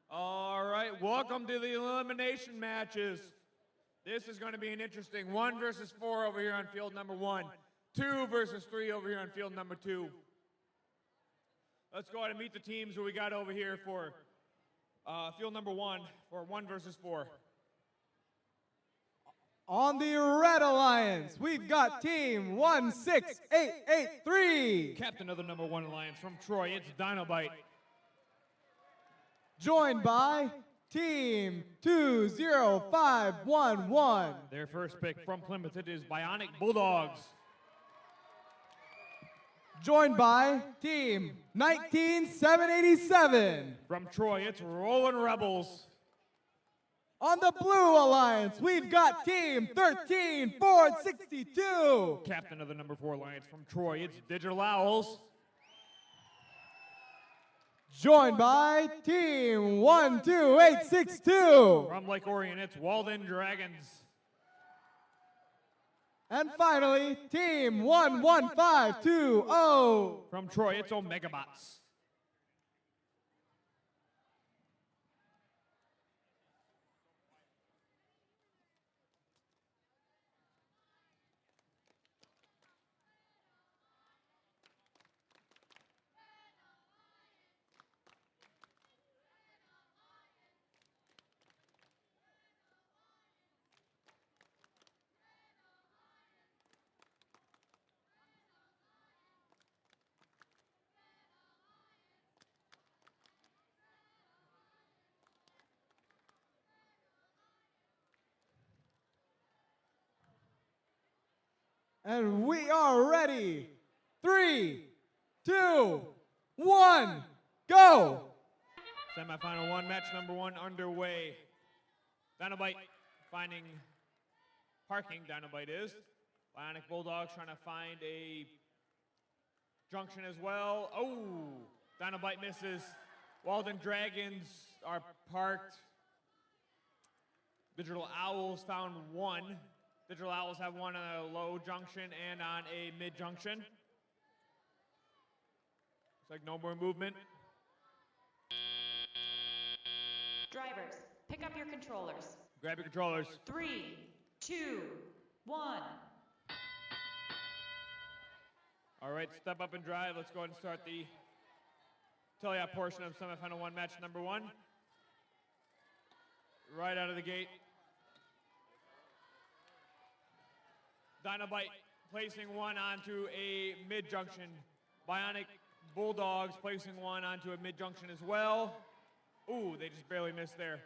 All right, welcome to the elimination matches. This is going to be an interesting 1 versus 4 over here on field number 1, 2 versus 3 over here on field number 2. Let's go ahead and meet the teams who we got over here for field number 1 for 1 versus 4. On the Red Alliance, we've got Team 16883. Captain of the number 1 Alliance from Troy, it's Dinobite. Joined by Team 20511. Their first pick from Plymouth, it is Bionic Bulldogs. Joined by Team 19787. From Troy, it's Rolling Rebels. On the Blue Alliance, we've got Team 13462. Captain of the number 4 Alliance from Troy, it's Digital Owls. Joined by Team 12862. From Lake Orion, it's Walden Dragons. And finally, Team 11520. From Troy, it's Omegabots. And we are ready. 3, 2, 1, go! Semifinal 1, match number 1 underway. Dynamite finding parking, Dynamite is. Bionic Bulldogs trying to find a junction as well. Oh, Dynamite misses. Walden Dragons are parked. Digital Owls found one. Digital Owls have one on a low junction and on a mid junction. Looks like no more movement. Drivers, pick up your controllers. Grab your controllers. 3, 2, 1. All right, step up and drive. Let's go ahead and start the Teliop portion of semifinal 1, match number 1. Right out of the gate. Dynamite placing one onto a mid-junction. Bionic Bulldogs placing one onto a mid-junction as well. Ooh, they just barely missed there.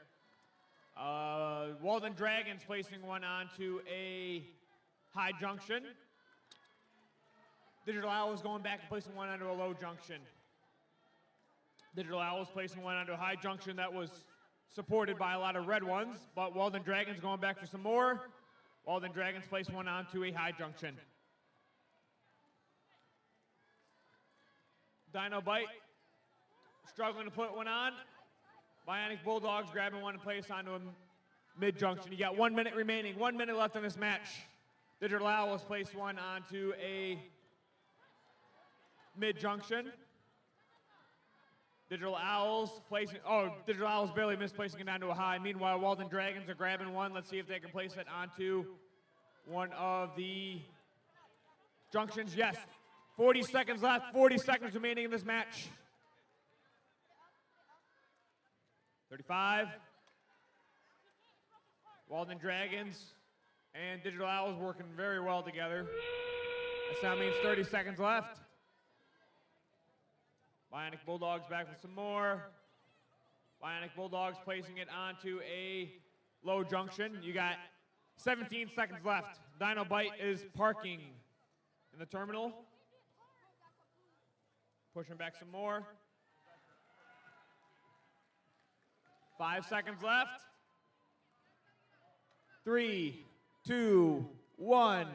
Walden Dragons placing one onto a high junction. Digital Owls going back and placing one onto a low junction. Digital Owls placing one onto a high junction that was supported by a lot of red ones, but Walden Dragons going back for some more. Walden Dragons place one onto a high junction. Dynamite struggling to put one on. Bionic Bulldogs grabbing one to place onto a mid-junction. You got 1 minute remaining, 1 minute left in this match. Digital Owls place one onto a mid-junction. Digital Owls placing, Digital Owls barely misplacing it onto a high. Meanwhile, Walden Dragons are grabbing one. Let's see if they can place it onto one of the junctions. Yes, 40 seconds left, 40 seconds remaining in this match. 35. Walden Dragons and Digital Owls working very well together. That now means 30 seconds left. Bionic Bulldogs back with some more. Bionic Bulldogs placing it onto a low junction. You got 17 seconds left. Dynamite is parking in the terminal. Pushing back some more. 5 seconds left. 3, 2, 1.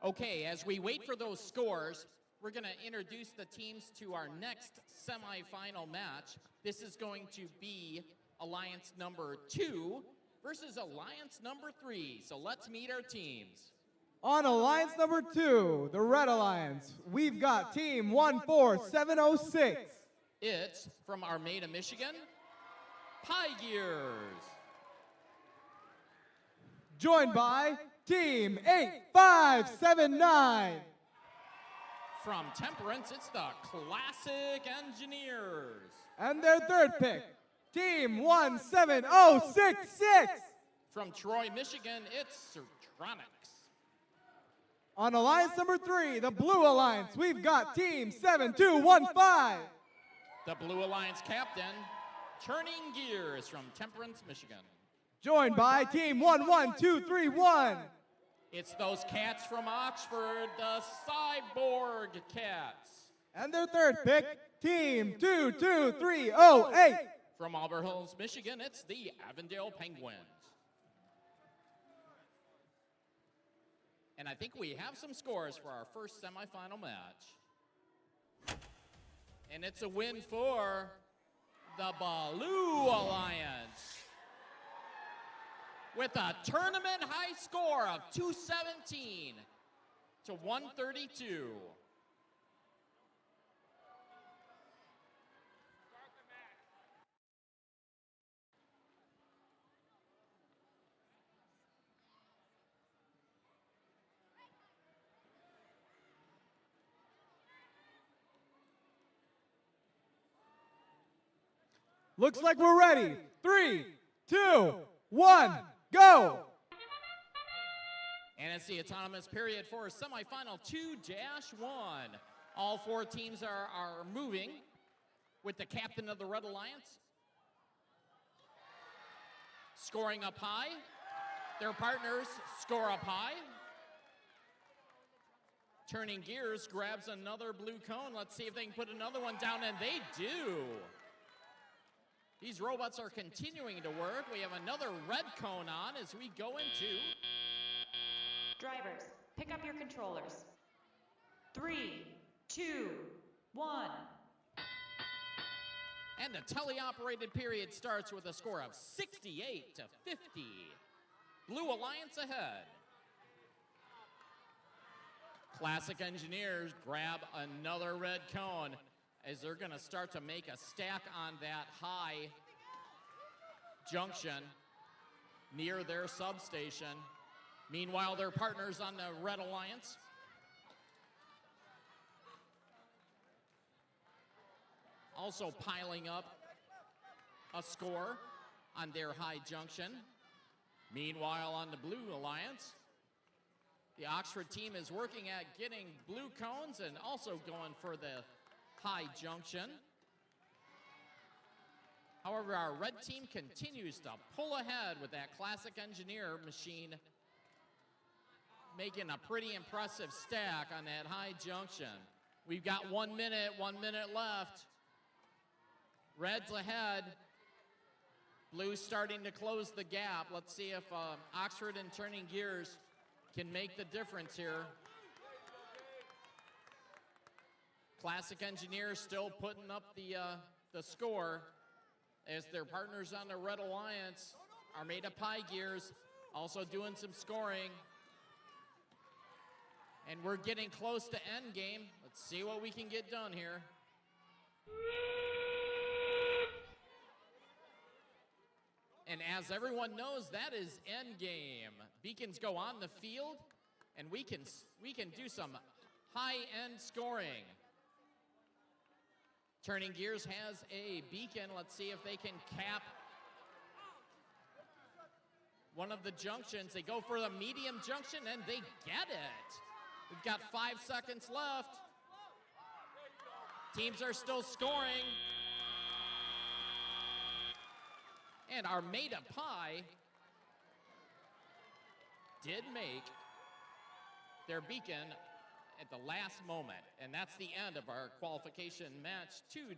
Okay, as we wait for those scores, we're going to introduce the teams to our next semifinal match. This is going to be Alliance number 2 versus Alliance number 3. So let's meet our teams. On Alliance number 2, the Red Alliance, we've got Team 14706. It's from Armada, Michigan, Pie Gears. Joined by Team 8579. From Temperance, it's the Classic Engineers. And their third pick, Team 17066. From Troy, Michigan, it's Sertronics. On Alliance number 3, the Blue Alliance, we've got Team 7215. The Blue Alliance captain, Turning Gears from Temperance, Michigan. Joined by Team 11231. It's those cats from Oxford, the Cyborg Cats. And their third pick, Team 22308. From Auburn Hills, Michigan, it's the Avondale Penguins. And I think we have some scores for our first semifinal match. And it's a win for the Blue Alliance, with a tournament high score of 217 to 132. Looks like we're ready. 3, 2, 1, go! And it's the autonomous period for semifinal 2-1. All 4 teams are moving with the captain of the Red Alliance scoring up high. Their partners score up high. Turning gears, grabs another blue cone. Let's see if they can put another one down, and they do. These robots are continuing to work. We have another red cone on as we go into... Drivers, pick up your controllers. 3, 2, 1. And the teleoperated period starts with a score of 68 to 50. Blue Alliance ahead. Classic Engineers grab another red cone as they're going to start to make a stack on that high junction near their substation. Meanwhile, their partners on the Red Alliance also piling up a score on their high junction. Meanwhile, on the Blue Alliance, the Oxford team is working at getting blue cones and also going for the high junction. However, our red team continues to pull ahead with that Classic Engineer machine, making a pretty impressive stack on that high junction. We've got 1 minute left. Red's ahead. Blue's starting to close the gap. Let's see if Oxford and Turning Gears can make the difference here. Classic Engineers still putting up the score as their partners on the Red Alliance are made of pie gears, also doing some scoring. And we're getting close to end game. Let's see what we can get done here. And as everyone knows, that is end game. Beacons go on the field, and we can do some high-end scoring. Turning Gears has a beacon. Let's see if they can cap one of the junctions. They go for the medium junction, and they get it. We've got 5 seconds left. Teams are still scoring. And our Made of Pie did make their beacon at the last moment. And that's the end of our qualification match 2-1.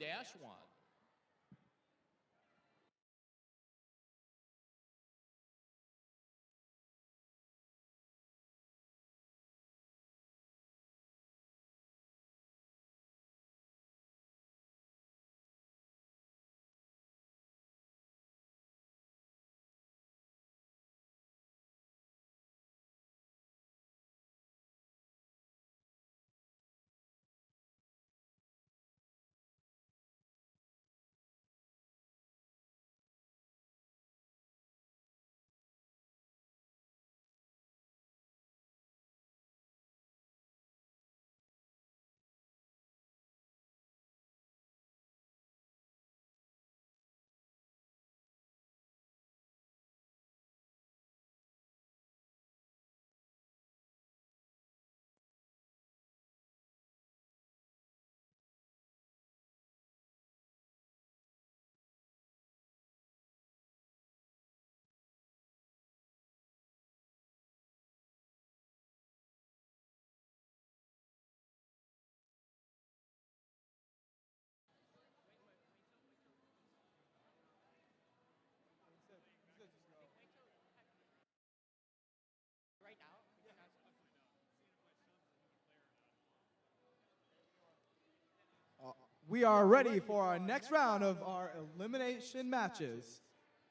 We are ready for our next round of our elimination matches.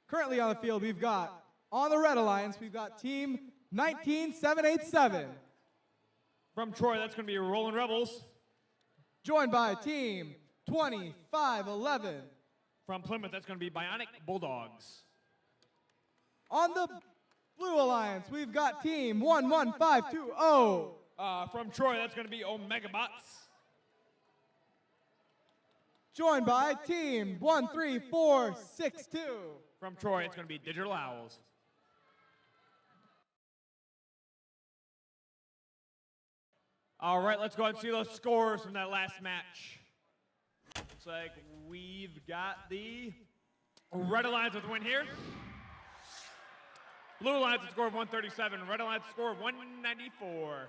Currently on the field, we've got, on the Red Alliance, we've got team 19787. From Troy, that's going to be Rolling Rebels. Joined by Team 2511. From Plymouth, that's going to be Bionic Bulldogs. On the Blue Alliance, we've got Team 11520. From Troy, that's going to be Omega Bots. Joined by Team 13462. From Troy, it's going to be Digital Owls. All right, let's go ahead and see those scores from that last match. Looks like we've got the Red Alliance with a win here. Blue Alliance with a score of 137. Red Alliance with a score of 194.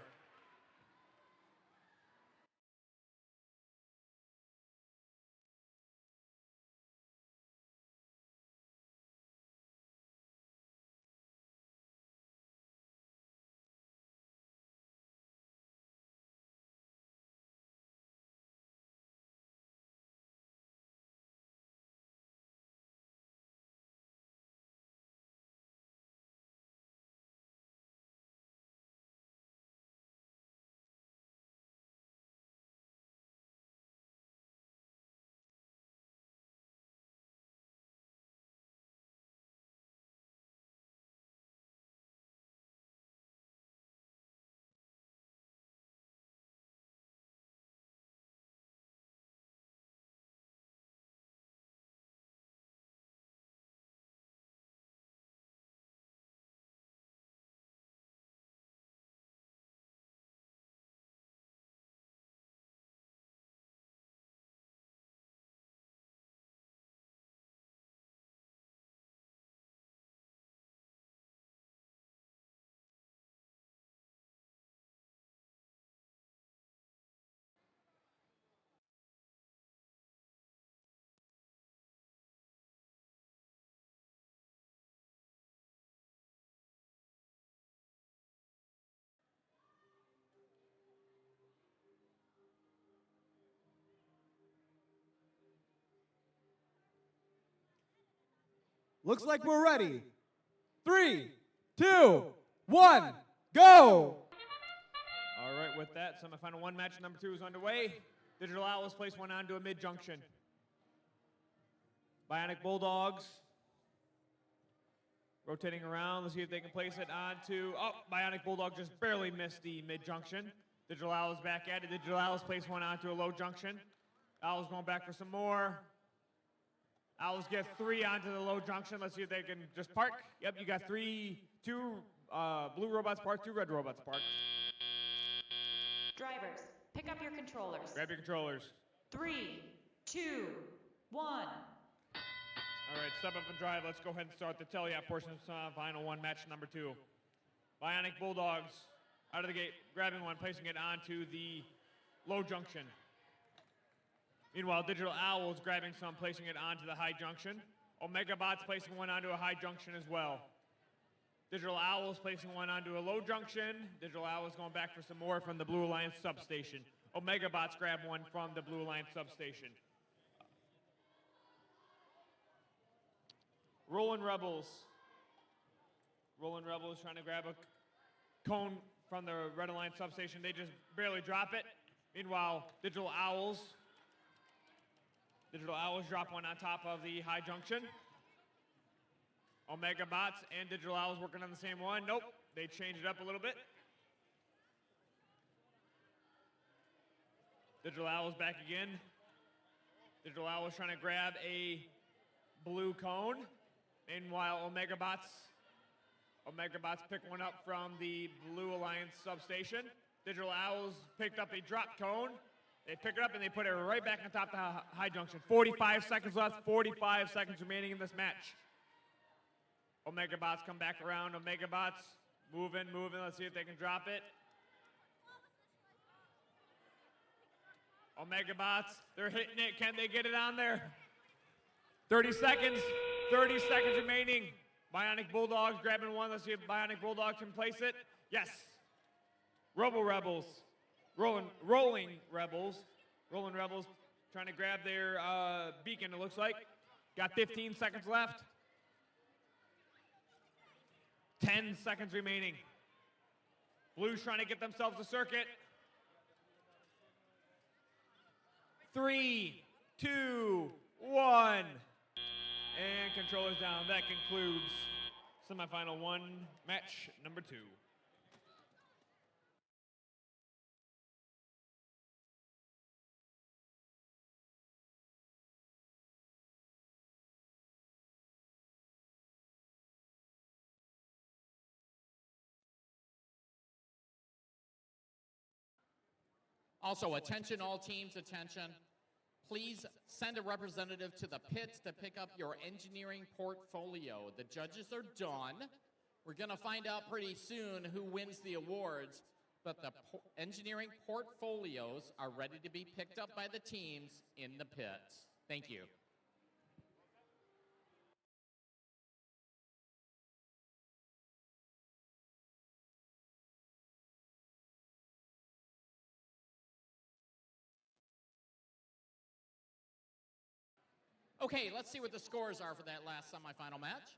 Looks like we're ready. 3, 2, 1, go! All right, with that, semifinal one match number 2 is underway. Digital Owls place one onto a mid-junction. Bionic Bulldogs rotating around. Let's see if they can place it onto, Bionic Bulldog just barely missed the mid-junction. Digital Owls back at it. Digital Owls place one onto a low junction. Owls going back for some more. Owls get 3 onto the low junction. Let's see if they can just park. Yep, you got 2 blue robots parked, 2 red robots parked. Drivers, pick up your controllers. Grab your controllers. 3, 2, 1. All right, step up and drive. Let's go ahead and start the tele-op portion of final one, match number 2. Bionic Bulldogs out of the gate, grabbing one, placing it onto the low junction. Meanwhile, Digital Owls grabbing some, placing it onto the high junction. Omega Bots placing one onto a high junction as well. Digital Owls placing one onto a low junction. Digital Owls going back for some more from the Blue Alliance substation. Omega Bots grab one from the Blue Alliance substation. Rolling Rebels. Rolling Rebels trying to grab a cone from the Red Alliance substation. They just barely drop it. Meanwhile, Digital Owls drop one on top of the high junction. Omega Bots and Digital Owls working on the same one. Nope, they change it up a little bit. Digital Owls back again. Digital Owls trying to grab a blue cone. Meanwhile, Omega Bots pick one up from the Blue Alliance substation. Digital Owls picked up a drop cone. They pick it up and they put it right back on top of the high junction. 45 seconds left, 45 seconds remaining in this match. Omega Bots come back around. Omega Bots moving. Let's see if they can drop it. Omega Bots, they're hitting it. Can they get it on there? 30 seconds remaining. Bionic Bulldogs grabbing one. Let's see if Bionic Bulldogs can place it. Yes. Rolling Rebels trying to grab their beacon, it looks like. Got 15 seconds left. 10 seconds remaining. Blue's trying to get themselves a circuit. 3, 2, 1. And controllers down. That concludes semifinal 1, match number 2. Also, attention all teams, attention. Please send a representative to the pits to pick up your engineering portfolio. The judges are done. We're going to find out pretty soon who wins the awards, but the engineering portfolios are ready to be picked up by the teams in the pits. Thank you. Okay, let's see what the scores are for that last semifinal match.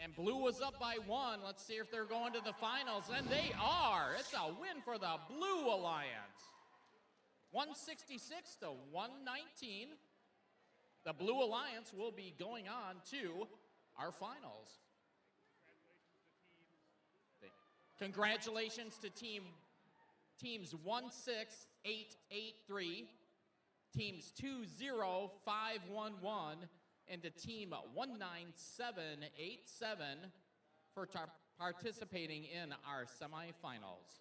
And blue was up by 1. Let's see if they're going to the finals, and they are. It's a win for the Blue Alliance. 166 to 119. The Blue Alliance will be going on to our finals. Congratulations to teams 16883. Teams 20511 and to team 19787 for participating in our semifinals.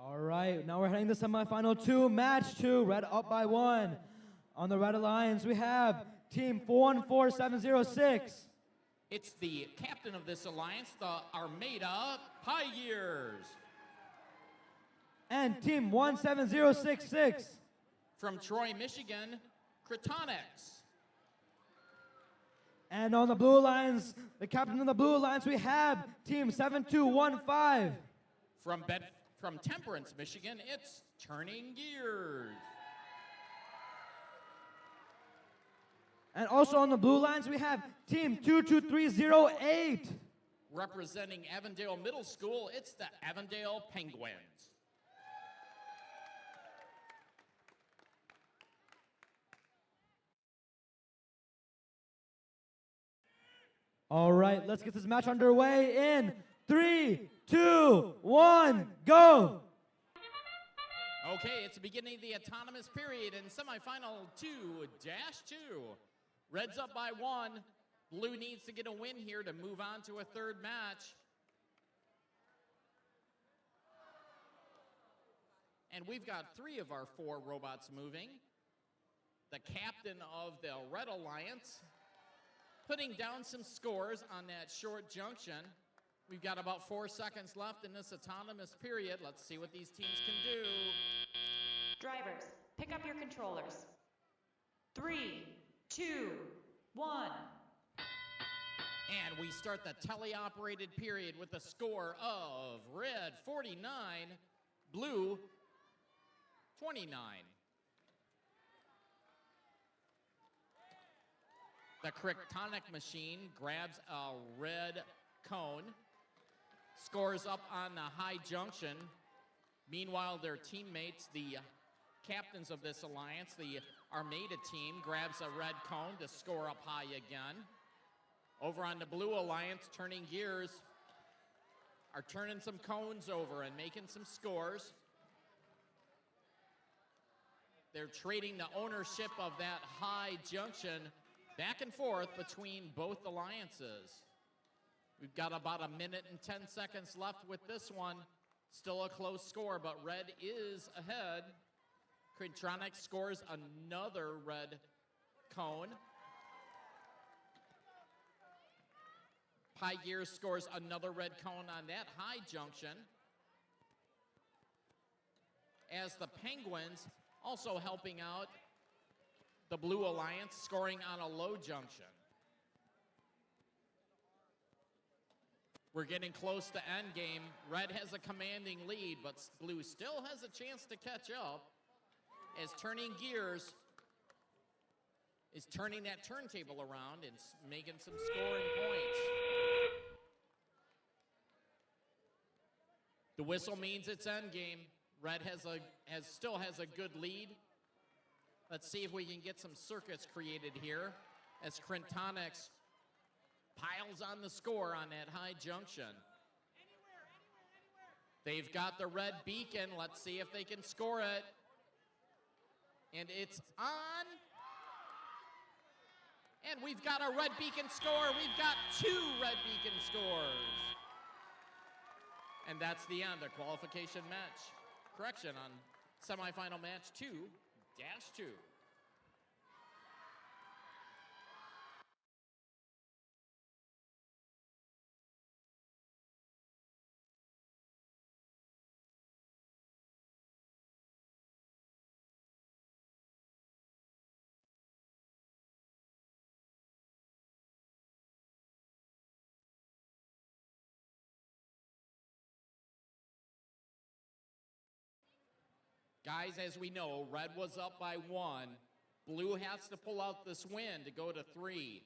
All right, now we're heading to semifinal 2, match 2, red up by 1. On the Red Alliance, we have team 414706. It's the captain of this alliance, the Armada Pioneers. And team 17066. From Troy, Michigan, Cretonics. And on the Blue Alliance, the captain of the Blue Alliance, we have team 7215. From Temperance, Michigan, it's Turning Gears. And also on the Blue Alliance, we have team 22308. Representing Avondale Middle School, it's the Avondale Penguins. All right, let's get this match underway in 3, 2, 1, go! Okay, it's the beginning of the autonomous period in semifinal 2-2. Red's up by 1. Blue needs to get a win here to move on to a third match. And we've got 3 of our 4 robots moving. The captain of the Red Alliance putting down some scores on that short junction. We've got about 4 seconds left in this autonomous period. Let's see what these teams can do. Drivers, pick up your controllers. 3, 2, 1. And we start the teleoperated period with a score of red 49, blue 29. The Kryptonic machine grabs a red cone, scores up on the high junction. Meanwhile, their teammates, the captains of this alliance, the Armada team, grabs a red cone to score up high again. Over on the Blue Alliance, Turning Gears are turning some cones over and making some scores. They're trading the ownership of that high junction back and forth between both alliances. We've got about 1 minute and 10 seconds left with this one. Still a close score, but red is ahead. Kryptonic scores another red cone. Pie Gears scores another red cone on that high junction. as the Penguins also helping out the Blue Alliance, scoring on a low junction. We're getting close to end game. Red has a commanding lead, but Blue still has a chance to catch up as Turning Gears is turning that turntable around and making some scoring points. The whistle means it's end game. Red still has a good lead. Let's see if we can get some circuits created here as Crintonix piles on the score on that high junction. They've got the red beacon. Let's see if they can score it. And it's on. And we've got a red beacon score. We've got 2 red beacon scores. And that's the end of qualification match. Correction on semifinal match 2-2. Guys, as we know, red was up by 1. Blue has to pull out this win to go to 3.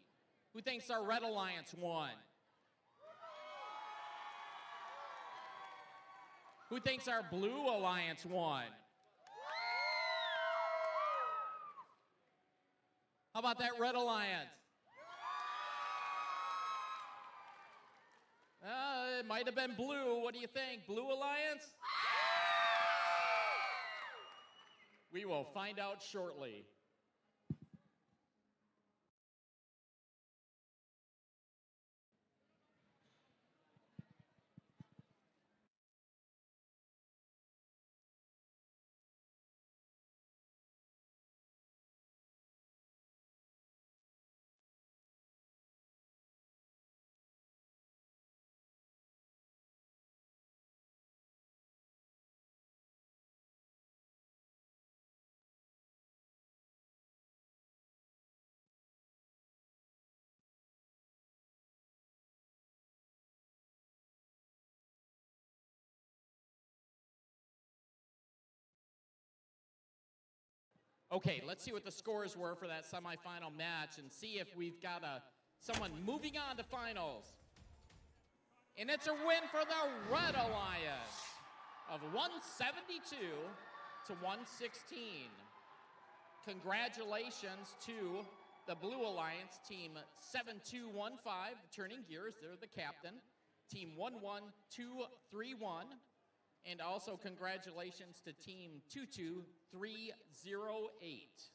Who thinks our Red Alliance won? Who thinks our Blue Alliance won? How about that Red Alliance? It might have been blue. What do you think? Blue Alliance? We will find out shortly. Okay, let's see what the scores were for that semifinal match and see if we've got someone moving on to finals. And it's a win for the Red Alliance of 172 to 116. Congratulations to the Blue Alliance, team 7215, Turning Gears, they're the captain. Team 11231. And also congratulations to team 22308.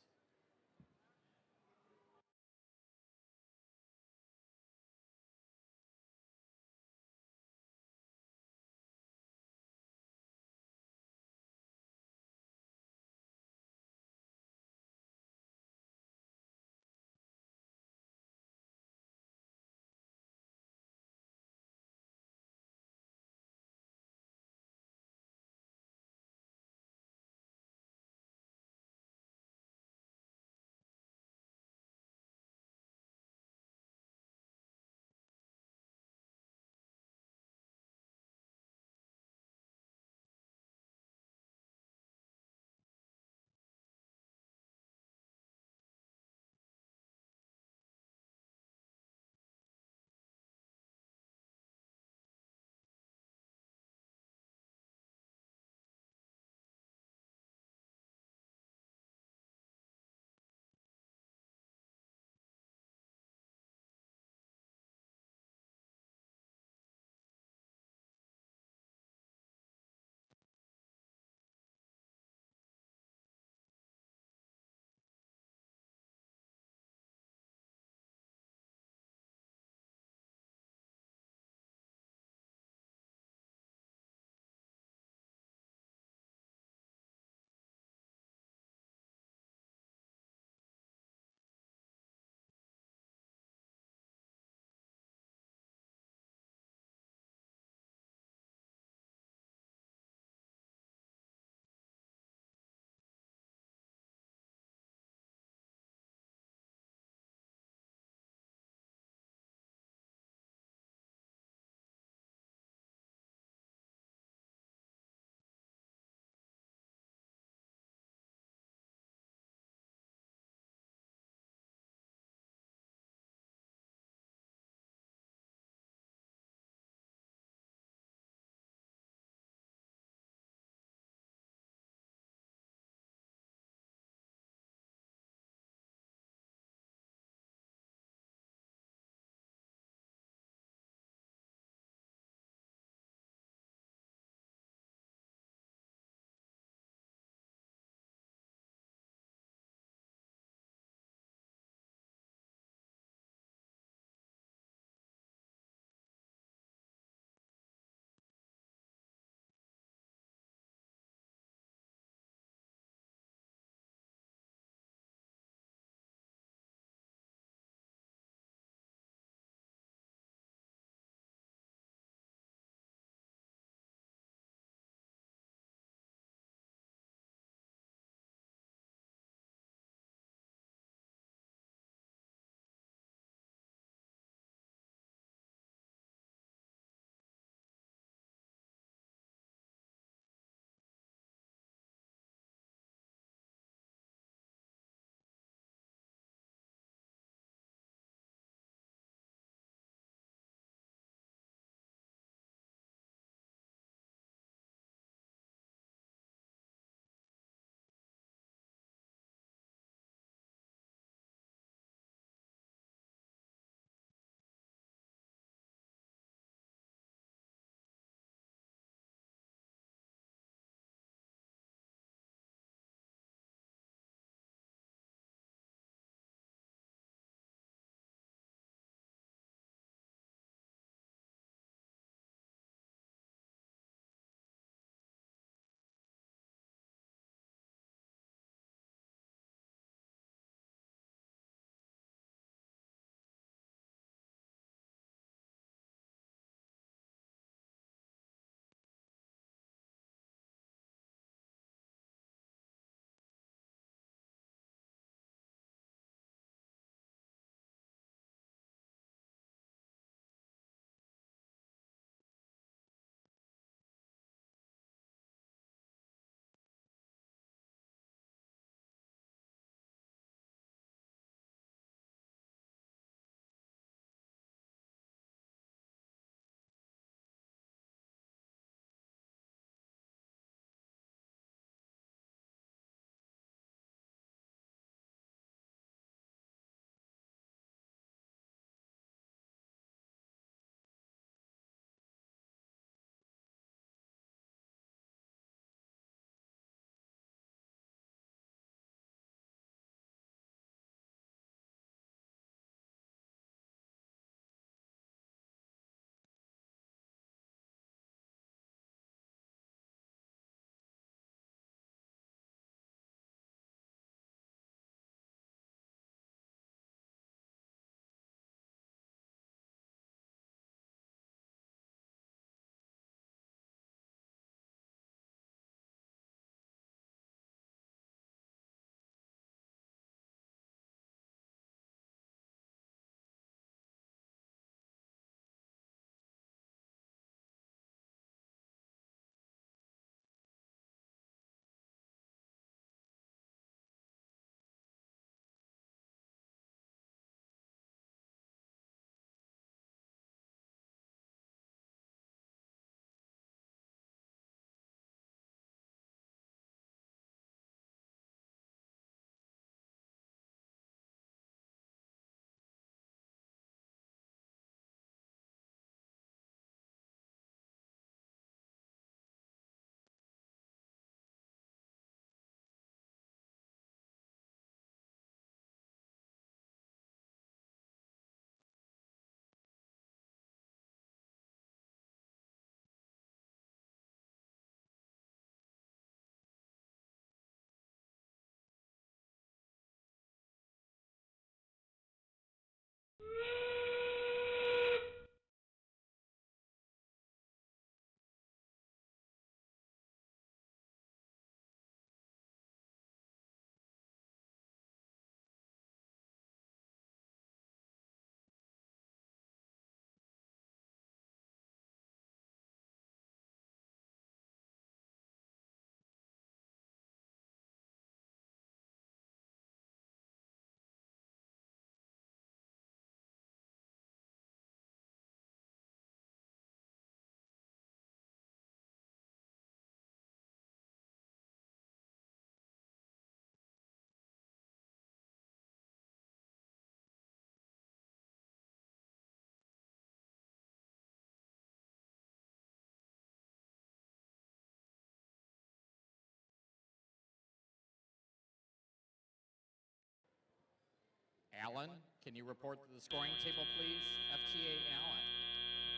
Allen, can you report to the scoring table, please? FTA Allen,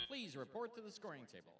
please report to the scoring table.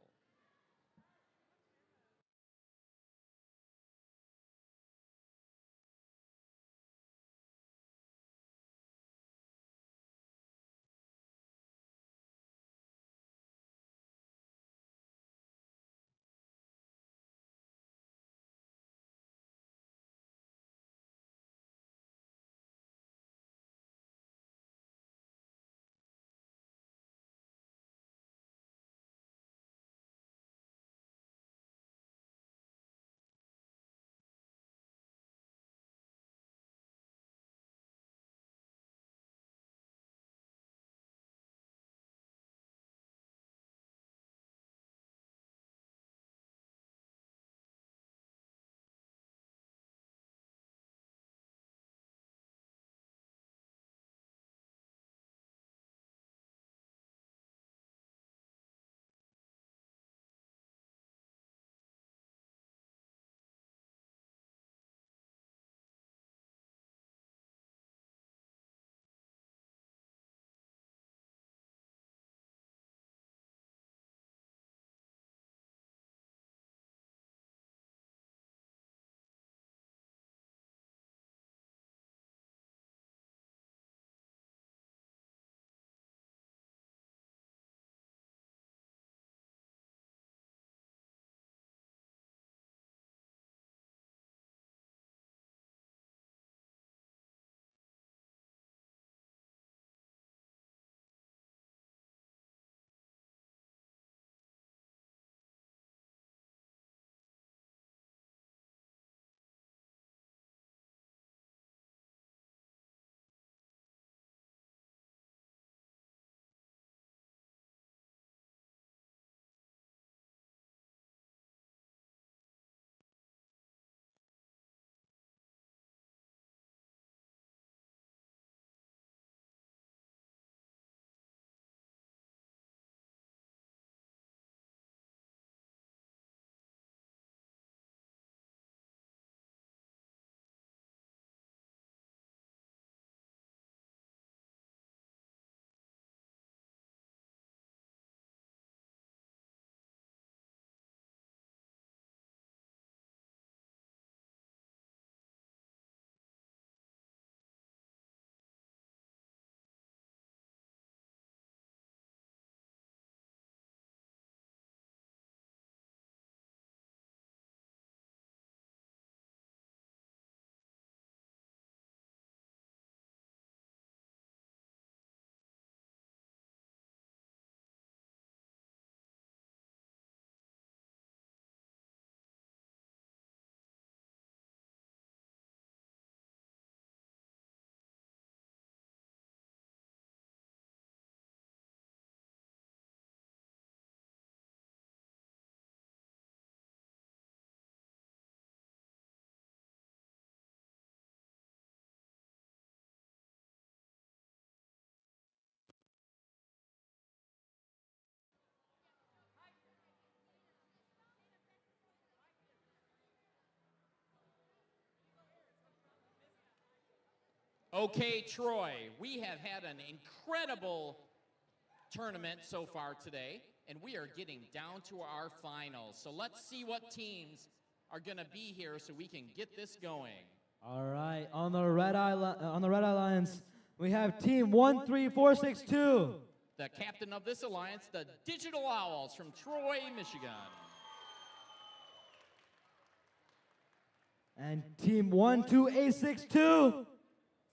Okay, Troy, we have had an incredible tournament so far today, and we are getting down to our finals. So let's see what teams are going to be here so we can get this going. All right, on the Red Eye Alliance, we have team 13462. The captain of this alliance, the Digital Owls from Troy, Michigan. And team 12862.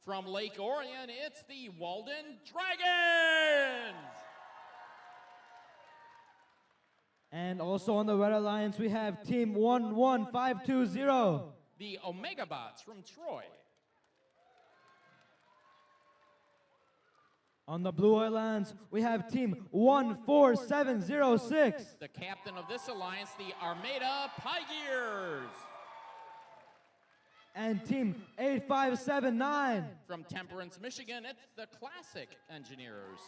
From Lake Orion, it's the Walden Dragons. And also on the Red Alliance, we have team 11520. The Omega Bots from Troy. On the Blue Alliance, we have team 14706. The captain of this alliance, the Armada Pygears. And team 8579. From Temperance, Michigan, it's the Classic Engineers.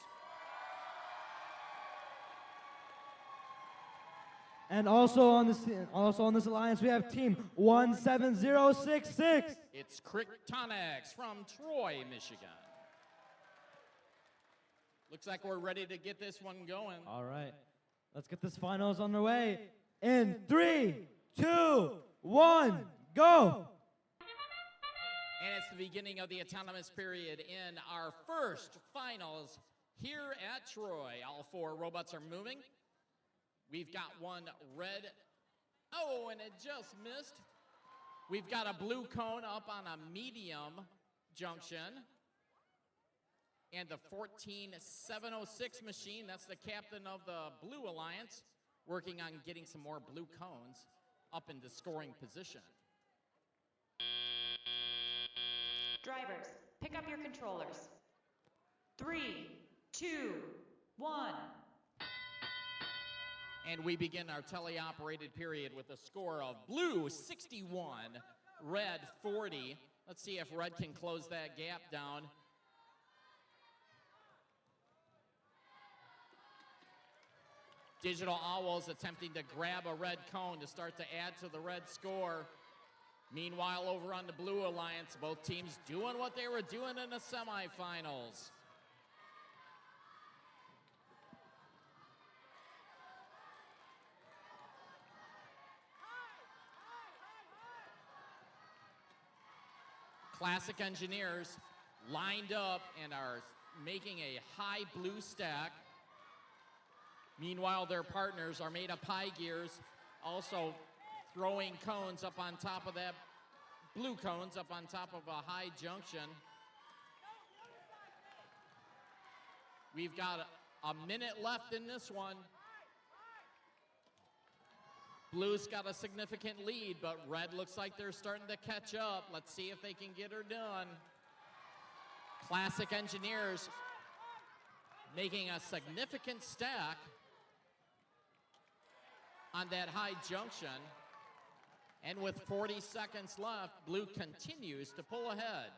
And also on this alliance, we have team 17066. It's Kryptonics from Troy, Michigan. Looks like we're ready to get this one going. All right. Let's get this finals underway. In 3, 2, 1, go! And it's the beginning of the autonomous period in our first finals here at Troy. All 4 robots are moving. We've got one red. Oh, and it just missed. We've got a blue cone up on a medium junction. And the 14706 machine, that's the captain of the Blue Alliance, working on getting some more blue cones up into scoring position. Drivers, pick up your controllers. 3, 2, 1. And we begin our teleoperated period with a score of blue 61, red 40. Let's see if red can close that gap down. Digital Owls attempting to grab a red cone to start to add to the red score. Meanwhile, over on the Blue Alliance, both teams doing what they were doing in the semifinals. Classic Engineers lined up and are making a high blue stack. Meanwhile, their partners are made of pie gears, also throwing cones up on top of that, blue cones up on top of a high junction. We've got a minute left in this one. Blue's got a significant lead, but red looks like they're starting to catch up. Let's see if they can get her done. Classic Engineers making a significant stack on that high junction. And with 40 seconds left, Blue continues to pull ahead.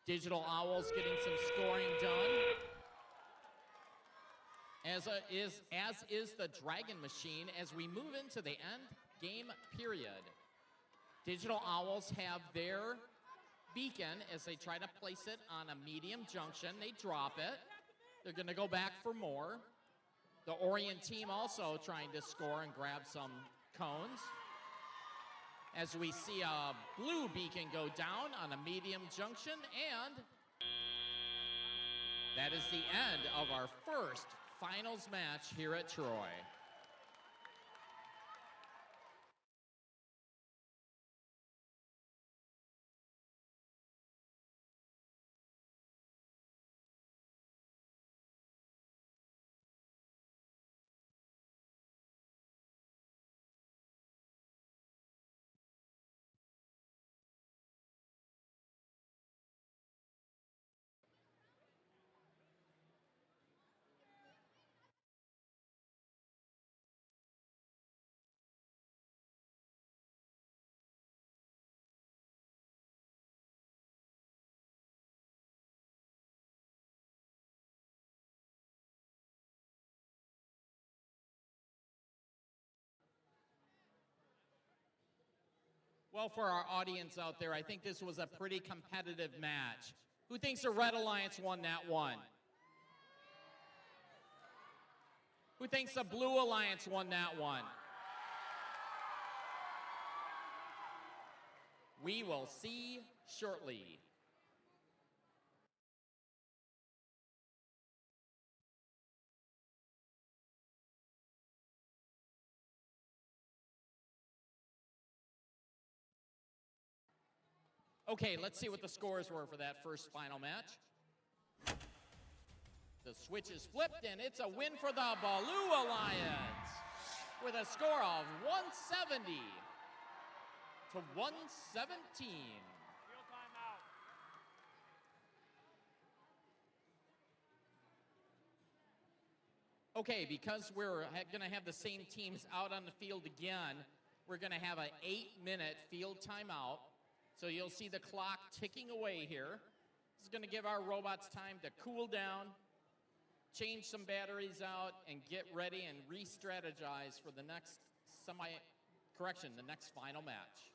Digital Owls getting some scoring done. As is the Dragon Machine as we move into the end game period. Digital Owls have their beacon as they try to place it on a medium junction. They drop it. They're going to go back for more. The Orient team also trying to score and grab some cones. As we see a blue beacon go down on a medium junction, and that is the end of our first finals match here at Troy. Well, for our audience out there, I think this was a pretty competitive match. Who thinks the Red Alliance won that one? Who thinks the Blue Alliance won that one? We will see shortly. Okay, let's see what the scores were for that first final match. The switch is flipped, and it's a win for the Blue Alliance with a score of 170 to 117. Okay, because we're going to have the same teams out on the field again, we're going to have an 8-minute field timeout. So you'll see the clock ticking away here. This is going to give our robots time to cool down, change some batteries out, and get ready and re-strategize for the next the next final match.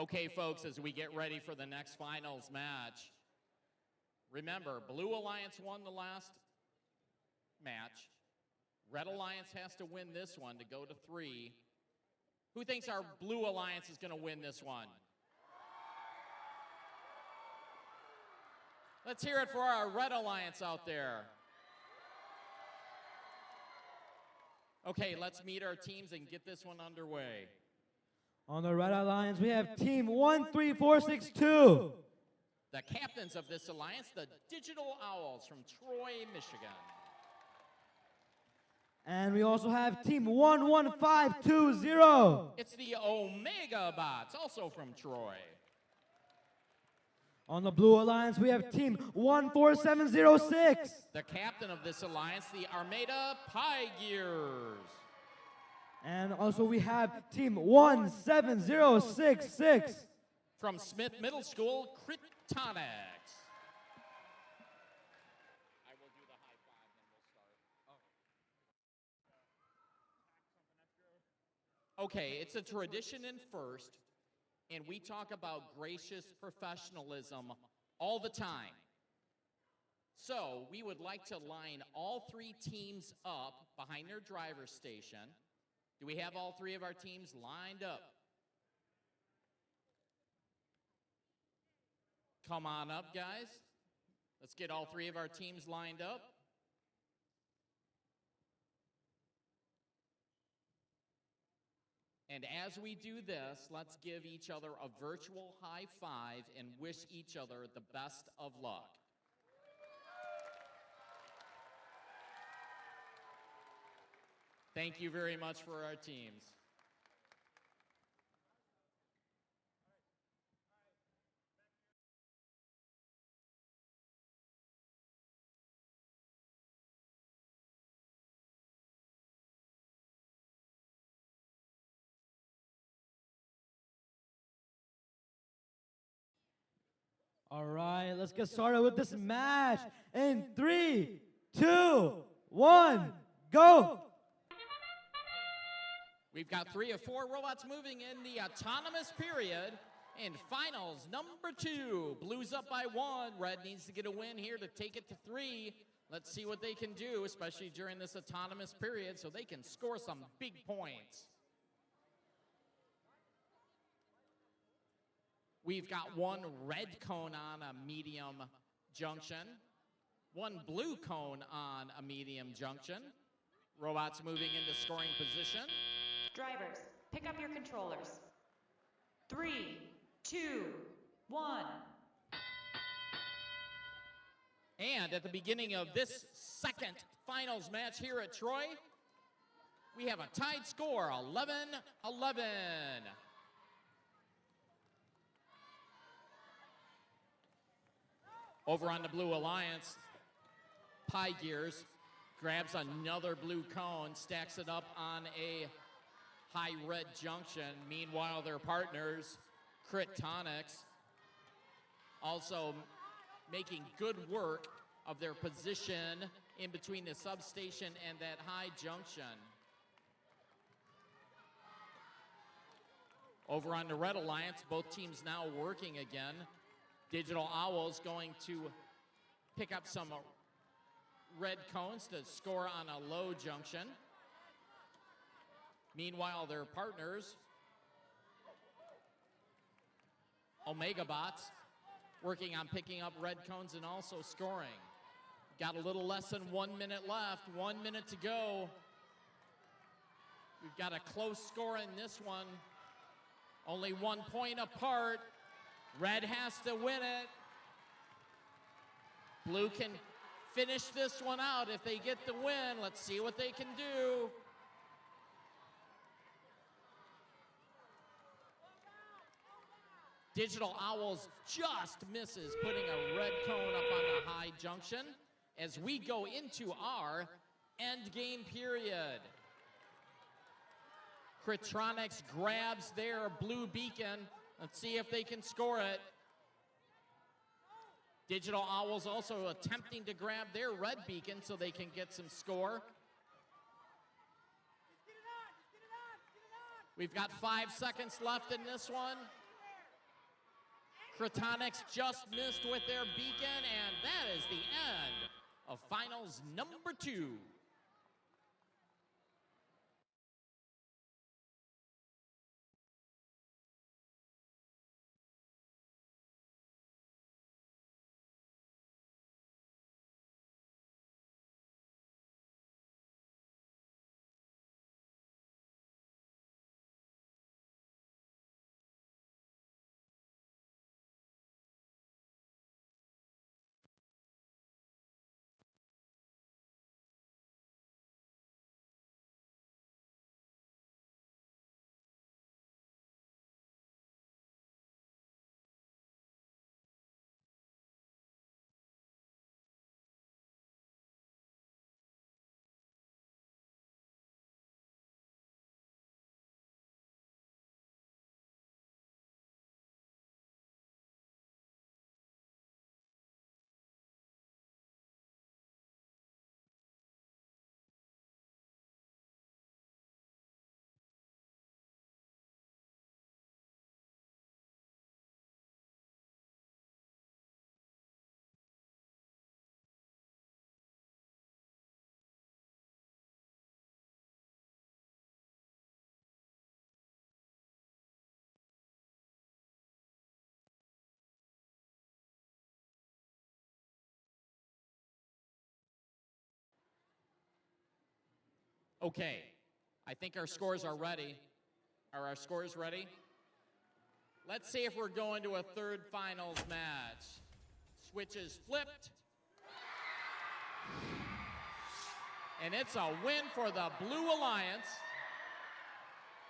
Okay, folks, as we get ready for the next finals match, remember, Blue Alliance won the last match. Red Alliance has to win this one to go to 3. Who thinks our Blue Alliance is going to win this one? Let's hear it for our Red Alliance out there. Okay, let's meet our teams and get this one underway. On the Red Alliance, we have Team 13462. The captains of this alliance, the Digital Owls from Troy, Michigan. And we also have Team 11520. It's the Omega Bots, also from Troy. On the Blue Alliance, we have Team 14706. The captain of this alliance, the Armada Pie Gears. And also we have Team 17066. From Smith Middle School, Cryptonics. Okay, it's a tradition in first, and we talk about gracious professionalism all the time. So we would like to line all 3 teams up behind their driver's station. Do we have all 3 of our teams lined up? Come on up, guys. Let's get all 3 of our teams lined up. And as we do this, let's give each other a virtual high five and wish each other the best of luck. Thank you very much for our teams. All right, let's get started with this match in 3, 2, 1, go! We've got 3 of 4 robots moving in the autonomous period. In finals number 2, Blue's up by 1. Red needs to get a win here to take it to 3. Let's see what they can do, especially during this autonomous period, so they can score some big points. We've got 1 red cone on a medium junction, 1 blue cone on a medium junction. Robots moving into scoring position. Drivers, pick up your controllers. 3, 2, 1. And at the beginning of this second finals match here at Troy, we have a tied score, 11-11. Over on the Blue Alliance, Pie Gears grabs another blue cone, stacks it up on a high red junction. Meanwhile, their partners, Cryptonics, also making good work of their position in between the substation and that high junction. Over on the Red Alliance, both teams now working again. Digital Owls going to pick up some red cones to score on a low junction. Meanwhile, their partners, Omega Bots, working on picking up red cones and also scoring. Got a little less than 1 minute left, 1 minute to go. We've got a close score in this one. Only 1 point apart. Red has to win it. Blue can finish this one out if they get the win. Let's see what they can do. Digital Owls just misses putting a red cone up on the high junction as we go into our end game period. Cryptonics grabs their blue beacon. Let's see if they can score it. Digital Owls also attempting to grab their red beacon so they can get some score. We've got 5 seconds left in this one. Crotonics just missed with their beacon, and that is the end of finals number 2. Okay, I think our scores are ready. Are our scores ready? Let's see if we're going to a third finals match. Switches flipped. And it's a win for the Blue Alliance.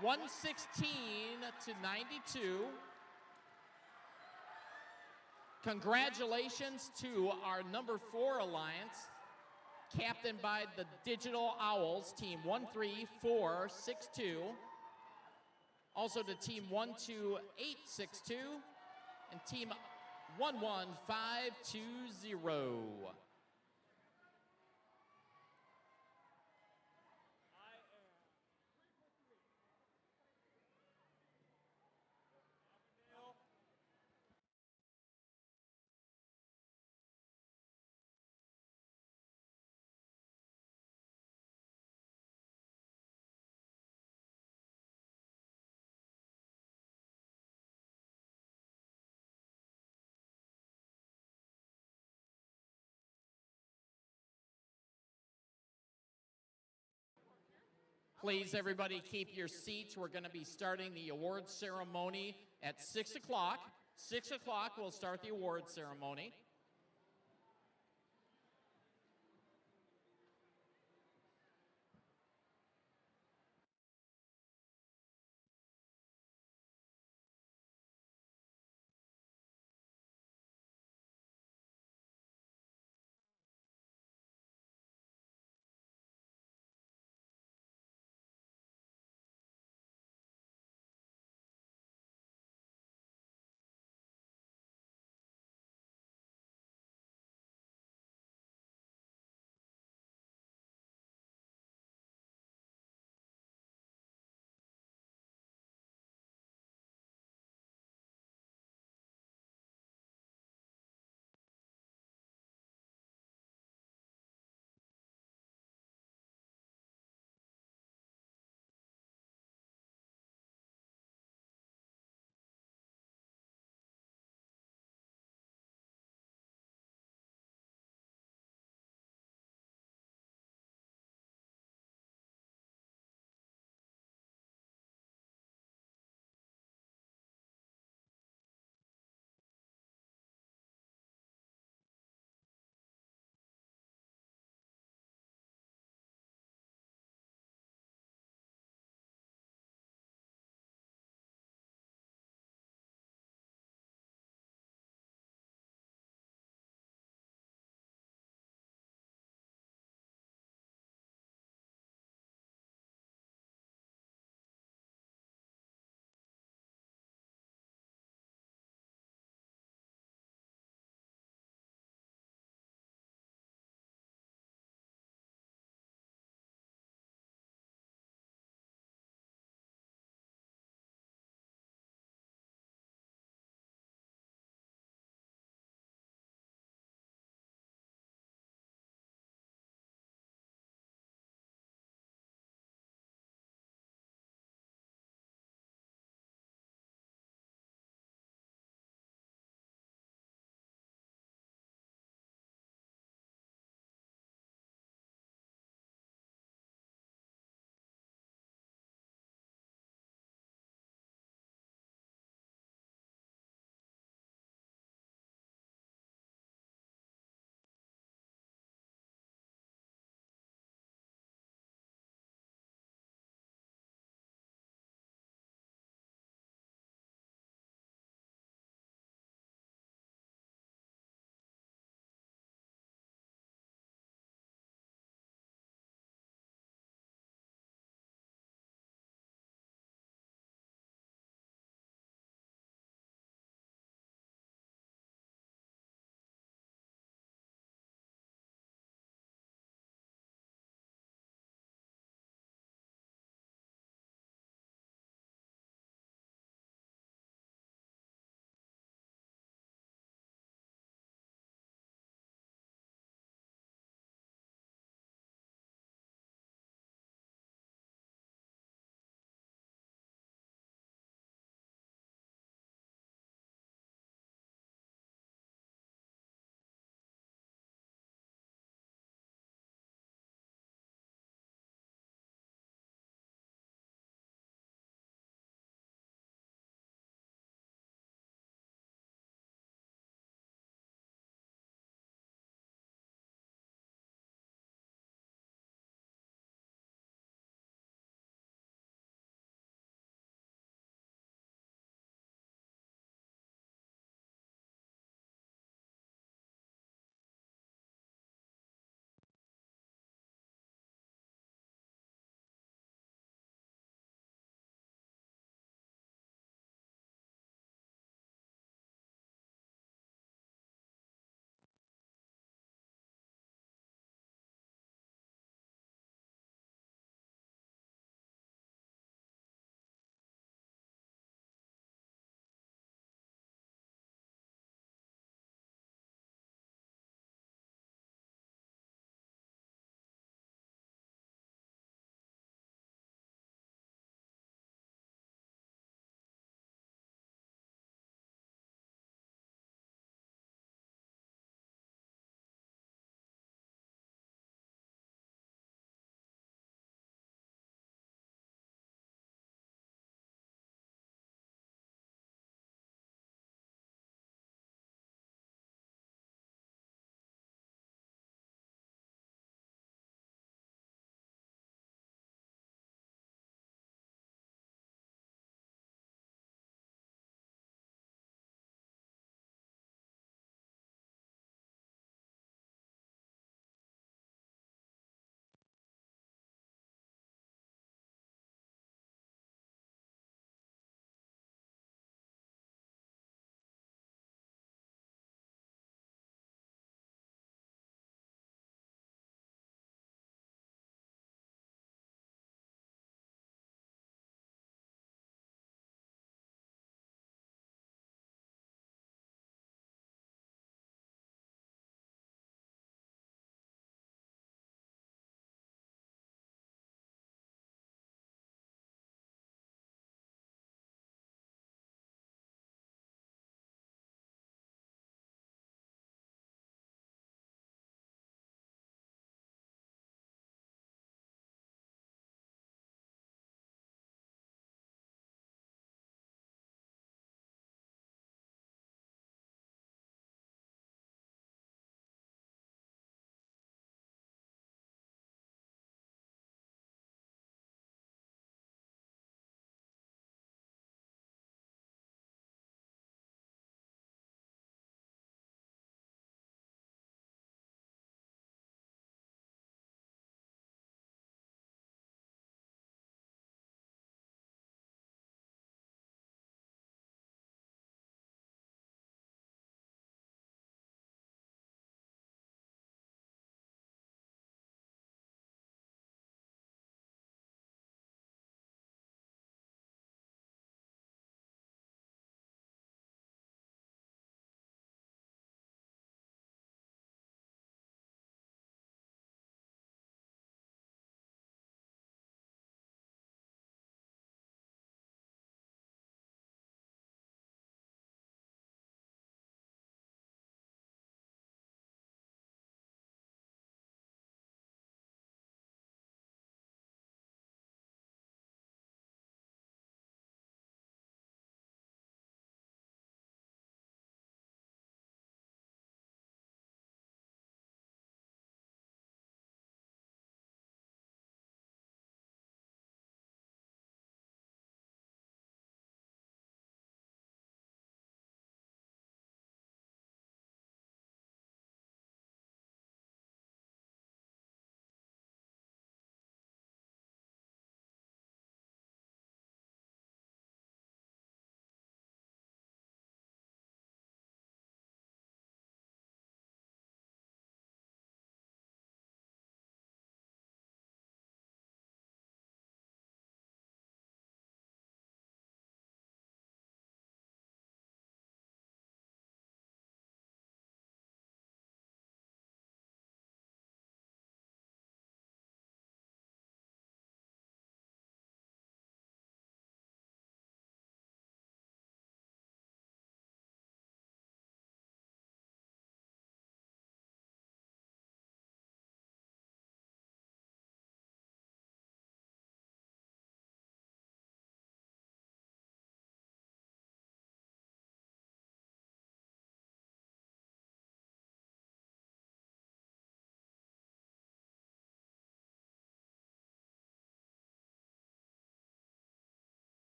116 to 92. Congratulations to our number 4 alliance, captained by the Digital Owls, team 13462. Also to team 12862 and team 11520. Please, everybody, keep your seats. We're going to be starting the award ceremony at 6 o'clock. 6 o'clock, we'll start the award ceremony.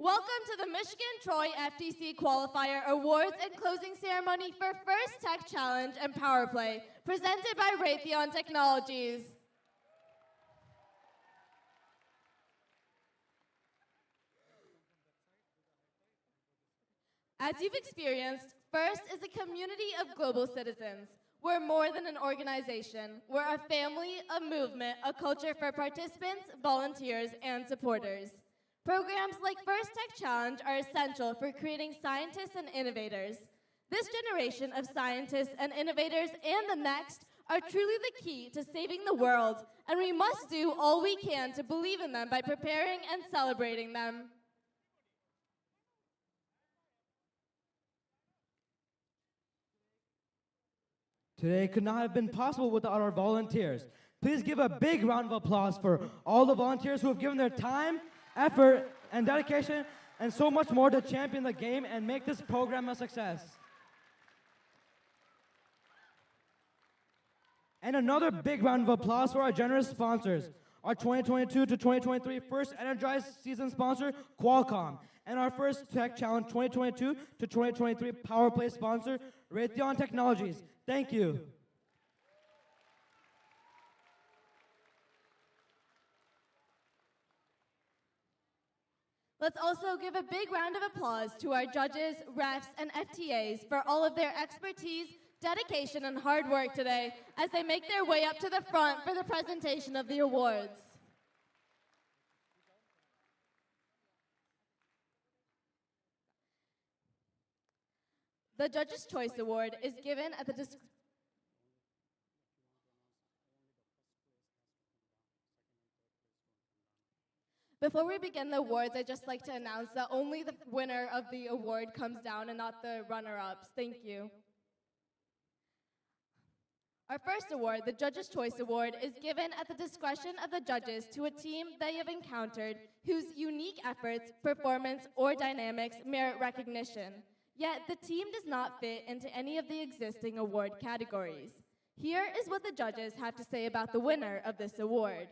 Welcome to the Michigan Troy FTC Qualifier Awards and Closing Ceremony for First Tech Challenge and Power Play, presented by Raytheon Technologies. As you've experienced, FIRST is a community of global citizens. We're more than an organization. We're a family, a movement, a culture for participants, volunteers, and supporters. Programs like First Tech Challenge are essential for creating scientists and innovators. This generation of scientists and innovators and the next are truly the key to saving the world, and we must do all we can to believe in them by preparing and celebrating them. Today could not have been possible without our volunteers. Please give a big round of applause for all the volunteers who have given their time, effort, and dedication, and so much more to champion the game and make this program a success. And another big round of applause for our generous sponsors. Our 2022 to 2023 First Energized Season sponsor, Qualcomm, and our First Tech Challenge 2022 to 2023 Power Play sponsor, Raytheon Technologies. Thank you. Let's also give a big round of applause to our judges, refs, and FTAs for all of their expertise, dedication, and hard work today as they make their way up to the front for the presentation of the awards. The Judges' Choice Award is given at the Before we begin the awards, I'd just like to announce that only the winner of the award comes down and not the runner-ups. Thank you. Our first award, the Judges' Choice Award, is given at the discretion of the judges to a team they have encountered whose unique efforts, performance, or dynamics merit recognition. Yet, the team does not fit into any of the existing award categories. Here is what the judges have to say about the winner of this award.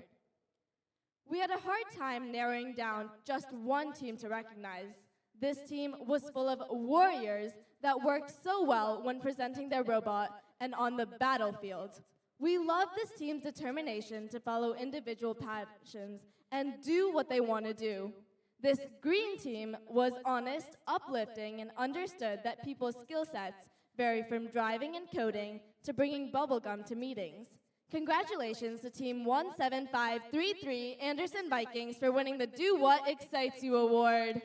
We had a hard time narrowing down just one team to recognize. This team was full of warriors that worked so well when presenting their robot and on the battlefield. We love this team's determination to follow individual passions and do what they want to do. This green team was honest, uplifting, and understood that people's skill sets vary from driving and coding to bringing bubblegum to meetings. Congratulations to Team 17533 Anderson Vikings for winning the Do What Excites You Award.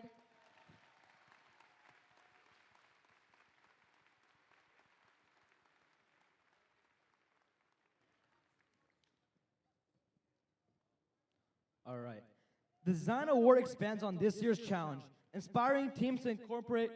All right. The Design Award expands on this year's challenge, inspiring teams to incorporate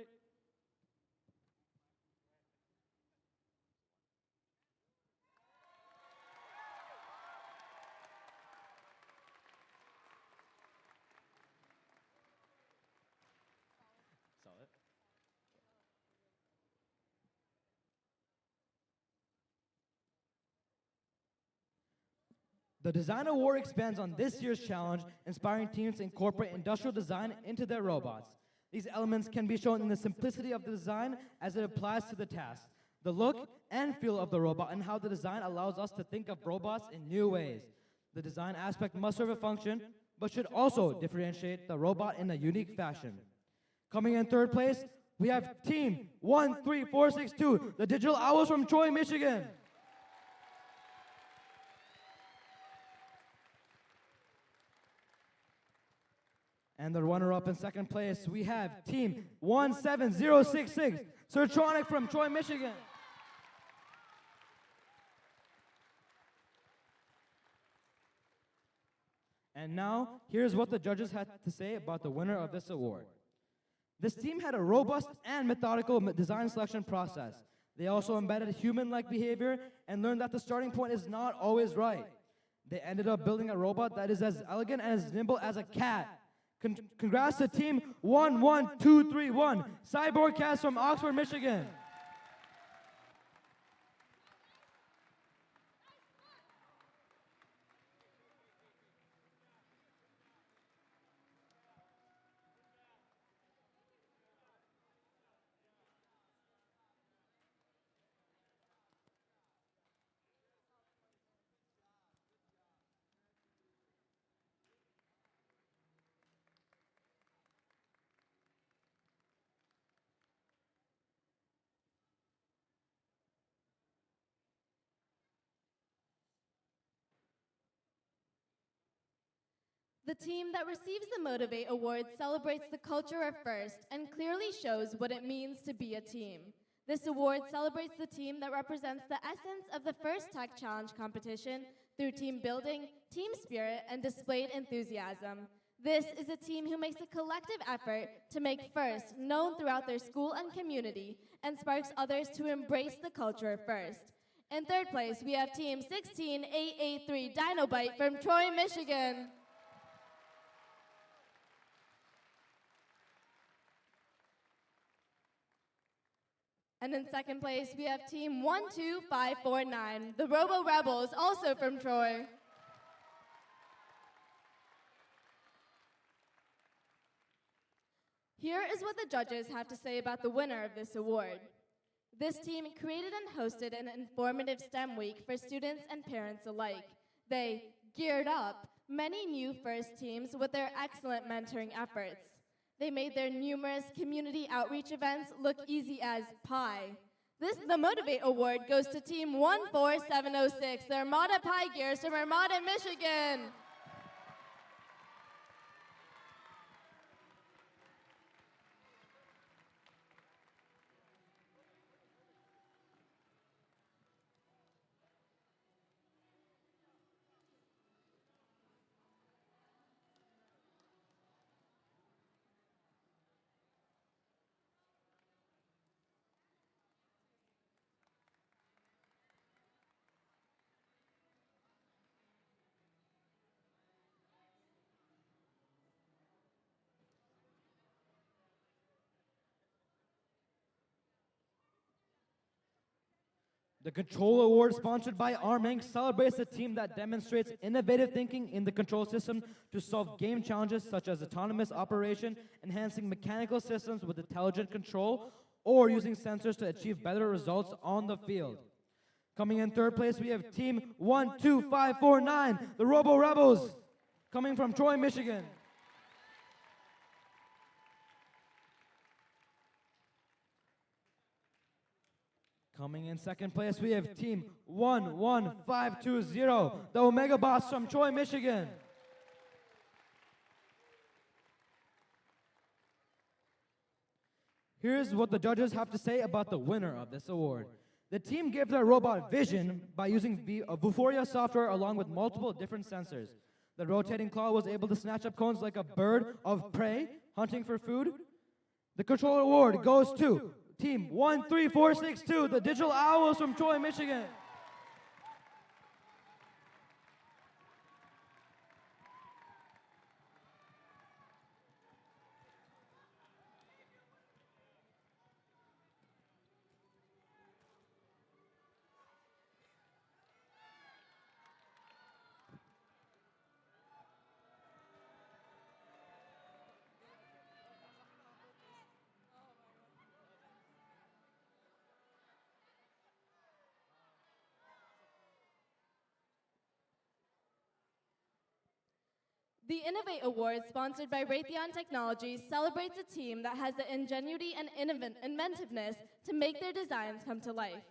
The Design Award expands on this year's challenge, inspiring teams to incorporate industrial design into their robots. These elements can be shown in the simplicity of the design as it applies to the task, the look and feel of the robot, and how the design allows us to think of robots in new ways. The design aspect must serve a function, but should also differentiate the robot in a unique fashion. Coming in third place, we have Team 13462, the Digital Owls from Troy, Michigan. And the runner-up in second place, we have Team 17066, Sertronic from Troy, Michigan. And now, here's what the judges had to say about the winner of this award. This team had a robust and methodical design selection process. They also embedded human-like behavior and learned that the starting point is not always right. They ended up building a robot that is as elegant and as nimble as a cat. Congrats to Team 11231, Cyborg Cast from Oxford, Michigan. The team that receives the Motivate Award celebrates the culture of FIRST and clearly shows what it means to be a team. This award celebrates the team that represents the essence of the FIRST Tech Challenge competition through team building, team spirit, and displayed enthusiasm. This is a team who makes a collective effort to make FIRST known throughout their school and community and sparks others to embrace the culture of FIRST. In third place, we have Team 16883 Dinobite from Troy, Michigan. And in second place, we have Team 12549, the Robo Rebels, also from Troy. Here is what the judges have to say about the winner of this award. This team created and hosted an informative STEM week for students and parents alike. They geared up many new FIRST teams with their excellent mentoring efforts. They made their numerous community outreach events look easy as pie. The Motivate Award goes to Team 14706, the Armada Pie Gears from Armada, Michigan. The Control Award, sponsored by Arming, celebrates a team that demonstrates innovative thinking in the control system to solve game challenges such as autonomous operation, enhancing mechanical systems with intelligent control, or using sensors to achieve better results on the field. Coming in third place, we have Team 12549, the Robo Rebels, coming from Troy, Michigan. Coming in second place, we have Team 11520, the Omega Boss from Troy, Michigan. Here's what the judges have to say about the winner of this award. The team gave their robot vision by using Vuforia software along with multiple different sensors. The rotating claw was able to snatch up cones like a bird of prey hunting for food. The control award goes to Team 13462, the Digital Owls from Troy, Michigan. The Innovate Award, sponsored by Raytheon Technologies, celebrates a team that has the ingenuity and inventiveness to make their designs come to life.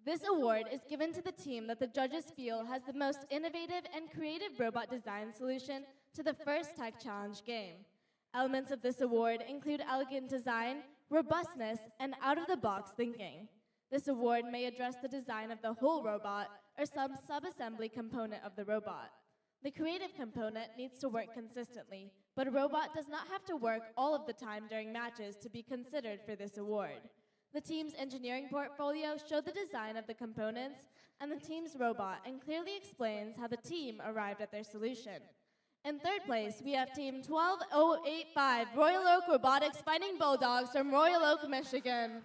This award is given to the team that the judges feel has the most innovative and creative robot design solution to the FIRST Tech Challenge game. Elements of this award include elegant design, robustness, and out-of-the-box thinking. This award may address the design of the whole robot or some sub-assembly component of the robot. The creative component needs to work consistently, but a robot does not have to work all of the time during matches to be considered for this award. The team's engineering portfolio showed the design of the components and the team's robot and clearly explains how the team arrived at their solution. In third place, we have Team 12085, Royal Oak Robotics Fighting Bulldogs from Royal Oak, Michigan.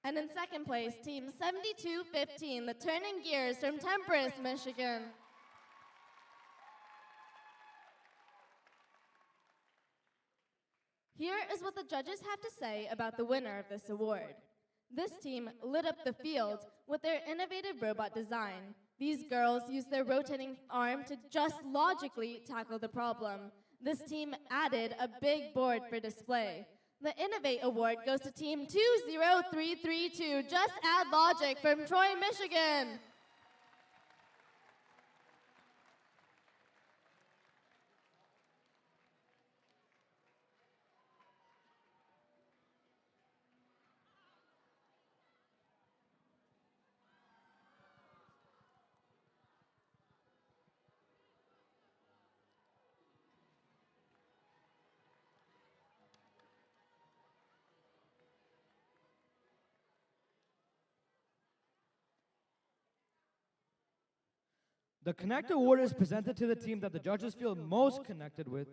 And in second place, Team 7215, the Turning Gears from Temperance, Michigan. Here is what the judges have to say about the winner of this award. This team lit up the field with their innovative robot design. These girls used their rotating arm to just logically tackle the problem. This team added a big board for display. The Innovate Award goes to Team 20332, Just Add Logic from Troy, Michigan. The Connect Award is presented to the team that the judges feel most connected with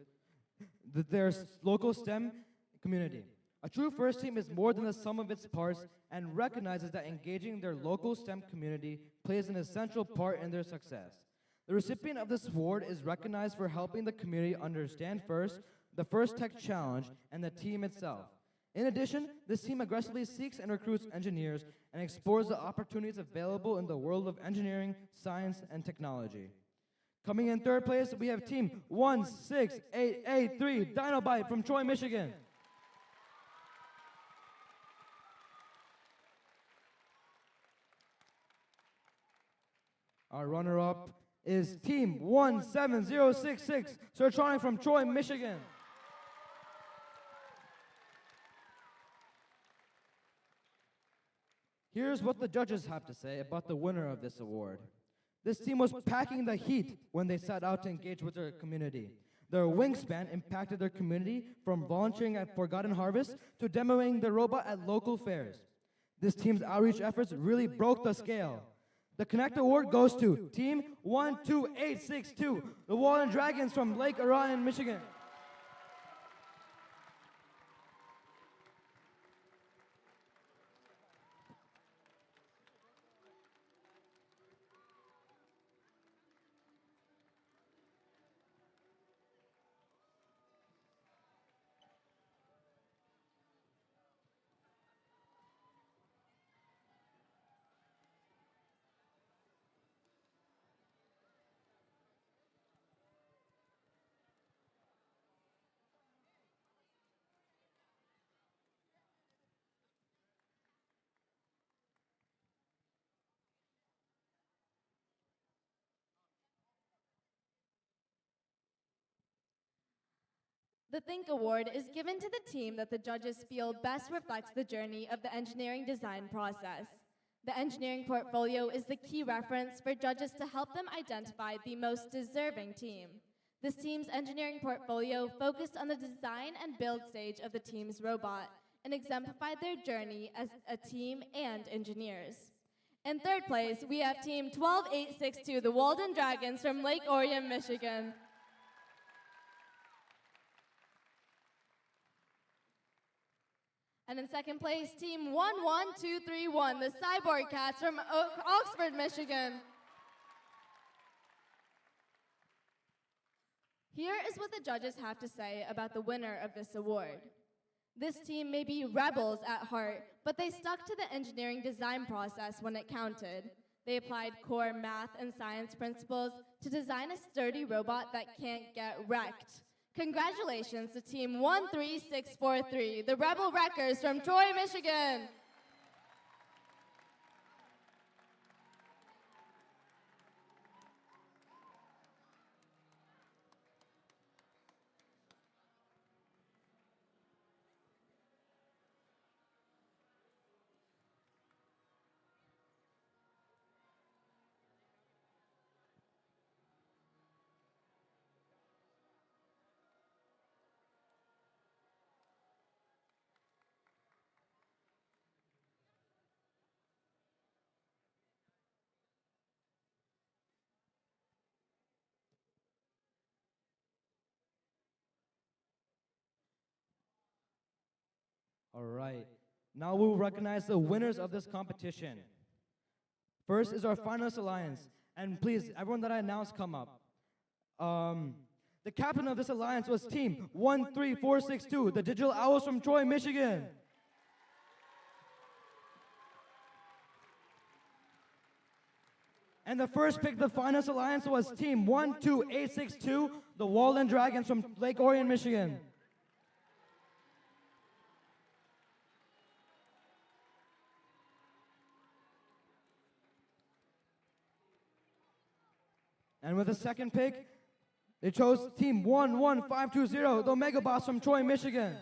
their local STEM community. A true FIRST team is more than the sum of its parts and recognizes that engaging their local STEM community plays an essential part in their success. The recipient of this award is recognized for helping the community understand FIRST, the FIRST Tech Challenge, and the team itself. In addition, this team aggressively seeks and recruits engineers and explores the opportunities available in the world of engineering, science, and technology. Coming in third place, we have team 16883 Dinobite from Troy, Michigan. Our runner-up is team 17066 Sertronic from Troy, Michigan. Here's what the judges have to say about the winner of this award. This team was packing the heat when they set out to engage with their community. Their wingspan impacted their community from volunteering at Forgotten Harvest to demoing the robot at local fairs. This team's outreach efforts really broke the scale. The Connect Award goes to Team 12862, the Walden Dragons from Lake Orion, Michigan. The Think Award is given to the team that the judges feel best reflects the journey of the engineering design process. The engineering portfolio is the key reference for judges to help them identify the most deserving team. This team's engineering portfolio focused on the design and build stage of the team's robot and exemplified their journey as a team and engineers. In third place, we have Team 12862, the Walden Dragons from Lake Orion, Michigan. And in second place, Team 11231, the Cyborg Cats from Oxford, Michigan. Here is what the judges have to say about the winner of this award. This team may be rebels at heart, but they stuck to the engineering design process when it counted. They applied core math and science principles to design a sturdy robot that can't get wrecked. Congratulations to Team 13643, the Rebel Wreckers from Troy, Michigan. All right. Now we will recognize the winners of this competition. First is our finalist alliance. And please, everyone that I announced, come up. The captain of this alliance was Team 13462, the Digital Owls from Troy, Michigan. And the first pick of the finalist alliance was Team 12862, the Walden Dragons from Lake Orion, Michigan. And with the second pick, they chose Team 11520, the Omega Boss from Troy, Michigan.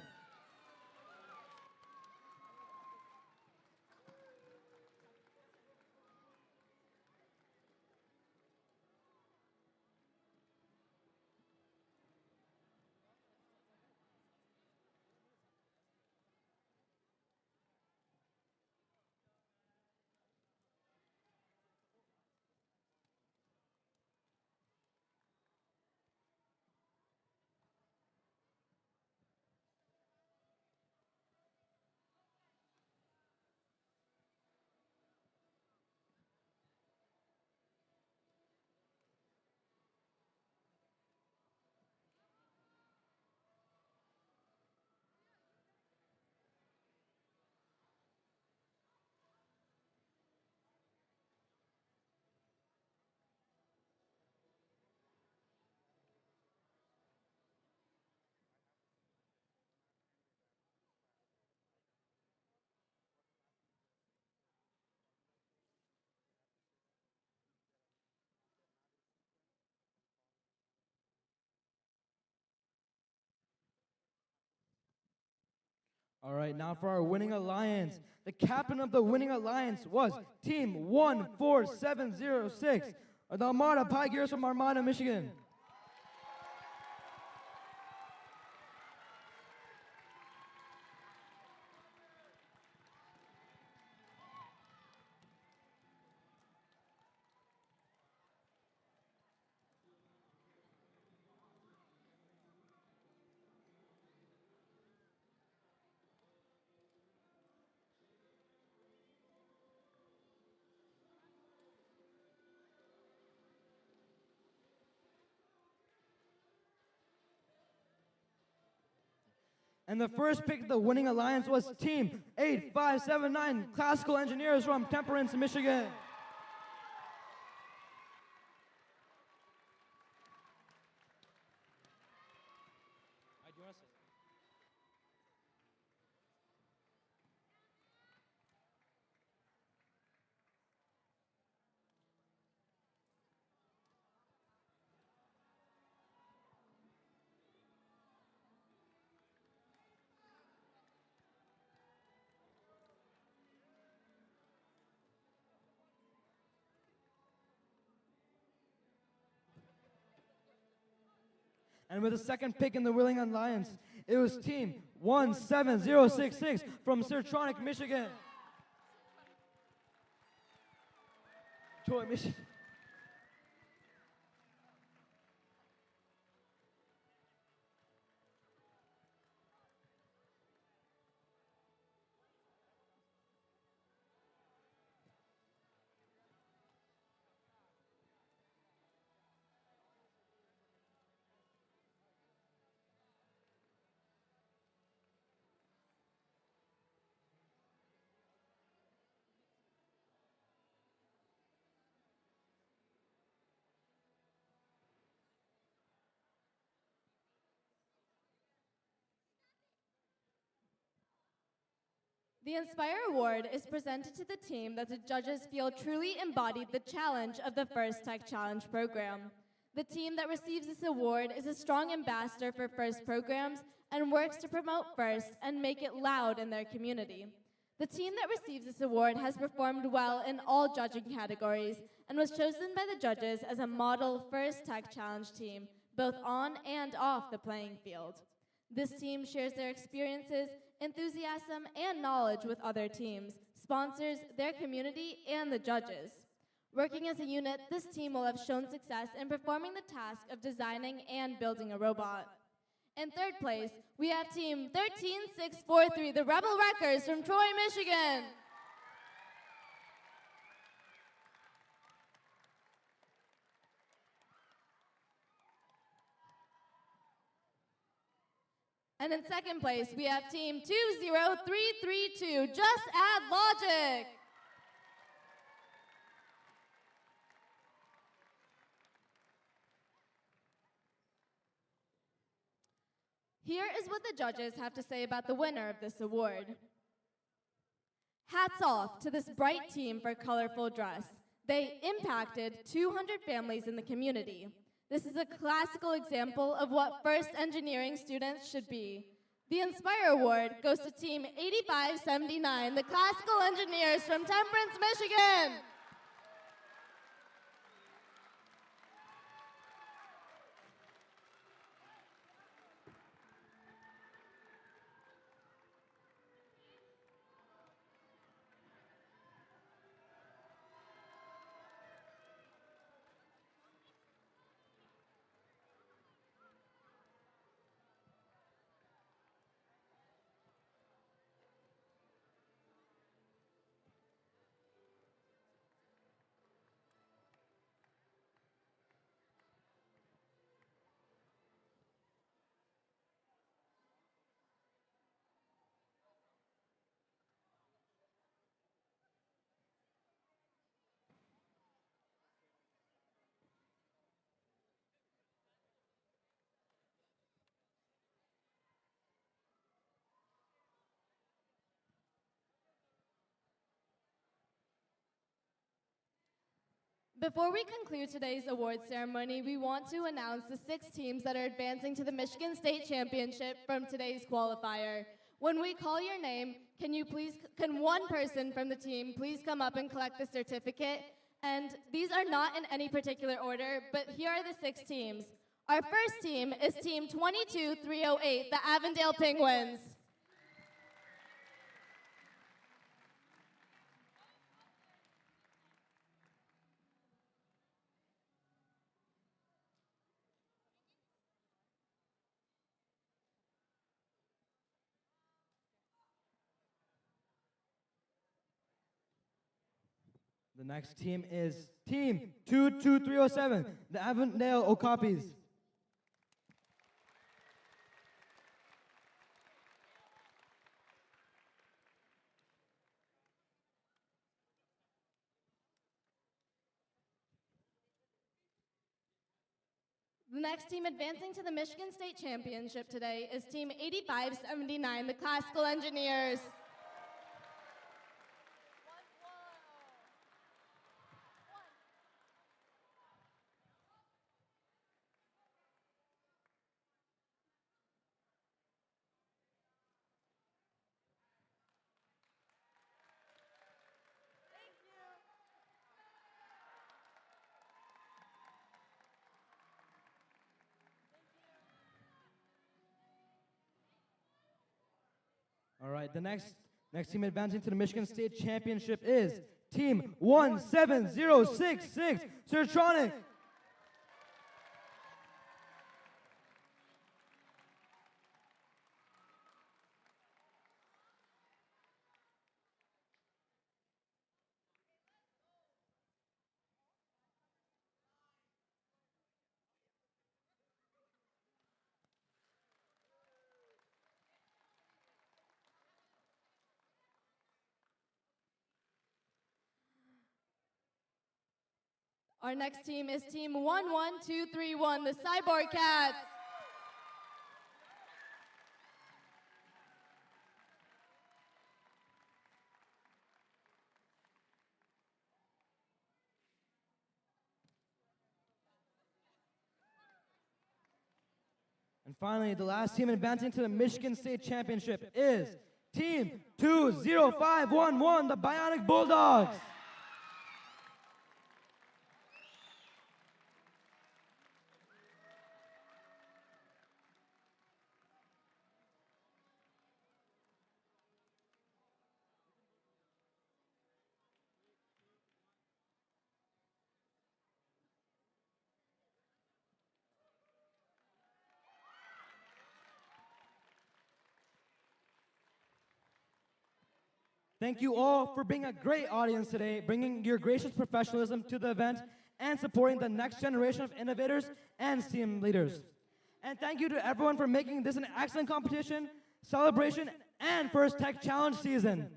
All right, now for our winning alliance. The captain of the winning alliance was Team 14706, the Armada Pie Gears from Armada, Michigan. And the first pick of the winning alliance was Team 8579, Classical Engineers from Temperance, Michigan. And with the second pick in the winning alliance, it was Team 17066 from Sertronic, Michigan. Troy, Michigan. The Inspire Award is presented to the team that the judges feel truly embodied the challenge of the First Tech Challenge program. The team that receives this award is a strong ambassador for FIRST programs and works to promote FIRST and make it loud in their community. The team that receives this award has performed well in all judging categories and was chosen by the judges as a model First Tech Challenge team, both on and off the playing field. This team shares their experiences, enthusiasm, and knowledge with other teams, sponsors, their community, and the judges. Working as a unit, this team will have shown success in performing the task of designing and building a robot. In third place, we have Team 13643, the Rebel Wreckers from Troy, Michigan. And in second place, we have Team 20332, Just Add Logic. Here is what the judges have to say about the winner of this award. Hats off to this bright team for colorful dress. They impacted 200 families in the community. This is a classical example of what FIRST engineering students should be. The Inspire Award goes to Team 8579, the classical engineers from Temperance, Michigan. Before we conclude today's awards ceremony, we want to announce the 6 teams that are advancing to the Michigan State Championship from today's qualifier. When we call your name, can one person from the team please come up and collect the certificate? And these are not in any particular order, but here are the 6 teams. Our first team is Team 22308, the Avondale Penguins. The next team is Team 22307, the Avondale Okapis. The next team advancing to the Michigan State Championship today is Team 8579, the Classical Engineers. All right, the next team advancing to the Michigan State Championship is Team 17066, Sertronic. Our next team is Team 11231, the Cyborg Cats. And finally, the last team advancing to the Michigan State Championship is Team 20511, the Bionic Bulldogs. Thank you all for being a great audience today, bringing your gracious professionalism to the event and supporting the next generation of innovators and STEAM leaders. And thank you to everyone for making this an excellent competition, celebration, and first Tech Challenge season.